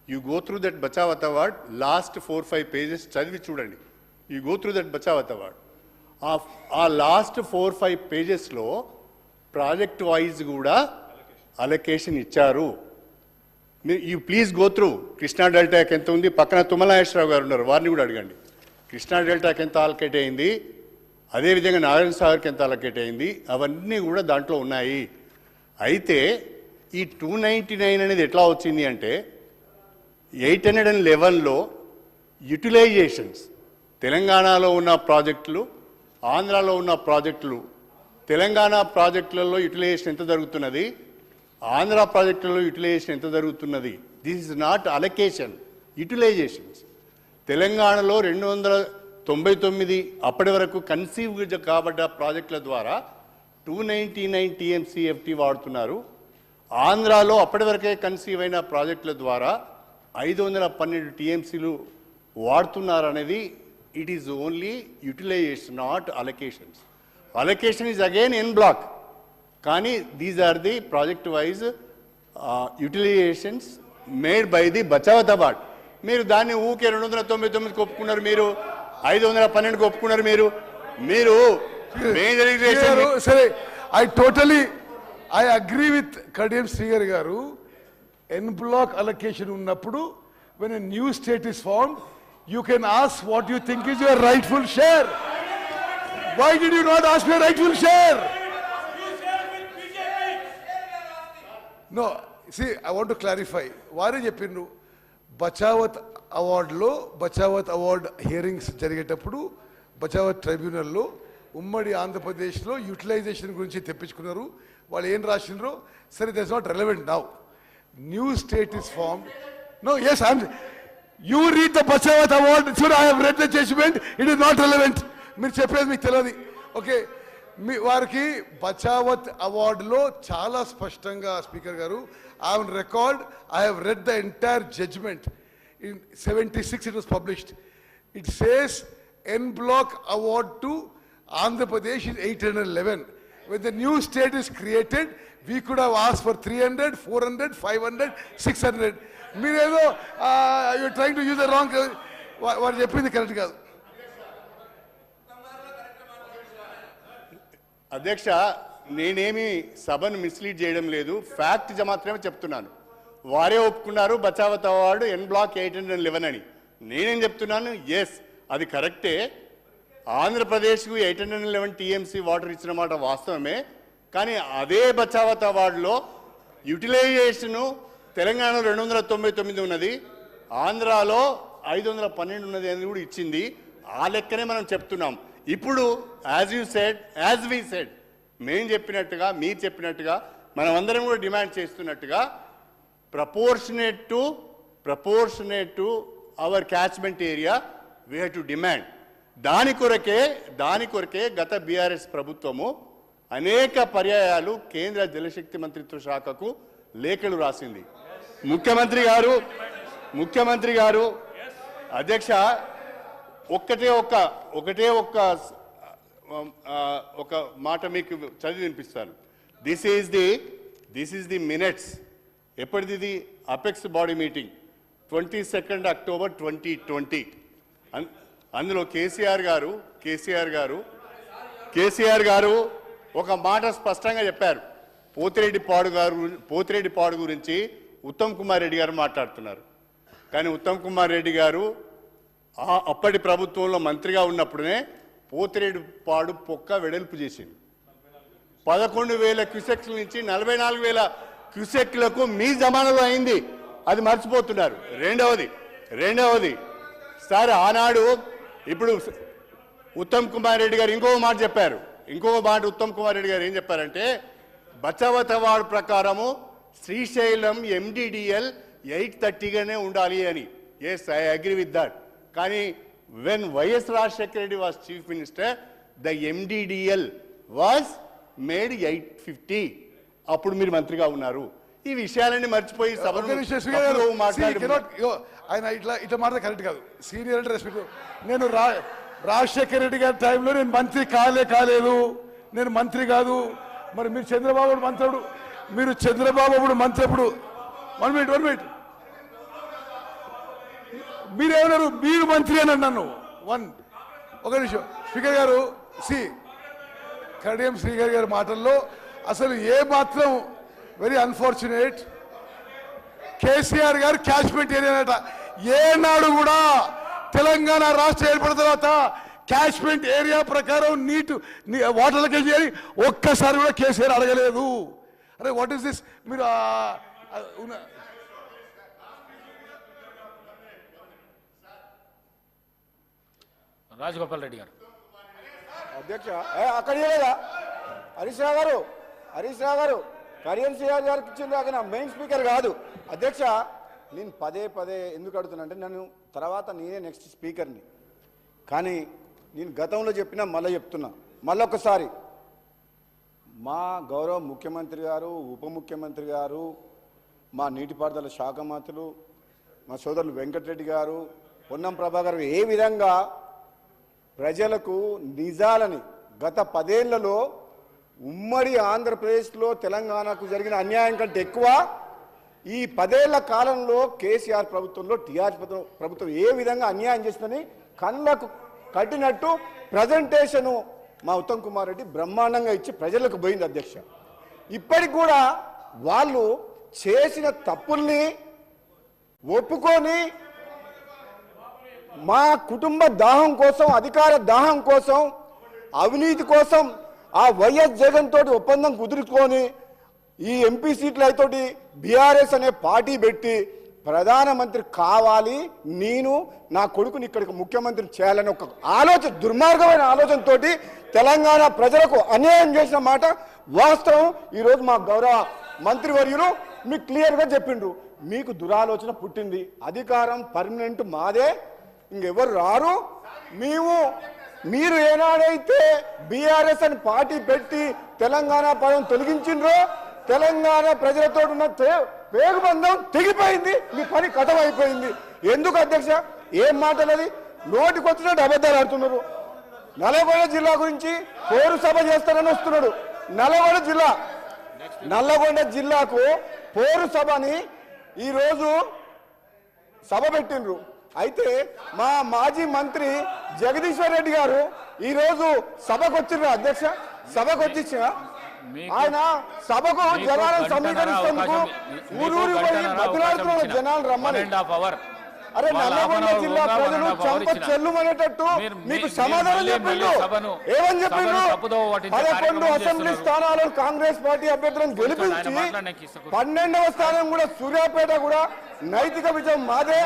you go through that Bachawat award last 4-5 pages చదివి చూడండి. You go through that Bachawat award. ఆ లాస్ట్ 4-5 pagesలో ప్రాజెక్ట్ వైజ్ కూడా అలొకేషన్ ఇచ్చారు. You please go through. Krishna డెల్టాకి ఎంత ఉంది? పక్కన తుమ్మలాయేశ్వరరావు గారు ఉన్నారు, వారిని కూడా అడగండి. కృష్ణా డెల్టాకి ఎంత అలొకేట్ అయింది, అదేవిధంగా నారాయణ సాగర్కి ఎంత అలొకేట్ అయింది, అవన్నీ కూడా దాంట్లో ఉన్నాయి. అయితే ఈ 299 అనేది ఎట్లా వచ్చింది అంటే 811లో యూటిలైజేషన్స్, తెలంగాణలో ఉన్న ప్రాజెక్టులు, ఆంధ్రాలో ఉన్న ప్రాజెక్టులు, తెలంగాణ ప్రాజెక్టులలో యూటిలైజేషన్ ఎంత జరుగుతున్నది, ఆంధ్ర ప్రాజెక్టులలో యూటిలైజేషన్ ఎంత జరుగుతున్నది. This is not allocation, utilisations. తెలంగాణలో 299 అప్పటి వరకు కన్సీవ్ కాబడ్డ ప్రాజెక్టుల ద్వారా 299 TMCFT వాడుతున్నారు. ఆంధ్రాలో అప్పటి వరకే కన్సీవ్ అయిన ప్రాజెక్టుల ద్వారా 512 TMCలు వాడుతున్నారు అనేది it is only utilisation, not allocations. Allocation is again en bloc, కానీ these are the project wise utilisations made by the Bachawat award. మీరు దాన్ని ఊకే 299 ఒప్పుకున్నారు, మీరు 512 ఒప్పుకున్నారు. మీరు సరే, I agree with Kadiyam Srigar garu. En block allocation ఉన్నప్పుడు when a new state is formed, you can ask what you think is your rightful share. Why did you not ask your rightful share? No, see, I want to clarify. వారే చెప్పిండ్రు Bachawat అవార్డులో Bachawat award hearings జరిగేటప్పుడు బచావత్ ట్రైబ్యునల్లో ఉమ్మడి ఆంధ్రప్రదేశ్లో utilisation గురించి తెప్పించుకున్నారు. వాళ్ళు ఏం రాసిండ్రో సరే, that's not relevant now. New state is formed. No, yes, you read the Bachawat award. I have read the judgement. It is not relevant. మీరు చెప్పేది మీకు తెలియదు. ఓకే, వారికి బచావత్ అవార్డులో చాలా స్పష్టంగా స్పీకర్ గారు, on record, I have read the entire judgement. In 76 it was published. It says en block award to Andhra Pradesh is 811. When the new state is created, we could have asked for 300, 400, 500, 600. మీరేదో you trying to use the wrong. వారు చెప్పింది correct కాదు. అధ్యక్ష, నేనేమి సభను mislead చేయడం లేదు, fact మాత్రమే చెప్తున్నాను. వారే ఒప్పుకున్నారు బచావత్ అవార్డు ఎన్ బ్లాక్ 811 అని. నేనేం చెప్తున్నాను, ఎస్ అది కరెక్టే. ఆంధ్రప్రదేశ్కు 811 టీఎంసీ వాటర్ ఇచ్చిన మాట వాస్తవమే. కానీ అదే బచావత్ అవార్డులో యూటిలైజేషను తెలంగాణలో 299 ఉన్నది, ఆంధ్రాలో 512 ఉన్నది అని కూడా ఇచ్చింది. ఆ లెక్కనే మనం చెప్తున్నాం. ఇప్పుడు యాజ్ వి సెడ్, మేము చెప్పినట్టుగా, మీరు చెప్పినట్టుగా, మనం అందరం కూడా డిమాండ్ చేస్తున్నట్టుగా proportionate to our catchment area we have to demand. దాని కొరకే గత బీఆర్ఎస్ ప్రభుత్వము అనేక పర్యాయాలు కేంద్ర జలశక్తి మంత్రిత్వ శాఖకు లేఖలు రాసింది. ముఖ్యమంత్రి గారు అధ్యక్ష, ఒకటే ఒక మాట మీకు చదివి వినిపిస్తాను. This is the minutes. ఎప్పటిది? Apex body meeting 22 October 2020. అందులో కేసీఆర్ గారు ఒక మాట స్పష్టంగా చెప్పారు. పోతిరెడ్డిపాడు గురించి ఉత్తమ్ కుమార్ రెడ్డి గారు మాట్లాడుతున్నారు. కానీ ఉత్తమ్ కుమార్ రెడ్డి గారు అప్పటి ప్రభుత్వంలో మంత్రిగా ఉన్నప్పుడే పోతిరెడ్డిపాడు పొక్క వెడల్పు చేసింది. 11,000 క్యూసెక్ల నుంచి 44,000 క్యూసెక్లకు మీ జమానాలో అయింది. అది మర్చిపోతున్నారు. రెండవది సార్, ఆనాడు ఇప్పుడు ఉత్తమ్ కుమార్ రెడ్డి గారు ఇంకో మాట ఉత్తమ్ కుమార్ రెడ్డి గారు ఏం చెప్పారంటే, బచావత్ అవార్డు ప్రకారము శ్రీశైలం MDDL 830గానే ఉండాలి అని. Yes, I agree with that. కానీ when YS Rajasekhara Reddy was chief minister, the MDDL was made 850. అప్పుడు మీరు మంత్రిగా ఉన్నారు. ఈ విషయాలన్నీ మర్చిపోయి ఆయన ఇట్లా మాట కరెక్ట్ కాదు. సీనియర్ అంటే రెస్పెక్ట్. నేను రాజశేఖర రెడ్డి గారి టైంలో నేను మంత్రి కాలేదు, నేను మంత్రి కాదు. మరి మీరు చంద్రబాబు మంత్రుడు, మీరు చంద్రబాబు మంత్రి అప్పుడు 1 minute మీరేమన్నారు? మీరు మంత్రి అని అన్నాను. ఒక నిమిషం స్పీకర్ గారు. కడియం శ్రీగారి గారి మాటల్లో అసలు ఏ మాత్రం వెరీ అన్ఫార్చునేట్. కేసీఆర్ గారు క్యాచ్మెంట్ ఏరియానట. ఏనాడు కూడా తెలంగాణ రాష్ట్రం ఏర్పడిన తర్వాత క్యాచ్మెంట్ ఏరియా ప్రకారం వాటర్ లెక్కలు చేయాలి ఒక్కసారి కూడా కేసీఆర్ అడగలేదు. అరే వాట్ ఈస్ దిస్? మీరు రాజగోపాల్ రెడ్డి గారు. అధ్యక్ష, అక్కడ హరీష్ రావు గారు కడియం శ్రీగారు గారికి ఇచ్చింది అక్కడ మెయిన్ స్పీకర్ కాదు. అధ్యక్ష, నేను పదే ఎందుకు అడుగుతున్నా అంటే, నేనే నెక్స్ట్ స్పీకర్ని. కానీ నేను గతంలో చెప్పినా మళ్ళీ చెప్తున్నా, మళ్ళొకసారి మా గౌరవ ముఖ్యమంత్రి గారు, ఉప ముఖ్యమంత్రి గారు, మా నీటిపారుదల శాఖ మంత్రులు, మా సోదరులు వెంకటరెడ్డి గారు, పొన్నం ప్రభాకర్ ఏ విధంగా ప్రజలకు నిజాలని గత 10 ఏళ్లలో ఉమ్మడి ఆంధ్రప్రదేశ్లో తెలంగాణకు జరిగిన అన్యాయం కంటే ఎక్కువ ఈ 10 ఏళ్ల కాలంలో కేసీఆర్ ప్రభుత్వంలో టీఆర్ఎస్ ప్రభుత్వం ఏ విధంగా అన్యాయం చేస్తుందని కళ్ళకు కట్టినట్టు ప్రజెంటేషను మా ఉత్తమ్ కుమార్ రెడ్డి బ్రహ్మాండంగా ఇచ్చి ప్రజలకు పోయింది అధ్యక్ష. ఇప్పటికి కూడా వాళ్ళు చేసిన తప్పుల్ని ఒప్పుకొని మా కుటుంబ దాహం కోసం, అధికార దాహం కోసం, అవినీతి కోసం ఆ వైఎస్ జగన్ తోటి ఒప్పందం కుదుర్చుకొని ఈ ఎంపీ సీట్లతోటి బీఆర్ఎస్ అనే పార్టీ పెట్టి ప్రధానమంత్రి కావాలి, నేను నా కొడుకుని ఇక్కడికి ముఖ్యమంత్రిని చేయాలని ఒక ఆలోచన, దుర్మార్గమైన ఆలోచనతోటి తెలంగాణ ప్రజలకు అన్యాయం చేసిన మాట వాస్తవం. ఈరోజు మా గౌరవ మంత్రివర్యులు మీకు క్లియర్గా చెప్పిండ్రు, మీకు దురాలోచన పుట్టింది, అధికారం పర్మనెంట్ మాదే, ఇంకెవరు రారు. మీరు ఏనాడైతే బీఆర్ఎస్ అని పార్టీ పెట్టి తెలంగాణ పదం తొలగించిండ్రో తెలంగాణ ప్రజలతో ఉన్న పేగుబంధం తెగిపోయింది, మీ పని కథం అయిపోయింది. ఎందుకు అధ్యక్ష ఏం మాటలది? నోటికొచ్చినట్టు అబద్ధాలు ఆడుతున్నారు. నల్లగొండ జిల్లా గురించి పోరు సభ చేస్తారని వస్తున్నాడు. నల్లగొండ జిల్లాకు పోరు సభని ఈరోజు సభ పెట్టిండ్రు. అయితే మా మాజీ మంత్రి జగదీశ్వర్ రెడ్డి గారు ఈరోజు సభకు వచ్చిండ్రు అధ్యక్ష. సభకు వచ్చిన ఆయన సభకు జనాలను సమీకరిస్తేందుకు ఊరూరి పోయి బతులాడుతున్న జనాలు రమ్మని. అరే నల్లగొండ జిల్లా ప్రజలు చంప చెల్లుమనేటట్టు మీకు సమాధానం చెప్పిండు. ఏమని చెప్పిండు? 11 అసెంబ్లీ స్థానాలను కాంగ్రెస్ పార్టీ అభ్యర్థులను గెలిపించి 12వ స్థానం కూడా సూర్యాపేట కూడా నైతిక విజయం మాదే.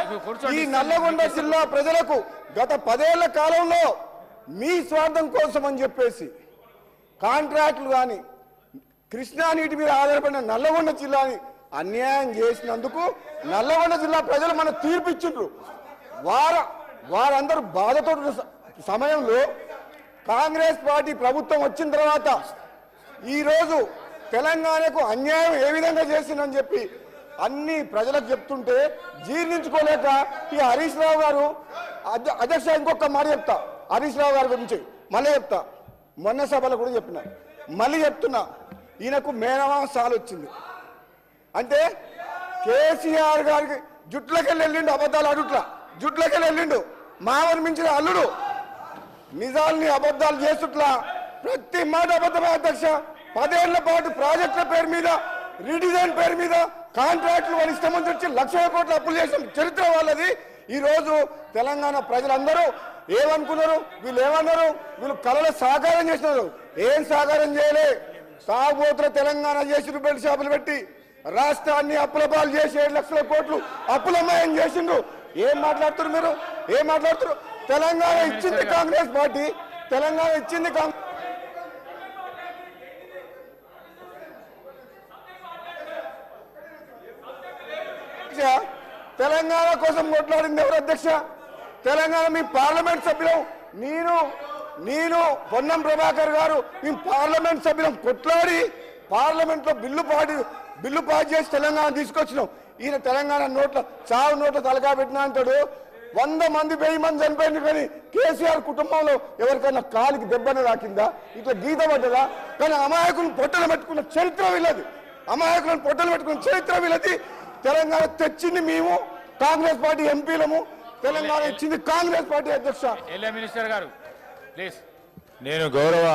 ఈ నల్లగొండ జిల్లా ప్రజలకు గత 10 ఏళ్ల కాలంలో మీ స్వార్థం కోసం అని చెప్పేసి కాంట్రాక్టులు కానీ కృష్ణా నీటి మీద ఆధారపడిన నల్లగొండ జిల్లాని అన్యాయం చేసినందుకు నల్లగొండ జిల్లా ప్రజలు మన తీర్పిచ్చిండ్రు. వారందరూ బాధతో సమయంలో కాంగ్రెస్ పార్టీ ప్రభుత్వం వచ్చిన తర్వాత ఈరోజు తెలంగాణకు అన్యాయం ఏ విధంగా చేసిందని చెప్పి అన్ని ప్రజలకు చెప్తుంటే జీర్ణించుకోలేక ఈ హరీష్ రావు గారు అధ్యక్ష ఇంకొక మాట చెప్తా హరీష్ రావు గారి గురించి మళ్ళీ చెప్తా. మొన్న సభలో కూడా చెప్పిన, మళ్ళీ చెప్తున్నా, ఈయనకు మేనమామ సాలు వచ్చింది అంటే కేసీఆర్ గారికి జుట్లకెళ్ళి వెళ్ళిండు, అబద్ధాలు అడుట్లా జుట్లకెళ్ళి వెళ్ళిండు, మామని మించిన అల్లుడు, నిజాల్ని అబద్ధాలు చేస్తుట్లా ప్రతి మాట అబద్ధమే అధ్యక్ష. 10 ఏళ్ల పాటు ప్రాజెక్టుల పేరు మీద, రీడిజైన్ పేరు మీద కాంట్రాక్టులు వాళ్ళు ఇష్టం వచ్చి లక్షల కోట్ల అప్పులు చేసిన చరిత్ర వాళ్ళది. ఈరోజు తెలంగాణ ప్రజలందరూ ఏమనుకున్నారు? వీళ్ళు ఏమన్నారు? వీళ్ళు కళల సాకారం చేసినారు. ఏం సాకారం చేయలే? తాగుబోతుల తెలంగాణ చేసి బెల్ట్ షాపులు పెట్టి రాష్ట్రాన్ని అప్పుల పాలు చేసి 7 లక్షల కోట్లు అప్పులమయం చేసిండ్రు. ఏం మాట్లాడుతున్నారు మీరు? ఏం మాట్లాడుతున్నారు? తెలంగాణ ఇచ్చింది కాంగ్రెస్ పార్టీ, తెలంగాణ ఇచ్చింది తెలంగాణ కోసం కొట్లాడింది ఎవరు అధ్యక్ష? తెలంగాణ మీ పార్లమెంట్ సభ్యులం, నేను పొన్నం ప్రభాకర్ గారు మేము పార్లమెంట్ సభ్యులం కొట్లాడి పార్లమెంట్లో బిల్లు పాస్ చేసి తెలంగాణ తీసుకొచ్చినాం. ఈయన తెలంగాణ చావు నోట్ల తలకా పెట్టినా అంటాడు. 100 మంది 1000 మంది చనిపోయింది, కానీ కేసీఆర్ కుటుంబంలో ఎవరికైనా కాలికి దెబ్బను రాకిందా? ఇట్లా గీత పడ్డదా? కానీ అమాయకులను పొట్టలు పెట్టుకున్న చరిత్ర వీళ్ళది, అమాయకులను పొట్టలు పెట్టుకున్న చరిత్ర వీళ్ళది. తెలంగాణ తెచ్చింది మేము కాంగ్రెస్ పార్టీ ఎంపీలము, తెలంగాణ ఇచ్చింది కాంగ్రెస్ పార్టీ అధ్యక్ష. మినిస్టర్ గారు ప్లీజ్. నేను గౌరవ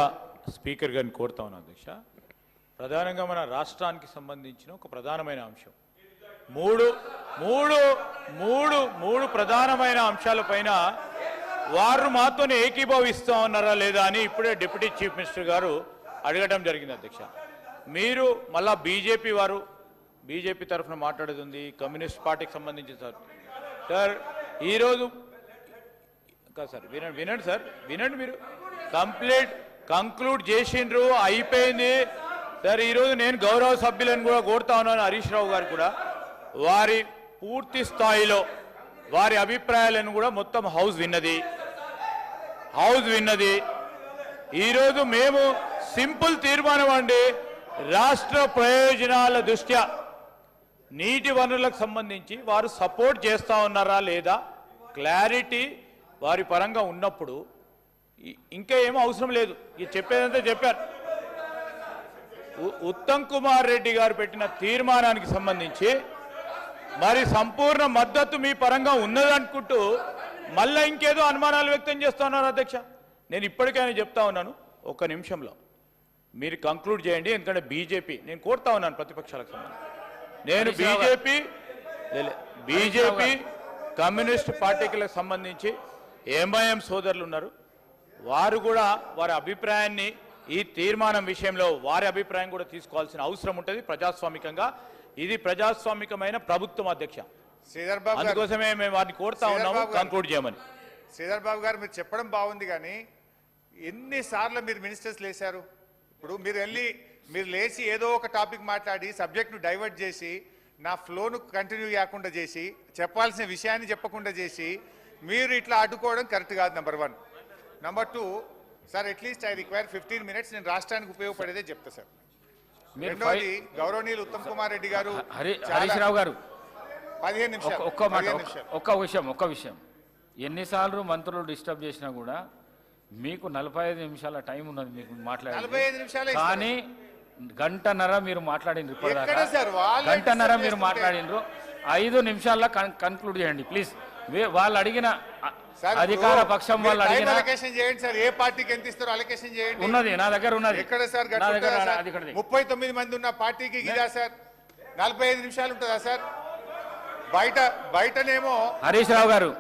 స్పీకర్ గారిని కోరుతా ఉన్నాను అధ్యక్ష. ప్రధానంగా మన రాష్ట్రానికి సంబంధించిన ఒక ప్రధానమైన అంశం, మూడు ప్రధానమైన అంశాలపైన వారు మాతోనే ఏకీభవిస్తా ఉన్నారా లేదా అని ఇప్పుడే డిప్యూటీ చీఫ్ మినిస్టర్ గారు అడగడం జరిగింది అధ్యక్ష. మీరు మళ్ళా బీజేపీ తరఫున మాట్లాడేది ఉంది, కమ్యూనిస్ట్ పార్టీకి సంబంధించి సార్ ఈరోజు కాదు సార్, వినండి సార్, వినండి. మీరు కంక్లూడ్ చేసిండ్రు, అయిపోయింది సార్. ఈరోజు నేను గౌరవ సభ్యులను కూడా కోరుతా ఉన్నాను, హరీష్ రావు గారు కూడా వారి పూర్తి స్థాయిలో వారి అభిప్రాయాలను కూడా మొత్తం హౌస్ విన్నది. ఈరోజు మేము సింపుల్ తీర్మానం అండి, రాష్ట్ర ప్రయోజనాల దృష్ట్యా నీటి వనరులకు సంబంధించి వారు సపోర్ట్ చేస్తా ఉన్నారా లేదా క్లారిటీ వారి పరంగా ఉన్నప్పుడు ఇంకా ఏమో అవసరం లేదు, ఇది చెప్పేదంతా చెప్పారు. ఉత్తమ్ కుమార్ రెడ్డి గారు పెట్టిన తీర్మానానికి సంబంధించి మరి సంపూర్ణ మద్దతు మీ పరంగా ఉన్నదనుకుంటూ మళ్ళీ ఇంకేదో అనుమానాలు వ్యక్తం చేస్తున్నారు అధ్యక్ష. నేను ఇప్పటికైనా చెప్తా ఉన్నాను, ఒక్క నిమిషంలో మీరు కంక్లూడ్ చేయండి. ఎందుకంటే బీజేపీ, నేను కోరుతా ఉన్నాను ప్రతిపక్షాలకు సంబంధించి, నేను బీజేపీ కమ్యూనిస్ట్ పార్టీలకు సంబంధించి ఎంఐఎం సోదరులు ఉన్నారు, వారు కూడా వారి అభిప్రాయాన్ని ఈ తీర్మానం విషయంలో వారి అభిప్రాయం కూడా తీసుకోవాల్సిన అవసరం ఉంటుంది ప్రజాస్వామికంగా. ఇది ప్రజాస్వామికమైన ప్రభుత్వం అధ్యక్ష, అందుకోసమే మేము వారిని కోరుతా ఉన్నాము కంక్లూడ్ చేయమని. శ్రీధర్ బాబు గారు, మీరు చెప్పడం బాగుంది, కానీ ఎన్నిసార్లు మీరు మినిస్టర్స్ లేశారు? ఇప్పుడు మీరు లేచి ఏదో ఒక టాపిక్ మాట్లాడి సబ్జెక్ట్ను డైవర్ట్ చేసి నా ఫ్లోను కంటిన్యూ కాకుండా చేసి చెప్పాల్సిన విషయాన్ని చెప్పకుండా చేసి మీరు ఇట్లా అడ్డుకోవడం కరెక్ట్ కాదు. Number 1. Number 2, sir at least I require 15 minutes. నేను రాష్ట్రానికి ఉపయోగపడేదే చెప్తా సార్. రెండోది, గౌరవనీయులు ఉత్తమ్ కుమార్ రెడ్డి గారు, హరీష్ రావు గారు 15 నిమిషాలు. ఒక్క విషయం, ఎన్నిసార్లు మంత్రులు డిస్టర్బ్ చేసినా కూడా మీకు 45 నిమిషాల టైం ఉన్నది మీకు మాట్లాడాలి. 45 నిమిషాలే కానీ గంటన్నర మీరు మాట్లాడినరు, గంటన్నర మీరు మాట్లాడినరు. 5 నిమిషాల్లో కన్క్లూడ్ చేయండి ప్లీజ్. వాళ్ళు అడిగిన అధికార పక్షం వాళ్ళు అడిగిన అలొకేషన్ చేయండి సార్. ఏ పార్టీకి ఎంత ఇస్తారో అలొకేషన్ చేయండి. ఉన్నది నా దగ్గర ఉన్నది. ఎక్కడ సార్? 39 మంది ఉన్న పార్టీకి ఇదా సార్ 45 నిమిషాలు ఉంటుందా సార్? బయటనేమో హరీష్ రావు గారు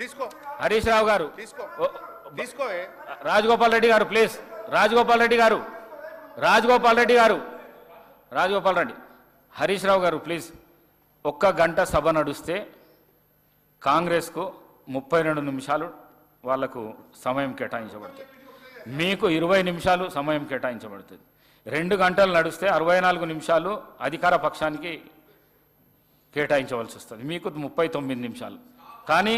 తీసుకో, హరీష్ రావు గారు తీసుకో. రాజగోపాల్ రెడ్డి గారు ప్లీజ్. రాజగోపాల్ రెడ్డి, హరీష్ రావు గారు ప్లీజ్. 1 గంట సభ నడుస్తే కాంగ్రెస్కు 32 నిమిషాలు వాళ్లకు సమయం కేటాయించబడుతుంది, మీకు 20 నిమిషాలు సమయం కేటాయించబడుతుంది. 2 గంటలు నడిస్తే 64 నిమిషాలు అధికార పక్షానికి కేటాయించవలసి వస్తుంది, మీకు 39 నిమిషాలు. కానీ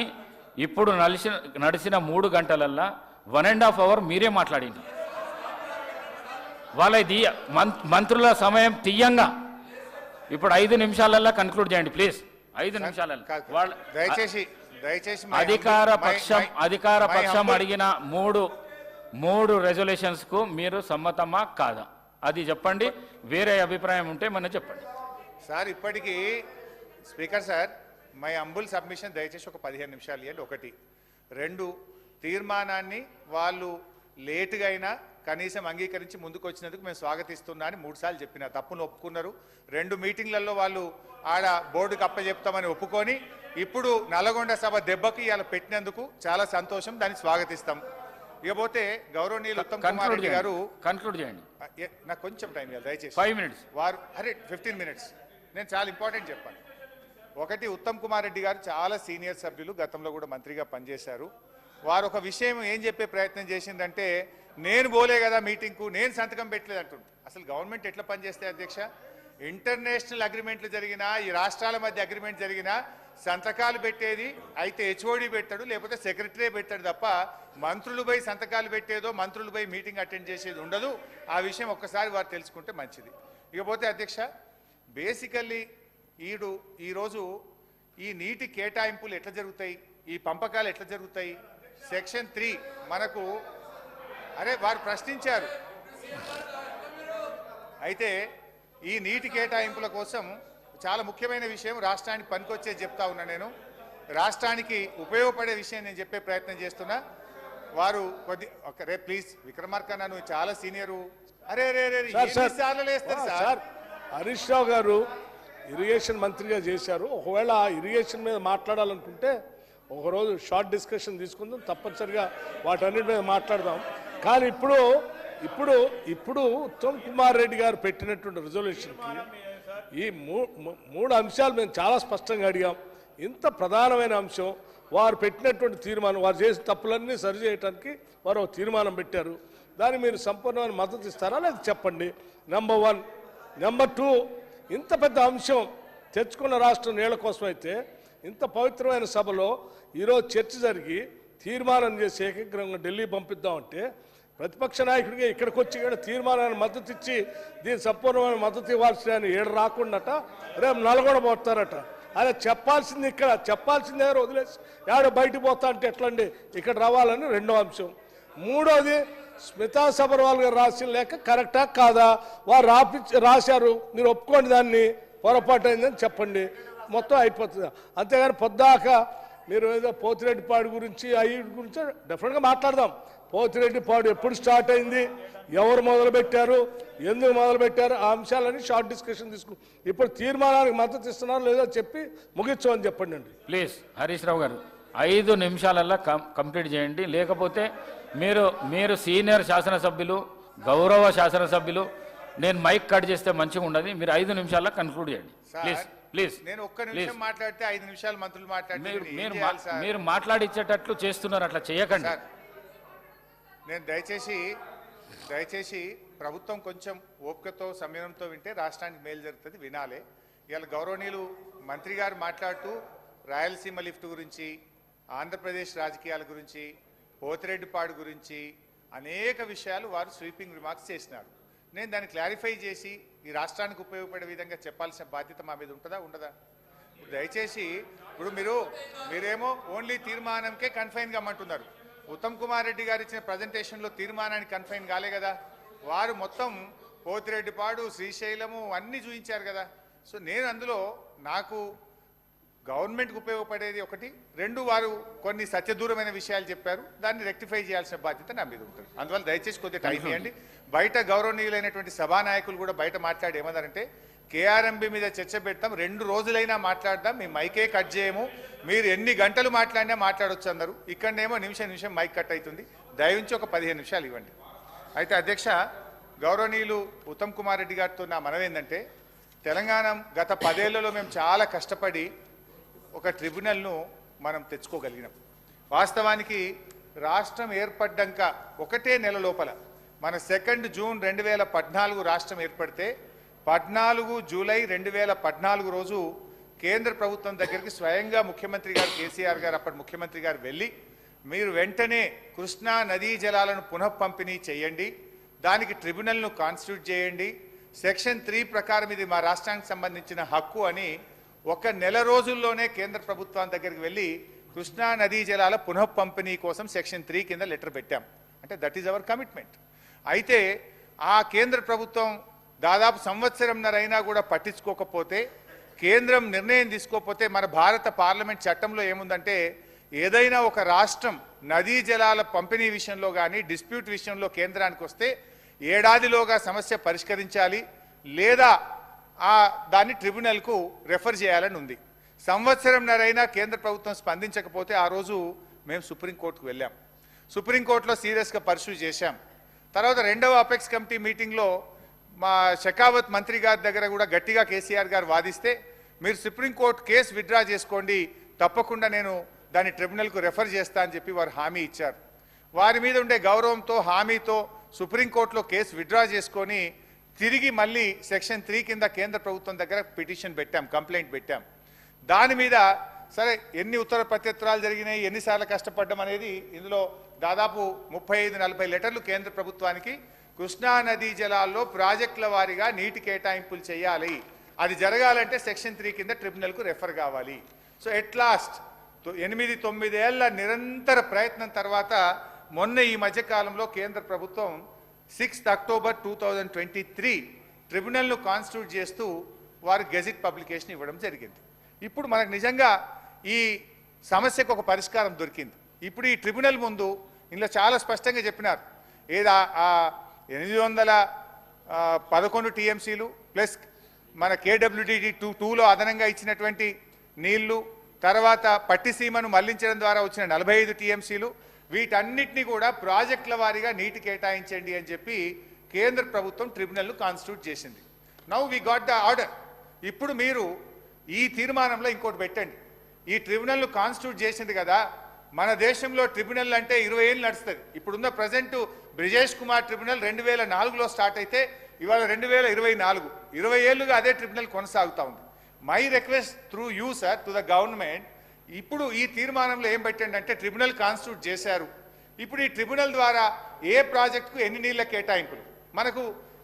ఇప్పుడు నడిచిన 3 గంటలల్లా 1.5 hour మీరే మాట్లాడింది. వాళ్ళ మంత్రుల సమయం తీయంగా ఇప్పుడు 5 నిమిషాలల్లా కన్క్లూడ్ చేయండి ప్లీజ్. 5 నిమిషాలలో దయచేసి అధికార పక్షం అడిగిన 3 రెజల్యూషన్స్ కు మీరు సమ్మతమా కాదా అది చెప్పండి. వేరే అభిప్రాయం ఉంటే మనం చెప్పండి సార్. ఇప్పటికీ స్పీకర్ సార్, మై అంబుల్ సబ్మిషన్ దయచేసి ఒక 15 నిమిషాలు ఇవ్వండి. 1. 2, తీర్మానాన్ని వాళ్ళు లేటుగా అయినా కనీసం అంగీకరించి ముందుకు వచ్చినందుకు మేము స్వాగతిస్తున్నా అని 3 సార్లు చెప్పిన, తప్పును ఒప్పుకున్నారు. 2 మీటింగ్లలో వాళ్ళు ఆడ బోర్డుకి అప్పచెప్తామని ఒప్పుకొని ఇప్పుడు నల్గొండ సభ దెబ్బకి ఇలా పెట్టినందుకు చాలా సంతోషం, దాన్ని స్వాగతిస్తాం. ఇకపోతే గౌరవనీయులు ఉత్తమ్ కుమార్ రెడ్డి గారు కన్క్లూడ్ చేయండి. నాకు కొంచెం టైం ఇవ్వాలి దయచేసి. 5 minutes. 15 minutes. నేను చాలా ఇంపార్టెంట్ చెప్పాను. 1, ఉత్తమ్ కుమార్ రెడ్డి గారు చాలా సీనియర్ సభ్యులు, గతంలో కూడా మంత్రిగా పనిచేశారు. వారు ఒక విషయం ఏం చెప్పే ప్రయత్నం చేసిందంటే, నేను పోలే కదా మీటింగ్కు, నేను సంతకం పెట్టలేదు అంటుంది. అసలు గవర్నమెంట్ ఎట్లా పనిచేస్తే అధ్యక్ష? ఇంటర్నేషనల్ అగ్రిమెంట్లు జరిగినా, ఈ రాష్ట్రాల మధ్య అగ్రిమెంట్ జరిగినా సంతకాలు పెట్టేది అయితే హెచ్ఓడి పెడతాడు, లేకపోతే సెక్రటరీ పెడతాడు తప్ప మంత్రులపై సంతకాలు పెట్టేదో మంత్రులపై మీటింగ్ అటెండ్ చేసేది ఉండదు. ఆ విషయం ఒక్కసారి వారు తెలుసుకుంటే మంచిది. ఇకపోతే అధ్యక్ష, బేసికల్లీ ఈరోజు ఈ నీటి కేటాయింపులు ఎట్లా జరుగుతాయి, ఈ పంపకాలు ఎట్లా జరుగుతాయి? సెక్షన్ 3 మనకు వారు ప్రశ్నించారు. అయితే ఈ నీటి కేటాయింపుల కోసం చాలా ముఖ్యమైన విషయం రాష్ట్రానికి పనికొచ్చేది చెప్తా ఉన్నా. నేను రాష్ట్రానికి ఉపయోగపడే విషయం నేను చెప్పే ప్రయత్నం చేస్తున్నా. వారు ప్లీజ్ విక్రమార్క, నువ్వు చాలా సీనియరు. సార్, హరీష్ రావు గారు ఇరిగేషన్ మంత్రిగా చేశారు. ఒకవేళ ఇరిగేషన్ మీద మాట్లాడాలనుకుంటే ఒకరోజు షార్ట్ డిస్కషన్ తీసుకుందాం, తప్పనిసరిగా వాటన్నిటి మీద మాట్లాడదాం. కానీ ఇప్పుడు ఉత్తమ్ కుమార్ రెడ్డి గారు పెట్టినటువంటి రిజల్యూషన్కి ఈ 3 అంశాలు మేము చాలా స్పష్టంగా అడిగాం. ఇంత ప్రధానమైన అంశం, వారు పెట్టినటువంటి తీర్మానం, వారు చేసిన తప్పులన్నీ సరిచేయడానికి వారు ఒక తీర్మానం పెట్టారు. దాన్ని మీరు సంపూర్ణమైన మద్దతు ఇస్తారా లేదా చెప్పండి. నెంబర్ 1. నెంబర్ 2, ఇంత పెద్ద అంశం తెచ్చుకున్న రాష్ట్రం నీళ్ల కోసం అయితే ఇంత పవిత్రమైన సభలో ఈరోజు చర్చ జరిగి తీర్మానం చేసి ఏకగ్రంగా ఢిల్లీ పంపిద్దామంటే ప్రతిపక్ష నాయకుడిగా ఇక్కడికి వచ్చి ఇక్కడ తీర్మానాన్ని మద్దతు ఇచ్చి దీని సంపూర్ణమైన మద్దతు ఇవ్వాల్సిన ఆయన రాకుండాట రేపు నల్గొండ పోతారట. అదే చెప్పాల్సింది ఇక్కడ, చెప్పాల్సింది ఎవరు వదిలేసి బయటకు పోతా అంటే ఎట్లండి, ఇక్కడ రావాలని 2వ అంశం. 3వది, స్మితా సబర్వాల్ గారు రాసిన లేక కరెక్టా కాదా, వారు రాశారు, మీరు ఒప్పుకోండి దాన్ని. పొరపాటు అయిందని చెప్పండి, మొత్తం అయిపోతుంది. అంతేగాని పొద్దాక మీరు ఏదో పోతిరెడ్డిపాడు గురించి అవి గురించి డెఫినెట్గా మాట్లాడదాం. పోతిరెడ్డిపాడు ఎప్పుడు స్టార్ట్ అయింది, ఎవరు మొదలుపెట్టారు, ఎందుకు మొదలుపెట్టారు, ఆ అంశాలని షార్ట్ డిస్కషన్ తీసుకుని ఇప్పుడు తీర్మానానికి మద్దతు ఇస్తున్నారు లేదో చెప్పి ముగించమని చెప్పండి అండి. ప్లీజ్ హరీష్ రావు గారు 5 నిమిషాలల్లో కంప్లీట్ చేయండి. లేకపోతే మీరు సీనియర్ శాసనసభ్యులు, గౌరవ శాసనసభ్యులు, నేను మైక్ కట్ చేస్తే మంచిగా ఉండదు. మీరు 5 నిమిషాల్లో కన్క్లూడ్ చేయండి ప్లీజ్. ప్లీజ్ నేను ఒక్క నిమిషం మాట్లాడితే 5 నిమిషాలు మంత్రులు మాట్లాడితే మీరు మాట్లాడిచ్చేటట్లు చేస్తున్నారు, అట్లా చేయకండి. నేను దయచేసి ప్రభుత్వం కొంచెం ఓపికతో సంయమనంతో వింటే రాష్ట్రానికి మేలు జరుగుతుంది, వినాలి. ఇవాళ గౌరవనీయులు మంత్రి గారు మాట్లాడుతూ రాయలసీమ లిఫ్ట్ గురించి, ఆంధ్రప్రదేశ్ రాజకీయాల గురించి, పోతిరెడ్డిపాడు గురించి అనేక విషయాలు వారు స్వీపింగ్ రిమార్క్స్ చేసినారు. నేను దాన్ని క్లారిఫై చేసి ఈ రాష్ట్రానికి ఉపయోగపడే విధంగా చెప్పాల్సిన బాధ్యత మా మీద ఉంటుందా ఉండదా? దయచేసి ఇప్పుడు మీరేమో ఓన్లీ తీర్మానంకే కన్ఫైన్ కమ్మంటున్నారు. ఉత్తమ్ కుమార్ రెడ్డి గారు ఇచ్చిన ప్రజెంటేషన్లో తీర్మానానికి కన్ఫైన్ కాలే కదా, వారు మొత్తం పోతిరెడ్డిపాడు, శ్రీశైలము అన్నీ చూపించారు కదా. సో నేను అందులో నాకు గవర్నమెంట్కి ఉపయోగపడేది ఒకటి, 2 వారు కొన్ని సత్యదూరమైన విషయాలు చెప్పారు, దాన్ని రెక్టిఫై చేయాల్సిన బాధ్యత నా మీద ఉంటుంది. అందువల్ల దయచేసి కొద్దిగా టైం ఇవ్వండి. బయట గౌరవనీయులైనటువంటి సభానాయకులు కూడా బయట మాట్లాడి ఏమన్నారంటే కేఆర్ఎంబి మీద చర్చ పెడతాం, 2 రోజులైనా మాట్లాడదాం, మీ మైకే కట్ చేయము, మీరు ఎన్ని గంటలు మాట్లాడినా మాట్లాడొచ్చు అన్నారు. ఇక్కడనేమో నిమిషం మైక్ కట్ అవుతుంది. దయవుంచి ఒక 15 నిమిషాలు ఇవ్వండి. అయితే అధ్యక్ష, గౌరవనీయులు ఉత్తమ్ కుమార్ రెడ్డి గారితో నా మనవి ఏంటంటే, తెలంగాణ గత 10 ఏళ్లలో మేము చాలా కష్టపడి ఒక ట్రిబ్యునల్ను మనం తెచ్చుకోగలిగినాం. వాస్తవానికి రాష్ట్రం ఏర్పడ్డాక 1 నెల లోపల మన 2 జూన్ 2014 రాష్ట్రం ఏర్పడితే 14 జూలై 2014 రోజు కేంద్ర ప్రభుత్వం దగ్గరికి స్వయంగా ముఖ్యమంత్రి గారు కేసీఆర్ గారు అప్పటి ముఖ్యమంత్రి గారు వెళ్ళి మీరు వెంటనే కృష్ణా నదీ జలాలను పునఃపంపిణీ చేయండి, దానికి ట్రిబ్యునల్ను కాన్స్టిట్యూట్ చేయండి, సెక్షన్ 3 ప్రకారం ఇది మా రాష్ట్రానికి సంబంధించిన హక్కు అని 1 నెల రోజుల్లోనే కేంద్ర ప్రభుత్వం దగ్గరికి వెళ్ళి కృష్ణా నదీ జలాల పునఃపంపిణీ కోసం సెక్షన్ 3 కింద లెటర్ పెట్టాం. అంటే దట్ ఈజ్ అవర్ కమిట్మెంట్. అయితే ఆ కేంద్ర ప్రభుత్వం దాదాపు సంవత్సరంన్నరైనా కూడా పట్టించుకోకపోతే, కేంద్రం నిర్ణయం తీసుకోకపోతే, మన భారత పార్లమెంట్ చట్టంలో ఏముందంటే ఏదైనా ఒక రాష్ట్రం నదీ జలాల పంపిణీ విషయంలో కానీ డిస్ప్యూట్ విషయంలో కేంద్రానికి వస్తే ఏడాదిలోగా సమస్య పరిష్కరించాలి, లేదా దాన్ని ట్రిబ్యునల్కు రెఫర్ చేయాలని ఉంది. సంవత్సరంన్నరైనా కేంద్ర ప్రభుత్వం స్పందించకపోతే ఆ రోజు మేము సుప్రీంకోర్టుకు వెళ్ళాం. సుప్రీంకోర్టులో సీరియస్గా పర్సూ చేశాం. తర్వాత 2వ అపెక్స్ కమిటీ మీటింగ్లో మా షెకావత్ మంత్రి గారి దగ్గర కూడా గట్టిగా కేసీఆర్ గారు వాదిస్తే మీరు సుప్రీంకోర్టు కేసు విత్డ్రా చేసుకోండి, తప్పకుండా నేను దాన్ని ట్రిబ్యునల్కు రెఫర్ చేస్తా అని చెప్పి వారు హామీ ఇచ్చారు. వారి మీద ఉండే గౌరవంతో హామీతో సుప్రీంకోర్టులో కేసు విత్డ్రా చేసుకొని తిరిగి మళ్ళీ సెక్షన్ 3 కింద కేంద్ర ప్రభుత్వం దగ్గర పిటిషన్ పెట్టాం, కంప్లైంట్ పెట్టాం. దాని మీద సరే ఎన్ని ఉత్తర ప్రత్యుత్తరాలు జరిగినాయి, ఎన్నిసార్లు కష్టపడ్డం అనేది ఇందులో దాదాపు 35-40 లెటర్లు కేంద్ర ప్రభుత్వానికి కృష్ణా నదీ జలాల్లో ప్రాజెక్టుల వారీగా నీటి కేటాయింపులు చేయాలి, అది జరగాలంటే సెక్షన్ 3 కింద ట్రిబ్యునల్కు రెఫర్ కావాలి. సో ఎట్ లాస్ట్ 8-9 ఏళ్ల నిరంతర ప్రయత్నం తర్వాత మొన్న ఈ మధ్యకాలంలో కేంద్ర ప్రభుత్వం 6 అక్టోబర్ 2023 ట్రిబ్యునల్ను కాన్స్టిట్యూట్ చేస్తూ వారు గెజిట్ పబ్లికేషన్ ఇవ్వడం జరిగింది. ఇప్పుడు మనకు నిజంగా ఈ సమస్యకు ఒక పరిష్కారం దొరికింది. ఇప్పుడు ఈ ట్రిబ్యునల్ ముందు ఇందులో చాలా స్పష్టంగా చెప్పినారు, ఏదా 811 టీఎంసీలు ప్లస్ మన కేడబ్ల్యూడిడి 2లో అదనంగా ఇచ్చినటువంటి నీళ్లు, తర్వాత పట్టిసీమను మళ్లించడం ద్వారా వచ్చిన 45 టీఎంసీలు, వీటన్నిటినీ కూడా ప్రాజెక్టుల వారీగా నీటి కేటాయించండి అని చెప్పి కేంద్ర ప్రభుత్వం ట్రిబ్యునల్ను కాన్స్టిట్యూట్ చేసింది. Now we got the order. ఇప్పుడు మీరు ఈ తీర్మానంలో ఇంకోటి పెట్టండి, ఈ ట్రిబ్యునల్ను కాన్స్టిట్యూట్ చేసింది కదా, మన దేశంలో ట్రిబ్యునల్ అంటే 20 ఏళ్ళు నడుస్తుంది. ఇప్పుడున్న ప్రజెంట్ బ్రిజేష్ కుమార్ ట్రిబ్యునల్ 2004లో స్టార్ట్ అయితే ఇవాళ 2024, 20 ఏళ్ళుగా అదే ట్రిబ్యునల్ కొనసాగుతూ ఉంది. My request through you sir to the government, ఇప్పుడు ఈ తీర్మానంలో ఏం పెట్టండి అంటే ట్రిబ్యునల్ కాన్స్టిట్యూట్ చేశారు, ఇప్పుడు ఈ ట్రిబ్యునల్ ద్వారా ఏ ప్రాజెక్టుకు ఎన్ని నీళ్ల కేటాయింపులు, మనకు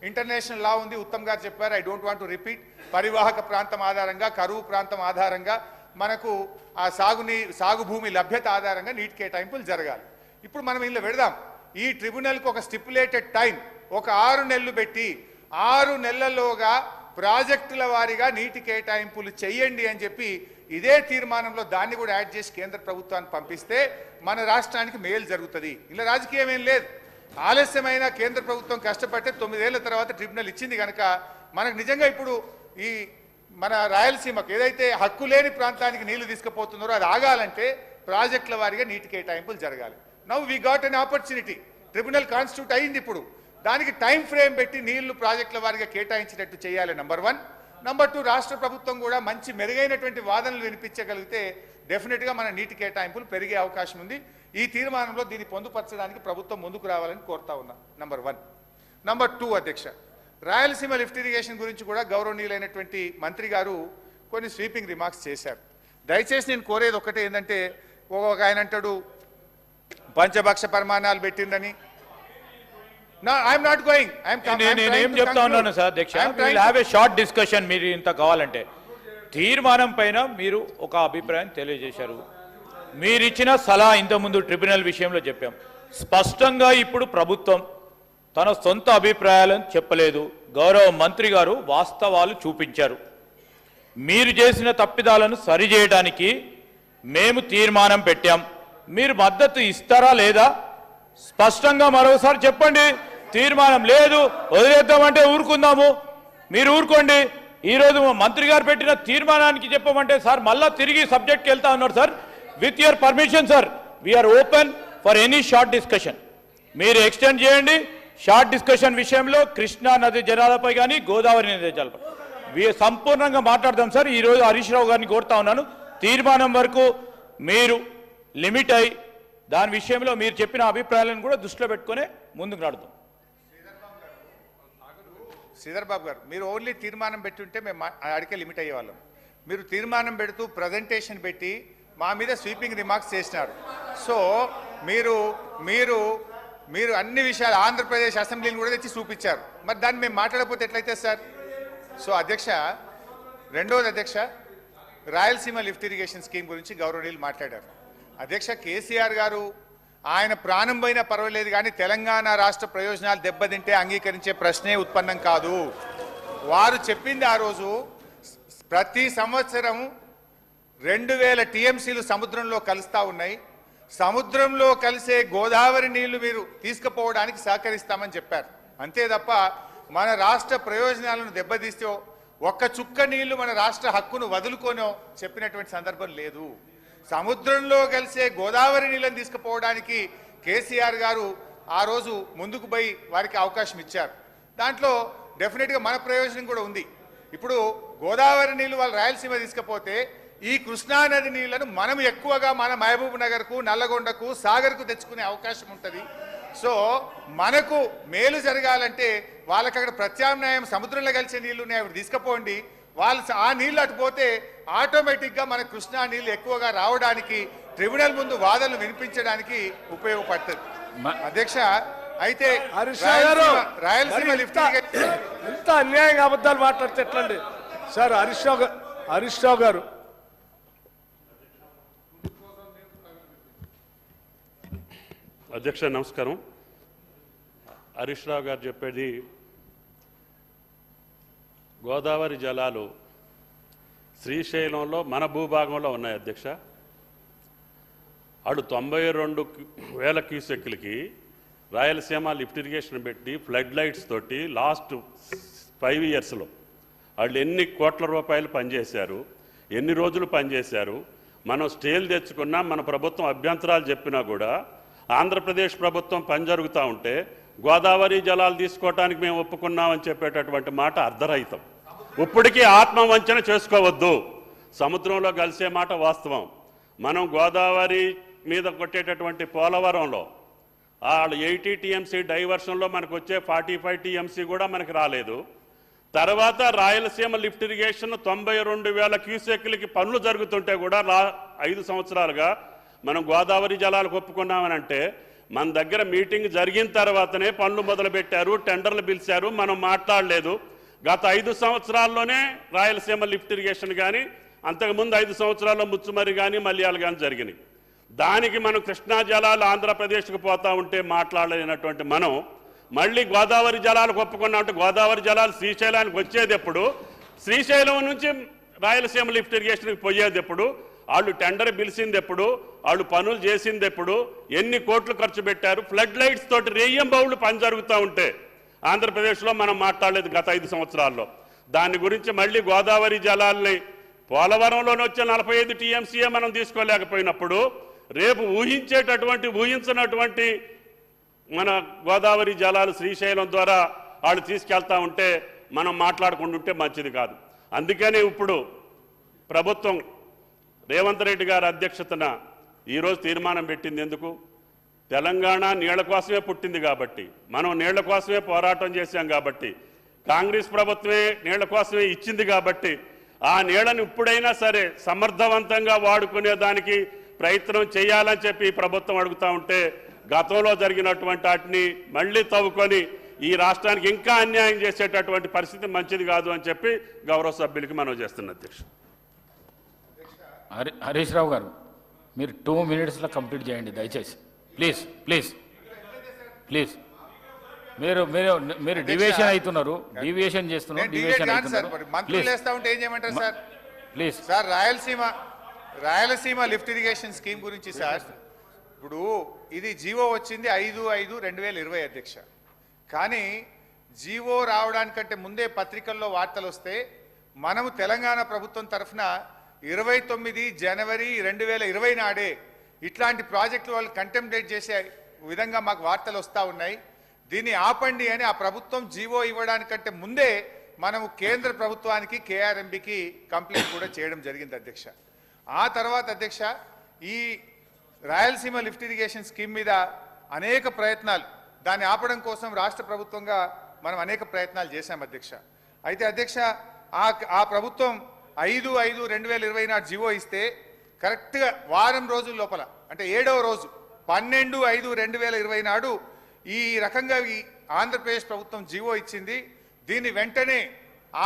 ఇంటర్నేషనల్ లా ఉంది, ఉత్తమ్ గారు చెప్పారు, I don't want to repeat, పరివాహక ప్రాంతం ఆధారంగా, కరువు ప్రాంతం ఆధారంగా మనకు ఆ సాగు భూమి లభ్యత ఆధారంగా నీటి కేటాయింపులు జరగాలి. ఇప్పుడు మనం ఇందులో పెడదాం, ఈ ట్రిబ్యునల్కి ఒక స్టిపులేటెడ్ టైం, ఒక 6 నెలలు పెట్టి 6 నెలల్లోగా ప్రాజెక్టుల వారీగా నీటి కేటాయింపులు చేయండి అని చెప్పి ఇదే తీర్మానంలో దాన్ని కూడా యాడ్ చేసి కేంద్ర ప్రభుత్వాన్ని పంపిస్తే మన రాష్ట్రానికి మేలు జరుగుతుంది. ఇలా రాజకీయం ఏం లేదు. ఆలస్యమైన కేంద్ర ప్రభుత్వం కష్టపడితే 9 ఏళ్ల తర్వాత ట్రిబ్యునల్ ఇచ్చింది కనుక మనకు నిజంగా ఇప్పుడు ఈ మన రాయలసీమకు ఏదైతే హక్కు లేని ప్రాంతానికి నీళ్లు తీసుకుపోతున్నారో అది ఆగాలంటే ప్రాజెక్టుల వారీగా నీటి కేటాయింపులు జరగాలి. Now we got an opportunity. Tribunal constitute అయింది. ఇప్పుడు దానికి టైం ఫ్రేమ్ పెట్టి నీళ్లు ప్రాజెక్టుల వారీగా కేటాయించినట్టు చేయాలి. నంబర్ 1. నంబర్ 2, రాష్ట్ర ప్రభుత్వం కూడా మంచి మెరుగైనటువంటి వాదనలు వినిపించగలిగితే డెఫినెట్గా మన నీటి కేటాయింపులు పెరిగే అవకాశం ఉంది. ఈ తీర్మానంలో దీన్ని పొందుపరచడానికి ప్రభుత్వం ముందుకు రావాలని కోరుతా ఉన్నా. నంబర్ 1. నంబర్ 2 అధ్యక్ష, రాయలసీమ లిఫ్ట్ ఇరిగేషన్ గురించి కూడా గౌరవనీయులైనటువంటి మంత్రి గారు కొన్ని స్వీపింగ్ రిమార్క్స్ చేశారు. దయచేసి నేను కోరేది ఒకటే ఏంటంటే, ఒక ఆయన అంటాడు పంచభక్ష పరిమాణాలు పెట్టిందని. నేనేం చెప్తా ఉన్నాను సార్ అధ్యక్ష, will have a short discussion. మీరు ఇంత కావాలంటే తీర్మానం పైన మీరు ఒక అభిప్రాయం తెలియజేశారు. మీరు ఇచ్చిన సలహా ఇంతకుముందు ట్రిబ్యునల్ విషయంలో చెప్పాం. స్పష్టంగా ఇప్పుడు ప్రభుత్వం తన సొంత అభిప్రాయాలను చెప్పలేదు. గౌరవ మంత్రి గారు వాస్తవాలు చూపించారు. మీరు చేసిన తప్పిదాలను సరిచేయడానికి మేము తీర్మానం పెట్టాం. మీరు మద్దతు ఇస్తారా లేదా స్పష్టంగా మరోసారి చెప్పండి. తీర్మానం లేదు వదిలేద్దామంటే ఊరుకుందాము, మీరు ఊరుకోండి. ఈరోజు మంత్రి గారు పెట్టిన తీర్మానానికి చెప్పమంటే సార్ మళ్ళా తిరిగి సబ్జెక్ట్కి వెళ్తా ఉన్నారు sir. With your permission sir, we are open for any short discussion. మీరు ఎక్స్టెండ్ చేయండి. షార్ట్ డిస్కషన్ విషయంలో కృష్ణా నది జలాలపై కానీ గోదావరి నది జలాలపై సంపూర్ణంగా మాట్లాడదాం సార్. ఈరోజు హరీష్ రావు గారిని కోరుతా ఉన్నాను, తీర్మానం వరకు మీరు లిమిట్ అయి దాని విషయంలో మీరు చెప్పిన అభిప్రాయాలను కూడా దృష్టిలో పెట్టుకునే ముందుకు నడుద్దాం. శ్రీధర్ బాబు గారు, మీరు ఓన్లీ తీర్మానం పెట్టుంటే మేము అడిగే లిమిట్ అయ్యేవాళ్ళం. మీరు తీర్మానం పెడుతూ ప్రజెంటేషన్ పెట్టి మా మీద స్వీపింగ్ రిమార్క్స్ చేసినారు. సో మీరు మీరు మీరు అన్ని విషయాలు ఆంధ్రప్రదేశ్ అసెంబ్లీని కూడా తెచ్చి చూపించారు. మరి దాన్ని మేము మాట్లాడకపోతే ఎట్లయితే సార్? సో అధ్యక్ష, రెండవది అధ్యక్ష, రాయలసీమ లిఫ్ట్ ఇరిగేషన్ స్కీమ్ గురించి గౌరవనీయులు మాట్లాడారు. అధ్యక్ష, కేసీఆర్ గారు ఆయన ప్రాణం పోయినా పర్వాలేదు కానీ తెలంగాణ రాష్ట్ర ప్రయోజనాలు దెబ్బతింటే అంగీకరించే ప్రశ్నే ఉత్పన్నం కాదు. వారు చెప్పింది ఆ రోజు ప్రతి సంవత్సరం 2000 టీఎంసీలు సముద్రంలో కలుస్తూ ఉన్నాయి. సముద్రంలో కలిసే గోదావరి నీళ్లు మీరు తీసుకుపోవడానికి సహకరిస్తామని చెప్పారు. అంతే తప్ప మన రాష్ట్ర ప్రయోజనాలను దెబ్బతీస్తే ఒక్క చుక్క నీళ్లు మన రాష్ట్ర హక్కును వదులుకోనో చెప్పినటువంటి సందర్భం లేదు. సముద్రంలో కలిసే గోదావరి నీళ్ళని తీసుకుపోవడానికి కేసీఆర్ గారు ఆ రోజు ముందుకు పోయి వారికి అవకాశం ఇచ్చారు. దాంట్లో డెఫినెట్గా మన ప్రయోజనం కూడా ఉంది. ఇప్పుడు గోదావరి నీళ్లు వాళ్ళు రాయలసీమ తీసుకపోతే ఈ కృష్ణానది నీళ్లను మనం ఎక్కువగా మన మహబూబ్ నగర్కు, నల్లగొండకు, సాగర్కు తెచ్చుకునే అవకాశం ఉంటుంది. సో మనకు మేలు జరగాలంటే వాళ్ళకి అక్కడ ప్రత్యామ్నాయం సముద్రంలో కలిసే నీళ్లు అవి తీసుకుపోండి. వాళ్ళు ఆ నీళ్ళు అటుపోతే ఆటోమేటిక్గా మన కృష్ణా నీళ్ళు ఎక్కువగా రావడానికి, ట్రిబ్యునల్ ముందు వాదనలు వినిపించడానికి ఉపయోగపడుతుంది. అధ్యక్ష, అయితే రాయలసీమ లిఫ్ట్ ఎంత అన్యాయంగా అబద్ధాలు మాట్లాడితే ఎట్లండి సార్? హరీష్ రావు గారు. అధ్యక్ష నమస్కారం. హరీష్ రావు గారు చెప్పేది గోదావరి జలాలు శ్రీశైలంలో మన భూభాగంలో ఉన్నాయి అధ్యక్ష. అటు 92,000 క్యూసెక్లకి రాయలసీమ లిఫ్ట్ ఇరిగేషన్ పెట్టి ఫ్లడ్ లైట్స్ తోటి లాస్ట్ 5 ఇయర్స్లో వాళ్ళు ఎన్ని కోట్ల రూపాయలు పనిచేశారు, ఎన్ని రోజులు పనిచేశారు. మనం స్టేలు తెచ్చుకున్నా, మన ప్రభుత్వం అభ్యంతరాలు చెప్పినా కూడా ఆంధ్రప్రదేశ్ ప్రభుత్వం పని జరుగుతూ ఉంటే గోదావరి జలాలు తీసుకోవటానికి మేము ఒప్పుకున్నామని చెప్పేటటువంటి మాట అర్ధరహితం. ఇప్పటికీ ఆత్మవంచన చేసుకోవద్దు. సముద్రంలో కలిసే మాట వాస్తవం. మనం గోదావరి మీద కొట్టేటటువంటి పోలవరంలో వాళ్ళు 80 టీఎంసీ డైవర్షన్లో మనకు వచ్చే 45 టీఎంసీ కూడా మనకు రాలేదు. తర్వాత రాయలసీమ లిఫ్ట్ ఇరిగేషన్ 92,000 క్యూసెక్లకి పనులు జరుగుతుంటే కూడా 5 సంవత్సరాలుగా మనం గోదావరి జలాలకు ఒప్పుకున్నామని అంటే మన దగ్గర మీటింగ్ జరిగిన తర్వాతనే పనులు మొదలుపెట్టారు, టెండర్లు పిలిచారు, మనం మాట్లాడలేదు. గత 5 సంవత్సరాల్లోనే రాయలసీమ లిఫ్ట్ ఇరిగేషన్ కానీ, అంతకుముందు 5 సంవత్సరాల్లో ముచ్చుమరి కానీ, మల్యాలు కానీ జరిగినాయి. దానికి మనం కృష్ణా జలాలు ఆంధ్రప్రదేశ్కి పోతా ఉంటే మాట్లాడలేనటువంటి మనం మళ్ళీ గోదావరి జలాలకు ఒప్పుకున్నామంటే గోదావరి జలాలు శ్రీశైలానికి వచ్చేది ఎప్పుడు, శ్రీశైలం నుంచి రాయలసీమ లిఫ్ట్ ఇరిగేషన్కి పోయేది ఎప్పుడు, వాళ్ళు టెండర్ పిలిచింది ఎప్పుడు, వాళ్ళు పనులు చేసింది ఎప్పుడు, ఎన్ని కోట్లు ఖర్చు పెట్టారు, ఫ్లడ్ లైట్స్ తోటి రెయ్యం బౌళ్ళు పని జరుగుతూ ఉంటే ఆంధ్రప్రదేశ్లో మనం మాట్లాడలేదు గత 5 సంవత్సరాల్లో. దాని గురించి మళ్ళీ గోదావరి జలాల్ని పోలవరంలోనే వచ్చే 45 టీఎంసీఏ మనం తీసుకోలేకపోయినప్పుడు రేపు ఊహించినటువంటి మన గోదావరి జలాలు శ్రీశైలం ద్వారా వాళ్ళు తీసుకెళ్తా ఉంటే మనం మాట్లాడుకుంటుంటే మంచిది కాదు. అందుకని ఇప్పుడు ప్రభుత్వం రేవంత్ రెడ్డి గారి అధ్యక్షతన ఈరోజు తీర్మానం పెట్టింది ఎందుకు? తెలంగాణ నీళ్ల కోసమే పుట్టింది కాబట్టి, మనం నీళ్ల కోసమే పోరాటం చేశాం కాబట్టి, కాంగ్రెస్ ప్రభుత్వమే నీళ్ల కోసమే ఇచ్చింది కాబట్టి ఆ నీళ్లను ఇప్పుడైనా సరే సమర్థవంతంగా వాడుకునే దానికి ప్రయత్నం చేయాలని చెప్పి ప్రభుత్వం అడుగుతూ ఉంటే గతంలో జరిగినటువంటి వాటిని మళ్ళీ తవ్వుకొని ఈ రాష్ట్రానికి ఇంకా అన్యాయం చేసేటటువంటి పరిస్థితి మంచిది కాదు అని చెప్పి గౌరవ సభ్యులకి మనం చేస్తున్న అధ్యక్షుడు. హరీష్ రావు గారు, మీరు 2 minutesలో కంప్లీట్ చేయండి దయచేసి. Please please please. మీరు డివియేషన్ అవుతున్నారు, డివియేషన్ చేస్తున్నారు, డివియేషన్ అవుతున్నారు. మంత్రులు వేస్తా ఉంటే ఏం చేయమంటారు sir? Please sir, Rayalaseema lift irrigation scheme గురించి సార్, ఇప్పుడు ఇది జీవో వచ్చింది 5/5/2020 అధ్యక్ష. కానీ జీవో రావడానికంటే ముందే పత్రికల్లో వార్తలు వస్తే మనము తెలంగాణ ప్రభుత్వం తరఫున 29 జనవరి 2020 నాడే ఇట్లాంటి ప్రాజెక్టులు వాళ్ళు కంటెంప్లేట్ చేసే విధంగా మాకు వార్తలు వస్తూ ఉన్నాయి. దీన్ని ఆపండి అని ఆ ప్రభుత్వం జీవో ఇవ్వడానికంటే ముందే మనము కేంద్ర ప్రభుత్వానికి కేఆర్ఎంబికి కంప్లైంట్ కూడా చేయడం జరిగింది అధ్యక్ష. ఆ తర్వాత అధ్యక్ష, ఈ రాయలసీమ లిఫ్ట్ ఇరిగేషన్ స్కీమ్ మీద అనేక ప్రయత్నాలు, దాన్ని ఆపడం కోసం రాష్ట్ర ప్రభుత్వంగా మనం అనేక ప్రయత్నాలు చేశాం అధ్యక్ష. అయితే అధ్యక్ష, ఆ ప్రభుత్వం 5/5/2020 నాడు జీవో ఇస్తే కరెక్ట్గా వారం రోజుల లోపల, అంటే 7వ రోజు 12/5/2020 నాడు ఈ రకంగా ఈ ఆంధ్రప్రదేశ్ ప్రభుత్వం జీవో ఇచ్చింది. దీన్ని వెంటనే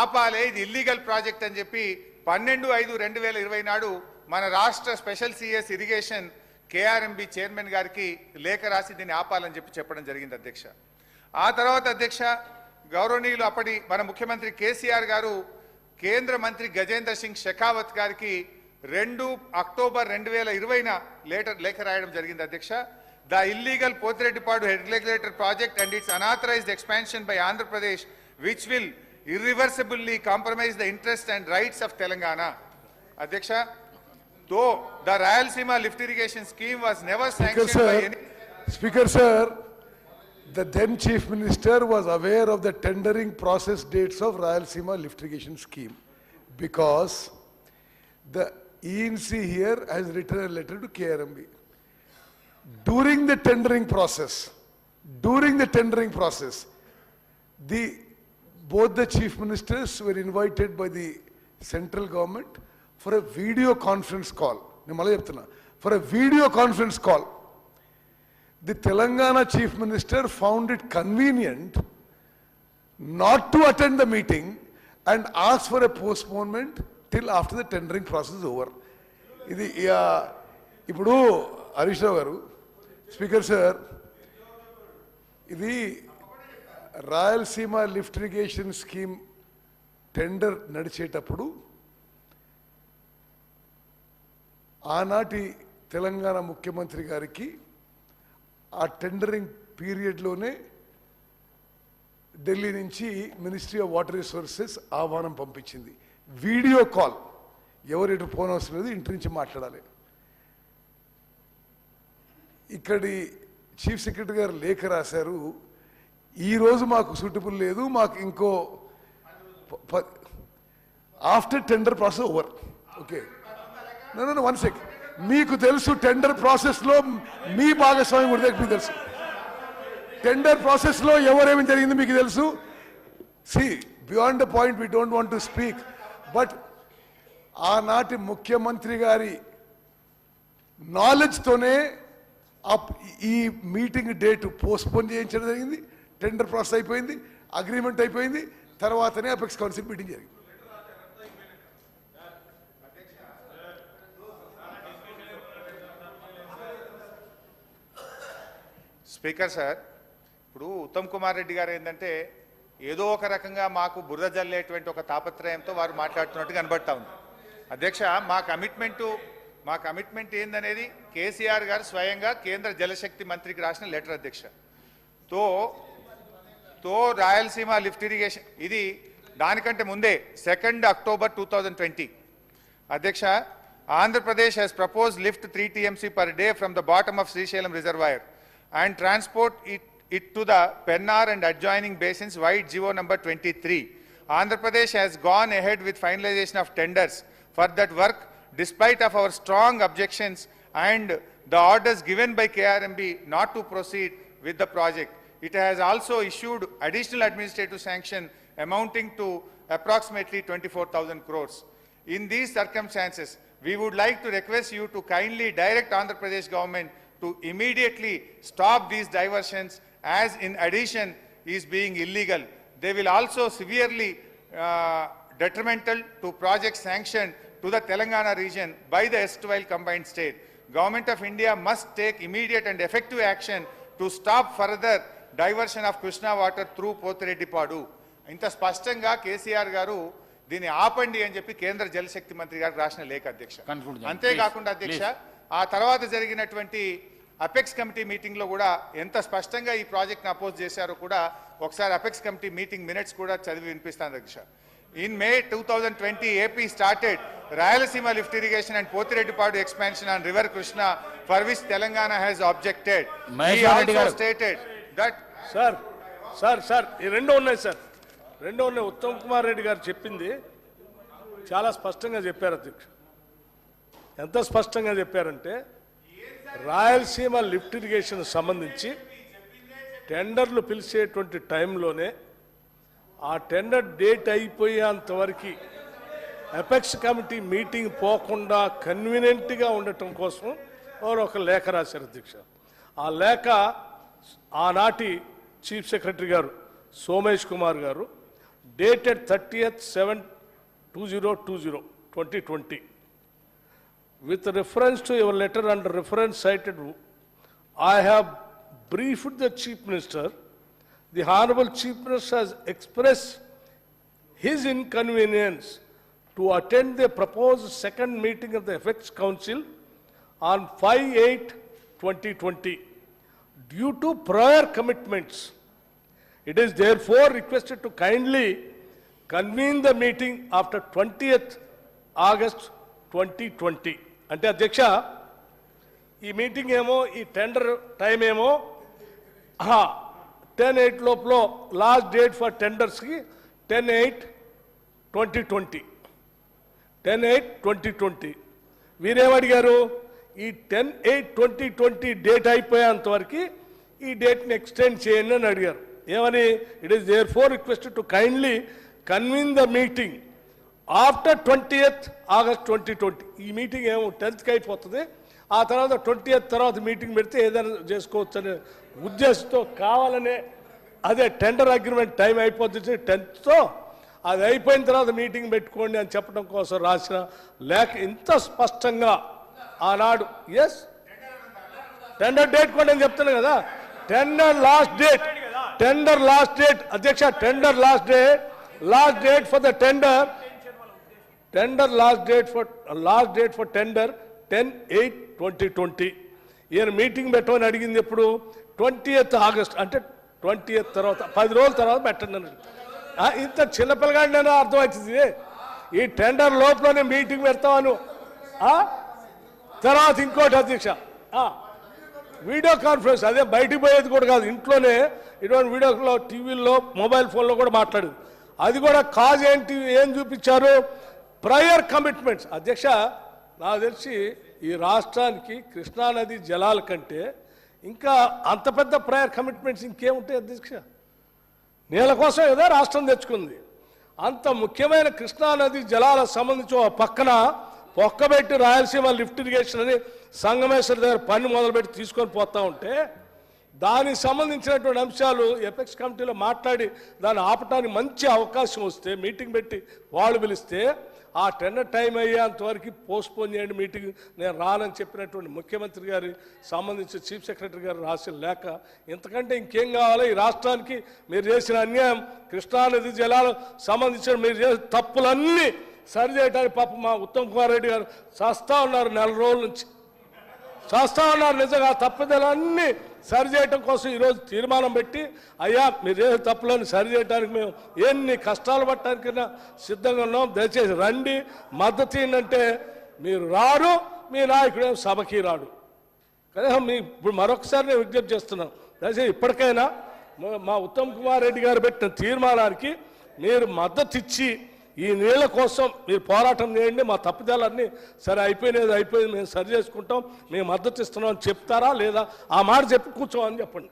ఆపాలే, ఇది ఇల్లీగల్ ప్రాజెక్ట్ అని చెప్పి 12/5/2020 నాడు మన రాష్ట్ర special CS irrigation KRMB chairman గారికి లేఖ రాసి దీన్ని ఆపాలని చెప్పడం జరిగింది అధ్యక్ష. ఆ తర్వాత అధ్యక్ష, గౌరవనీయులు అప్పటి మన ముఖ్యమంత్రి కేసీఆర్ గారు కేంద్ర మంత్రి గజేంద్ర సింగ్ షెకావత్ గారికి 2 అక్టోబర్ 2020 లేఖ రాయడం జరిగింది అధ్యక్ష. The illegal Pothireddypadu regulator project and it's unauthorised expansion by Andhra Pradesh which will irreversibly compromise the interests and rights of Telangana. Adhyaksha, though the Rayalaseema lift irrigation scheme was never sanctioned by any... Speaker sir, the then Chief Minister was aware of the tendering process dates of Rayalaseema lift irrigation scheme because the ENC here has written a letter to KRMB. During the tendering process, both the chief ministers were invited by the central government for a video conference call. For a video conference call. The Telangana chief minister found it convenient not to attend the meeting and asked for a postponement till after the tendering process is over. Ipudu Harish Rao garu, Speaker sir, idi Rayalaseema lift irrigation scheme tender నడిచేటప్పుడు ఆనాటి తెలంగాణ ముఖ్యమంత్రి గారికి ఆ tendering పీరియడ్లోనే Delhi నుంచి ministry of water resources ఆహ్వానం పంపించింది. Video call, ఎవరు ఎటు ఫోన్ అవసరం లేదు, ఇంటి నుంచి మాట్లాడాలి. ఇక్కడి చీఫ్ సెక్రటరీ గారు లేఖ రాశారు, ఈ రోజు మాకు సూటబుల్ లేదు, మాకు ఇంకో after tender process over. Okay, నన్ను 1 సెకండ్. మీకు తెలుసు టెండర్ ప్రాసెస్లో మీ భాగస్వామ్యం కూడా మీకు తెలుసు. టెండర్ ప్రాసెస్లో ఎవరేమి జరిగింది మీకు తెలుసు. See beyond the point we don't want to speak, but ఆనాటి ముఖ్యమంత్రి గారి నాలెడ్జ్తోనే ఈ మీటింగ్ డేట్ పోస్ట్పోన్ చేయించడం జరిగింది. టెండర్ ప్రాసెస్ అయిపోయింది, అగ్రిమెంట్ అయిపోయింది, తర్వాతనే అపెక్స్ కౌన్సిల్ మీటింగ్ జరిగింది. స్పీకర్ సార్, ఇప్పుడు ఉత్తమ్ కుమార్ రెడ్డి గారు ఏంటంటే ఏదో ఒక రకంగా మాకు బురద జల్లేటువంటి ఒక తాపత్రయంతో వారు మాట్లాడుతున్నట్టు కనబడతా ఉంది. అధ్యక్ష, మా కమిట్మెంట్ ఏందనేది కేసీఆర్ గారు స్వయంగా కేంద్ర జలశక్తి మంత్రికి రాసిన లెటర్ అధ్యక్ష. తో రాయలసీమ లిఫ్ట్ ఇరిగేషన్ ఇది దానికంటే ముందే 2 October 2020 అధ్యక్ష, Andhra Pradesh has proposed lift 3 TMC per day from the bottom of Srisailam reservoir and transport it to the Pennar and adjoining basins via GO number 23. Andhra Pradesh has gone ahead with finalization of tenders for that work despite of our strong objections and the orders given by KRMB not to proceed with the project. It has also issued additional administrative sanction amounting to approximately 24,000 crores. In these circumstances, we would like to request you to kindly direct Andhra Pradesh government to immediately stop these diversions, as in addition is being illegal. They will also severely detrimental to projects sanctioned to the Telangana region by the erstwhile combined state. Government of India must take immediate and effective action to stop further diversion of Krishna water through Potireddipadu. ఇంత స్పష్టంగా కేసీఆర్ గారు దీన్ని ఆపండి అని చెప్పి కేంద్ర జలశక్తి మంత్రి గారికి రాసిన లేఖ అధ్యక్ష. అంతేకాకుండా అధ్యక్ష, ఆ తర్వాత జరిగినటువంటి అపెక్స్ కమిటీ మీటింగ్ లో కూడా ఎంత స్పష్టంగా ఈ ప్రాజెక్ట్ ని అపోజ్ చేశారో కూడా ఒకసారి అపెక్స్ కమిటీ మీటింగ్ మినిట్స్ కూడా చదివి వినిపిస్తాను అధ్యక్ష. In May 2020, AP started Rayalaseema lift irrigation and Potireddipadu expansion on River Krishna, for which Telangana has objected. He also stated that... sir ఈ రెండో ఉన్నాయి ఉత్తమ్ కుమార్ రెడ్డి గారు చెప్పింది చాలా స్పష్టంగా చెప్పారు అధ్యక్ష. ఎంత స్పష్టంగా చెప్పారంటే రాయలసీమ లిఫ్ట్ ఇరిగేషన్ సంబంధించి టెండర్లు పిలిచేటువంటి టైంలోనే ఆ టెండర్ డేట్ అయిపోయేంతవరకు అపెక్స్ కమిటీ మీటింగ్ పోకుండా కన్వీనియంట్గా ఉండటం కోసం వారు ఒక లేఖ రాశారు అధ్యక్ష. ఆ లేఖ ఆనాటి చీఫ్ సెక్రటరీ గారు సోమేష్ కుమార్ గారు dated 30/7/2020 with reference to your letter under reference cited, I have briefed the Chief Minister. The Honorable Chief Minister has expressed his inconvenience to attend the proposed second meeting of the Apex Council on 5/8/2020 due to prior commitments. It is therefore requested to kindly convene the meeting after 20th August 2020. అంటే అధ్యక్ష, ఈ meeting ఏమో ఈ tender time ఏమో 10/8 లోపల last date for టెండర్స్కి 10/8/2020 10/8/2020. వీరేమడిగారు, ఈ 10/8/2020 date అయిపోయేంతవరకు ఈ డేట్ని extend చేయండి అని అడిగారు. ఏమని? It is therefore requested to kindly convene the meeting after 20th August 2020. ఈ మీటింగ్ ఏమో 10th అయిపోతుంది, ఆ తర్వాత 20th తర్వాత మీటింగ్ పెడితే ఏదైనా చేసుకోవచ్చు అనే ఉద్దేశంతో కావాలనే అదే టెండర్ అగ్రిమెంట్ టైం అయిపోతుంది 10th, అది అయిపోయిన తర్వాత మీటింగ్ పెట్టుకోండి అని చెప్పడం కోసం రాసిన లేఖ ఇంత స్పష్టంగా ఆనాడు. ఎస్, టెండర్ డేట్ కూడా నేను చెప్తాను కదా, టెండర్ లాస్ట్ డేట్ అధ్యక్ష, tender last date for the tender last date for tender 10/8/2020. ఈయన మీటింగ్ పెట్టమని అడిగింది ఎప్పుడు? 20th August, అంటే 20th తర్వాత 10 రోజుల తర్వాత పెట్టండి అన్నాడు. ఇంత చిన్నపిల్లగాడి నేను అర్థమవుతుంది. ఈ టెండర్ లోపలనే మీటింగ్ పెడతాను. తర్వాత ఇంకోటి అధ్యక్ష, వీడియో కాన్ఫరెన్స్, అదే బయటికి పోయేది కూడా కాదు, ఇంట్లోనే ఇటువంటి వీడియోలో టీవీల్లో మొబైల్ ఫోన్లో కూడా మాట్లాడేది. అది కూడా కాజ్ ఏంటి, ఏం చూపించారు? Prior commitments. అధ్యక్ష, నాకు తెలిసి ఈ రాష్ట్రానికి కృష్ణానది జలాల కంటే ఇంకా అంత పెద్ద ప్రయర్ కమిట్మెంట్స్ ఇంకేముంటాయి అధ్యక్ష? నీళ్ళ కోసం ఏదో రాష్ట్రం తెచ్చుకుంది. అంత ముఖ్యమైన కృష్ణానది జలాల సంబంధించి ఒక పక్కన పొక్కబెట్టి రాయలసీమ లిఫ్ట్ ఇరిగేషన్ అని సంగమేశ్వర దగ్గర పని మొదలుపెట్టి తీసుకొని పోతా ఉంటే దానికి సంబంధించినటువంటి అంశాలు ఎపెక్స్ కమిటీలో మాట్లాడి దాన్ని ఆపటానికి మంచి అవకాశం వస్తే మీటింగ్ పెట్టి వాళ్ళు పిలిస్తే ఆ టెండర్ టైం అయ్యేంత వరకు పోస్ట్పోన్ చేయండి మీటింగ్, నేను రానని చెప్పినటువంటి ముఖ్యమంత్రి గారి సంబంధించి చీఫ్ సెక్రటరీ గారు రాసిన లేఖ. ఇంతకంటే ఇంకేం కావాలి ఈ రాష్ట్రానికి? మీరు చేసిన అన్యాయం, కృష్ణానది జలాలు సంబంధించిన మీరు చేసిన తప్పులన్నీ సరి చేయడానికి పాపం మా ఉత్తమ్ కుమార్ రెడ్డి గారు చేస్తూ ఉన్నారు, 4 రోజుల నుంచి చేస్తూ ఉన్నారు. నిజంగా తప్పుదలన్నీ సరి చేయటం కోసం ఈరోజు తీర్మానం పెట్టి, అయ్యా మీరు చేసే తప్పులను సరి చేయడానికి మేము ఎన్ని కష్టాలు పట్టడానికైనా సిద్ధంగా ఉన్నాం, దయచేసి రండి, మద్దతు ఏంటంటే మీరు రారు, మీ నాయకుడు సభకి రాడు. కనీసం మీ ఇప్పుడు మరొకసారి నేను విజ్ఞప్తి చేస్తున్నాను, దయచేసి ఇప్పటికైనా మా ఉత్తమ్ కుమార్ రెడ్డి గారు పెట్టిన తీర్మానానికి మీరు మద్దతు ఇచ్చి ఈ నీళ్ళ కోసం మీరు పోరాటం చేయండి, మా తప్పిదాలన్నీ సరే అయిపోయింది మేము సరి చేసుకుంటాం, మేము మద్దతు ఇస్తున్నాం అని చెప్తారా లేదా? ఆ మాట చెప్పి కూర్చోమని చెప్పండి.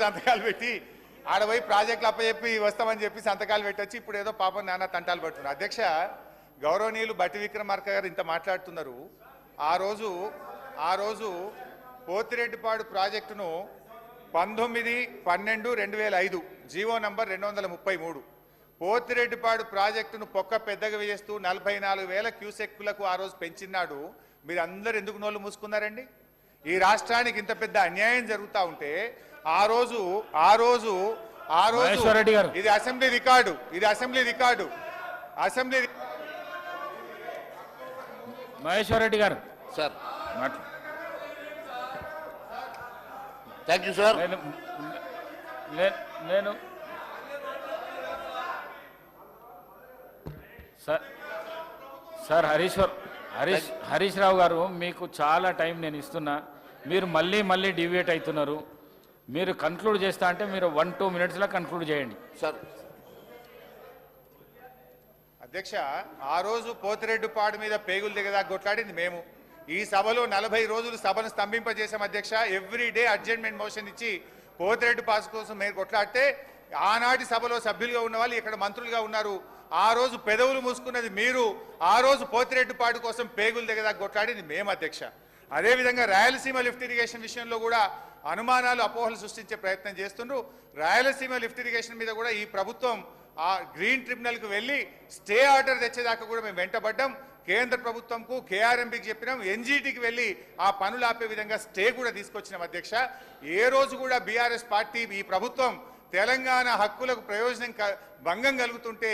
సంతకాలు పెట్టి ఆడపోయి ప్రాజెక్టులు అప్పచెప్పి వస్తామని చెప్పి సంతకాలు పెట్టొచ్చి ఇప్పుడు ఏదో పాపం నానా తంటాలు పడుతున్నారు. అధ్యక్ష, గౌరవనీయులు బట్టి విక్రమార్క గారు ఇంత మాట్లాడుతున్నారు. ఆ రోజు పోతిరెడ్డిపాడు ప్రాజెక్టును 19/12/2005 జీవో నంబర్ 233 పోతిరెడ్డిపాడు ప్రాజెక్టును పొక్క పెద్దగా వేస్తూ 44,000 క్యూసెక్కులకు ఆ రోజు పెంచినాడు. మీరు అందరు ఎందుకు నోళ్ళు మూసుకున్నారండి? ఈ రాష్ట్రానికి ఇంత పెద్ద అన్యాయం జరుగుతూ ఉంటే ఆ రోజు ఇది అసెంబ్లీ రికార్డు మహేశ్వర్ రెడ్డి గారు సార్. Thank you sir. నేను సార్ హరీష్ రావు గారు, మీకు చాలా టైం నేను ఇస్తున్నా, మీరు మళ్ళీ డివియేట్ అవుతున్నారు. మీరు కన్క్లూడ్ చేస్తా అంటే మీరు 1-2 minutesలో కన్క్లూడ్ చేయండి సార్. అధ్యక్ష, ఆ రోజు పోతిరెడ్డిపాడు మీద పేగులు దిగదా కొట్లాడింది మేము. ఈ సభలో 40 రోజులు సభను స్తంభింపజేశాం అధ్యక్ష. ఎవ్రీడే అడ్జర్న్మెంట్ మోషన్ ఇచ్చి పోతిరెడ్డి పాస్ కోసం మేము కొట్లాడితే ఆనాటి సభలో సభ్యులుగా ఉన్న వాళ్ళు ఇక్కడ మంత్రులుగా ఉన్నారు. ఆ రోజు పెదవులు మూసుకున్నది మీరు, ఆ రోజు పోతిరెడ్డిపాడు కోసం పేగులు దిగదా కొట్లాడింది మేము అధ్యక్ష. అదేవిధంగా రాయలసీమ లిఫ్ట్ ఇరిగేషన్ విషయంలో కూడా అనుమానాలు అపోహలు సృష్టించే ప్రయత్నం చేస్తుండ్రు. రాయలసీమ లిఫ్ట్ ఇరిగేషన్ మీద కూడా ఈ ప్రభుత్వం ఆ గ్రీన్ ట్రిబ్యునల్కి వెళ్ళి స్టే ఆర్డర్ తెచ్చేదాకా కూడా మేము వెంటబడ్డాం. కేంద్ర ప్రభుత్వంకు కేఆర్ఎంబీకి చెప్పినాం, ఎన్జీటీకి వెళ్ళి ఆ పనులు ఆపే విధంగా స్టే కూడా తీసుకొచ్చినాం అధ్యక్ష. ఏ రోజు కూడా బీఆర్ఎస్ పార్టీ ఈ ప్రభుత్వం తెలంగాణ హక్కులకు ప్రయోజనం భంగం కలుగుతుంటే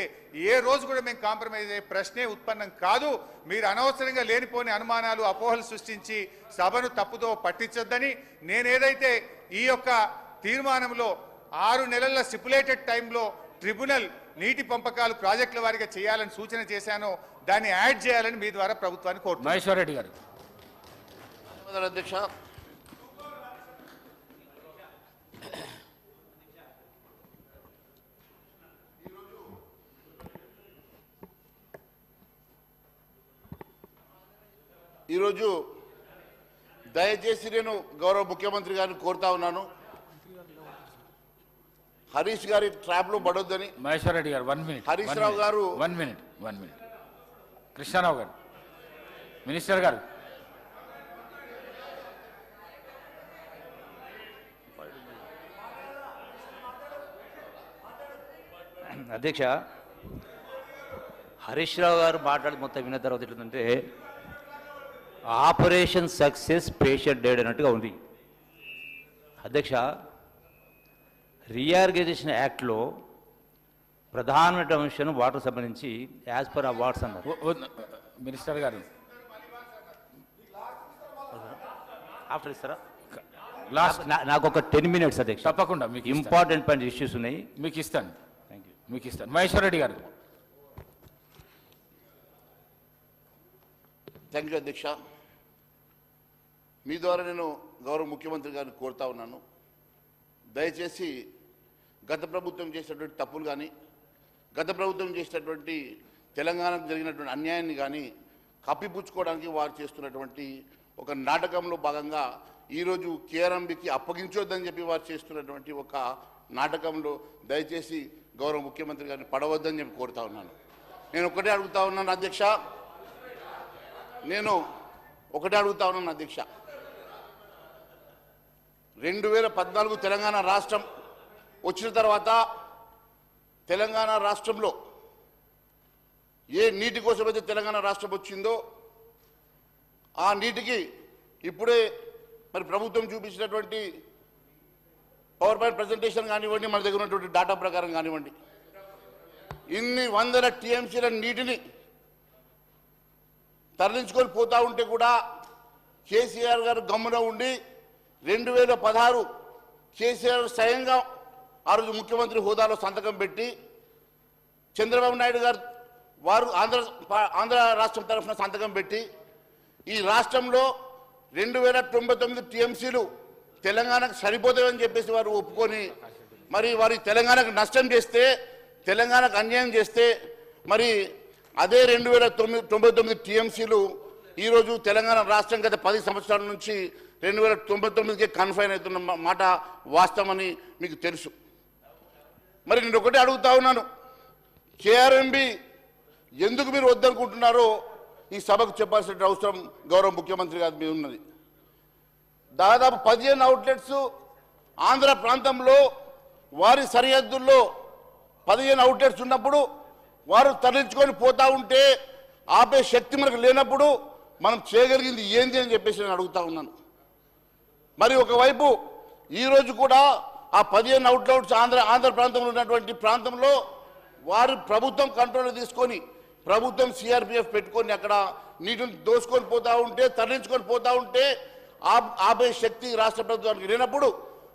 ఏ రోజు కూడా మేము కాంప్రమైజ్ అయ్యే ప్రశ్నే ఉత్పన్నం కాదు. మీరు అనవసరంగా లేనిపోని అనుమానాలు అపోహలు సృష్టించి సభను తప్పుతో పట్టించొద్దని, నేనేదైతే ఈ యొక్క తీర్మానంలో 6 నెలల స్టిపులేటెడ్ టైంలో ట్రిబ్యునల్ నీటి పంపకాలు ప్రాజెక్టుల వారిగా చేయాలని సూచన చేశానో దాన్ని యాడ్ చేయాలని మీ ద్వారా ప్రభుత్వాన్ని కోరుతున్నాను. మహేశ్వర్ రెడ్డి గారు. అధ్యక్ష, ఈరోజు దయచేసి నేను గౌరవ ముఖ్యమంత్రి గారిని కోరుతా ఉన్నాను, హరీష్ గారి ట్రాప్ లో పడొద్దని. మహేశ్వర్ రెడ్డి గారు 1 minute. హరీష్ రావు గారు 1 minute. కృష్ణారావు గారు, మినిస్టర్ గారు. అధ్యక్ష, హరీష్ రావు గారు మాట్లాడి మొత్తం విన్న తర్వాత ఎట్లుందంటే ఆపరేషన్ సక్సెస్ పేషెంట్ డెడ్ అన్నట్టుగా ఉంది. అధ్యక్ష, రీఆర్గనైజేషన్ యాక్ట్లో ప్రధానమైన అంశం వాటర్ సంబంధించి యాజ్ పర్ అవార్డ్స్ అన్నారు. మినిస్టర్ గారు ఆఫ్టర్ ఇస్తారా? నాకు ఒక 10 minutes అధ్యక్ష. తప్పకుండా మీకు ఇంపార్టెంట్ పాయింట్ ఇష్యూస్ ఉన్నాయి, మీకు ఇస్తాను. మీకు ఇస్తాను. మహేశ్వర్ రెడ్డి గారు. థ్యాంక్ యూ అధ్యక్ష. మీ ద్వారా నేను గౌరవ ముఖ్యమంత్రి గారిని కోరుతా ఉన్నాను, దయచేసి గత ప్రభుత్వం చేసినటువంటి తప్పులు కానీ, గత ప్రభుత్వం చేసినటువంటి తెలంగాణకు జరిగినటువంటి అన్యాయాన్ని కానీ కప్పిపుచ్చుకోవడానికి వారు చేస్తున్నటువంటి ఒక నాటకంలో భాగంగా ఈరోజు కేఆర్ఎంబీకి అప్పగించొద్దని చెప్పి వారు చేస్తున్నటువంటి ఒక నాటకంలో దయచేసి గౌరవ ముఖ్యమంత్రి గారిని పడవద్దని చెప్పి కోరుతా ఉన్నాను. నేను ఒకటే అడుగుతా ఉన్నాను అధ్యక్ష, నేను ఒకటే అడుగుతా ఉన్నాను అధ్యక్ష, 2014 తెలంగాణ రాష్ట్రం వచ్చిన తర్వాత తెలంగాణ రాష్ట్రంలో ఏ నీటి కోసమైతే తెలంగాణ రాష్ట్రం వచ్చిందో ఆ నీటికి ఇప్పుడే మరి ప్రభుత్వం చూపించినటువంటి పవర్ పాయింట్ ప్రజెంటేషన్ కానివ్వండి, మన దగ్గర ఉన్నటువంటి డాటా ప్రకారం కానివ్వండి, ఇన్ని వందల టీఎంసీల నీటిని తరలించుకొని పోతా ఉంటే కూడా కేసీఆర్ గారు గమ్మున ఉండి 2016 కేసీఆర్ స్వయంగా ఆ రోజు ముఖ్యమంత్రి హోదాలో సంతకం పెట్టి చంద్రబాబు నాయుడు గారు వారు ఆంధ్ర రాష్ట్రం తరఫున సంతకం పెట్టి ఈ రాష్ట్రంలో 2099 టీఎంసీలు తెలంగాణకు సరిపోతాయని చెప్పేసి వారు ఒప్పుకొని మరి వారి తెలంగాణకు నష్టం చేస్తే, తెలంగాణకు అన్యాయం చేస్తే మరి అదే 2099 టీఎంసీలు ఈరోజు తెలంగాణ రాష్ట్రం గత 10 సంవత్సరాల నుంచి 2099కే కన్ఫైన్ అవుతున్న మాట వాస్తవమని మీకు తెలుసు. మరి నేను ఒకటే అడుగుతా ఉన్నాను, కేఆర్ఎంబి ఎందుకు మీరు వద్దనుకుంటున్నారో ఈ సభకు చెప్పాల్సిన అవసరం గౌరవ ముఖ్యమంత్రి గారి మీద ఉన్నది. దాదాపు 15 అవుట్లెట్స్ ఆంధ్ర ప్రాంతంలో వారి సరిహద్దుల్లో 15 అవుట్లెట్స్ ఉన్నప్పుడు వారు తరలించుకొని పోతా ఉంటే ఆపే శక్తి మనకు లేనప్పుడు మనం చేయగలిగింది ఏంది అని చెప్పేసి నేను అడుగుతా ఉన్నాను. మరి ఒకవైపు ఈరోజు కూడా ఆ 15 అవుట్లెట్స్ ఆంధ్ర ప్రాంతంలో ఉన్నటువంటి ప్రాంతంలో వారు ప్రభుత్వం కంట్రోల్ తీసుకొని ప్రభుత్వం సిఆర్పిఎఫ్ పెట్టుకొని అక్కడ నీటిని దోసుకొని పోతా ఉంటే, తరలించుకొని పోతా ఉంటే ఆపే శక్తి రాష్ట్ర ప్రభుత్వానికి లేనప్పుడు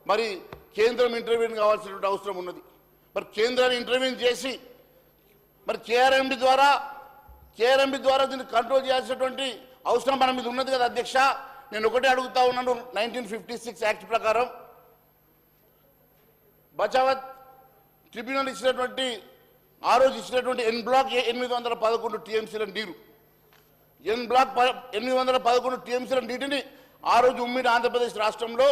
మరి కేంద్రం ఇంటర్వ్యూన్ కావాల్సినటువంటి అవసరం ఉన్నది. మరి కేంద్రాన్ని ఇంటర్వ్యూన్ చేసి మరి కేఆర్ఎంబి ద్వారా దీన్ని కంట్రోల్ చేయాల్సినటువంటి అవసరం మన మీద ఉన్నది కదా అధ్యక్ష. నేను ఒకటే అడుగుతా ఉన్నాను, 1956 యాక్ట్ ప్రకారం బచావత్ ట్రిబ్యునల్ ఇచ్చినటువంటి ఆ రోజు ఇచ్చినటువంటి ఎన్ బ్లాక్ 811 టీఎంసీల నీరు, ఎన్ బ్లాక్ 811 టీఎంసీల నీటిని ఆ రోజు ఉమ్మడి ఆంధ్రప్రదేశ్ రాష్ట్రంలో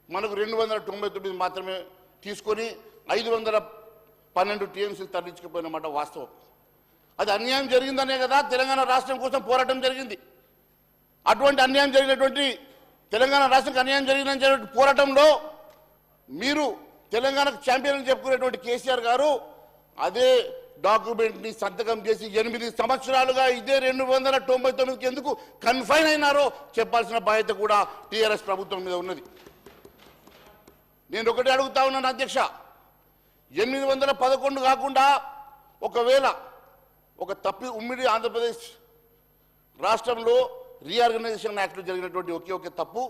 మనకు 299 మాత్రమే తీసుకొని 512 టీఎంసీలు తరలించుకుపోయినమాట వాస్తవం. అది అన్యాయం జరిగిందనే కదా తెలంగాణ రాష్ట్రం కోసం పోరాటం జరిగింది. అటువంటి అన్యాయం జరిగినటువంటి తెలంగాణ రాష్ట్రానికి అన్యాయం జరిగిన పోరాటంలో మీరు తెలంగాణకు ఛాంపియన్ అని చెప్పుకునేటువంటి కేసీఆర్ గారు అదే డాక్యుమెంట్ని సంతకం చేసి 8 సంవత్సరాలుగా ఇదే 299కి ఎందుకు కన్ఫైన్ అయినారో చెప్పాల్సిన బాధ్యత కూడా టీఆర్ఎస్ ప్రభుత్వం మీద ఉన్నది. నేను ఒకటే అడుగుతా ఉన్నాను అధ్యక్ష, 811 కాకుండా ఒకవేళ ఒక ఉమ్మడి ఆంధ్రప్రదేశ్ రాష్ట్రంలో రీఆర్గనైజేషన్ యాక్ట్లో జరిగినటువంటి ఒకే తప్పు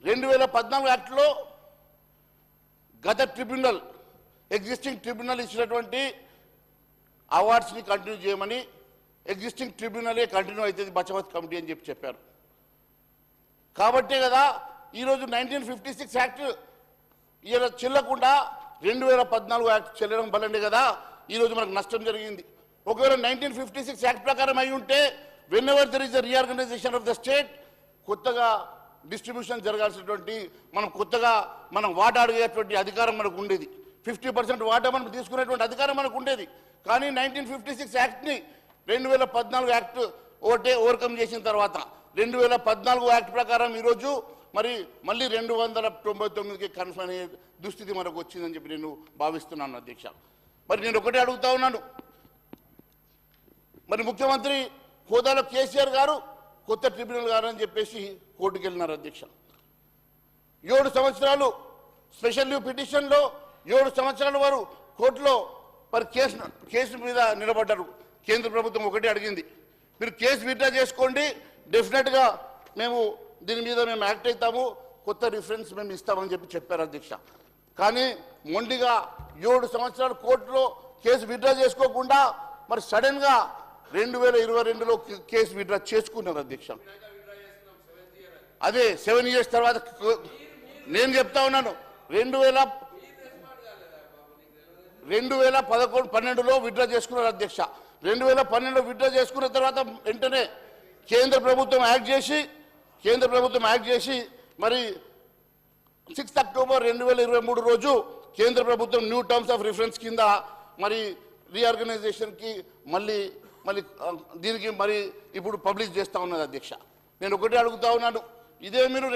2014 యాక్ట్లో గత ట్రిబ్యునల్ ఎగ్జిస్టింగ్ ట్రిబ్యునల్ ఇచ్చినటువంటి అవార్డ్స్ని కంటిన్యూ చేయమని, ఎగ్జిస్టింగ్ ట్రిబ్యునలే కంటిన్యూ అవుతుంది బచావత్ కమిటీ అని చెప్పారు. కాబట్టే కదా ఈరోజు 1956 యాక్ట్ ఇలా చెల్లకుండా 2014 యాక్ట్ చెల్లడం వల్లనే కదా ఈరోజు మనకు నష్టం జరిగింది. ఒకవేళ 1956 యాక్ట్ ప్రకారం అయి ఉంటే whenever there is the reorganisation of the state కొత్తగా డిస్ట్రిబ్యూషన్ జరగాల్సినటువంటి మనం వాటా అడిగేటువంటి అధికారం మనకు ఉండేది, 50% వాటా మనం తీసుకునేటువంటి అధికారం మనకు ఉండేది. కానీ 1956 యాక్ట్ని 2014 యాక్ట్ ఓవర్కమ్ చేసిన తర్వాత 2014 యాక్ట్ ప్రకారం ఈరోజు మళ్ళీ 299కి కన్ఫైన్ అయ్యే దుస్థితి మనకు వచ్చిందని చెప్పి నేను భావిస్తున్నాను అధ్యక్ష. మరి నేను ఒకటే అడుగుతా ఉన్నాను, మరి ముఖ్యమంత్రి హోదాలో కేసీఆర్ గారు కొత్త ట్రిబ్యునల్ గారు అని చెప్పేసి కోర్టుకు వెళ్ళినారు అధ్యక్ష. 7 సంవత్సరాలు స్పెషల్ లీవ్ పిటిషన్లో 7 సంవత్సరాల వారు కోర్టులో మరి కేసు మీద నిలబడ్డారు. కేంద్ర ప్రభుత్వం ఒకటే అడిగింది, మీరు కేసు విత్డ్రా చేసుకోండి, డెఫినెట్గా మేము దీని మీద యాక్ట్ అవుతాము, కొత్త రిఫరెన్స్ మేము ఇస్తామని చెప్పారు అధ్యక్ష. కానీ మొండిగా 7 సంవత్సరాలు కోర్టులో కేసు విత్డ్రా చేసుకోకుండా మరి సడన్గా 2022లో కేసు విత్డ్రా చేసుకున్నారు అధ్యక్ష. అదే 7 years తర్వాత నేను చెప్తా ఉన్నాను, 2012లో విత్డ్రా చేసుకున్నారు అధ్యక్ష. 2012లో విత్డ్రా చేసుకున్న తర్వాత వెంటనే కేంద్ర ప్రభుత్వం యాక్ట్ చేసి మరి 6 అక్టోబర్ 2023 రోజు కేంద్ర ప్రభుత్వం న్యూ టర్మ్స్ ఆఫ్ రిఫరెన్స్ కింద మరి రీఆర్గనైజేషన్కి మళ్ళీ దీనికి మరి ఇప్పుడు పబ్లిష్ చేస్తూ ఉన్నది అధ్యక్ష. నేను ఒకటే అడుగుతా ఉన్నాను, ఇదే మీరు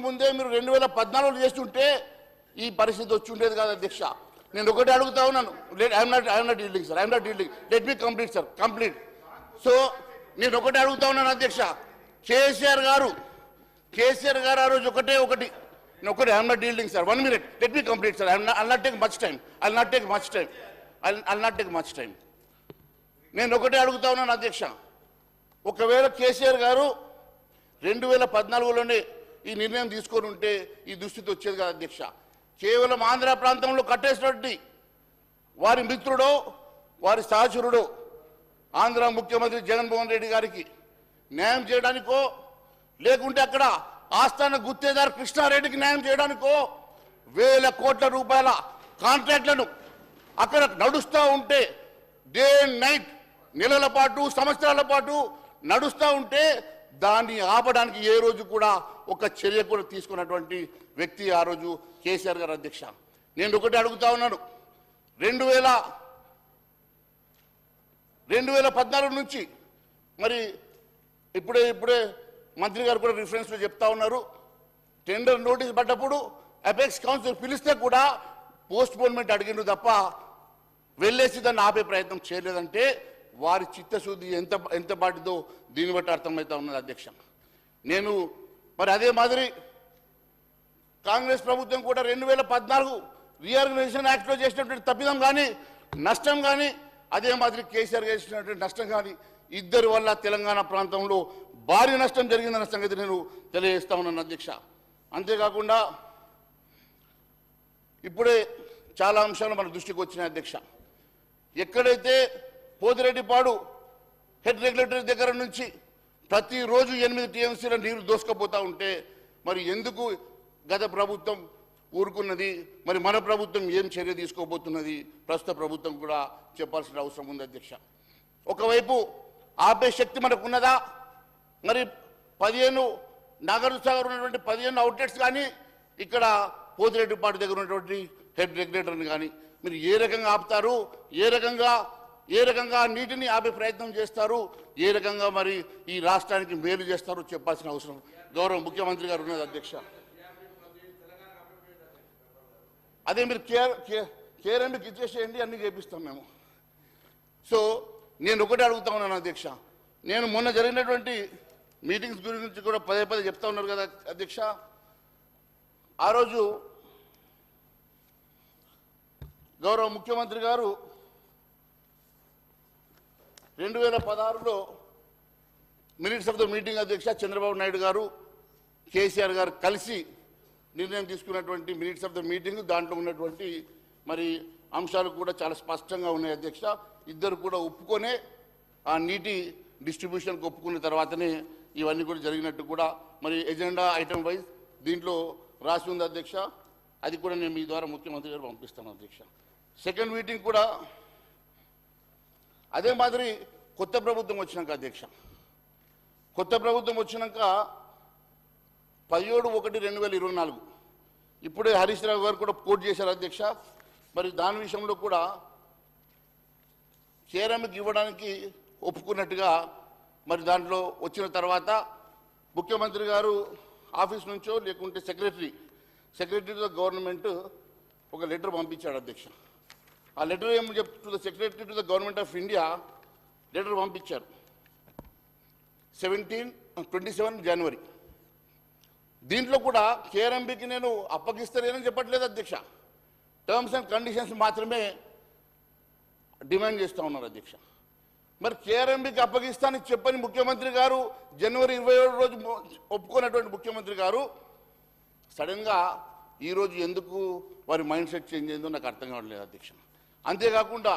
ముందే మీరు 2014 చేస్తుంటే ఈ పరిస్థితి వచ్చి ఉండేది కాదు అధ్యక్ష. నేను ఒకటే అడుగుతా ఉన్నాను, I'm not dealing sir, I'm not dealing, let me complete sir, complete. So నేను ఒకటే అడుగుతా ఉన్నాను అధ్యక్ష, కేసీఆర్ గారు ఆ రోజు ఒకటి I'm not dealing sir, 1 minute, let me complete sir, I'll not take much time. నేను ఒకటే అడుగుతా ఉన్నాను అధ్యక్ష, ఒకవేళ కేసీఆర్ గారు 2014లోనే ఈ నిర్ణయం తీసుకొని ఉంటే ఈ దుస్థితి వచ్చేది కాదు అధ్యక్ష. కేవలం ఆంధ్ర ప్రాంతంలో కట్టేసినటువంటి వారి మిత్రుడో వారి సహచరుడో ఆంధ్ర ముఖ్యమంత్రి జగన్మోహన్ రెడ్డి గారికి న్యాయం చేయడానికో, లేకుంటే అక్కడ ఆస్థాన గుత్తేదారు కృష్ణారెడ్డికి న్యాయం చేయడానికో వేల కోట్ల రూపాయల కాంట్రాక్ట్లను అక్కడ నడుస్తూ ఉంటే, డే అండ్ నైట్, నెలల పాటు సంవత్సరాల పాటు నడుస్తూ ఉంటే దాన్ని ఆపడానికి ఏ రోజు కూడా ఒక చర్య కూడా తీసుకున్నటువంటి వ్యక్తి ఆ రోజు కేసీఆర్ గారు అధ్యక్ష. నేను ఒకటి అడుగుతా ఉన్నాను, 2014 నుంచి మరి ఇప్పుడే మంత్రి గారు కూడా రిఫరెన్స్లో చెప్తా ఉన్నారు, టెండర్ నోటీస్ పడ్డప్పుడు అపెక్స్ కౌన్సిల్ పిలిస్తే కూడా పోస్ట్పోన్మెంట్ అడిగిండు తప్ప వెళ్ళేసి దాన్ని ఆపే ప్రయత్నం చేయలేదంటే వారి చిత్తశుద్ధి ఎంత బాటిదో దీన్ని బట్టి అర్థమవుతా ఉన్నది అధ్యక్ష. నేను మరి అదే మాదిరి కాంగ్రెస్ ప్రభుత్వం కూడా 2014 రీఆర్గనైజేషన్ యాక్ట్లో చేసినటువంటి తప్పిదం కానీ నష్టం కానీ, అదే మాదిరి కేసీఆర్ చేసినటువంటి నష్టం కానీ, ఇద్దరి వల్ల తెలంగాణ ప్రాంతంలో భారీ నష్టం జరిగిందన్న సంగతి నేను తెలియజేస్తా ఉన్నాను అధ్యక్ష. అంతేకాకుండా ఇప్పుడే చాలా అంశాలు మన దృష్టికి వచ్చినాయి అధ్యక్ష. ఎక్కడైతే పోతిరెడ్డిపాడు హెడ్ రెగ్యులేటరీ దగ్గర నుంచి ప్రతిరోజు 8 TMCల నీరు దోసుకుపోతూ ఉంటే మరి ఎందుకు గత ప్రభుత్వం ఊరుకున్నది, మరి మన ప్రభుత్వం ఏం చర్య తీసుకోబోతున్నది ప్రస్తుత ప్రభుత్వం కూడా చెప్పాల్సిన అవసరం ఉంది అధ్యక్ష. ఒకవైపు ఆపే శక్తి మనకు ఉన్నదా, మరి 15 నాగార్జునసాగర్ ఉన్నటువంటి 15 అవుట్లెట్స్ కానీ ఇక్కడ పోతిరెడ్డిపాడు దగ్గర ఉన్నటువంటి హెడ్ రెగ్యులేటర్ని కానీ మీరు ఏ రకంగా ఆపుతారు, ఏ రకంగా నీటిని ఆపే ప్రయత్నం చేస్తారు, ఏ రకంగా మరి ఈ రాష్ట్రానికి మేలు చేస్తారో చెప్పాల్సిన అవసరం గౌరవ ముఖ్యమంత్రి గారు ఉన్నది అధ్యక్ష. అదే మీరు కేఆర్ఎంబీకి ఇచ్చేసేయండి, అన్ని చేపిస్తాం మేము. సో నేను ఒకటే అడుగుతా ఉన్నాను అధ్యక్ష, నేను మొన్న జరిగినటువంటి మీటింగ్స్ గురించి కూడా పదే చెప్తా ఉన్నారు కదా అధ్యక్ష. ఆ రోజు గౌరవ ముఖ్యమంత్రి గారు 2016లో మినిట్స్ ఆఫ్ ద మీటింగ్ అధ్యక్ష చంద్రబాబు నాయుడు గారు కేసీఆర్ గారు కలిసి నిర్ణయం తీసుకున్నటువంటి మినిట్స్ ఆఫ్ ద మీటింగ్, దాంట్లో ఉన్నటువంటి మరి అంశాలు కూడా చాలా స్పష్టంగా ఉన్నాయి అధ్యక్ష. ఇద్దరు కూడా ఒప్పుకొనే ఆ నీటి డిస్ట్రిబ్యూషన్కి ఒప్పుకున్న తర్వాతనే ఇవన్నీ కూడా జరిగినట్టు కూడా మరి ఎజెండా ఐటమ్ వైజ్ దీంట్లో రాసి ఉంది అధ్యక్ష. అది కూడా నేను మీ ద్వారా ముఖ్యమంత్రి గారు పంపిస్తాను అధ్యక్ష. సెకండ్ మీటింగ్ కూడా అదే మాదిరి కొత్త ప్రభుత్వం వచ్చినాక అధ్యక్ష, కొత్త ప్రభుత్వం వచ్చినాక 17/1/2024 ఇప్పుడే హరీష్ రావు గారు కూడా కోట్ చేశారు అధ్యక్ష. మరి దాని విషయంలో కూడా కేఆర్ఎంకి ఇవ్వడానికి ఒప్పుకున్నట్టుగా మరి దాంట్లో వచ్చిన తర్వాత ముఖ్యమంత్రి గారు ఆఫీస్ నుంచో లేకుంటే సెక్రటరీ టు ద గవర్నమెంట్ ఒక లెటర్ పంపించాడు అధ్యక్ష. ఆ లెటర్ ఏమని చెప్తుంది, secretary to the government of India letter పంపించారు 27 జనవరి. దీంట్లో కూడా కేఆర్ఎంబీకి నేను అప్పగిస్తానేనని చెప్పట్లేదు అధ్యక్ష, టర్మ్స్ అండ్ కండిషన్స్ మాత్రమే డిమాండ్ చేస్తూ ఉన్నారు అధ్యక్ష. మరి కేఆర్ఎంబీకి అప్పగిస్తానని చెప్పని ముఖ్యమంత్రి గారు జనవరి 27 రోజు ఒప్పుకున్నటువంటి ముఖ్యమంత్రి గారు సడన్గా ఈరోజు ఎందుకు వారి మైండ్ సెట్ చేంజ్ అయిందో నాకు అర్థం కావట్లేదు అధ్యక్ష. అంతేకాకుండా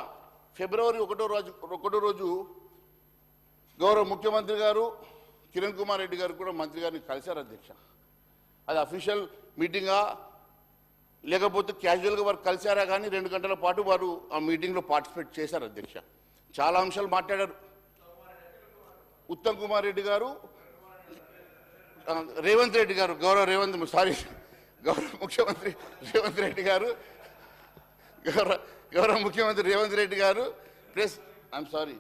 ఫిబ్రవరి 1 రోజు గౌరవ ముఖ్యమంత్రి గారు కిరణ్ కుమార్ రెడ్డి గారు కూడా మంత్రి గారిని కలిశారు అధ్యక్ష. అది అఫీషియల్ మీటింగా లేకపోతే క్యాజువల్గా వారు కలిశారా కానీ 2 గంటల పాటు వారు ఆ మీటింగ్లో పార్టిసిపేట్ చేశారు అధ్యక్ష. చాలా అంశాలు మాట్లాడారు. ఉత్తమ్ కుమార్ రెడ్డి గారు రేవంత్ రెడ్డి గారు, గౌరవ ముఖ్యమంత్రి రేవంత్ రెడ్డి గారు, గౌరవ ముఖ్యమంత్రి రేవంత్ రెడ్డి గారు ప్లస్ ఐఎమ్ సారీ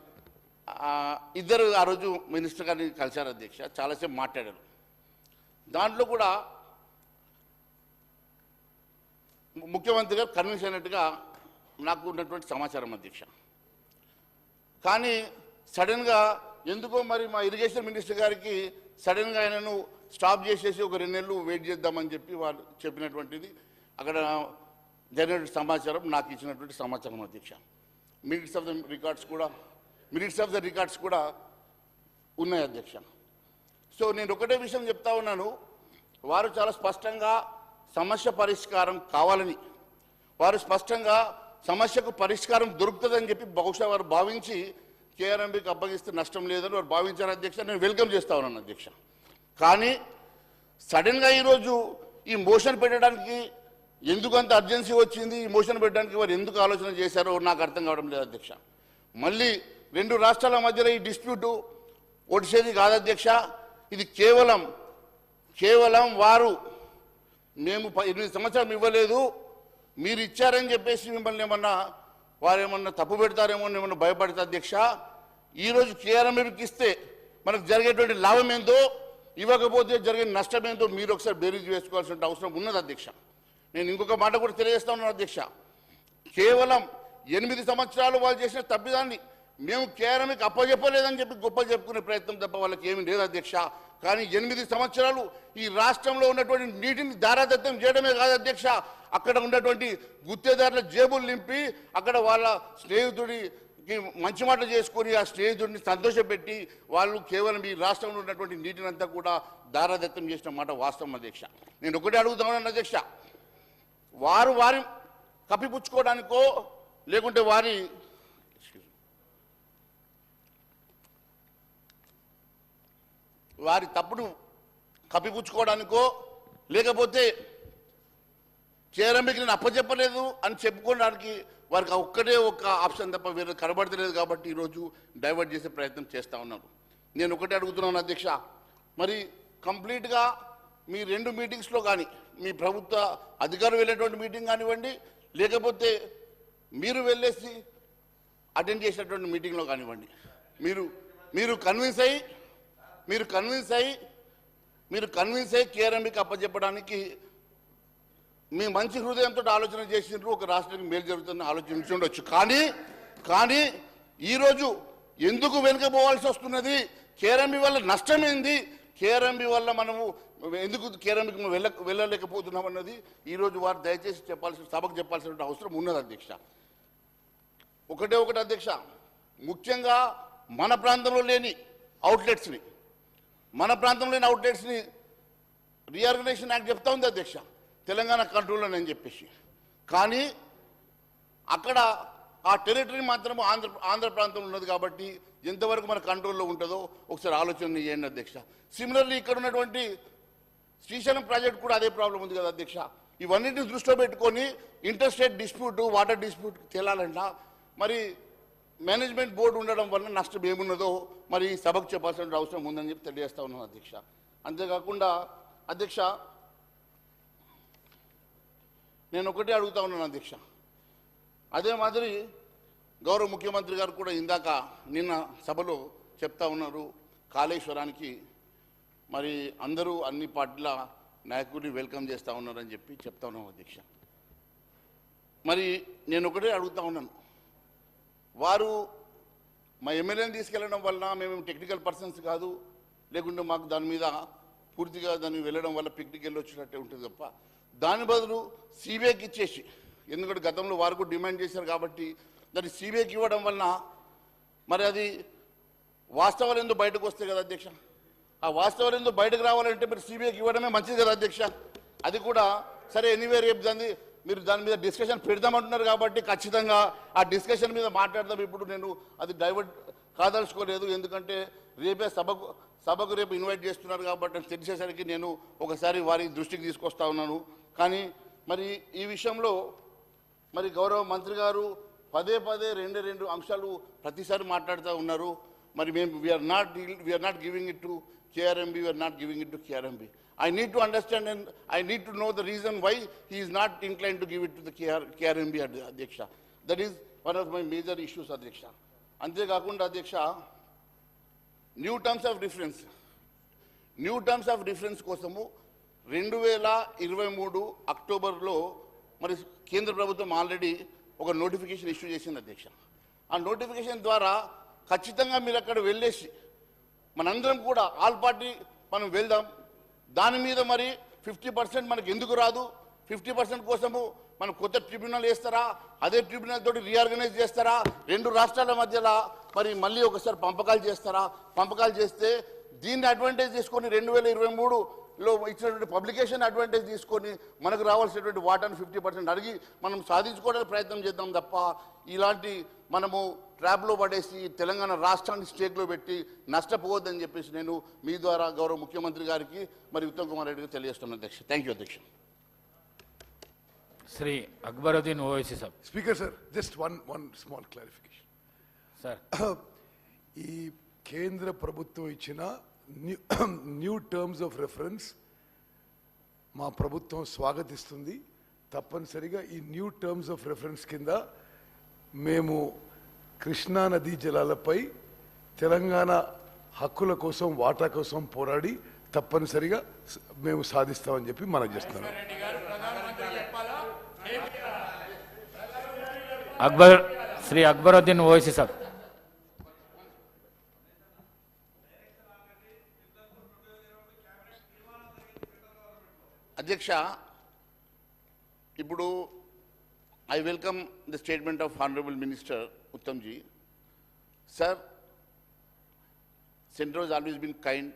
ఇద్దరు ఆ రోజు మినిస్టర్ గారిని కలిశారు అధ్యక్ష, చాలాసేపు మాట్లాడారు. దాంట్లో కూడా ముఖ్యమంత్రి గారు కన్విన్స్ అయినట్టుగా నాకు ఉన్నటువంటి సమాచారం అధ్యక్ష. కానీ సడన్గా ఎందుకో మరి మా ఇరిగేషన్ మినిస్టర్ గారికి సడన్గా ఆయనను స్టాప్ చేసేసి ఒక 2 నెలలు వెయిట్ చేద్దామని చెప్పి వాళ్ళు చెప్పినటువంటిది అక్కడ జరిగిన సమాచారం, నాకు ఇచ్చినటువంటి సమాచారం అధ్యక్ష. మినిట్స్ ఆఫ్ ద రికార్డ్స్ కూడా ఉన్నాయి అధ్యక్ష. సో నేను ఒకటే విషయం చెప్తా ఉన్నాను, వారు చాలా స్పష్టంగా సమస్య పరిష్కారం కావాలని, వారు స్పష్టంగా సమస్యకు పరిష్కారం దొరుకుతుందని చెప్పి బహుశా వారు భావించి కేఆర్ఎంబీకి అప్పగిస్తే నష్టం లేదని వారు భావించారు అధ్యక్ష. నేను వెల్కమ్ చేస్తా ఉన్నాను అధ్యక్ష. కానీ సడన్గా ఈరోజు ఈ మోషన్ పెట్టడానికి ఎందుకు అంత అర్జెన్సీ వచ్చింది, ఈ మోషన్ పెట్టడానికి వారు ఎందుకు ఆలోచన చేశారో నాకు అర్థం కావడం లేదు అధ్యక్ష. మళ్ళీ 2 రాష్ట్రాల మధ్యలో ఈ డిస్ప్యూటు ఒడిసేది కాదు అధ్యక్ష. ఇది కేవలం వారు మేము 8 సంవత్సరాలు ఇవ్వలేదు, మీరు ఇచ్చారని చెప్పేసి మిమ్మల్ని వారేమన్నా తప్పు పెడతారేమో ఏమన్నా భయపడతా అధ్యక్ష. ఈరోజు కేఆర్ఎంబీకి ఇస్తే మనకు జరిగేటువంటి లాభం ఏందో, ఇవ్వకపోతే జరిగే నష్టం ఏందో మీరు ఒకసారి బేరీజ్ వేసుకోవాల్సిన అవసరం ఉన్నది అధ్యక్ష. నేను ఇంకొక మాట కూడా తెలియజేస్తా ఉన్నాను అధ్యక్ష. కేవలం 8 సంవత్సరాలు వాళ్ళు చేసిన తప్పిదాన్ని మేము కేఆర్ఎంబీకి అప్పచెప్పలేదని చెప్పి గొప్ప చెప్పుకునే ప్రయత్నం తప్ప వాళ్ళకి ఏమీ లేదు అధ్యక్ష. కానీ 8 సంవత్సరాలు ఈ రాష్ట్రంలో ఉన్నటువంటి నీటిని దారాదత్తం చేయడమే కాదు అధ్యక్ష, అక్కడ ఉన్నటువంటి గుత్తేదారుల జేబులు నింపి అక్కడ వాళ్ళ స్నేహితుడికి మంచి మాట చేసుకొని ఆ స్నేహితుడిని సంతోషపెట్టి వాళ్ళు కేవలం ఈ రాష్ట్రంలో ఉన్నటువంటి నీటిని అంతా కూడా దారాదత్తం చేసిన మాట వాస్తవం అధ్యక్ష. నేను ఒకటే అడుగుతున్నాను అధ్యక్ష, వారి కప్పిపుచ్చుకోవడానికో లేకుంటే వారి తప్పును కప్పిపుచ్చుకోవడానికో లేకపోతే కేఆర్ఎంబీకి నేను అప్పచెప్పలేదు అని చెప్పుకోవడానికి వారికి ఒక్కటే ఒక ఆప్షన్ తప్ప వేరే కనబడతలేదు. కాబట్టి ఈరోజు డైవర్ట్ చేసే ప్రయత్నం చేస్తూ ఉన్నాను. నేను ఒకటే అడుగుతున్నాను అధ్యక్ష, మరి కంప్లీట్గా మీ 2 మీటింగ్స్లో కానీ మీ ప్రభుత్వ అధికారులు వెళ్ళేటువంటి మీటింగ్ కానివ్వండి, లేకపోతే మీరు వెళ్ళేసి అటెండ్ చేసినటువంటి మీటింగ్లో కానివ్వండి, మీరు కన్విన్స్ అయ్యి కేఆర్ఎంబీకి అప్పచెప్పడానికి మీ మంచి హృదయంతో ఆలోచన చేసినారు, ఒక రాష్ట్రానికి మేలు జరుగుతుందని ఆలోచించి ఉండొచ్చు. కానీ ఈరోజు ఎందుకు వెనుకపోవాల్సి వస్తున్నది, కేఆర్ఎంబీ వల్ల నష్టమేంది, కేఆర్ఎంబీ వల్ల మనము ఎందుకు కేఆర్ఎంబీకి వెళ్ళలేకపోతున్నాం అన్నది ఈరోజు వారు దయచేసి సభకు చెప్పాల్సిన అవసరం ఉన్నది అధ్యక్ష. ఒకటే అధ్యక్ష, ముఖ్యంగా మన ప్రాంతంలో లేని అవుట్లెట్స్ని రీఆర్గనైజేషన్ యాక్ట్ చెప్తా ఉంది అధ్యక్ష, తెలంగాణ కంట్రోల్లోనని చెప్పేసి. కానీ అక్కడ ఆ టెరిటరీ మాత్రం ఆంధ్ర ప్రాంతంలో ఉన్నది కాబట్టి ఎంతవరకు మన కంట్రోల్లో ఉంటుందో ఒకసారి ఆలోచన చేయండి అధ్యక్ష. సిమిలర్లీ ఇక్కడ ఉన్నటువంటి శ్రీశైలం ప్రాజెక్ట్ కూడా అదే ప్రాబ్లం ఉంది కదా అధ్యక్ష. ఇవన్నిటిని దృష్టిలో పెట్టుకొని ఇంటర్స్టేట్ డిస్ప్యూట్, వాటర్ డిస్ప్యూట్ తేలాలంట మరి మేనేజ్మెంట్ బోర్డు ఉండడం వల్ల నష్టం ఏమున్నదో మరి సభకు చెప్పాల్సిన అవసరం ఉందని చెప్పి తెలియజేస్తా ఉన్నాను అధ్యక్ష. అంతేకాకుండా అధ్యక్ష నేను ఒకటే అడుగుతా ఉన్నాను అధ్యక్ష, అదే మాదిరి గౌరవ ముఖ్యమంత్రి గారు కూడా ఇందాక నిన్న సభలో చెప్తా ఉన్నారు, కాళేశ్వరానికి మరి అందరూ అన్ని పార్టీల నాయకుడిని వెల్కమ్ చేస్తూ ఉన్నారని చెప్పి చెప్తా ఉన్నాం అధ్యక్ష. మరి నేను ఒకటే అడుగుతా ఉన్నాను, వారు మా ఎమ్మెల్యేని తీసుకెళ్లడం వలన మేము టెక్నికల్ పర్సన్స్ కాదు, లేకుంటే మాకు దాని మీద పూర్తిగా దాన్ని వెళ్ళడం వల్ల పిక్నిక్ వెళ్ళి వచ్చినట్టే ఉంటుంది తప్ప దాని బదులు సిబిఐకి ఇచ్చేసి, ఎందుకంటే గతంలో వారు కూడా డిమాండ్ చేశారు కాబట్టి దాన్ని సిబిఐకి ఇవ్వడం వలన మరి అది వాస్తవాలు ఎందుకు బయటకు వస్తాయి కదా అధ్యక్ష. ఆ వాస్తవాలు ఎందుకు బయటకు రావాలంటే మరి సిబిఐకి ఇవ్వడమే మంచిది కదా అధ్యక్ష. అది కూడా సరే ఎనీవే రేపు మీరు దాని మీద డిస్కషన్ పెడదామంటున్నారు కాబట్టి ఖచ్చితంగా ఆ డిస్కషన్ మీద మాట్లాడదాం. ఇప్పుడు నేను అది డైవర్ట్ కాదలుచుకోలేదు, ఎందుకంటే రేపే సభకు రేపు ఇన్వైట్ చేస్తున్నారు కాబట్టి తెలిసేసరికి నేను ఒకసారి వారి దృష్టికి తీసుకొస్తా ఉన్నాను. కానీ మరి ఈ విషయంలో మరి గౌరవ మంత్రి గారు పదే రెండు అంశాలు ప్రతిసారి మాట్లాడుతూ ఉన్నారు. మరి మేము we are not giving it to KRMB, we are not giving it to KRMB. I need to understand and I need to know the reason why he is not inclined to give it to the KRMB, Adhyaksha. That is one of my major issues, Adhyaksha. Ante kakunda, Adhyaksha, new terms of reference. New terms of reference kosamu 2023 అక్టోబర్లో మరి కేంద్ర ప్రభుత్వం already ఒక notification issue చేసింది అధ్యక్ష. ఆ notification ద్వారా ఖచ్చితంగా మీరు అక్కడ వెళ్ళేసి మనందరం కూడా ఆల్ పార్టీ మనం వెళ్దాం. దాని మీద మరి 50% మనకు ఎందుకు రాదు, 50% కోసము మనం కొత్త ట్రిబ్యునల్ వేస్తారా, అదే ట్రిబ్యునల్ తోటి రీఆర్గనైజ్ చేస్తారా, రెండు రాష్ట్రాల మధ్యలో మరి మళ్ళీ ఒకసారి పంపకాలు చేస్తారా, పంపకాలు చేస్తే దీన్ని అడ్వాంటేజ్ తీసుకొని 2023లో ఇచ్చినటువంటి పబ్లికేషన్ అడ్వాంటేజ్ తీసుకొని మనకు రావాల్సినటువంటి వాటాను 50% అడిగి మనం సాధించుకోవడానికి ప్రయత్నం చేద్దాం తప్ప ఇలాంటి మనము ట్రాప్లో పడేసి తెలంగాణ రాష్ట్రాన్ని స్టేక్లో పెట్టి నష్టపోవద్దని చెప్పేసి నేను మీ ద్వారా గౌరవ ముఖ్యమంత్రి గారికి మరి ఉత్తమ్ కుమార్ రెడ్డికి తెలియజేస్తున్నాను అధ్యక్ష. థ్యాంక్ యూ అధ్యక్ష. Shri Akbaruddin Owaisi sir. Speaker sir, just one small clarification sir. ఈ కేంద్ర ప్రభుత్వం ఇచ్చిన న్యూ టర్మ్స్ ఆఫ్ రెఫరెన్స్ మా ప్రభుత్వం స్వాగతిస్తుంది. తప్పనిసరిగా ఈ న్యూ టర్మ్స్ ఆఫ్ రెఫరెన్స్ కింద మేము కృష్ణా నదీ జలాలపై తెలంగాణ హక్కుల కోసం వాటా కోసం పోరాడి తప్పనిసరిగా మేము సాధిస్తామని చెప్పి మనం చేస్తున్నాం. శ్రీ అక్బరుద్దీన్ ఓవైసీ సార్. అధ్యక్ష, ఇప్పుడు I welcome the statement of Honorable Minister Uttamji. Sir, Centre has always been kind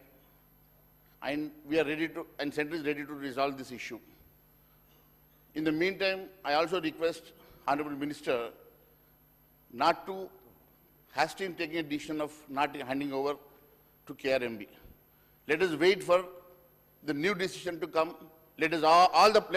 and we are ready to, and Centre is ready to resolve this issue. In the meantime, I also request Honorable Minister not to hasten in taking a decision of not handing over to KRMB. Let us wait for the new decision to come. Let us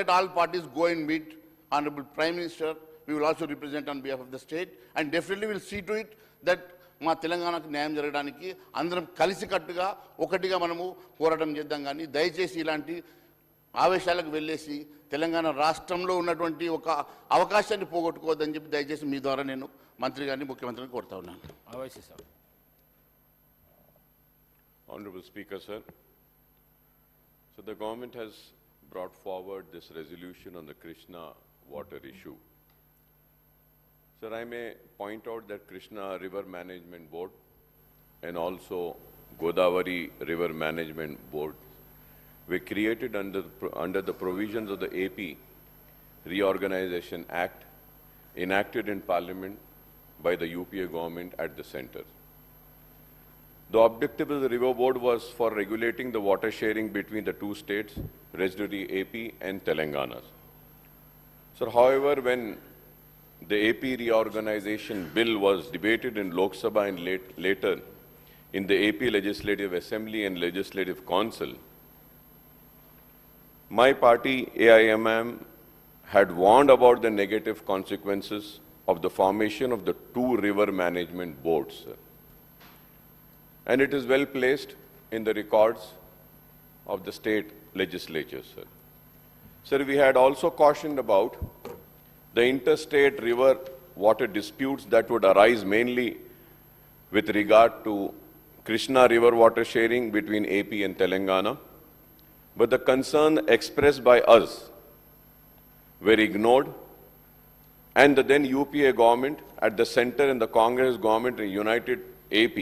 let all parties go and meet Honorable Prime Minister. We will also represent on behalf of the state and definitely will see to it that మా తెలంగాణకు న్యాయం జరగడానికి అందరం కలిసికట్టుగా ఒకటిగా మనము పోరాటం చేద్దాం. కానీ దయచేసి ఇలాంటి ఆవేశాలకు వెళ్ళేసి తెలంగాణ రాష్ట్రంలో ఉన్నటువంటి ఒక అవకాశాన్ని పోగొట్టుకోవద్దని చెప్పి దయచేసి మీ ద్వారా నేను మంత్రి గారిని ముఖ్యమంత్రిని కోరుతా ఉన్నాను. Honorable Speaker, sir. So the government has brought forward this resolution on the Krishna water issue. Sir, I may point out that Krishna River Management Board and also Godavari River Management Board were created under the provisions of the AP Reorganization Act enacted in Parliament by the UPA government at the center. The objective of the River Board was for regulating the water sharing between the two states, residuary AP and Telangana. So, however, when the AP reorganization bill was debated in Lok Sabha and later in the AP Legislative Assembly and Legislative Council, my party, AIMM, had warned about the negative consequences of the formation of the two river management boards. And it is well placed in the records of the state legislatures, sir. Sir, we had also cautioned about the interstate river water disputes that would arise mainly with regard to Krishna River water sharing between AP and Telangana. But the concern expressed by us were ignored, and the then UPA government at the center and the Congress government in United AP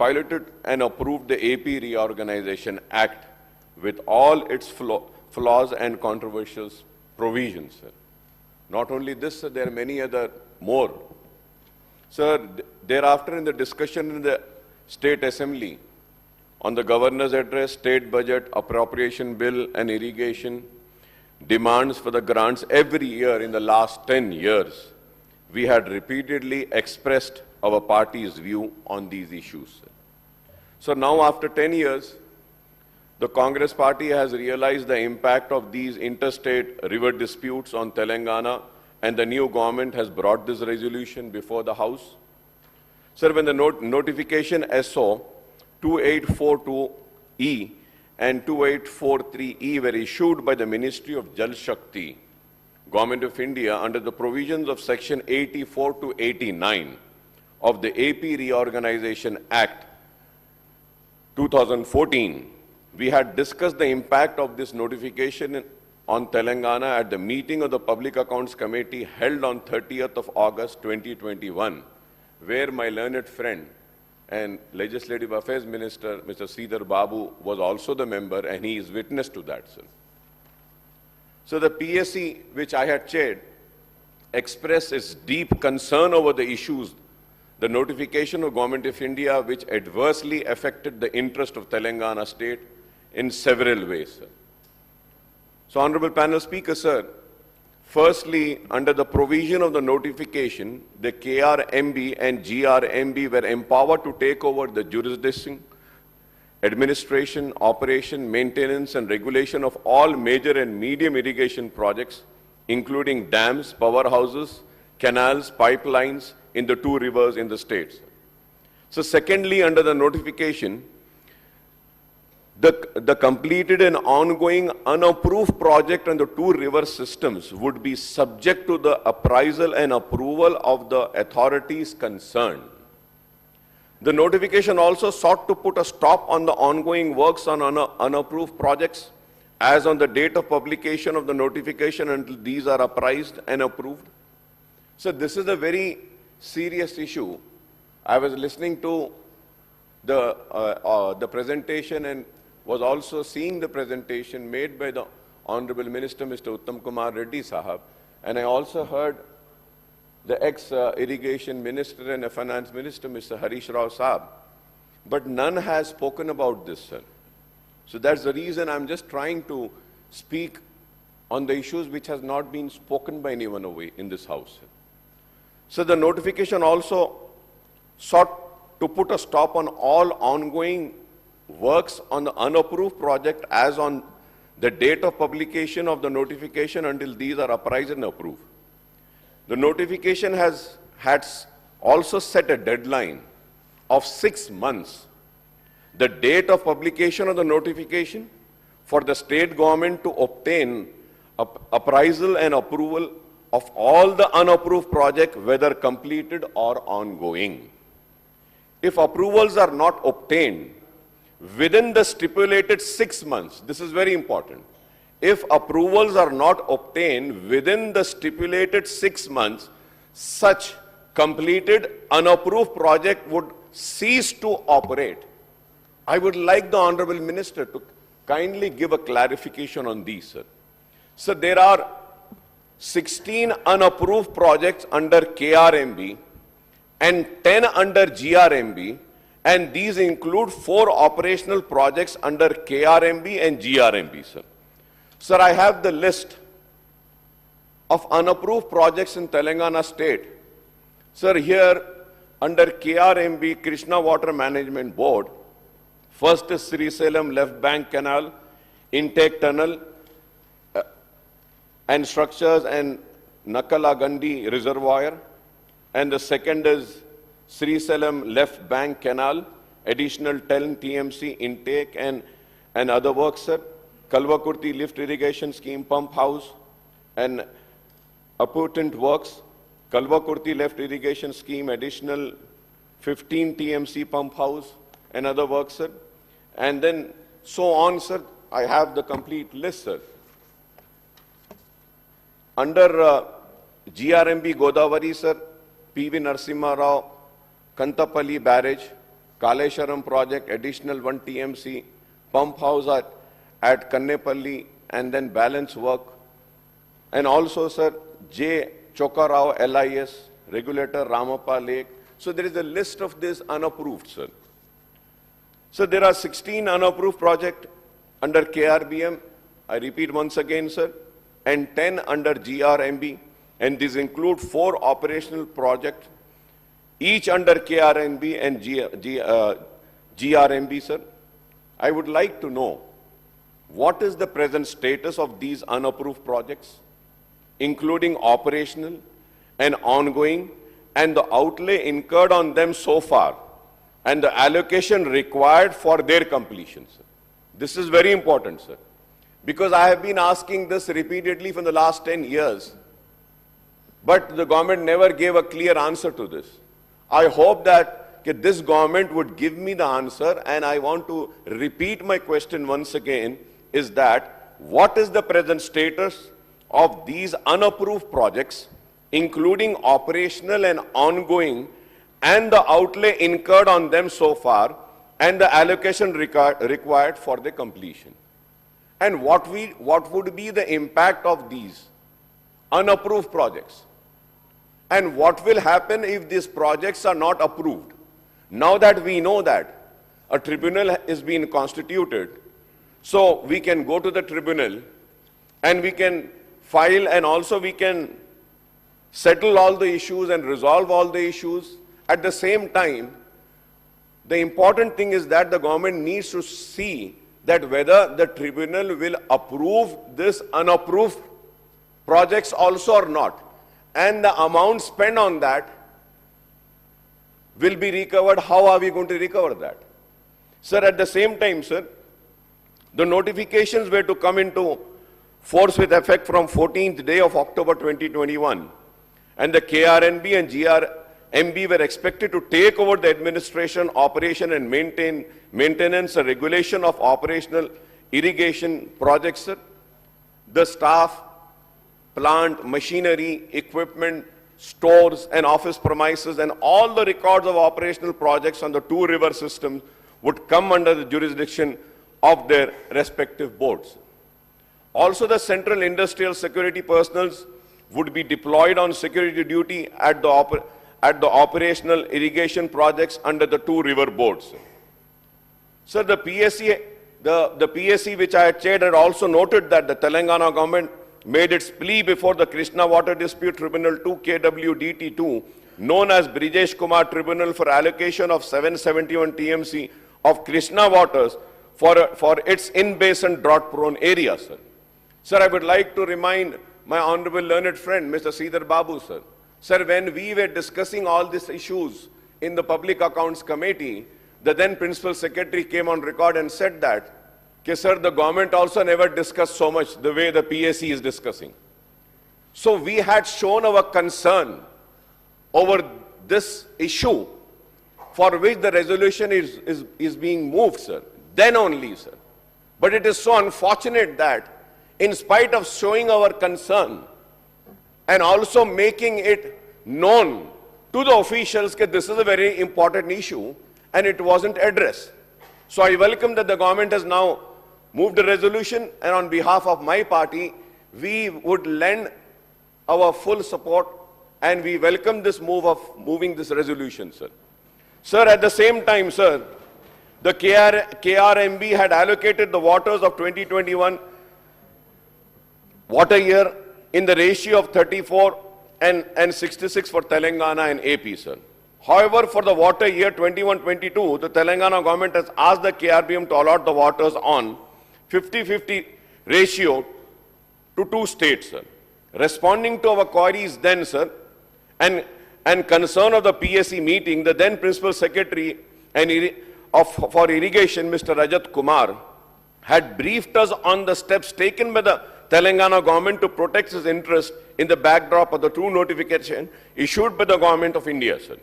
piloted and approved the AP Reorganization Act with all its flaws and controversial provisions. Sir. Not only this, sir, there are many other more. Sir, thereafter in the discussion in the State Assembly on the Governor's Address, State Budget, Appropriation Bill and Irrigation, demands for the grants every year in the last 10 years, we had repeatedly expressed our party's view on these issues. So now after 10 years, the Congress party has realized the impact of these interstate river disputes on Telangana, and the new government has brought this resolution before the House. Sir, when the notification SO 2842 287E and 2843E were issued by the Ministry of Jal Shakti, Government of India, under the provisions of Section 84 to 89 of the AP Reorganization Act 2014. We had discussed the impact of this notification on Telangana at the meeting of the Public Accounts Committee held on 30th of August 2021, where my learned friend and Legislative Affairs Minister, Mr. Sridhar Babu, was also the member, and he is witness to that, sir. So the PSC, which I had chaired, expressed its deep concern over the issues, the notification of Government of India, which adversely affected the interest of Telangana state in several ways, sir. So, Honorable Panel Speaker, sir, firstly, under the provision of the notification, the KRMB and GRMB were empowered to take over the jurisdiction, administration, operation, maintenance, and regulation of all major and medium irrigation projects, including dams, powerhouses, canals, pipelines in the two rivers in the states. So, secondly, under the notification, the completed and ongoing unapproved project on the two river systems would be subject to the appraisal and approval of the authorities concerned. The notification also sought to put a stop on the ongoing works on unapproved projects as on the date of publication of the notification until these are appraised and approved. So this is a very serious issue. I was listening to the presentation and was also seeing the presentation made by the Honorable Minister, Mr. Uttam Kumar Reddy Sahab, and I also heard the ex-irrigation minister and finance minister, Mr. Harish Rao Sahab, but none has spoken about this, sir. So that's the reason I'm just trying to speak on the issues which has not been spoken by anyone away in this house. So the notification also sought to put a stop on all ongoing works on the unapproved project as on the date of publication of the notification until these are appraised and approved. The notification had also set a deadline of 6 months, the date of publication of the notification, for the state government to obtain appraisal and approval of all the unapproved projects, whether completed or ongoing. If approvals are not obtained within the stipulated 6 months, this is very important. If approvals are not obtained within the stipulated 6 months, such completed unapproved project would cease to operate. I would like the Honorable Minister to kindly give a clarification on these, sir. So there are 16 unapproved projects under KRMB and 10 under GRMB, and these include 4 operational projects under KRMB and GRMB, sir. Sir, I have the list of unapproved projects in Telangana state. Sir, here under KRMB, Krishna Water Management Board, first is Srisalem Left Bank Canal, Intake Tunnel, and structures and Nakala Gandhi Reservoir, and the second is Srisalem Left Bank Canal, additional 10 TMC intake and other works, sir. Kalvakurti Lift Irrigation Scheme Pump House and appurtenant works. Kalvakurti Left Irrigation Scheme, additional 15 TMC Pump House and other works, sir. And then so on, sir. I have the complete list, sir. Under GRMB Godavari, sir, PV Narasimha Rao, Kantapalli Barrage, Kalesharam Project, additional 1 TMC, pump house at Kannepalli, and then balance work. And also, sir, J. Chokarao LIS, regulator Ramappa Lake. So there is a list of this unapproved, sir. So there are 16 unapproved projects under KRBM, I repeat once again, sir, and 10 under GRMB, and these include 4 operational projects, each under KRMB and GRMB, sir. I would like to know what is the present status of these unapproved projects, including operational and ongoing, and the outlay incurred on them so far, and the allocation required for their completion, sir. This is very important, sir, because I have been asking this repeatedly for the last 10 years, but the government never gave a clear answer to this. I hope that this government would give me the answer, and I want to repeat my question once again, is that what is the present status of these unapproved projects, including operational and ongoing, and the outlay incurred on them so far, and the allocation required for the completion? And what would be the impact of these unapproved projects? And what will happen if these projects are not approved? Now that we know that a tribunal is being constituted, so we can go to the tribunal and we can file, and also we can settle all the issues and resolve all the issues. At the same time, the important thing is that the government needs to see that whether the tribunal will approve this unapproved projects also or not, and the amount spent on that will be recovered. How are we going to recover that? Sir, at the same time, sir, the notifications were to come into force with effect from 14th day of October 2021, and the KRNB and GRMB were expected to take over the administration, operation and maintenance and regulation of operational irrigation projects, sir. The staff, plant, machinery, equipment, stores and office premises, and all the records of operational projects on the two river systems would come under the jurisdiction of their respective boards. Also, the central industrial security personnel would be deployed on security duty at the operational irrigation projects under the two river boards. Sir, the PSC which I had chaired had also noted that the Telangana government made its plea before the Krishna Water Dispute Tribunal 2 KWDT2, known as Brijesh Kumar Tribunal, for allocation of 771 TMC of Krishna waters for its in-basin drought-prone areas, sir. Sir, I would like to remind my honorable learned friend, Mr. Sridhar Babu, sir. Sir, when we were discussing all these issues in the Public Accounts Committee, the then Principal Secretary came on record and said that, sir, the government also never discussed so much the way the PSC is discussing. So we had shown our concern over this issue, for which the resolution is being moved, sir. Then only, sir. But it is so unfortunate that in spite of showing our concern and also making it known to the officials that this is a very important issue, and it wasn't addressed. So I welcome that the government has now moved a resolution, and on behalf of my party, we would lend our full support, and we welcome this move of moving this resolution, sir. Sir, at the same time, sir, the KRMB had allocated the waters of 2021 water year in the ratio of 34 and 66 for Telangana and AP, sir. However, for the water year 21-22, the Telangana government has asked the KRBM to allot the waters on 50-50 ratio to two states, sir. Responding to our queries then, sir, and concern of the PSC meeting, the then Principal Secretary for Irrigation, Mr. Rajat Kumar, had briefed us on the steps taken by the Telangana government to protect his interest in the backdrop of the true notification issued by the government of India, sir.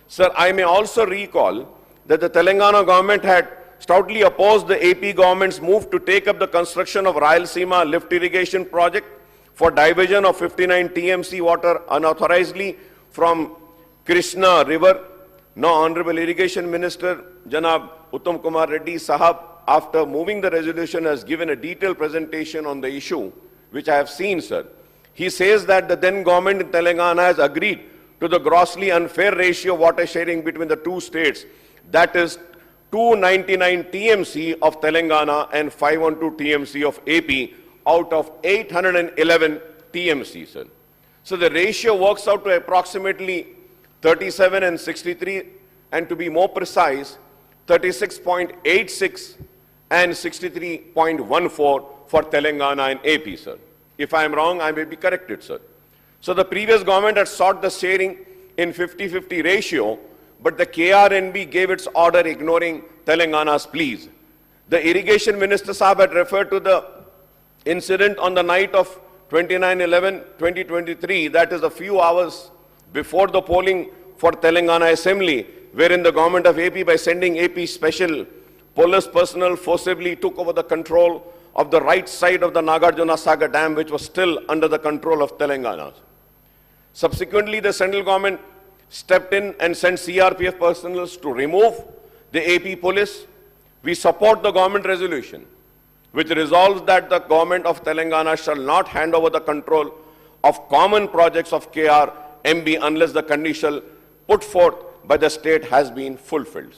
Sir, I may also recall that the Telangana government had stoutly opposed the AP government's move to take up the construction of Rayalaseema lift irrigation project for diversion of 59 TMC water unauthorizedly from Krishna River. Now, Honorable Irrigation Minister Janab Uttam Kumar Reddy Sahab, after moving the resolution, has given a detailed presentation on the issue, which I have seen, sir. He says that the then government in Telangana has agreed to the grossly unfair ratio of water sharing between the two states, that is 299 TMC of Telangana and 512 TMC of AP out of 811 TMC, sir. So the ratio works out to approximately 37 and 63, and to be more precise, 36.86 and 63.14 for Telangana and AP, sir. If I am wrong, I may be corrected, sir. So the previous government had sought the sharing in 50-50 ratio, but the KRNB gave its order ignoring Telangana's pleas. The irrigation minister Saab had referred to the incident on the night of 29/11/2023, that is a few hours before the polling for Telangana Assembly, wherein the government of AP, by sending AP special police personnel, forcibly took over the control of the right side of the Nagarjuna Sagar Dam, which was still under the control of Telangana. Subsequently, the central government stepped in and sent CRPF personnel to remove the AP police. We support the government resolution, which resolves that the government of Telangana shall not hand over the control of common projects of KRMB unless the condition put forth by the state has been fulfilled.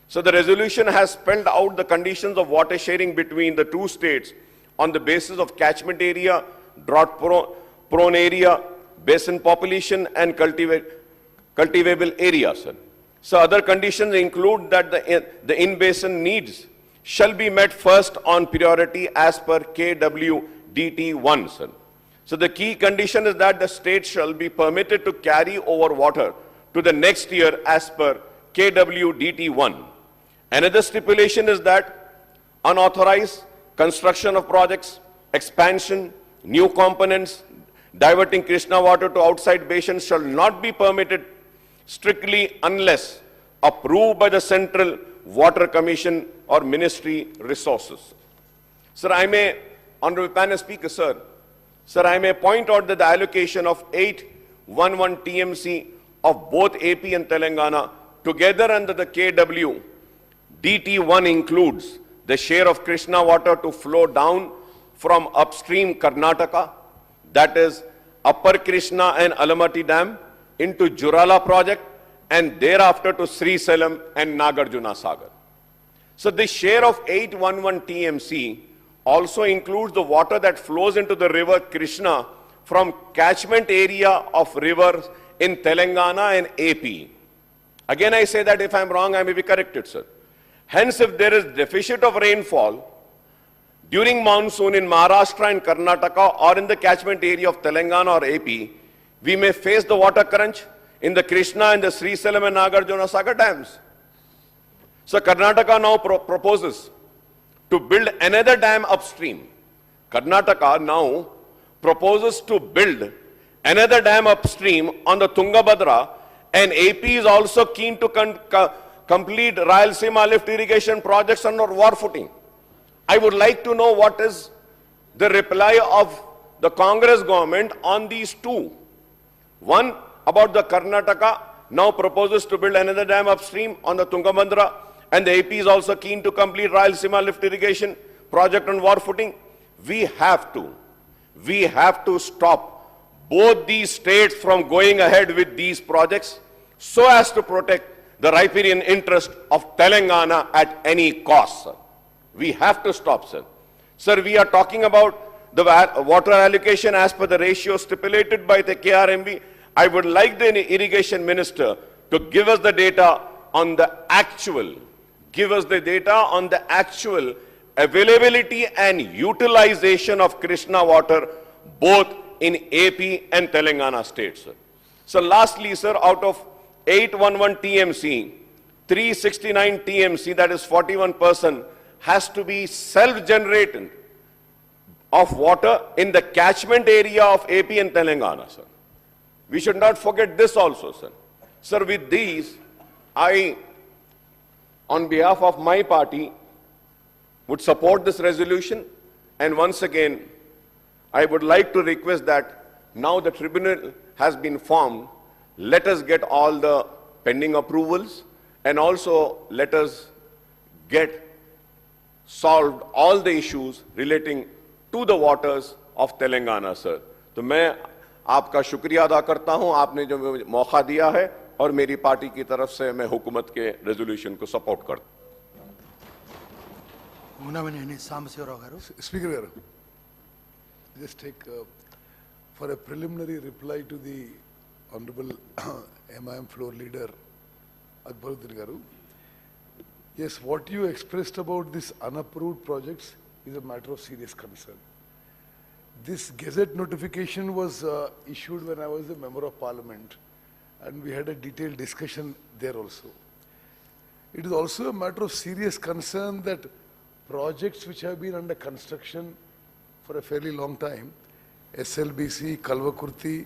So the resolution has spelled out the conditions of water sharing between the two states on the basis of catchment area, drought-prone area, basin population, and cultivable area. So other conditions include that the in-basin needs shall be met first on priority as per KWDT1. So the key condition is that the state shall be permitted to carry over water to the next year as per KWDT1. Another stipulation is that unauthorized construction of projects, expansion, new components, diverting Krishna water to outside basins shall not be permitted strictly unless approved by the Central Water Commission or Ministry resources. Sir, I may, Honorable Panel Speaker, sir, I may point out that the allocation of 811 TMC of both AP and Telangana together under the KW DT1 includes the share of Krishna water to flow down from upstream Karnataka, that is Upper Krishna and Alamati Dam, into Jurala project, and thereafter to Srisalam and Nagarjuna Sagar. So the share of 811 TMC also includes the water that flows into the river Krishna from catchment area of rivers in Telangana and AP. Again, I say that if I'm wrong, I may be corrected, sir. Hence, if there is deficit of rainfall during monsoon in Maharashtra and Karnataka or in the catchment area of Telangana or AP, we may face the water crunch in the Krishna and the Srisalam and Nagarjuna Sagar dams. So Karnataka now proposes to build another dam upstream. Karnataka now proposes to build another dam upstream on the Tungabhadra, and AP is also keen to complete Rayalaseema lift irrigation projects on war footing. I would like to know what is the reply of the Congress government on these two. One, about the Karnataka now proposes to build another dam upstream on the Tungabhadra, and the AP is also keen to complete Rayalaseema lift irrigation project on war footing. We have to stop both these states from going ahead with these projects so as to protect the riparian interest of Telangana at any cost, sir. We have to stop, sir. Sir, we are talking about the water allocation as per the ratio stipulated by the KRMB. I would like the irrigation minister to give us the data on the actual, availability and utilization of Krishna water both in AP and Telangana states, sir. So lastly, sir, out of 811 TMC, 369 TMC, that is 41%, has to be self-generated of water in the catchment area of AP and Telangana, sir. We should not forget this also, sir. Sir, with these, I, on behalf of my party, would support this resolution. And once again, I would like to request that now the tribunal has been formed, let us get all the pending approvals and also let us get solved all the issues relating to the waters of Telangana, sir. तो मैं आपका शुक्रिया अदा करता हूं, आपने जो मौका दिया है, और मेरी पार्टी की तरफ से मैं हुकूमत के रेजोल्यूशन को सपोर्ट करता हूं. Speaker garu, just take for a preliminary reply to the Honorable MIM floor leader Akbaruddin garu. Yes, what you expressed about these unapproved projects is a matter of serious concern. This Gazette notification was issued when I was a member of Parliament, and we had a detailed discussion there also. It is also a matter of serious concern that projects which have been under construction for a fairly long time, SLBC, Kalvakurti,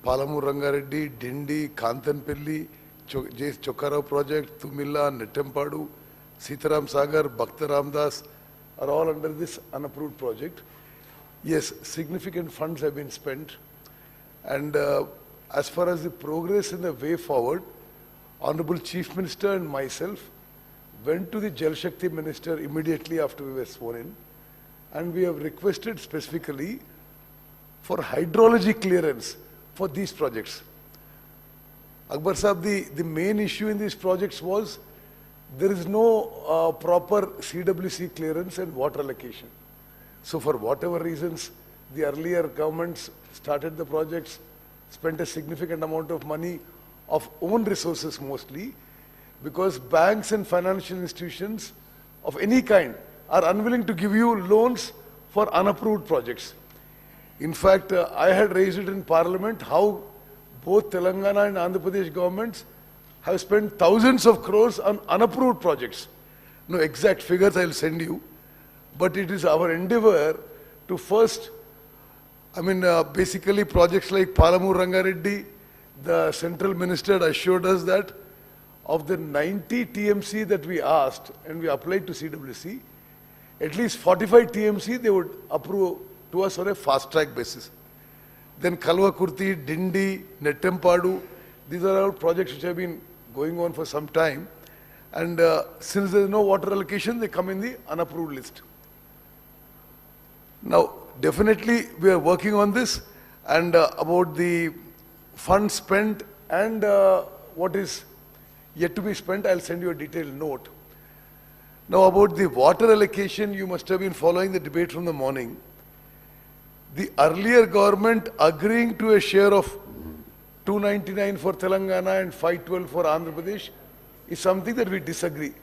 Palamur Rangareddy, Dindi, Kantanpelli, Chokkarao project, Tumilla, Nettempadu, Sitaram Sagar, Bhakta Ramdas are all under this unapproved project. Yes, significant funds have been spent, and as far as the progress in the way forward, Honorable Chief Minister and myself went to the Jal Shakti Minister immediately after we were sworn in, and we have requested specifically for hydrology clearance for these projects. Akbar Sahab, the main issue in these projects was there is no proper CWC clearance and water allocation. So for whatever reasons, the earlier governments started the projects, spent a significant amount of money of own resources mostly, because banks and financial institutions of any kind are unwilling to give you loans for unapproved projects. In fact, I had raised it in Parliament how both Telangana and Andhra Pradesh governments have spent thousands of crores on unapproved projects. No exact figures I'll send you, but it is our endeavor to first, basically projects like Palamur Rangareddy, the central minister assured us that of the 90 TMC that we asked and we applied to CWC, at least 45 TMC they would approve to us on a fast track basis. Then Kalvakurti, Dindi, Nettempadu, these are all projects which have been going on for some time, and since there is no water allocation, they come in the unapproved list. Now, definitely we are working on this, and about the funds spent and what is yet to be spent, I'll send you a detailed note. Now, about the water allocation, you must have been following the debate from the morning. The earlier government agreeing to a share of 299 for Telangana and 512 for Andhra Pradesh is something that we disagree,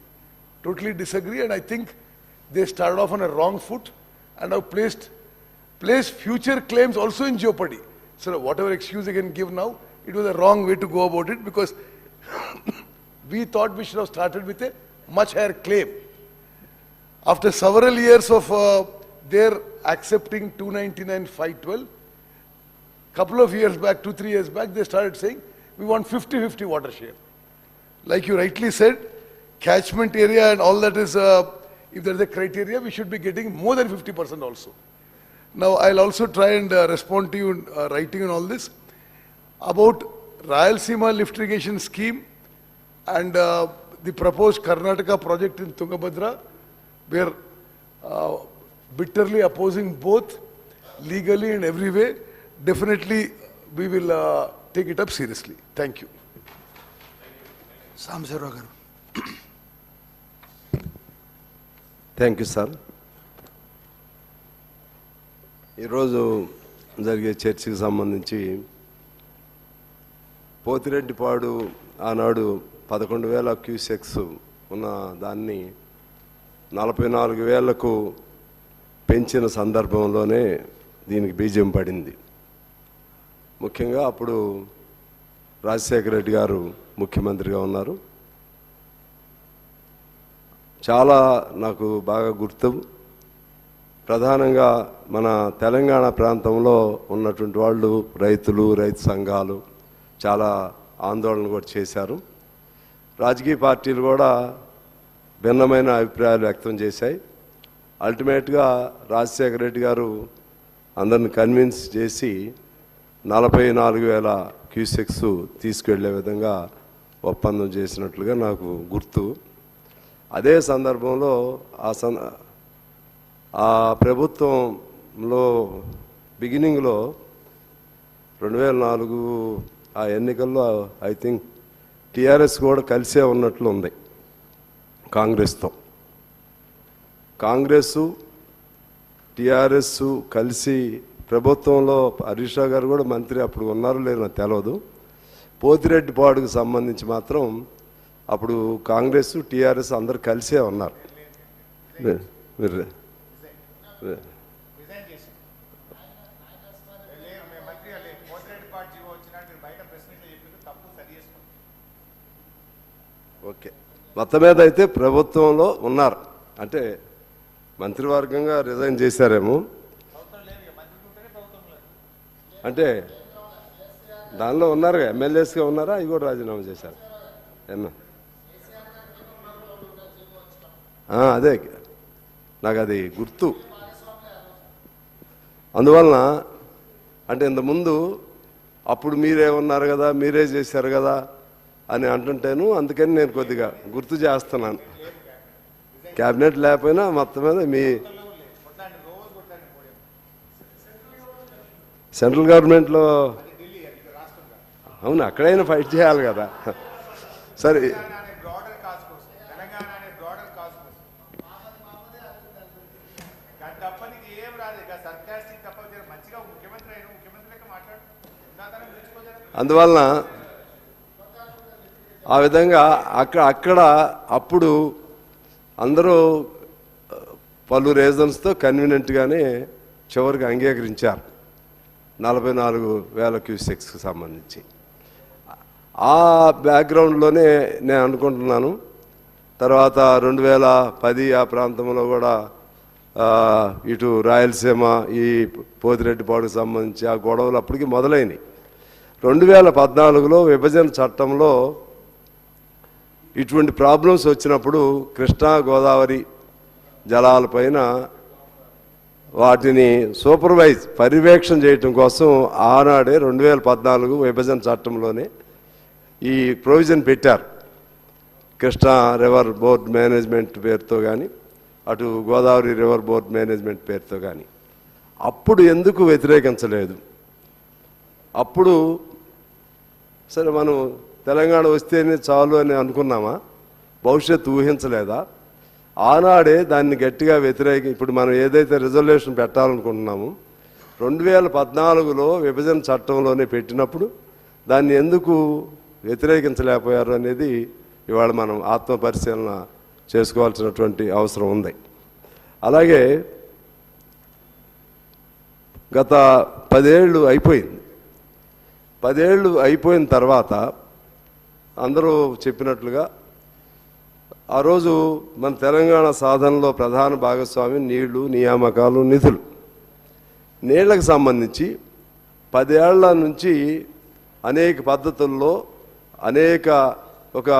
totally disagree, and I think they started off on a wrong foot and have placed future claims also in jeopardy. So whatever excuse they can give now, it was a wrong way to go about it, because we thought we should have started with a much higher claim. After several years of their accepting 299, 512, couple of years back, 2-3 years back, they started saying, we want 50-50 water share. Like you rightly said, catchment area and all that is, if there is a criteria, we should be getting more than 50% also. Now, I'll also try and respond to you in writing on all this. About Rayalaseema lift irrigation scheme and the proposed Karnataka project in Tungabhadra, we are bitterly opposing both, legally and every way. Definitely, we will take it up seriously. Thank you. Thank you sir. ఈరోజు జరిగే చర్చకి సంబంధించి పోతిరెడ్డిపాడు ఆనాడు 11,000 cusecs ఉన్న దాన్ని 44,000కు పెంచిన సందర్భంలోనే దీనికి బీజం పడింది. ముఖ్యంగా అప్పుడు రాజశేఖర రెడ్డి గారు ముఖ్యమంత్రిగా ఉన్నారు. చాలా నాకు బాగా గుర్తు, ప్రధానంగా మన తెలంగాణ ప్రాంతంలో ఉన్నటువంటి వాళ్ళు రైతులు, రైతు సంఘాలు చాలా ఆందోళన కూడా చేశారు. రాజకీయ పార్టీలు కూడా భిన్నమైన అభిప్రాయాలు వ్యక్తం చేశాయి. అల్టిమేట్గా రాజశేఖర రెడ్డి గారు అందరిని కన్విన్స్ చేసి 44,000 క్యూసెక్స్ తీసుకెళ్లే విధంగా ఒప్పందం చేసినట్లుగా నాకు గుర్తు. అదే సందర్భంలో ఆ ప్రభుత్వంలో బిగినింగ్లో 2004 ఆ ఎన్నికల్లో ఐ థింక్ టీఆర్ఎస్ కూడా కలిసే ఉన్నట్లు ఉంది కాంగ్రెస్తో. కాంగ్రెస్సు టీఆర్ఎస్ కలిసి ప్రభుత్వంలో హరీష్ రావు గారు కూడా మంత్రి అప్పుడు ఉన్నారో లేదో నాకు తెలియదు. పోతిరెడ్డిపాడుకు సంబంధించి మాత్రం అప్పుడు కాంగ్రెస్ టీఆర్ఎస్ అందరు కలిసే ఉన్నారు. ఓకే, మొత్తం మీద అయితే ప్రభుత్వంలో ఉన్నారు. అంటే మంత్రివర్గంగా రిజైన్ చేశారేమో. అంటే దానిలో ఉన్నారుగా, ఎమ్మెల్యేస్గా ఉన్నారా, అవి కూడా రాజీనామా చేశారు. అదే నాకు అది గుర్తు. అందువలన అంటే ఇంతకుముందు అప్పుడు మీరే ఉన్నారు కదా, మీరే చేశారు కదా అని అంటుంటేను, అందుకని నేను కొద్దిగా గుర్తు చేస్తున్నాను. క్యాబినెట్ లేకపోయినా మొత్తం మీద మీ సెంట్రల్ గవర్నమెంట్లో అవును అక్కడైనా ఫైట్ చేయాలి కదా. సరే అందువలన ఆ విధంగా అక్కడ అప్పుడు అందరూ పలు రీజన్స్తో కన్వీనియంట్గానే చివరికి అంగీకరించారు 44,000 క్యూసెక్స్కి సంబంధించి. ఆ బ్యాక్గ్రౌండ్లోనే నేను అనుకుంటున్నాను తర్వాత 2010 ఆ ప్రాంతంలో కూడా ఇటు రాయలసీమ ఈ పోతిరెడ్డిపాడుకు సంబంధించి ఆ గొడవలు అప్పటికి మొదలైనవి. 2014లో విభజన చట్టంలో ఇటువంటి ప్రాబ్లమ్స్ వచ్చినప్పుడు కృష్ణా గోదావరి జలాలపైన వాటిని పర్యవేక్షణ చేయటం కోసం ఆనాడే 2014 విభజన చట్టంలోనే ఈ ప్రొవిజన్ పెట్టారు. కృష్ణా రివర్ బోర్డ్ మేనేజ్మెంట్ పేరుతో కానీ అటు గోదావరి రివర్ బోర్డ్ మేనేజ్మెంట్ పేరుతో కానీ. అప్పుడు ఎందుకు వ్యతిరేకించలేదు? అప్పుడు సరే మనం తెలంగాణ వస్తేనే చాలు అని అనుకున్నామా? భవిష్యత్తు ఊహించలేదా? ఆనాడే దాన్ని గట్టిగా ఇప్పుడు మనం ఏదైతే రిజల్యూషన్ పెట్టాలనుకుంటున్నామో 2014లో విభజన చట్టంలోనే పెట్టినప్పుడు దాన్ని ఎందుకు వ్యతిరేకించలేకపోయారు అనేది ఇవాళ మనం ఆత్మపరిశీలన చేసుకోవాల్సినటువంటి అవసరం ఉంది. అలాగే గత 10 ఏళ్ళు అయిపోయింది. 10 ఏళ్ళు అయిపోయిన తర్వాత అందరూ చెప్పినట్లుగా ఆ రోజు మన తెలంగాణ సాధనలో ప్రధాన భాగస్వామి నీళ్లు, నియామకాలు, నిధులు. నీళ్లకు సంబంధించి 10 ఏళ్ల నుంచి అనేక పద్ధతుల్లో ఒక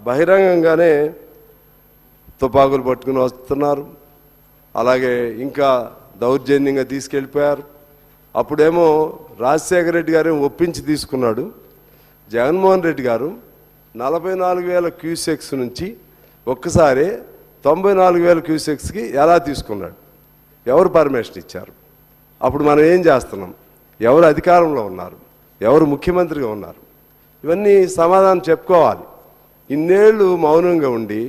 బహిరంగంగానే తుపాకులు పట్టుకుని వస్తున్నారు. అలాగే ఇంకా దౌర్జన్యంగా తీసుకెళ్ళిపోయారు. అప్పుడేమో రాజశేఖర రెడ్డి గారు ఒప్పించి తీసుకున్నాడు. జగన్మోహన్ రెడ్డి గారు 44,000 క్యూసెక్స్ నుంచి ఒక్కసారి 94,000 క్యూసెక్స్కి ఎలా తీసుకున్నాడు? ఎవరు పర్మిషన్ ఇచ్చారు? అప్పుడు మనం ఏం చేస్తున్నాం? ఎవరు అధికారంలో ఉన్నారు? ఎవరు ముఖ్యమంత్రిగా ఉన్నారు? ఇవన్నీ సమాధానం చెప్పుకోవాలి. ఇన్నేళ్ళు మౌనంగా ఉండి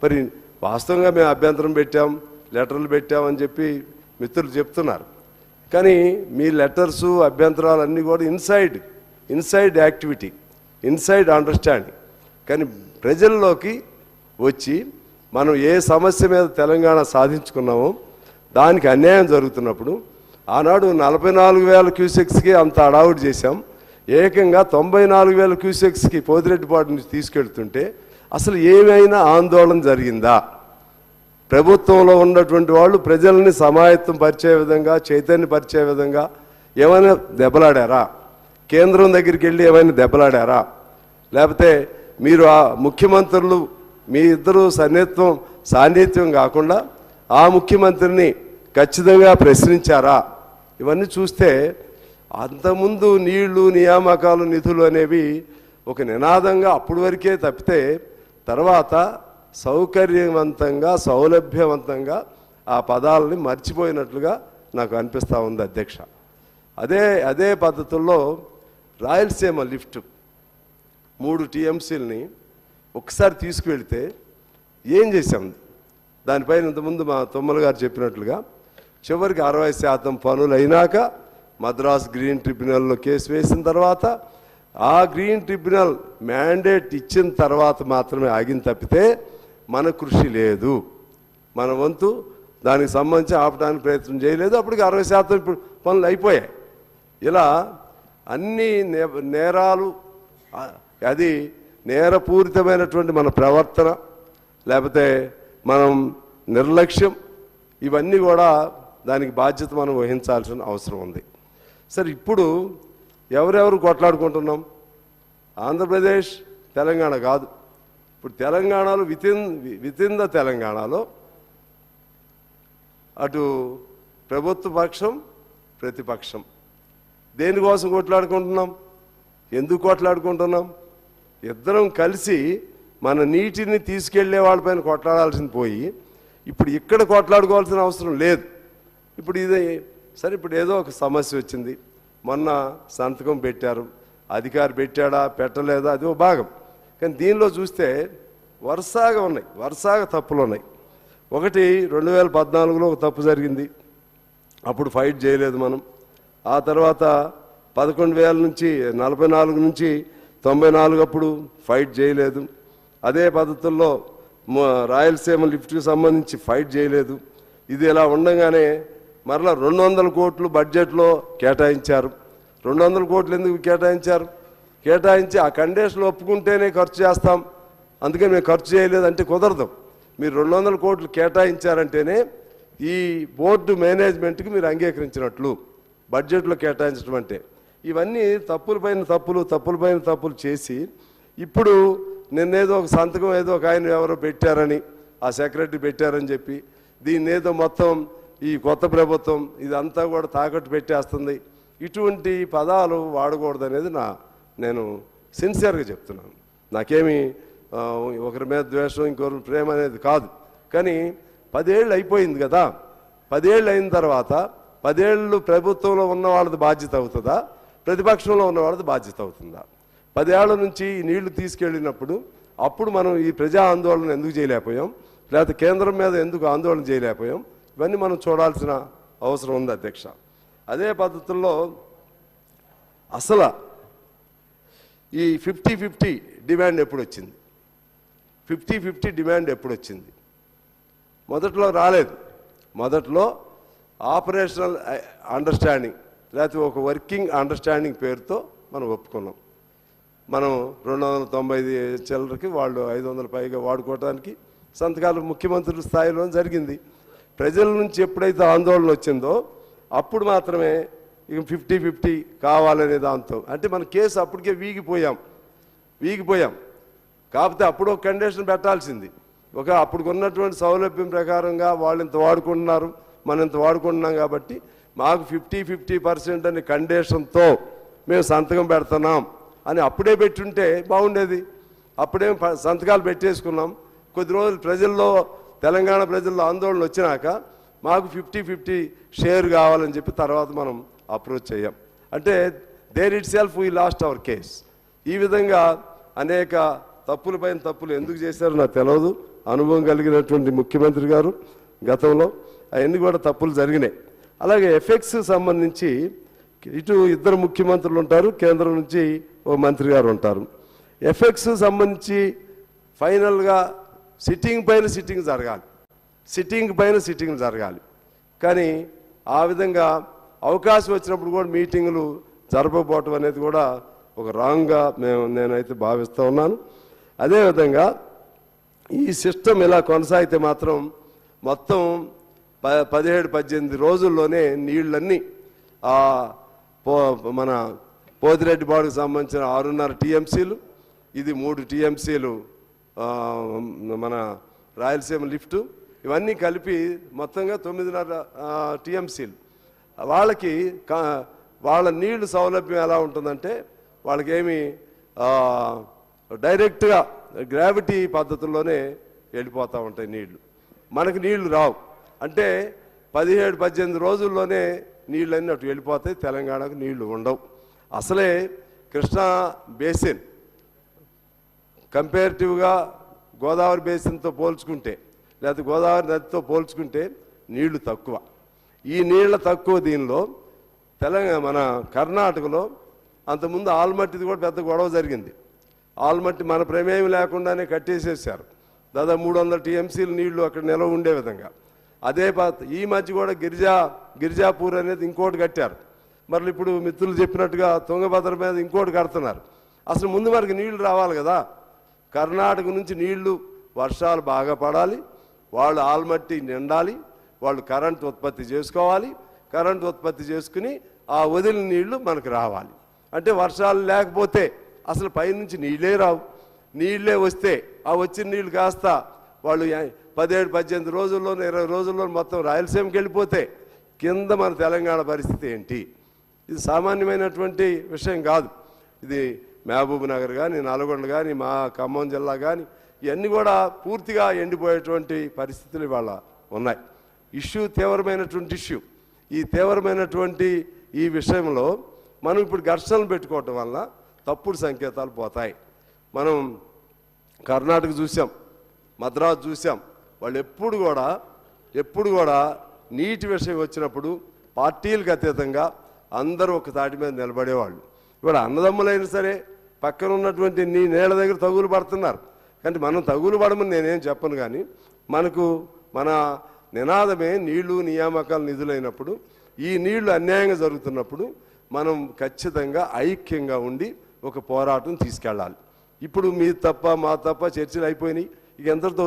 మరి వాస్తవంగా మేము అభ్యంతరం పెట్టాం, లెటర్లు పెట్టామని చెప్పి మిత్రులు చెప్తున్నారు. కానీ మీ లెటర్సు అభ్యంతరాలు అన్నీ కూడా ఇన్సైడ్ యాక్టివిటీ, ఇన్సైడ్ అండర్స్టాండింగ్. కానీ ప్రజల్లోకి వచ్చి మనం ఏ సమస్య మీద తెలంగాణ సాధించుకున్నామో దానికి అన్యాయం జరుగుతున్నప్పుడు ఆనాడు 44,000 క్యూసెక్స్కి అంత అడావుడి చేశాం. ఏకంగా 94,000 క్యూసెక్స్కి పోతిరెడ్డిపాడు నుంచి తీసుకెళ్తుంటే అసలు ఏమైనా ఆందోళన జరిగిందా? ప్రభుత్వంలో ఉన్నటువంటి వాళ్ళు ప్రజల్ని సమాయత్తం పరిచే విధంగా, చైతన్యపరిచే విధంగా ఏమైనా దెబ్బలాడారా? కేంద్రం దగ్గరికి వెళ్ళి ఏమైనా దెబ్బలాడారా? లేకపోతే మీరు ఆ ముఖ్యమంత్రులు మీ ఇద్దరు సాన్నిధ్యం కాకుండా ఆ ముఖ్యమంత్రిని ఖచ్చితంగా ప్రశ్నించారా? ఇవన్నీ చూస్తే అంతకుముందు నీళ్లు, నియామకాలు, నిధులు అనేవి ఒక నినాదంగా అప్పటి వరకే తప్పితే తర్వాత సౌకర్యవంతంగా, సౌలభ్యవంతంగా ఆ పదాలని మర్చిపోయినట్లుగా నాకు అనిపిస్తూ ఉంది అధ్యక్ష. అదే పద్ధతుల్లో రాయలసీమ లిఫ్ట్ 3 టీఎంసీలని ఒకసారి తీసుకువెళితే ఏం చేశాం? దానిపైన ఇంతకుముందు మా తొమ్మల గారు చెప్పినట్లుగా చివరికి 60% పనులు అయినాక మద్రాస్ గ్రీన్ ట్రిబ్యునల్లో కేసు వేసిన తర్వాత ఆ గ్రీన్ ట్రిబ్యునల్ మ్యాండేట్ ఇచ్చిన తర్వాత మాత్రమే ఆగిన తప్పితే మన కృషి లేదు. మన వంతు దానికి సంబంధించి ఆపడానికి ప్రయత్నం చేయలేదు. అప్పటికి 60% పనులు అయిపోయాయి. ఇలా అన్ని నేరాలు, అది నేరపూరితమైనటువంటి మన ప్రవర్తన, లేకపోతే మనం నిర్లక్ష్యం, ఇవన్నీ కూడా దానికి బాధ్యత మనం వహించాల్సిన అవసరం ఉంది. సరే, ఇప్పుడు ఎవరెవరు కొట్లాడుకుంటున్నాం? ఆంధ్రప్రదేశ్, తెలంగాణ కాదు. ఇప్పుడు తెలంగాణలో వితిన్ ద తెలంగాణలో అటు ప్రభుత్వ పక్షం, ప్రతిపక్షం దేనికోసం కొట్లాడుకుంటున్నాం? ఎందుకు కొట్లాడుకుంటున్నాం? ఇద్దరం కలిసి మన నీటిని తీసుకెళ్లే వాళ్ళపైన కొట్లాడాల్సింది పోయి ఇప్పుడు ఇక్కడ కొట్లాడుకోవాల్సిన అవసరం లేదు. ఇప్పుడు ఇది సరే, ఇప్పుడు ఏదో ఒక సమస్య వచ్చింది, మొన్న సంతకం పెట్టారు, అధికారి పెట్టాడా పెట్టలేదా అది ఒక భాగం. కానీ దీనిలో చూస్తే వరుసగా తప్పులు ఉన్నాయి. ఒకటి 2014లో ఒక తప్పు జరిగింది, అప్పుడు ఫైట్ చేయలేదు మనం. ఆ తర్వాత 11,000 నుంచి 44 నుంచి 94 అప్పుడు ఫైట్ చేయలేదు. అదే పద్ధతుల్లో రాయలసీమ లిఫ్ట్కి సంబంధించి ఫైట్ చేయలేదు. ఇది ఇలా ఉండగానే మరలా 200 కోట్లు బడ్జెట్లో కేటాయించారు. 200 కోట్లు ఎందుకు కేటాయించారు? కేటాయించి ఆ కండిషన్ ఒప్పుకుంటేనే ఖర్చు చేస్తాం, అందుకని మేము ఖర్చు చేయలేదు అంటే కుదరదు. మీరు 200 కోట్లు కేటాయించారంటేనే ఈ బోర్డు మేనేజ్మెంట్కి మీరు అంగీకరించినట్లు బడ్జెట్లో కేటాయించడం అంటే. ఇవన్నీ తప్పులపైన తప్పులు చేసి ఇప్పుడు నిన్నేదో ఒక సంతకం ఏదో ఒక ఆయన ఎవరో పెట్టారని, ఆ సెక్రటరీ పెట్టారని చెప్పి దీన్నేదో మొత్తం ఈ కొత్త ప్రభుత్వం ఇదంతా కూడా తాకట్టు పెట్టేస్తుంది. ఇటువంటి పదాలు వాడకూడదు అనేది నేను సిన్సియర్గా చెప్తున్నాను. నాకేమి ఒకరి మీద ద్వేషం, ఇంకొకరి ప్రేమ అనేది కాదు. కానీ 10 ఏళ్ళు అయిపోయింది కదా, 10 ఏళ్ళు అయిన తర్వాత 10 ఏళ్ళు ప్రభుత్వంలో ఉన్న వాళ్ళది బాధ్యత అవుతుందా, ప్రతిపక్షంలో ఉన్న వాళ్ళది బాధ్యత అవుతుందా? 10 ఏళ్ల నుంచి ఈ నీళ్లు తీసుకెళ్ళినప్పుడు అప్పుడు మనం ఈ ప్రజా ఆందోళన ఎందుకు చేయలేకపోయాం, లేకపోతే కేంద్రం మీద ఎందుకు ఆందోళన చేయలేకపోయాం, ఇవన్నీ మనం చూడాల్సిన అవసరం ఉంది అధ్యక్ష. అదే పద్ధతుల్లో అసలు ఈ 50-50 డిమాండ్ ఎప్పుడు వచ్చింది? 50-50 డిమాండ్ ఎప్పుడు వచ్చింది? మొదట్లో రాలేదు. మొదట్లో ఆపరేషనల్ అండర్స్టాండింగ్ లేకపోతే ఒక వర్కింగ్ అండర్స్టాండింగ్ పేరుతో మనం ఒప్పుకున్నాం. మనం 295 చిల్లరకి వాళ్ళు 500 పైగా వాడుకోవడానికి సంతకాలు ముఖ్యమంత్రుల స్థాయిలో జరిగింది. ప్రజల నుంచి ఎప్పుడైతే ఆందోళన వచ్చిందో అప్పుడు మాత్రమే ఇక 50-50 కావాలనే దాంతో, అంటే మన కేసు అప్పటికే వీగిపోయాం. కాకపోతే అప్పుడు ఒక కండిషన్ పెట్టాల్సింది. అప్పుడు ఉన్నటువంటి సౌలభ్యం ప్రకారంగా వాళ్ళు ఇంత వాడుకుంటున్నారు, మనం ఇంత వాడుకుంటున్నాం కాబట్టి మాకు 50% అనే కండిషన్తో మేము సంతకం పెడుతున్నాం అని అప్పుడే పెట్టుంటే బాగుండేది. అప్పుడేం సంతకాలు పెట్టేసుకున్నాం. కొద్ది రోజులు తెలంగాణ ప్రజల్లో ఆందోళన వచ్చినాక మాకు 50-50 షేర్ కావాలని చెప్పి తర్వాత మనం అప్రోచ్ అయ్యాం. అంటే there itself we lost our case. ఈ విధంగా అనేక తప్పులపైన తప్పులు ఎందుకు చేశారో నాకు తెలియదు. అనుభవం కలిగినటువంటి ముఖ్యమంత్రి గారు గతంలో అవన్నీ కూడా తప్పులు జరిగినాయి. అలాగే ఎఫెక్ట్స్ సంబంధించి ఇటు ఇద్దరు ముఖ్యమంత్రులు ఉంటారు, కేంద్రం నుంచి ఓ మంత్రి గారు ఉంటారు. ఎఫెక్ట్స్ సంబంధించి ఫైనల్గా సిట్టింగ్ పైన సిట్టింగ్ జరగాలి. కానీ ఆ విధంగా అవకాశం వచ్చినప్పుడు కూడా మీటింగులు జరపకపోవటం అనేది కూడా ఒక రాంగ్గా నేనైతే భావిస్తూ ఉన్నాను. అదేవిధంగా ఈ సిస్టమ్ ఇలా కొనసాగితే మాత్రం మొత్తం 17-18 రోజుల్లోనే నీళ్ళన్నీ మన పోతిరెడ్డి బాడుకు సంబంధించిన 6.5 టీఎంసీలు, ఇది 3 టీఎంసీలు మన రాయలసీమ లిఫ్ట్, ఇవన్నీ కలిపి మొత్తంగా 9.5 టీఎంసీలు. వాళ్ళ నీళ్లు సౌలభ్యం ఎలా ఉంటుందంటే వాళ్ళకేమి డైరెక్ట్గా గ్రావిటీ పద్ధతుల్లోనే వెళ్ళిపోతూ ఉంటాయి నీళ్లు. మనకు నీళ్లు రావు. అంటే 17-18 రోజుల్లోనే నీళ్ళన్నీ అటు వెళ్ళిపోతాయి, తెలంగాణకు నీళ్లు ఉండవు. అసలే కృష్ణా బేసిన్ కంపేరిటివ్గా గోదావరి బేసిన్తో పోల్చుకుంటే లేకపోతే గోదావరి నదితో పోల్చుకుంటే నీళ్లు తక్కువ. ఈ నీళ్ల తక్కువ దీనిలో మన కర్ణాటకలో అంతకుముందు ఆల్మట్టిది కూడా పెద్ద గొడవ జరిగింది. ఆల్మట్టి మన ప్రమేయం లేకుండానే కట్టేసేసారు. దాదాపు 300 టీఎంసీలు నీళ్లు అక్కడ నిల్వ ఉండే విధంగా. అదే ఈ మధ్య కూడా గిరిజాపూర్ అనేది ఇంకోటి కట్టారు. మరి ఇప్పుడు మిత్రులు చెప్పినట్టుగా తుంగభద్ర మీద ఇంకోటి కడుతున్నారు. అసలు ముందు మనకి నీళ్లు రావాలి కదా. కర్ణాటక నుంచి నీళ్లు వర్షాలు బాగా పడాలి, వాళ్ళు ఆల్మట్టి నిండాలి, వాళ్ళు కరెంట్ ఉత్పత్తి చేసుకోవాలి. కరెంట్ ఉత్పత్తి చేసుకుని ఆ వదిలిన నీళ్లు మనకు రావాలి. అంటే వర్షాలు లేకపోతే అసలు పైనుంచి నీళ్ళే రావు. నీళ్ళే వస్తే ఆ వచ్చిన నీళ్ళు కాస్త వాళ్ళు 17-18 రోజుల్లోనూ 20 రోజుల్లో మొత్తం రాయలసీమకి వెళ్ళిపోతే కింద మన తెలంగాణ పరిస్థితి ఏంటి? ఇది సామాన్యమైనటువంటి విషయం కాదు. ఇది మహబూబ్ నగర్ కానీ, నల్గొండ కానీ, మా ఖమ్మం జిల్లా కానీ ఇవన్నీ కూడా పూర్తిగా ఎండిపోయేటువంటి పరిస్థితులు ఇవాళ ఉన్నాయి. ఇష్యూ తీవ్రమైనటువంటి ఇష్యూ. ఈ తీవ్రమైనటువంటి ఈ విషయంలో మనం ఇప్పుడు ఘర్షణలు పెట్టుకోవటం వల్ల తప్పుడు సంకేతాలు పోతాయి. మనం కర్ణాటక చూసాం, మద్రాసు చూసాం. వాళ్ళు ఎప్పుడు కూడా నీటి విషయం వచ్చినప్పుడు పార్టీలకు అతీతంగా అందరూ ఒక తాటి మీద నిలబడేవాళ్ళు. ఇవాళ అన్నదమ్ములైనా సరే పక్కన ఉన్నటువంటి నీళ్ళ దగ్గర తగులు పడుతున్నారు. కానీ మనం తగులు పడమని నేనేం చెప్పను. కానీ మన నినాదమే నీళ్లు నియామకాలు నిధులైనప్పుడు, ఈ నీళ్లు అన్యాయంగా జరుగుతున్నప్పుడు మనం ఖచ్చితంగా ఐక్యంగా ఉండి ఒక పోరాటం తీసుకెళ్ళాలి. ఇప్పుడు మీ తప్ప మా తప్ప చర్చలు అయిపోయినాయి. ఇక ఎంతటితో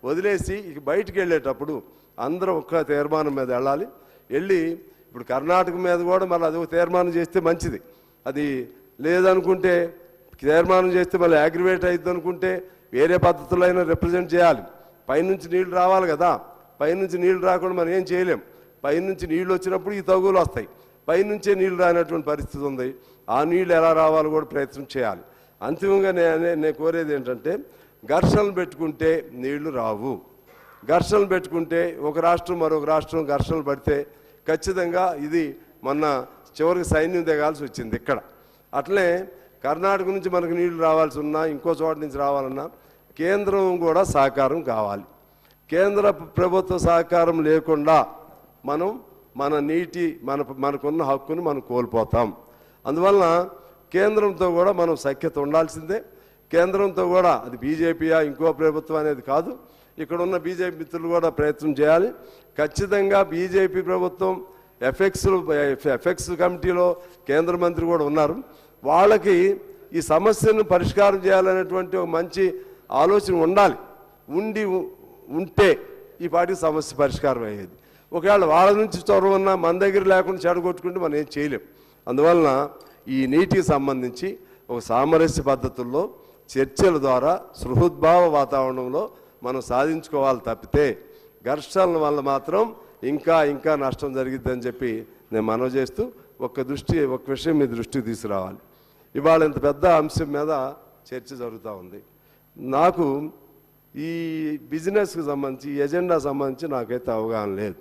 వదిలేసి ఇక బయటికి వెళ్ళేటప్పుడు అందరూ ఒక్క తీర్మానం మీద వెళ్ళి ఇప్పుడు కర్ణాటక మీద కూడా మళ్ళీ అది ఒక తీర్మానం చేస్తే మంచిది. అది లేదనుకుంటే తీర్మానం చేస్తే మళ్ళీ అగ్రివేట్ అవుతుంది అనుకుంటే వేరే పద్ధతుల్లో అయినా రిప్రజెంట్ చేయాలి. పైనుంచి నీళ్లు రావాలి కదా. పైనుంచి నీళ్లు రాకుండా మనం ఏం చేయలేం. పైనుంచి నీళ్లు వచ్చినప్పుడు ఈ తగులు వస్తాయి. పైనుంచే నీళ్లు రానటువంటి పరిస్థితి ఉంది. ఆ నీళ్లు ఎలా రావాలో కూడా ప్రయత్నం చేయాలి. అంతిమంగా నేను కోరేది ఏంటంటే ఘర్షణలు పెట్టుకుంటే నీళ్లు రావు. ఘర్షణలు పెట్టుకుంటే ఒక రాష్ట్రం మరొక రాష్ట్రం ఘర్షణలు పడితే ఖచ్చితంగా ఇది మొన్న చివరికి సైన్యం దిగాల్సి వచ్చింది ఇక్కడ. అట్లనే కర్ణాటక నుంచి మనకు నీళ్లు రావాల్సి ఉన్నా, ఇంకో చోట నుంచి రావాలన్నా కేంద్రం కూడా సహకారం కావాలి. కేంద్ర ప్రభుత్వ సహకారం లేకుండా మనం మనకున్న హక్కును మనం కోల్పోతాం. అందువలన కేంద్రంతో కూడా మనం సఖ్యత ఉండాల్సిందే. కేంద్రంతో కూడా అది బీజేపీయా ఇంకో ప్రభుత్వం అనేది కాదు. ఇక్కడ ఉన్న బీజేపీ మిత్రులు కూడా ప్రయత్నం చేయాలి. ఖచ్చితంగా బీజేపీ ప్రభుత్వం ఎఫెక్స్ కమిటీలో కేంద్ర మంత్రి కూడా ఉన్నారు. వాళ్ళకి ఈ సమస్యను పరిష్కారం చేయాలనేటువంటి ఒక మంచి ఆలోచన ఉంటే ఈ పాటికి సమస్య పరిష్కారం అయ్యేది. ఒకవేళ వాళ్ళ నుంచి చొరవన్నా మన దగ్గర లేకుండా చెడగొట్టుకుంటే మనం ఏం చేయలేం. అందువలన ఈ నీటికి సంబంధించి ఒక సామరస్య పద్ధతుల్లో చర్చల ద్వారా సృహద్భావ వాతావరణంలో మనం సాధించుకోవాలి తప్పితే ఘర్షణల వల్ల మాత్రం ఇంకా నష్టం జరిగిద్దని చెప్పి నేను మనవి చేస్తూ ఒక విషయం మీ దృష్టికి తీసుకురావాలి. ఇవాళ ఇంత పెద్ద అంశం మీద చర్చ జరుగుతూ ఉంది. నాకు ఈ బిజినెస్కి సంబంధించి ఎజెండా సంబంధించి నాకైతే అవగాహన లేదు.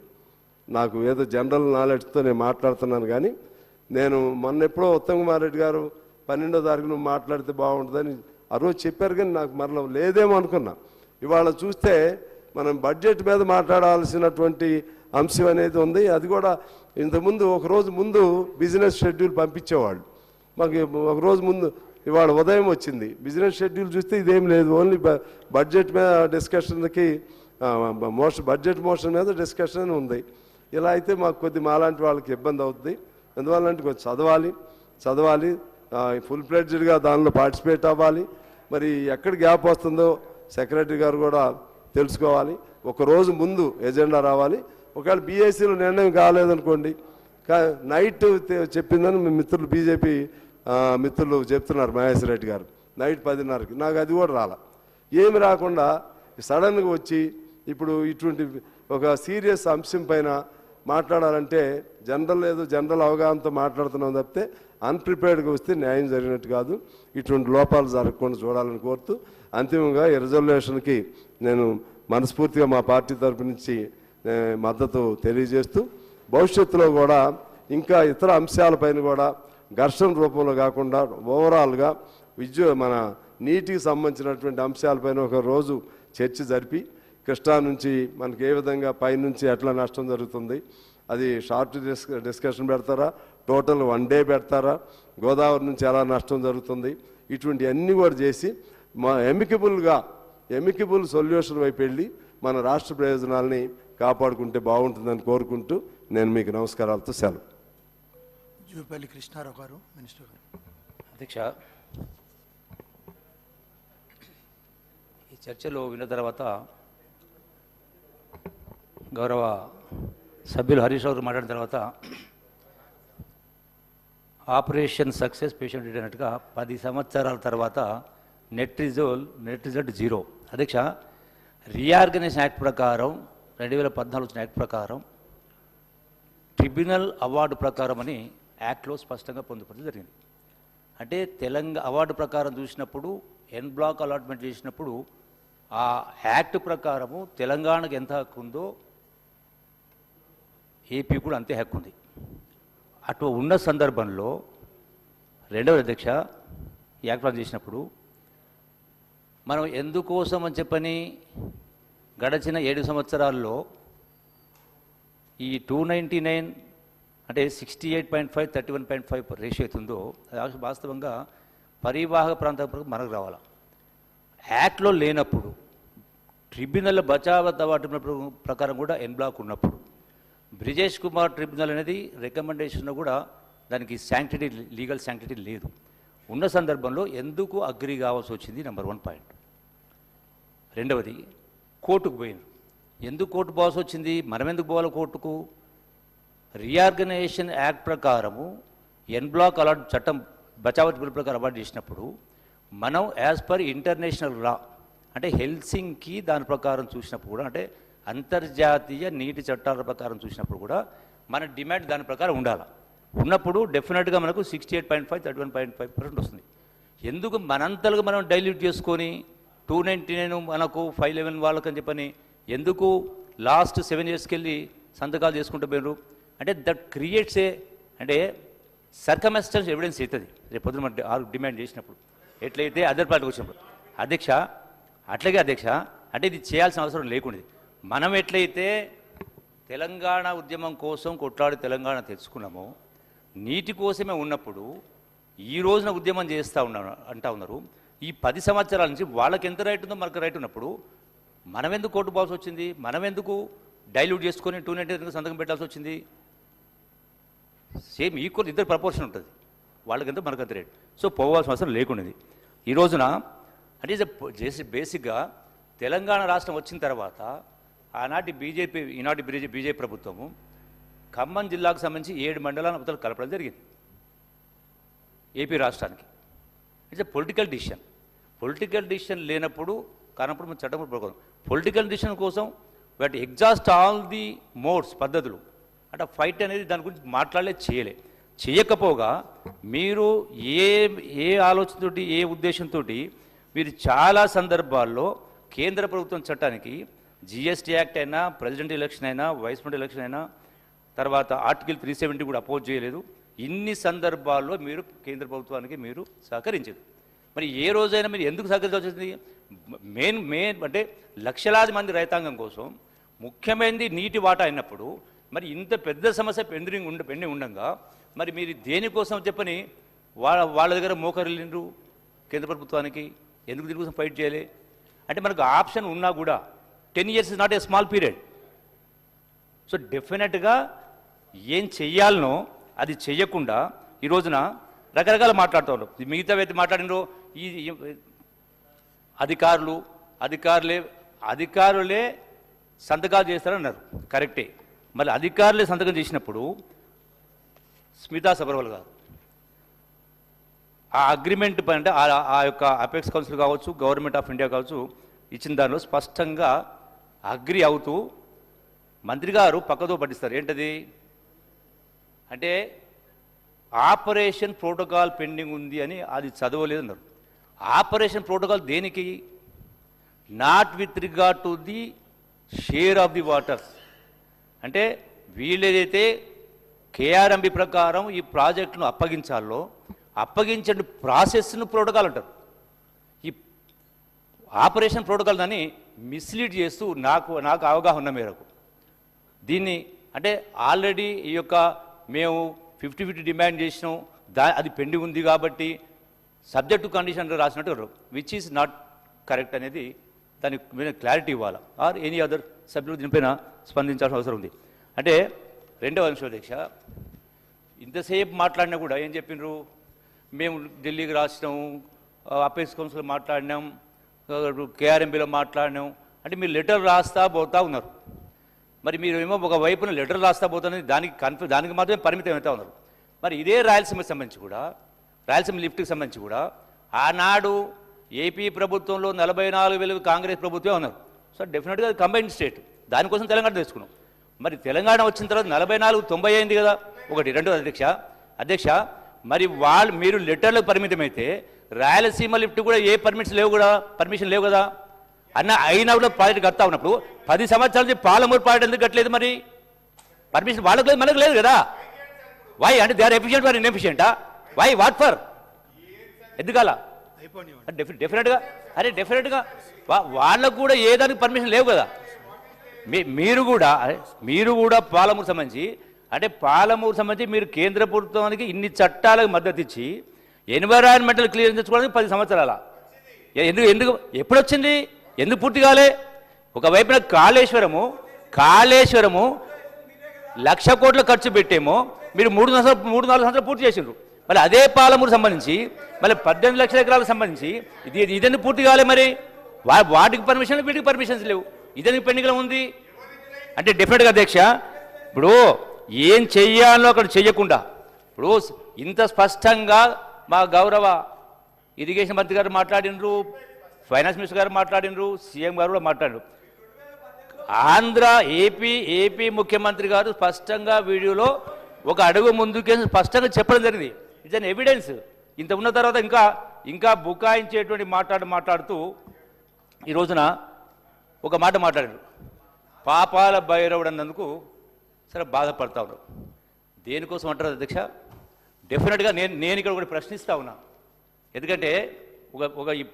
నాకు ఏదో జనరల్ నాలెడ్జ్తో నేను మాట్లాడుతున్నాను. కానీ నేను మొన్న ఎప్పుడో ఉత్తమ్ కుమార్ రెడ్డి గారు 12వ తారీఖున మాట్లాడితే బాగుంటుందని ఆ రోజు చెప్పారు. కానీ నాకు మరలా లేదేమో అనుకున్నా. ఇవాళ చూస్తే మనం బడ్జెట్ మీద మాట్లాడాల్సినటువంటి అంశం అనేది ఉంది. అది కూడా ఇంతకుముందు ఒకరోజు ముందు బిజినెస్ షెడ్యూల్ పంపించేవాళ్ళు మాకు. ఒకరోజు ముందు ఇవాళ ఉదయం వచ్చింది బిజినెస్ షెడ్యూల్ చూస్తే ఇదేం లేదు. ఓన్లీ బడ్జెట్ మీద డిస్కషన్కి బడ్జెట్ మోషన్ మీద డిస్కషన్ ఉంది. ఇలా అయితే మాకు మాలాంటి వాళ్ళకి ఇబ్బంది అవుతుంది. ఎందువల్లంటే కొంచెం చదవాలి ఫుల్ ఫ్లెడ్జ్డ్గా దానిలో పార్టిసిపేట్ అవ్వాలి. మరి ఎక్కడ గ్యాప్ వస్తుందో సెక్రటరీ గారు కూడా తెలుసుకోవాలి. ఒకరోజు ముందు ఎజెండా రావాలి. ఒకవేళ బీఏసీలో నిర్ణయం కాలేదనుకోండి, నైట్ చెప్పిందని మీ మిత్రులు బీజేపీ మిత్రులు చెప్తున్నారు. మహేశ్వర రెడ్డి గారు నైట్ 10:30కి నాకు అది కూడా రాలా. ఏమి రాకుండా సడన్గా వచ్చి ఇప్పుడు ఇటువంటి ఒక సీరియస్ అంశం పైన మాట్లాడాలంటే జనరల్ అవగాహనతో మాట్లాడుతున్నాం తప్పితే అన్ప్రిపేర్డ్గా వస్తే న్యాయం జరిగినట్టు కాదు. ఇటువంటి లోపాలు జరగకుండా చూడాలని కోరుతూ అంతిమంగా ఈ రిజల్యూషన్కి నేను మనస్ఫూర్తిగా మా పార్టీ తరపు నుంచి మద్దతు తెలియజేస్తూ భవిష్యత్తులో కూడా ఇంకా ఇతర అంశాలపైన కూడా ఘర్షణ రూపంలో కాకుండా ఓవరాల్గా మన నీటికి సంబంధించినటువంటి అంశాలపైన ఒక రోజు చర్చ జరిపి కృష్ణా నుంచి మనకి ఏ విధంగా పైనుంచి ఎట్లా నష్టం జరుగుతుంది, అది షార్ట్ డిస్కషన్ పెడతారా, టోటల్ 1 డే పెడతారా, గోదావరి నుంచి ఎలా నష్టం జరుగుతుంది, ఇటువంటి అన్నీ కూడా చేసి ఎమికబుల్ సొల్యూషన్ వైపు వెళ్ళి మన రాష్ట్ర ప్రయోజనాలని కాపాడుకుంటే బాగుంటుందని కోరుకుంటూ నేను మీకు నమస్కారాలతో సెలవు. జూపల్లి కృష్ణారావు గారు, మినిస్టర్ గారు. అధ్యక్ష, ఈ చర్చలో విన్న తర్వాత గౌరవ సభ్యులు హరీష్ రావు మాట్లాడిన తర్వాత ఆపరేషన్ సక్సెస్ పేషెంట్ డెడ్ అన్నట్టుగా 10 సంవత్సరాల తర్వాత నెట్ రిజల్ట్ 0. అధ్యక్ష, రీఆర్గనైజేషన్ యాక్ట్ ప్రకారం 2014 వచ్చిన యాక్ట్ ప్రకారం ట్రిబ్యునల్ అవార్డు ప్రకారం అని యాక్ట్లో స్పష్టంగా పొందుపరచడం జరిగింది. అంటే తెలంగాణ అవార్డు ప్రకారం చూసినప్పుడు ఎన్ బ్లాక్ అలాట్మెంట్ చేసినప్పుడు ఆ యాక్ట్ ప్రకారము తెలంగాణకు ఎంత హక్కు ఉందో ఏపీ కూడా అంతే హక్కు ఉంది. అటు ఉన్న సందర్భంలో రెండవ అధ్యక్ష యాక్ట్ ప్లాన్ చేసినప్పుడు మనం ఎందుకోసం అని చెప్పని గడచిన 7 సంవత్సరాల్లో ఈ 299 అంటే 68.5 31.5 రేషియో అవుతుందో అది వాస్తవంగా పరివాహక ప్రాంతం మనకు రావాలి. యాక్ట్లో లేనప్పుడు ట్రిబ్యునల్ బచావత్ అవార్డు ప్రకారం కూడా ఎన్ బ్లాక్ ఉన్నప్పుడు బ్రిజేష్ కుమార్ ట్రిబ్యునల్ అనేది రికమెండేషన్ కూడా దానికి శాంక్టిటీ లీగల్ శాంక్టిటీ లేదు. ఉన్న సందర్భంలో ఎందుకు అగ్రి కావాల్సి వచ్చింది నెంబర్ 1 పాయింట్. రెండవది కోర్టుకు పోయింది. ఎందుకు కోర్టు పోవాల్సి వచ్చింది? మనం ఎందుకు పోవాలి కోర్టుకు? రీఆర్గనైజేషన్ యాక్ట్ ప్రకారము ఎన్ బ్లాక్ అలాట్ చట్టం బచావత్ బిల్ ప్రకారం అవార్డు చేసినప్పుడు మనం యాజ్ పర్ ఇంటర్నేషనల్ లా అంటే హెల్సింకి దాని ప్రకారం చూసినప్పుడు కూడా అంటే అంతర్జాతీయ నీటి చట్టాల ప్రకారం చూసినప్పుడు కూడా మన డిమాండ్ దాని ప్రకారం ఉండాలి. ఉన్నప్పుడు డెఫినెట్గా మనకు 68.5 31.5% వస్తుంది. ఎందుకు మనంతలుగా మనం డైల్యూట్ చేసుకొని 299 మనకు 511 వాళ్ళకని చెప్పని ఎందుకు లాస్ట్ 7 yearsకి వెళ్ళి సంతకాలు చేసుకుంటూ పోయినారు? అంటే దట్ క్రియేట్స్ అంటే సర్కమ్స్టెన్స్ ఎవిడెన్స్ అవుతుంది రేపు పొద్దున మనం డిమాండ్ చేసినప్పుడు ఎట్లయితే అదర్ పార్టీకి వచ్చినప్పుడు. అధ్యక్ష అట్లాగే అధ్యక్ష అంటే ఇది చేయాల్సిన అవసరం లేకుండా మనం ఎట్లయితే తెలంగాణ ఉద్యమం కోసం కొట్లాడి తెలంగాణ తెచ్చుకున్నామో నీటి కోసమే ఉన్నప్పుడు ఈ రోజున ఉద్యమం చేస్తూ ఉన్నారు. ఈ 10 సంవత్సరాల నుంచి వాళ్ళకి ఎంత రైట్ ఉందో మనకు రైట్ ఉన్నప్పుడు మనం ఎందుకు కోర్టు పోవాల్సి వచ్చింది? మనం ఎందుకు డైల్యూట్ చేసుకొని 299 సంతకం పెట్టాల్సి వచ్చింది? సేమ్ ఈక్వల్ ఇద్దరు ప్రపోర్షన్ ఉంటుంది, వాళ్ళకంతా మనకంత రేట్. సో పోవాల్సిన అవసరం లేకుండాది. ఈ రోజున అంటే చేసి బేసిక్గా తెలంగాణ రాష్ట్రం వచ్చిన తర్వాత ఆనాటి ఈనాటి బీజేపీ ప్రభుత్వము ఖమ్మం జిల్లాకు సంబంధించి 7 మండలాలను అవతల కలపడం జరిగింది ఏపీ రాష్ట్రానికి. It's a political decision. Political decision లేనప్పుడు కానప్పుడు మన చట్టం ప్రకారం పొలిటికల్ డిసిషన్ కోసం వాటి ఎగ్జాస్ట్ ఆల్ ది మోడ్స్ పద్ధతులు అంటే ఫైట్ అనేది దాని గురించి చేయకపోగా మీరు ఏ ఆలోచనతోటి ఏ ఉద్దేశంతో మీరు చాలా సందర్భాల్లో కేంద్ర ప్రభుత్వం చట్టానికి జిఎస్టీ యాక్ట్ అయినా ప్రెసిడెంట్ ఎలక్షన్ అయినా వైస్ ప్రెసిడెంట్ ఎలక్షన్ అయినా తర్వాత ఆర్టికల్ 370 కూడా అపోజ్ చేయలేదు. ఇన్ని సందర్భాల్లో మీరు కేంద్ర ప్రభుత్వానికి మీరు సహకరించదు. మరి ఏ రోజైనా మీరు ఎందుకు సహకరించాల్సి వచ్చింది? మెయిన్ అంటే లక్షలాది మంది రైతాంగం కోసం ముఖ్యమైనది నీటి వాటా అయినప్పుడు మరి ఇంత పెద్ద సమస్య పెండింగ్ ఉండగా మరి మీరు దేనికోసం చెప్పని వాళ్ళ దగ్గర మోకరిల్లిండ్రు కేంద్ర ప్రభుత్వానికి ఎందుకు దీనికోసం ఫైట్ చేయాలి? అంటే మనకు ఆప్షన్ ఉన్నా కూడా 10 years is not a small period. So డెఫినెట్గా ఏం చెయ్యాలనో అది చెయ్యకుండా ఈ రోజున రకరకాల మాట్లాడుతూ ఉన్నారు. మిగతా వ్యక్తి మాట్లాడినో ఈ అధికారులే సంతకాలు చేస్తారన్నారు, కరెక్టే. మళ్ళీ అధికారులే సంతకం చేసినప్పుడు స్మితా సబర్వాల్ గారు ఆ అగ్రిమెంట్ పైన అంటే ఆ యొక్క అపెక్స్ కౌన్సిల్ కావచ్చు గవర్నమెంట్ ఆఫ్ ఇండియా కావచ్చు ఇచ్చిన దానిలో స్పష్టంగా అగ్రి అవుతూ మంత్రి గారు పక్కదో పట్టిస్తారు. ఏంటది అంటే ఆపరేషన్ ప్రోటోకాల్ పెండింగ్ ఉంది అని అది చదవలేదు అన్నారు. ఆపరేషన్ ప్రోటోకాల్ దేనికి? Not with regard to the share of the waters. అంటే వీళ్ళేదైతే కేఆర్ఎంబి ప్రకారం ఈ ప్రాజెక్టును అప్పగించాలో అప్పగించండి ప్రాసెస్ను ప్రోటోకాల్ అంటారు. ఈ ఆపరేషన్ ప్రోటోకాల్ దాన్ని మిస్లీడ్ చేస్తూ నాకు అవగాహన ఉన్న మేరకు దీన్ని అంటే ఆల్రెడీ ఈ యొక్క మేము 50-50 డిమాండ్ చేసినాం అది పెండింగ్ ఉంది కాబట్టి సబ్జెక్ట్ టు కండిషన్ రాసినట్టు విచ్ ఈజ్ నాట్ కరెక్ట్ అనేది దానికి మీద క్లారిటీ ఇవ్వాలి. ఆర్ ఎనీ అదర్ సభ్యులు దీనిపైన స్పందించాల్సిన అవసరం ఉంది. అంటే రెండవ అంశం అధ్యక్ష, ఇంతసేపు మాట్లాడినా కూడా ఏం చెప్పినారు? మేము ఢిల్లీకి రాసినాము, అపెక్స్ కౌన్సిల్ మాట్లాడినాం, కేఆర్ఎంబీలో మాట్లాడినాం. అంటే మీరు లెటర్ రాస్తా పోతా ఉన్నారు. మరి మీరు ఏమో ఒక వైపున లెటర్ రాస్తా పోతుంది, దానికి మాత్రమే పరిమితం అవుతా ఉన్నారు. మరి ఇదే రాయలసీమకి సంబంధించి కూడా, రాయలసీమ లిఫ్ట్కి సంబంధించి కూడా ఆనాడు ఏపీ ప్రభుత్వంలో 44,000 కాంగ్రెస్ ప్రభుత్వమే ఉన్నారు. సో డెఫినెట్గా అది కంబైన్డ్ స్టేట్, దానికోసం తెలంగాణ తెచ్చుకున్నాం. మరి తెలంగాణ వచ్చిన తర్వాత 44 90 అయింది కదా. ఒకటి. రెండు అధ్యక్ష మరి మీరు లెటర్లకు పరిమితమైతే రాయలసీమ లిఫ్ట్ కూడా ఏ పర్మిషన్ లేవు కదా అన్న. అయినా కూడా ప్రాజెక్ట్ కడతా ఉన్నప్పుడు 10 సంవత్సరాల నుంచి పాలమూరు ప్రాజెక్ట్ ఎందుకు కట్టలేదు? మరి పర్మిషన్ వాళ్ళకు లేదు, మనకు లేదు కదా. వై అంటే దే ఆర్ ఎఫిషియెంట్ ఫర్ ఇన్ఎఫిషియెంటా? Why what for? ఎందుకలా? డెఫినెట్గా వాళ్ళకు కూడా ఏ దానికి పర్మిషన్ లేవు కదా. మీరు కూడా పాలమూరు సంబంధించి మీరు కేంద్ర ప్రభుత్వానికి ఇన్ని చట్టాలకు మద్దతు ఇచ్చి ఎన్విరాన్మెంటల్ క్లియరెన్స్ తెచ్చుకోవడానికి 10 సంవత్సరాల ఎందుకు ఎప్పుడు వచ్చింది? ఎందుకు పూర్తి కాలే? ఒకవైపున కాళేశ్వరము 1,00,000 కోట్ల ఖర్చు పెట్టేమో మీరు 3-4 సంవత్సరాలు పూర్తి చేసిండ్రు. మళ్ళీ అదే పాలమూరు సంబంధించి మళ్ళీ 18 లక్షల ఎకరాలకు సంబంధించి ఇదన్నీ పూర్తి కాలే. మరి వాటికి పర్మిషన్లు, వీటికి పర్మిషన్స్ లేవు. ఇదన్నీ పెండింగ్లో ఉంది అంటే డెఫినెట్గా అధ్యక్ష ఇప్పుడు ఏం చెయ్యాలో అక్కడ చెయ్యకుండా ఇప్పుడు ఇంత స్పష్టంగా మా గౌరవ ఇరిగేషన్ మంత్రి గారు మాట్లాడినరు, ఫైనాన్స్ మినిస్టర్ గారు మాట్లాడినరు, సీఎం గారు కూడా మాట్లాడారు. ఏపీ ముఖ్యమంత్రి గారు స్పష్టంగా వీడియోలో ఒక అడుగు ముందుకే స్పష్టంగా చెప్పడం జరిగింది. It's an evidence. ఇంత ఉన్న తర్వాత ఇంకా బుకాయించేటువంటి మాట్లాడుతూ ఈ రోజున ఒక మాట మాట్లాడారు. పాపాల భైరవుడు అన్నందుకు సరే బాధపడతా ఉన్నారు. దేనికోసం అంటారు అధ్యక్ష? డెఫినెట్గా నేను ఇక్కడ ఒకటి ప్రశ్నిస్తా ఉన్నా. ఎందుకంటే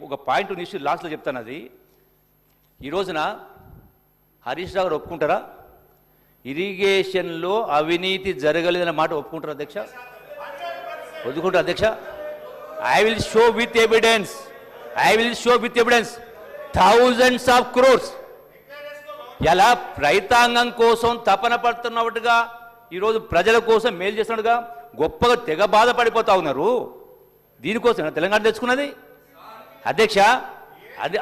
ఒక పాయింట్ ఇష్యూ లాస్ట్లో చెప్తాను. అది ఈ రోజున హరీష్ రావు గారు ఒప్పుకుంటారా? ఇరిగేషన్లో అవినీతి జరగలేదన్న మాట ఒప్పుకుంటారా అధ్యక్ష? ఒప్పుకుంటారు అధ్యక్ష? I will show with evidence thousands of crores. ఎలా రైతాంగం కోసం తపన పడుతున్నట్టుగా ఈరోజు ప్రజల కోసం మేలు చేస్తున్నట్టుగా గొప్పగా తెగ బాధపడిపోతా ఉన్నారు. దీనికోసం తెలంగాణ తెచ్చుకున్నది అధ్యక్ష.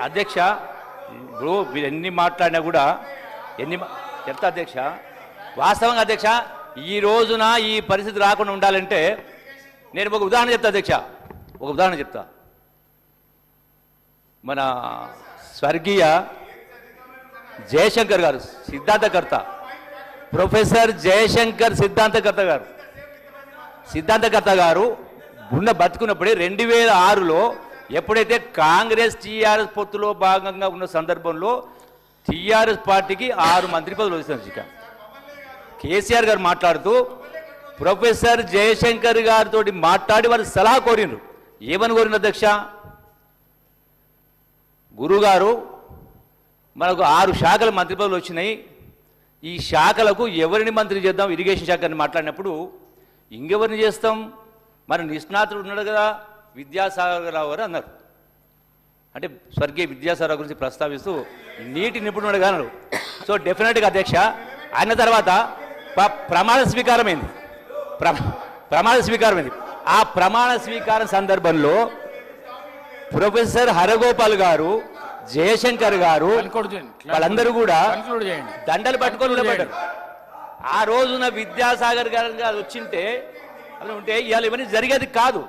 అధ్యక్ష ఇప్పుడు మీరు ఎన్ని మాట్లాడినా కూడా చెప్తా అధ్యక్ష. వాస్తవంగా అధ్యక్ష ఈ రోజున ఈ పరిస్థితి రాకుండా ఉండాలంటే నేను ఒక ఉదాహరణ చెప్తా. మన స్వర్గీయ జయశంకర్ గారు సిద్ధాంతకర్త, ప్రొఫెసర్ జయశంకర్ సిద్ధాంతకర్త గారు బతుకున్నప్పుడే 2006లో ఎప్పుడైతే కాంగ్రెస్ టీఆర్ఎస్ పొత్తులో భాగంగా ఉన్న సందర్భంలో టీఆర్ఎస్ పార్టీకి 6 మంత్రి పదవులు వస్తుంది. కేసీఆర్ గారు మాట్లాడుతూ ప్రొఫెసర్ జయశంకర్ గారితో మాట్లాడి వారు సలహా కోరినరు. ఏమని కోరిన అధ్యక్ష? గురుగారు మనకు 6 శాఖల మంత్రి పదవులు వచ్చినాయి, ఈ శాఖలకు ఎవరిని మంత్రి చేద్దాం? ఇరిగేషన్ శాఖని మాట్లాడినప్పుడు ఇంకెవరిని చేస్తాం? మన నిష్ణాతుడు ఉన్నాడు కదా విద్యాసాగర్ రావు గారు అన్నారు. అంటే స్వర్గీయ విద్యాసాగర్ గురించి ప్రస్తావిస్తూ నీటి నిపుణుడు అన్నారు. సో డెఫినెట్గా అధ్యక్ష అయిన తర్వాత ప్రమాణ స్వీకారమైంది. ఆ ప్రమాణ స్వీకారం సందర్భంలో ప్రొఫెసర్ హరగోపాల్ గారు, జయశంకర్ గారు వాళ్ళందరూ కూడా దండలు పట్టుకొని నిలబడ్డారు. ఆ రోజున విద్యాసాగర్ గారు వచ్చింటే ఉంటే ఇవాళ ఇవన్నీ జరిగేది కాదు.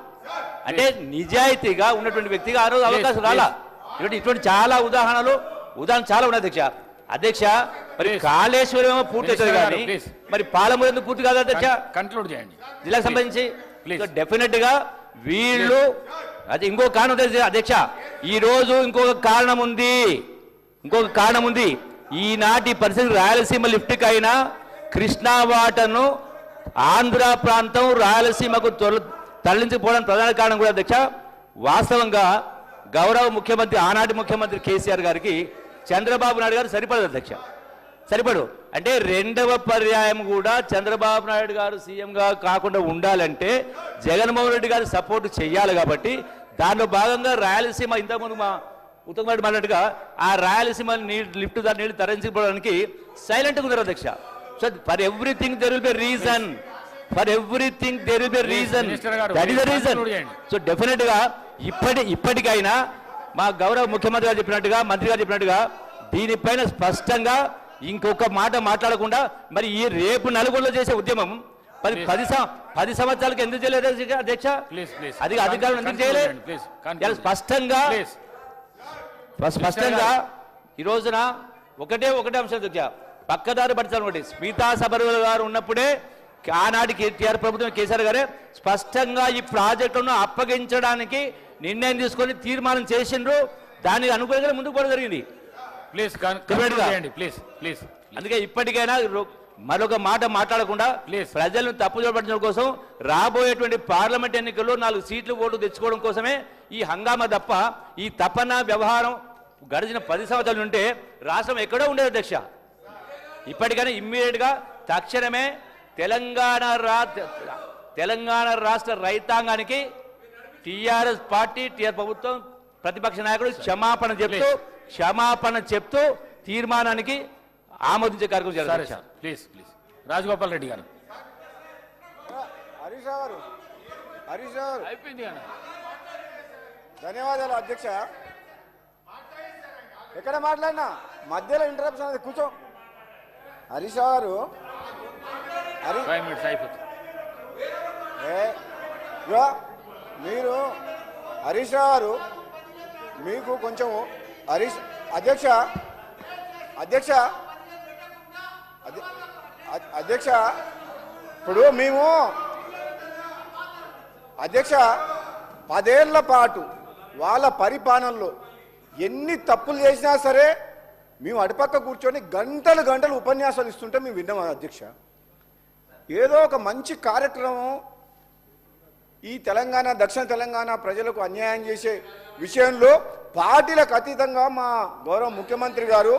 అంటే నిజాయితీగా ఉన్నటువంటి వ్యక్తిగా ఆ రోజు అవకాశం రాలా. ఇటువంటి చాలా ఉదాహరణలు చాలా ఉన్నాయి అధ్యక్ష. మరి కాళేశ్వరం ఏమో పూర్తి అవుతుంది కానీ మరి పాలమూరు ఎందుకు పూర్తి కాదు అధ్యక్ష? కన్క్లూడ్ చేయండి జిల్లాకు సంబంధించి. డెఫినెట్గా వీళ్ళు అది ఇంకో కారణం అధ్యక్ష. ఈ రోజు ఇంకొక కారణం ఉంది. ఈనాటి పరిస్థితి రాయలసీమ లిఫ్ట్కి అయినా కృష్ణా వాటర్ను ఆంధ్ర ప్రాంతం రాయలసీమకు తరలించకపోవడానికి ప్రధాన కారణం కూడా అధ్యక్ష. వాస్తవంగా గౌరవ ముఖ్యమంత్రి ఆనాటి ముఖ్యమంత్రి కేసీఆర్ గారికి చంద్రబాబు నాయుడు గారు సరిపడదు అధ్యక్ష. అంటే 2వ పర్యాయం కూడా చంద్రబాబు నాయుడు గారు సీఎంగా కాకుండా ఉండాలంటే జగన్మోహన్ రెడ్డి గారు సపోర్ట్ చేయాలి. కాబట్టి దానిలో భాగంగా రాయలసీమ ఇంతకుముందు మా ఉత్తమ్ రెడ్డి మాట్లాడుగా ఆ రాయలసీమ లిఫ్ట్ దాని నీళ్లు తరలించుకోవడానికి సైలెంట్గా ఉన్నారు అధ్యక్ష. So for everything there will be reason. That is the reason. So డెఫినెట్గా ఇప్పటికైనా మా గౌరవ ముఖ్యమంత్రి గారు చెప్పినట్టుగా, మంత్రి గారు చెప్పినట్టుగా దీనిపైన స్పష్టంగా ఇంకొక మాట మాట్లాడకుండా మరి ఈ రేపు నలుగురిలో చేసే ఉద్యమం 10 సంవత్సరాలకు ఎందుకు చేయలేదు అధ్యక్ష? అది అధికారులు ఎందుకు చేయలేదు? స్పష్టంగా ఈ రోజున ఒకటే అంశం అధ్యక్ష, పక్కదారి పడతాను ఒకటి. స్మితా సబర్వాల్ గారు ఉన్నప్పుడే ఆనాటి టీఆర్ ప్రభుత్వం కేసీఆర్ గారే స్పష్టంగా ఈ ప్రాజెక్టును అప్పగించడానికి నిర్ణయం తీసుకొని తీర్మానం చేసిండ్రు. దానికి అనుకూలంగా ముందుకు పోవడం జరిగింది. ప్లీజ్ అందుకే ఇప్పటికైనా మరొక మాట మాట్లాడకుండా ప్రజలను తప్పుదోవ పట్టడం కోసం రాబోయేటువంటి పార్లమెంట్ ఎన్నికల్లో 4 సీట్లు ఓటు తెచ్చుకోవడం కోసమే ఈ హంగామా తప్ప ఈ తపన వ్యవహారం గడిచిన 10 సంవత్సరాలు ఉంటే రాష్ట్రం ఎక్కడో ఉండేది అధ్యక్ష. ఇప్పటికైనా ఇమ్మీడియట్గా తక్షణమే తెలంగాణ రాష్ట్ర రైతాంగానికి టీఆర్ఎస్ పార్టీ టీఆర్ ప్రభుత్వం ప్రతిపక్ష నాయకుడు క్షమాపణ చెప్తూ తీర్మానానికి ఆమోదించే కార్యక్రమం జరుగుతుంది. ప్లీజ్ రాజగోపాల్ రెడ్డి గారు. హరీష్ రావు అయిపోయింది కానీ. ధన్యవాదాలు అధ్యక్ష. ఎక్కడ మాట్లాడినా మధ్యలో ఇంటరప్షన్ అనేది కూర్చో. హరీష్ రావు గారు మీరు హరీష్ రావు గారు మీకు కొంచెం అధ్యక్ష ఇప్పుడు మేము అధ్యక్ష 10 ఏళ్ల పాటు వాళ్ళ పరిపాలనలో ఎన్ని తప్పులు చేసినా సరే మేము అటుపక్క కూర్చొని గంటలు ఉపన్యాసాలు ఇస్తుంటే మేము విన్నాం అధ్యక్ష. ఏదో ఒక మంచి కార్యక్రమం ఈ దక్షిణ తెలంగాణ ప్రజలకు అన్యాయం చేసే విషయంలో పార్టీలకు అతీతంగా మా గౌరవ ముఖ్యమంత్రి గారు,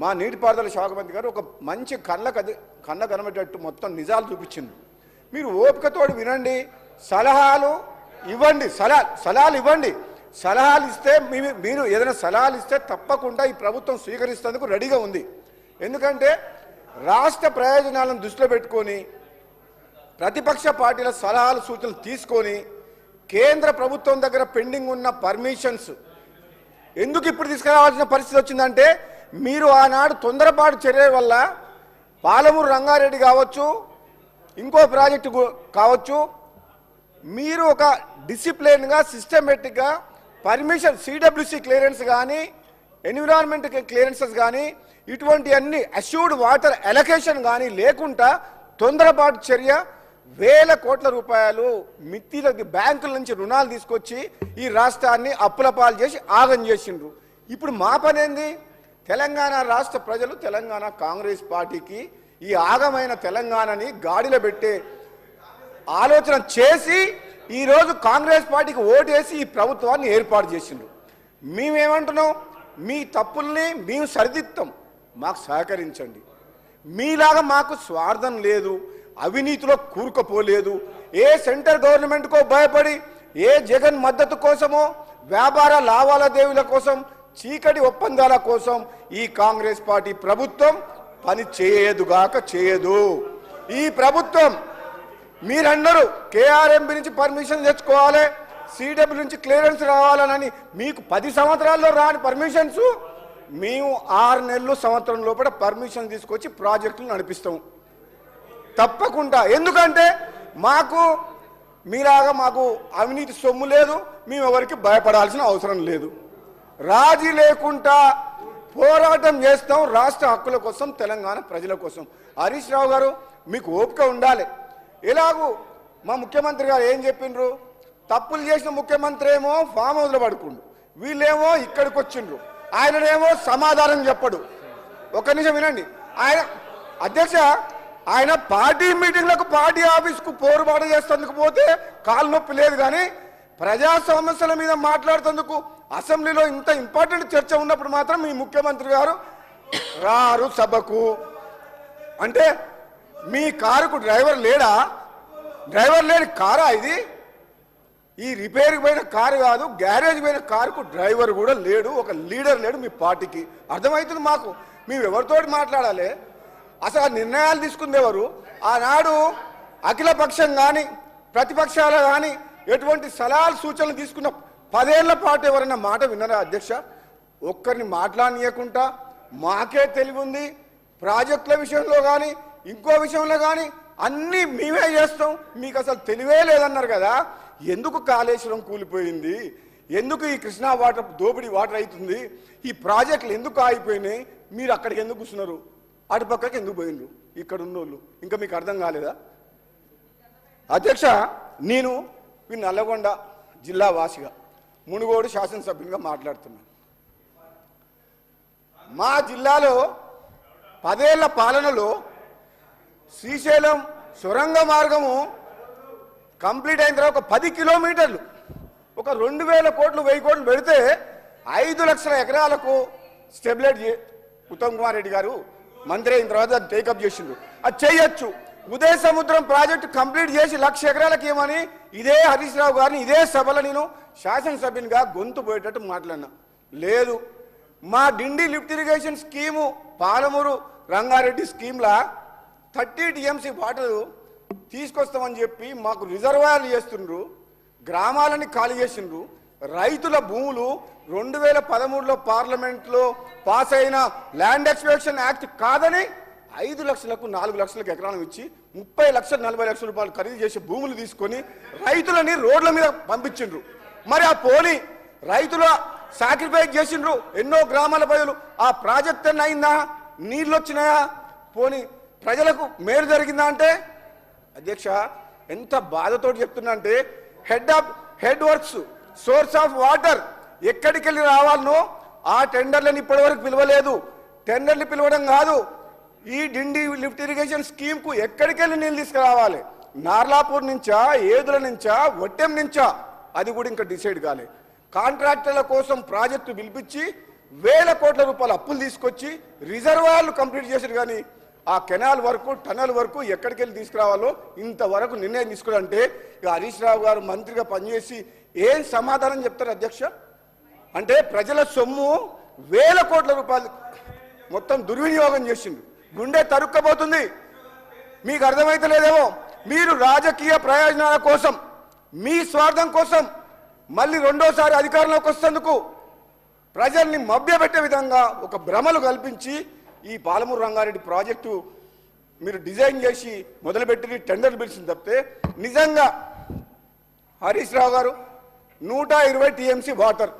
మా నీటిపారుదల శాఖ మంత్రి గారు ఒక మంచి కళ్ళ కనబడేటట్టు మొత్తం నిజాలు చూపించింది. మీరు ఓపికతోడు వినండి, సలహాలు ఇవ్వండి. సలహాలు ఇస్తే మీరు ఏదైనా సలహాలు ఇస్తే తప్పకుండా ఈ ప్రభుత్వం స్వీకరిస్తేందుకు రెడీగా ఉంది. ఎందుకంటే రాష్ట్ర ప్రయోజనాలను దృష్టిలో పెట్టుకొని ప్రతిపక్ష పార్టీల సలహాలు సూచనలు తీసుకొని కేంద్ర ప్రభుత్వం దగ్గర పెండింగ్ ఉన్న పర్మిషన్స్ ఎందుకు ఇప్పుడు తీసుకురావాల్సిన పరిస్థితి వచ్చిందంటే, మీరు ఆనాడు తొందరపాటు చర్య వల్ల పాలమూరు రంగారెడ్డి కావచ్చు, ఇంకో ప్రాజెక్టు కావచ్చు, మీరు ఒక డిసిప్లిన్గా సిస్టమేటిక్గా పర్మిషన్ సిడబ్ల్యూసి క్లియరెన్స్ కానీ ఎన్విరాన్మెంట్ క్లియరెన్సెస్ కానీ ఇటువంటి అన్ని అష్యూర్డ్ వాటర్ అలొకేషన్ కానీ లేకుండా తొందరపాటు చర్య వేల కోట్ల రూపాయలు మిత్తిలకి బ్యాంకుల నుంచి రుణాలు తీసుకొచ్చి ఈ రాష్ట్రాన్ని అప్పుల పాలు చేసి ఆగం చేసిండ్రు. ఇప్పుడు మా పనేంది? తెలంగాణ రాష్ట్ర ప్రజలు తెలంగాణ కాంగ్రెస్ పార్టీకి ఈ ఆగమైన తెలంగాణని గాడిలో పెట్టే ఆలోచన చేసి ఈరోజు కాంగ్రెస్ పార్టీకి ఓటేసి ఈ ప్రభుత్వాన్ని ఏర్పాటు చేసిండ్రు. మేమేమంటున్నాం? మీ తప్పుల్ని మేము సరిదిద్దాం, మాకు సహకరించండి. మీలాగా మాకు స్వార్థం లేదు, అవినీతిలో కూరుకుపోలేదు. ఏ సెంటర్ గవర్నమెంట్కో భయపడి, ఏ జగన్ మద్దతు కోసమో, వ్యాపార లావాదేవీల కోసం, చీకటి ఒప్పందాల కోసం ఈ కాంగ్రెస్ పార్టీ ప్రభుత్వం పని చేయదు. ఈ ప్రభుత్వం మీరన్నారు కేఆర్ఎంబి నుంచి పర్మిషన్ తెచ్చుకోవాలి, సిడబ్ల్యూ నుంచి క్లియరెన్స్ రావాలని. మీకు 10 సంవత్సరాల్లో రాని పర్మిషన్స్ మేము 6 నెలలు సంవత్సరం లోపల పర్మిషన్ తీసుకొచ్చి ప్రాజెక్టులు నడిపిస్తాం తప్పకుండా. ఎందుకంటే మీలాగా మాకు అవినీతి సొమ్ము లేదు, మేము ఎవరికి భయపడాల్సిన అవసరం లేదు. రాజీ లేకుండా పోరాటం చేస్తాం రాష్ట్ర హక్కుల కోసం, తెలంగాణ ప్రజల కోసం. హరీష్ రావు గారు మీకు ఓపిక ఉండాలి. ఎలాగూ మా ముఖ్యమంత్రి గారు ఏం చెప్పిండ్రు? తప్పులు చేసిన ముఖ్యమంత్రి ఏమో ఫామ్ హౌస్లో పడుకుండు, వీళ్ళేమో ఇక్కడికి వచ్చిండ్రు, ఆయననేమో సమాధానం చెప్పడు. ఒక నిమిషం వినండి. అధ్యక్ష ఆయన పార్టీ మీటింగ్లకు, పార్టీ ఆఫీస్కు పోరుబాటు చేసేందుకు పోతే కాలు నొప్పి లేదు, కానీ ప్రజా సమస్యల మీద మాట్లాడుతందుకు అసెంబ్లీలో ఇంత ఇంపార్టెంట్ చర్చ ఉన్నప్పుడు మాత్రం మీ ముఖ్యమంత్రి గారు రారు సభకు. అంటే మీ కారుకు డ్రైవర్ లేడా? డ్రైవర్ లేని కారా ఇది? ఈ రిపేర్కి పోయిన కారు కాదు, గ్యారేజ్ పోయిన కారుకు డ్రైవర్ కూడా లేడు, ఒక లీడర్ లేడు మీ పార్టీకి. అర్థమవుతుంది మాకు. మేము ఎవరితోటి మాట్లాడాలి? అసలు ఆ నిర్ణయాలు తీసుకుంది ఎవరు? ఆనాడు అఖిలపక్షం కానీ ప్రతిపక్షాలు కానీ ఎటువంటి సలహాలు సూచనలు తీసుకున్న 10 ఏళ్ల పాటు ఎవరైనా మాట విన్నారా అధ్యక్ష? ఒక్కరిని మాట్లాడనీయకుండా మాకే తెలివి ఉంది, ప్రాజెక్టుల విషయంలో కానీ ఇంకో విషయంలో కానీ అన్నీ మేమే చేస్తాం, మీకు అసలు తెలివే లేదన్నారు కదా. ఎందుకు కాళేశ్వరం కూలిపోయింది, ఎందుకు ఈ కృష్ణా వాటర్ దోపిడీ వాటర్ అవుతుంది, ఈ ప్రాజెక్టులు ఎందుకు ఆగిపోయినాయి, మీరు అక్కడికి ఎందుకు కూర్చున్నారు, అటుపక్కకి ఎందుకు పోయినరు ఇక్కడ ఉన్నోళ్ళు, ఇంకా మీకు అర్థం కాలేదా? అధ్యక్ష, నేను ఈ నల్లగొండ జిల్లా వాసిగా మునుగోడు శాసనసభ్యునిగా మాట్లాడుతున్నాను. మా జిల్లాలో 10 ఏళ్ల పాలనలో శ్రీశైలం సొరంగ మార్గము కంప్లీట్ అయిన తర్వాత 10 కిలోమీటర్లు ఒక 2000 కోట్లు 1000 కోట్లు పెడితే 5 లక్షల ఎకరాలకు స్టెబిలైజ్ ఉత్తమ్ కుమార్ రెడ్డి గారు మంత్రి అయిన తర్వాత అది టేకప్ చేసిండ్రు. అది చేయొచ్చు. ఉదయ సముద్రం ప్రాజెక్టు కంప్లీట్ చేసి 1,00,000 ఎకరాలకు ఏమని ఇదే హరీష్ రావు గారిని ఇదే సభలో నేను శాసనసభ్యునిగా గొంతు పోయేటట్టు మాట్లాడినా. లేదు, మా Dindi lift irrigation scheme Palamuru Rangareddy స్కీమ్లా 30 టీఎంసీ వాటర్ తీసుకొస్తామని చెప్పి మాకు రిజర్వాయర్లు చేస్తుండ్రు, గ్రామాలని ఖాళీ చేసిండ్రు. రైతుల భూములు 2013లో పార్లమెంట్లో పాస్ అయిన ల్యాండ్ ఎక్స్ప్లోరేషన్ యాక్ట్ కాదని 5 లక్షలకు 4 లక్షలకు ఎకరాలు ఇచ్చి 30 లక్షలు 40 లక్షల రూపాయలు ఖరీదు చేసి భూములు తీసుకొని రైతులని రోడ్ల మీద పంపించిండ్రు. మరి ఆ పోని రైతుల సాక్రిఫైస్ చేసిండ్రు ఎన్నో గ్రామాల ప్రజలు. ఆ ప్రాజెక్ట్ అన్న అయిందా, నీళ్ళు వచ్చినాయా, పోని ప్రజలకు మేలు జరిగిందా అంటే అధ్యక్ష ఎంత బాధతో చెప్తున్నా అంటే head works source of water ఎక్కడికి వెళ్ళి రావాలనో ఆ టెండర్లను ఇప్పటివరకు పిలవలేదు. టెండర్లు పిలవడం కాదు, ఈ డిండి లిఫ్ట్ ఇరిగేషన్ స్కీమ్ కు ఎక్కడికి వెళ్ళి నీళ్ళు తీసుకురావాలి, నార్లాపూర్ నుంచా, ఏదుల నుంచా, వట్టెం నుంచా, అది కూడా ఇంకా డిసైడ్ కాలే. కాంట్రాక్టర్ల కోసం ప్రాజెక్టు పిలిపించి 1000 కోట్ల రూపాయల అప్పులు తీసుకొచ్చి రిజర్వాయర్లు కంప్లీట్ చేశారు. కానీ ఆ కెనాల్ వరకు టనల్ వరకు ఎక్కడికి వెళ్ళి తీసుకురావాలో ఇంతవరకు నిర్ణయం తీసుకోవాలంటే ఇక హరీష్ రావు గారు మంత్రిగా పనిచేసి ఏం సమాధానం చెప్తారు అధ్యక్ష? అంటే ప్రజల సొమ్ము 1000 కోట్ల రూపాయలు మొత్తం దుర్వినియోగం చేసిండు. గుండె తరుక్కపోతుంది. మీకు అర్థమైతలేదేమో, మీరు రాజకీయ ప్రయోజనాల కోసం మీ స్వార్థం కోసం మళ్ళీ రెండోసారి అధికారంలోకి వస్తేందుకు ప్రజల్ని మభ్యపెట్టే విధంగా ఒక భ్రమలు కల్పించి ఈ పాలమూరు రంగారెడ్డి ప్రాజెక్టు మీరు డిజైన్ చేసి మొదలుపెట్టి టెండర్లు పిలిచింది తప్పితే నిజంగా హరీష్ రావు గారు 120 టీఎంసీ వాటర్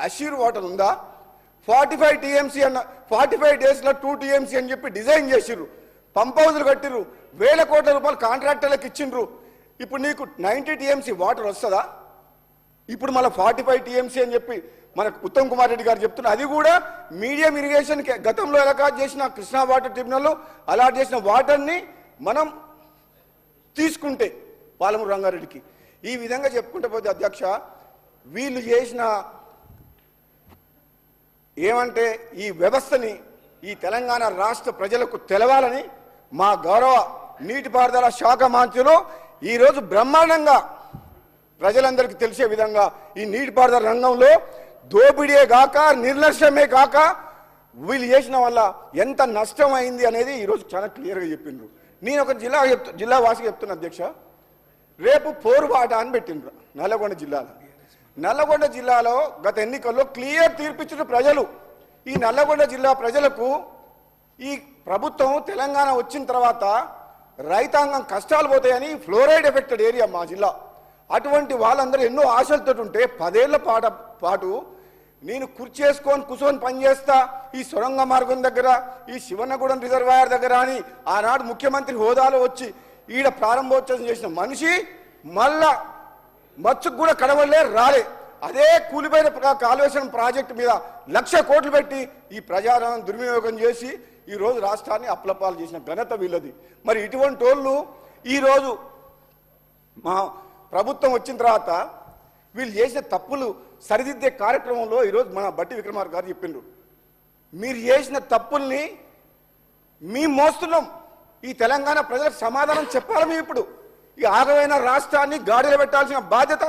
అష్యూర్ వాటర్ ఉందా? 45 టీఎంసీ అన్న 45 డేస్లో 2 టీఎంసీ అని చెప్పి డిజైన్ చేసిర్రు, పంప్ హౌజులు కట్టిర్రు, 1000 కోట్ల రూపాయలు కాంట్రాక్టర్లకు ఇచ్చిండ్రు. ఇప్పుడు నీకు 90 టీఎంసీ వాటర్ వస్తుందా? ఇప్పుడు మళ్ళీ 45 టీఎంసీ అని చెప్పి మనకు ఉత్తమ్ కుమార్ రెడ్డి గారు చెప్తున్నారు. అది కూడా మీడియం ఇరిగేషన్ గతంలో అలాట్ చేసిన కృష్ణా వాటర్ ట్రిబ్యునల్ అలాట్ చేసిన వాటర్ని మనం తీసుకుంటే పాలమూరు రంగారెడ్డికి ఈ విధంగా చెప్పుకుంటే పోతే అధ్యక్ష వీళ్ళు చేసిన ఏమంటే ఈ వ్యవస్థని ఈ తెలంగాణ రాష్ట్ర ప్రజలకు తెలవాలని మా గౌరవ నీటిపారుదల శాఖ మంత్రులు ఈరోజు బ్రహ్మాండంగా ప్రజలందరికీ తెలిసే విధంగా ఈ నీటిపారుదల రంగంలో దోపిడీ కాక నిర్లక్ష్యమే కాక వీళ్ళు చేసిన వల్ల ఎంత నష్టం అయింది అనేది ఈరోజు చాలా క్లియర్గా చెప్పిండ్రు. నేను ఒక జిల్లా వాసిగా చెప్తున్నా అధ్యక్ష, రేపు పోరుబాట అని పెట్టిండ్రు నల్లగొండ జిల్లాలో. నల్లగొండ జిల్లాలో గత ఎన్నికల్లో క్లియర్ తీర్పిచ్చిన ప్రజలు. ఈ నల్లగొండ జిల్లా ప్రజలకు ఈ ప్రభుత్వం తెలంగాణ వచ్చిన తర్వాత రైతాంగం కష్టాలు పోతాయని ఫ్లోరైడ్ ఎఫెక్టెడ్ ఏరియా మా జిల్లా. అటువంటి వాళ్ళందరూ ఎన్నో ఆశలతో ఉంటే 10 ఏళ్ల పాటు నేను కుర్చేసుకొని కూర్చొని పనిచేస్తా ఈ సొరంగ మార్గం దగ్గర, ఈ శివన్నగూడెం రిజర్వాయర్ దగ్గర అని ఆనాడు ముఖ్యమంత్రి హోదాలో వచ్చి ఈడ ప్రారంభోత్సవం చేసిన మనిషి మళ్ళా మచ్చుకు కూడా కడవలే రాలే. అదే కూలిపోయిన కాళేశ్వరం ప్రాజెక్టు మీద 1,00,000 కోట్లు పెట్టి ఈ ప్రజాధనం దుర్వినియోగం చేసి ఈరోజు రాష్ట్రాన్ని అప్లపాలు చేసిన ఘనత వీళ్ళది. మరి ఇటువంటి వాళ్ళు ఈరోజు మా ప్రభుత్వం వచ్చిన తర్వాత వీళ్ళు చేసిన తప్పులు సరిదిద్దే కార్యక్రమంలో ఈరోజు మన బట్టి విక్రమార్క గారు చెప్పిండ్రు, మీరు చేసిన తప్పుల్ని మేము మోస్తున్నాం, ఈ తెలంగాణ ప్రజలకు సమాధానం చెప్పాలి. మేము ఇప్పుడు ఈ ఆగమైన రాష్ట్రాన్ని గాడిలో పెట్టాల్సిన బాధ్యత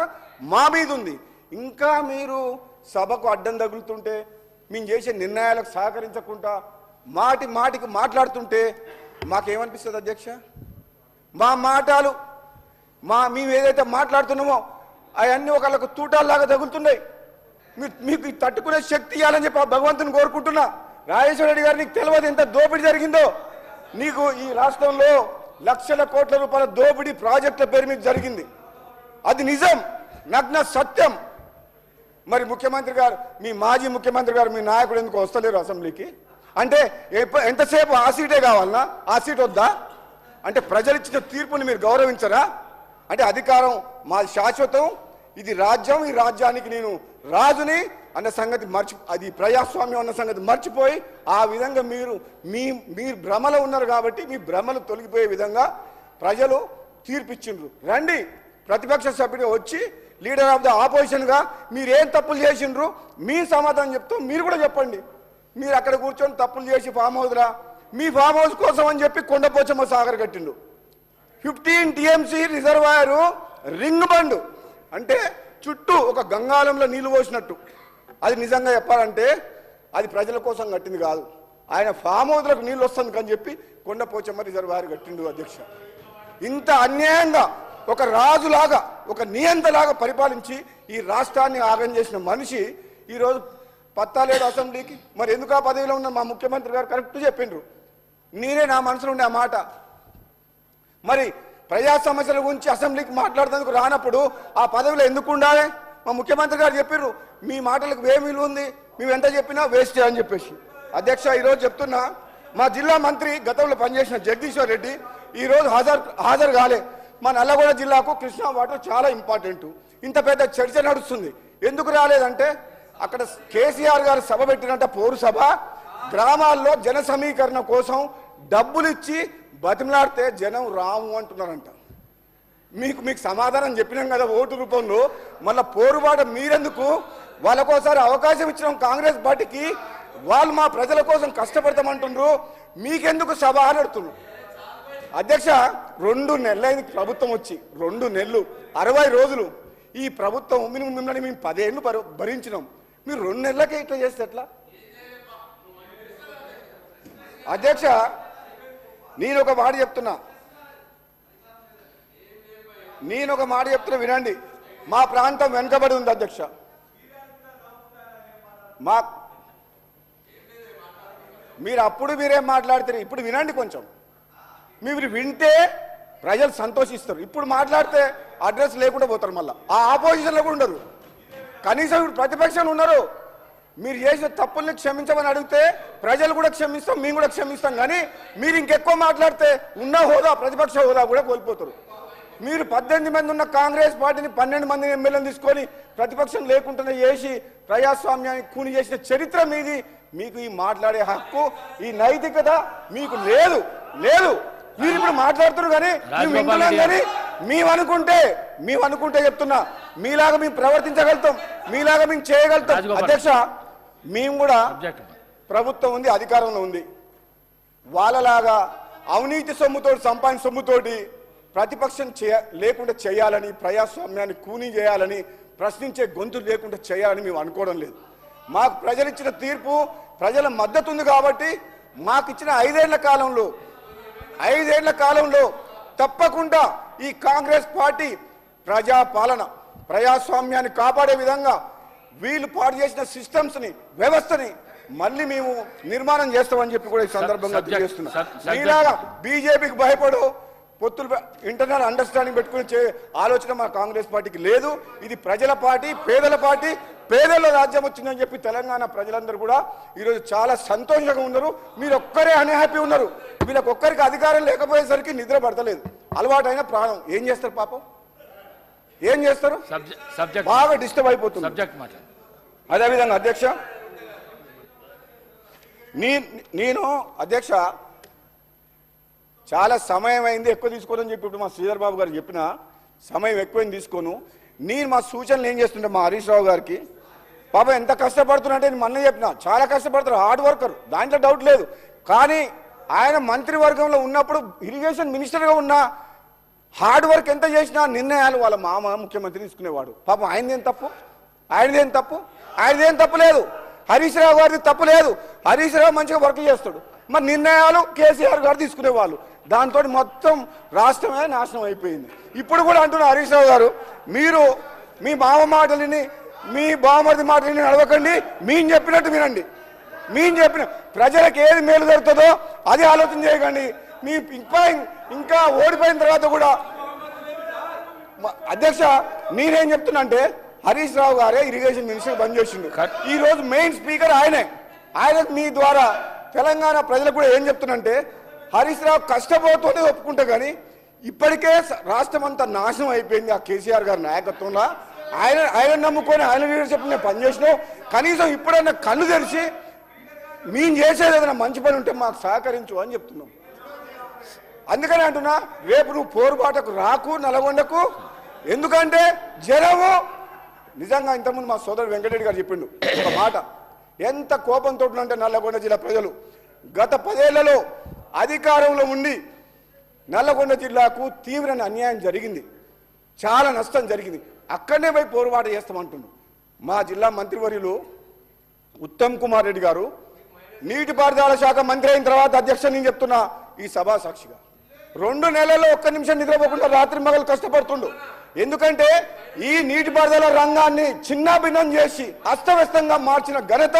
మా మీద ఉంది. ఇంకా మీరు సభకు అడ్డం తగులుతుంటే, మేము చేసే నిర్ణయాలకు సహకరించకుండా మాటికి మాట్లాడుతుంటే మాకేమనిపిస్తుంది అధ్యక్ష? మా మాటలు మేము ఏదైతే మాట్లాడుతున్నామో అవన్నీ ఒకళ్ళకు తూటాల్లాగా తగులుతున్నాయి. మీకు తట్టుకునే శక్తి ఇవ్వాలని చెప్పి భగవంతుని కోరుకుంటున్నా. రాజేశ్వర రెడ్డి గారు నీకు తెలియదు ఎంత దోపిడీ జరిగిందో. నీకు ఈ రాష్ట్రంలో లక్షల కోట్ల రూపాయల దోపిడీ ప్రాజెక్టుల పేరు మీద జరిగింది. అది నిజం, నగ్న సత్యం. మరి ముఖ్యమంత్రి గారు, మీ మాజీ ముఖ్యమంత్రి గారు, మీ నాయకుడు ఎందుకు వస్తలేరు అసెంబ్లీకి? అంటే ఎంతసేపు ఆ సీటే కావాలన్నా? ఆ సీట్ వద్దా? అంటే ప్రజలు ఇచ్చిన తీర్పుని మీరు గౌరవించరా? అంటే అధికారం మాది శాశ్వతం, ఇది రాజ్యం, ఈ రాజ్యానికి నేను రాజుని అన్న సంగతి అది ప్రజాస్వామ్యం అన్న సంగతి మర్చిపోయి ఆ విధంగా మీరు భ్రమలో ఉన్నారు. కాబట్టి మీ భ్రమలు తొలగిపోయే విధంగా ప్రజలు తీర్పిచ్చిండ్రు. రండి ప్రతిపక్ష సభ్యుడిగా వచ్చి లీడర్ ఆఫ్ ద ఆపోజిషన్గా మీరేం తప్పులు చేసిండ్రు మీ సమాధానం చెప్తాం. మీరు కూడా చెప్పండి. మీరు అక్కడ కూర్చొని తప్పులు చేసి ఫామ్ హౌస్రా, మీ ఫామ్ హౌస్ కోసం అని చెప్పి కొండపోచమ్మ సాగర్ కట్టిండు. 15 TMC రిజర్వాయరు రింగ్ బండు, అంటే చుట్టూ ఒక గంగాళంలో నీళ్లు పోసినట్టు. అది నిజంగా చెప్పాలంటే అది ప్రజల కోసం కట్టింది కాదు, ఆయన ఫామ్ హౌస్లకు నీళ్ళు వస్తుంది అని చెప్పి కొండపోచమ్మ రిజర్వాయర్ కట్టిండు. అధ్యక్ష, ఇంత అన్యాయంగా ఒక రాజులాగా, ఒక నియంతలాగా పరిపాలించి ఈ రాష్ట్రాన్ని ఆగం చేసిన మనిషి ఈరోజు పత్తాలేడు అసెంబ్లీకి. మరి ఎందుకు ఆ పదవిలో ఉన్న మా ముఖ్యమంత్రి గారు కరెక్ట్ చెప్పిండ్రు. నేనే నా మనసులో ఉండే ఆ మాట. మరి ప్రజా సమస్యల గురించి అసెంబ్లీకి మాట్లాడుతందుకు రానప్పుడు ఆ పదవిలో ఎందుకు ఉండాలి? మా ముఖ్యమంత్రి గారు చెప్పిర్రు, మీ మాటలకు ఏం విలువ ఉంది, మేము ఎంత చెప్పినా వేస్ట్ అని చెప్పేసి. అధ్యక్ష, ఈరోజు చెప్తున్నా, మా జిల్లా మంత్రి గతంలో పనిచేసిన జగదీశ్వర్ రెడ్డి ఈరోజు హాజరు కాలే. మా నల్లగొండ జిల్లాకు కృష్ణా వాటర్ చాలా ఇంపార్టెంట్. ఇంత పెద్ద చర్చ నడుస్తుంది, ఎందుకు రాలేదంటే అక్కడ కేసీఆర్ గారు సభ పెట్టినట్ట పోరు సభ, గ్రామాల్లో జన సమీకరణ కోసం డబ్బులు ఇచ్చి బతిమలాడితే జనం రాము అంటున్నారంట. మీకు సమాధానం చెప్పినాం కదా ఓటు రూపంలో, మళ్ళీ పోరుబాట మీరెందుకు? వాళ్ళకోసారి అవకాశం ఇచ్చినాం కాంగ్రెస్ పార్టీకి, వాళ్ళు మా ప్రజల కోసం కష్టపడతామంటుండ్రు, మీకెందుకు సభ అని అడుగుతున్నారు. అధ్యక్ష, 2 నెలలైంది ప్రభుత్వం వచ్చి, 2 నెలలు 60 రోజులు ఈ ప్రభుత్వం. మిమ్మల్ని మేము 10 ఏళ్ళు భరించినాం, మీరు 2 నెలలకే ఇట్లా చేస్తే ఎట్లా? అధ్యక్ష, నేను ఒక మాట చెప్తున్నా వినండి. మా ప్రాంతం వెనుకబడి ఉంది అధ్యక్ష. మీరు అప్పుడు మీరేం మాట్లాడతారు, ఇప్పుడు వినండి కొంచెం. మీరు వింటే ప్రజలు సంతోషిస్తారు. ఇప్పుడు మాట్లాడితే అడ్రస్ లేకుండా పోతారు, మళ్ళీ ఆ ఆపోజిషన్లో కూడా ఉండరు. కనీసం ఇప్పుడు ప్రతిపక్షాలు ఉన్నారు, మీరు చేసిన తప్పుల్ని క్షమించమని అడిగితే ప్రజలు కూడా క్షమిస్తాం, మేము కూడా క్షమిస్తాం. కానీ మీరు ఇంకెక్కువ మాట్లాడితే ఉన్న హోదా, ప్రతిపక్ష హోదా కూడా కోల్పోతారు. మీరు 18 మంది ఉన్న కాంగ్రెస్ పార్టీని 12 మంది ఎమ్మెల్యేలు తీసుకొని ప్రతిపక్షం లేకుండా చేసి ప్రజాస్వామ్యాన్ని కూని చేసిన చరిత్ర మీది. మీకు ఈ మాట్లాడే హక్కు, ఈ నైతికత మీకు లేదు. మీరు ఇప్పుడు మాట్లాడుతున్నారు కానీ మేము వింటున్నాం. కానీ మేమనుకుంటే చెప్తున్నా, మీలాగా మేము ప్రవర్తించగలుగుతాం, మీలాగా మేము చేయగలుగుతాం. అధ్యక్ష, మేము కూడా ప్రభుత్వం ఉంది, అధికారంలో ఉంది, వాళ్ళలాగా అవినీతి సొమ్ముతోటి, సంపాదన సొమ్ముతోటి ప్రతిపక్షం లేకుండా చేయాలని, ప్రజాస్వామ్యాన్ని కూనీ చేయాలని, ప్రశ్నించే గొంతు లేకుండా చేయాలని మేము అనుకోవడం లేదు. మాకు ప్రజలు ఇచ్చిన తీర్పు, ప్రజల మద్దతు ఉంది కాబట్టి మాకు ఇచ్చిన 5 ఏళ్ల కాలంలో తప్పకుండా ఈ కాంగ్రెస్ పార్టీ ప్రజాపాలన, ప్రజాస్వామ్యాన్ని కాపాడే విధంగా వీళ్ళు పాటు చేసిన సిస్టమ్స్ని, వ్యవస్థని మళ్ళీ మేము నిర్మాణం చేస్తామని చెప్పి కూడా ఈ సందర్భంగా తెలియజేస్తున్నాం. మీలాగా బీజేపీకి భయపడు పొత్తులు, ఇంటర్నల్ అండర్స్టాండింగ్ పెట్టుకుని ఆలోచన మా కాంగ్రెస్ పార్టీకి లేదు. ఇది ప్రజల పార్టీ, పేదల పార్టీ. పేదల్లో రాజ్యం వచ్చిందని చెప్పి తెలంగాణ ప్రజలందరూ కూడా ఈరోజు చాలా సంతోషంగా ఉన్నారు. మీరు ఒక్కరే అన్హ్యాపీ ఉన్నారు. వీళ్ళకి ఒక్కరికి అధికారం లేకపోయేసరికి నిద్ర పడతలేదు. అలవాటైన ప్రాణం ఏం చేస్తారు పాపం, ఏం చేస్తారు? బాగా డిస్టర్బ్ అయిపోతుంది. అదేవిధంగా అధ్యక్ష, నేను అధ్యక్ష చాలా సమయం అయింది, ఎక్కువ తీసుకోనని చెప్పి ఇప్పుడు మా శ్రీధర్ బాబు గారు చెప్పిన సమయం ఎక్కువైంది తీసుకోను. నేను మా సూచనలు ఏం చేస్తుంటే మా హరీష్ రావు గారికి, పాప ఎంత కష్టపడుతున్నా అంటే నేను మొన్న చెప్పిన, చాలా కష్టపడతారు, హార్డ్ వర్కర్, దాంట్లో డౌట్ లేదు. కానీ ఆయన మంత్రివర్గంలో ఉన్నప్పుడు, ఇరిగేషన్ మినిస్టర్గా ఉన్న, హార్డ్ వర్క్ ఎంత చేసినా నిర్ణయాలు వాళ్ళ మామ ముఖ్యమంత్రి తీసుకునేవాడు. పాపం ఆయనదేం తప్పు లేదు, హరీష్ రావు గారిది తప్పు లేదు. హరీష్ రావు మంచిగా వర్క్ చేస్తాడు, మరి నిర్ణయాలు కేసీఆర్ గారు తీసుకునేవాళ్ళు. దాంతో మొత్తం రాష్ట్రమే నాశనం అయిపోయింది. ఇప్పుడు కూడా అంటున్న హరీష్ రావు గారు, మీరు మీ మామ మాటలని, మీ బావమరిది మాటలని నడవకండి, మేము చెప్పినట్టు వినండి. మేము చెప్పిన ప్రజలకు ఏది మేలు జరుగుతుందో అది ఆలోచన చేయకండి. మీ ఇంకా ఓడిపోయిన తర్వాత కూడా అధ్యక్ష నేనేం చెప్తున్నా అంటే హరీష్ రావు గారే ఇరిగేషన్ మినిస్టర్ బంద్ చేసిండు. ఈ రోజు మెయిన్ స్పీకర్ ఆయన మీ ద్వారా తెలంగాణ ప్రజలకు కూడా ఏం చెప్తున్నంటే హరీష్ రావు కష్టపోతూనే ఒప్పుకుంటే కానీ ఇప్పటికే రాష్ట్రం అంతా నాశనం అయిపోయింది ఆ కేసీఆర్ గారి నాయకత్వంలో. ఆయన నమ్ముకొని ఆయన లీడర్షిప్ నేను పనిచేసినావు. కనీసం ఇప్పుడైనా కళ్ళు తెరిచి మేము చేసేది ఏదైనా మంచి పని ఉంటే మాకు సహకరించు అని చెప్తున్నాం. అందుకని అంటున్నా రేపు నువ్వు పోరుబాటకు రాకు నల్గొండకు. ఎందుకంటే జనము నిజంగా ఇంతకుముందు మా సోదరుడు వెంకటరెడ్డి గారు చెప్పిండు ఒక మాట, ఎంత కోపంతో అంటే నల్లగొండ జిల్లా ప్రజలు గత 10 ఏళ్లలో అధికారంలో ఉండి నల్లగొండ జిల్లాకు తీవ్రమైన అన్యాయం జరిగింది, చాలా నష్టం జరిగింది. అక్కడనే పోయి పోరుబాట చేస్తామంటున్నాం. మా జిల్లా మంత్రివర్యులు ఉత్తమ్ కుమార్ రెడ్డి గారు నీటిపారుదల శాఖ మంత్రి అయిన తర్వాత అధ్యక్ష నేను చెప్తున్నా ఈ సభా సాక్షిగా 2 నెలల్లో ఒక్క నిమిషం నిద్రపోకుండా రాత్రి మగలు కష్టపడుతుండు. ఎందుకంటే ఈ నీటిపారుదల రంగాన్ని చిన్నాభిన్నం చేసి అస్తవ్యస్తంగా మార్చిన ఘనత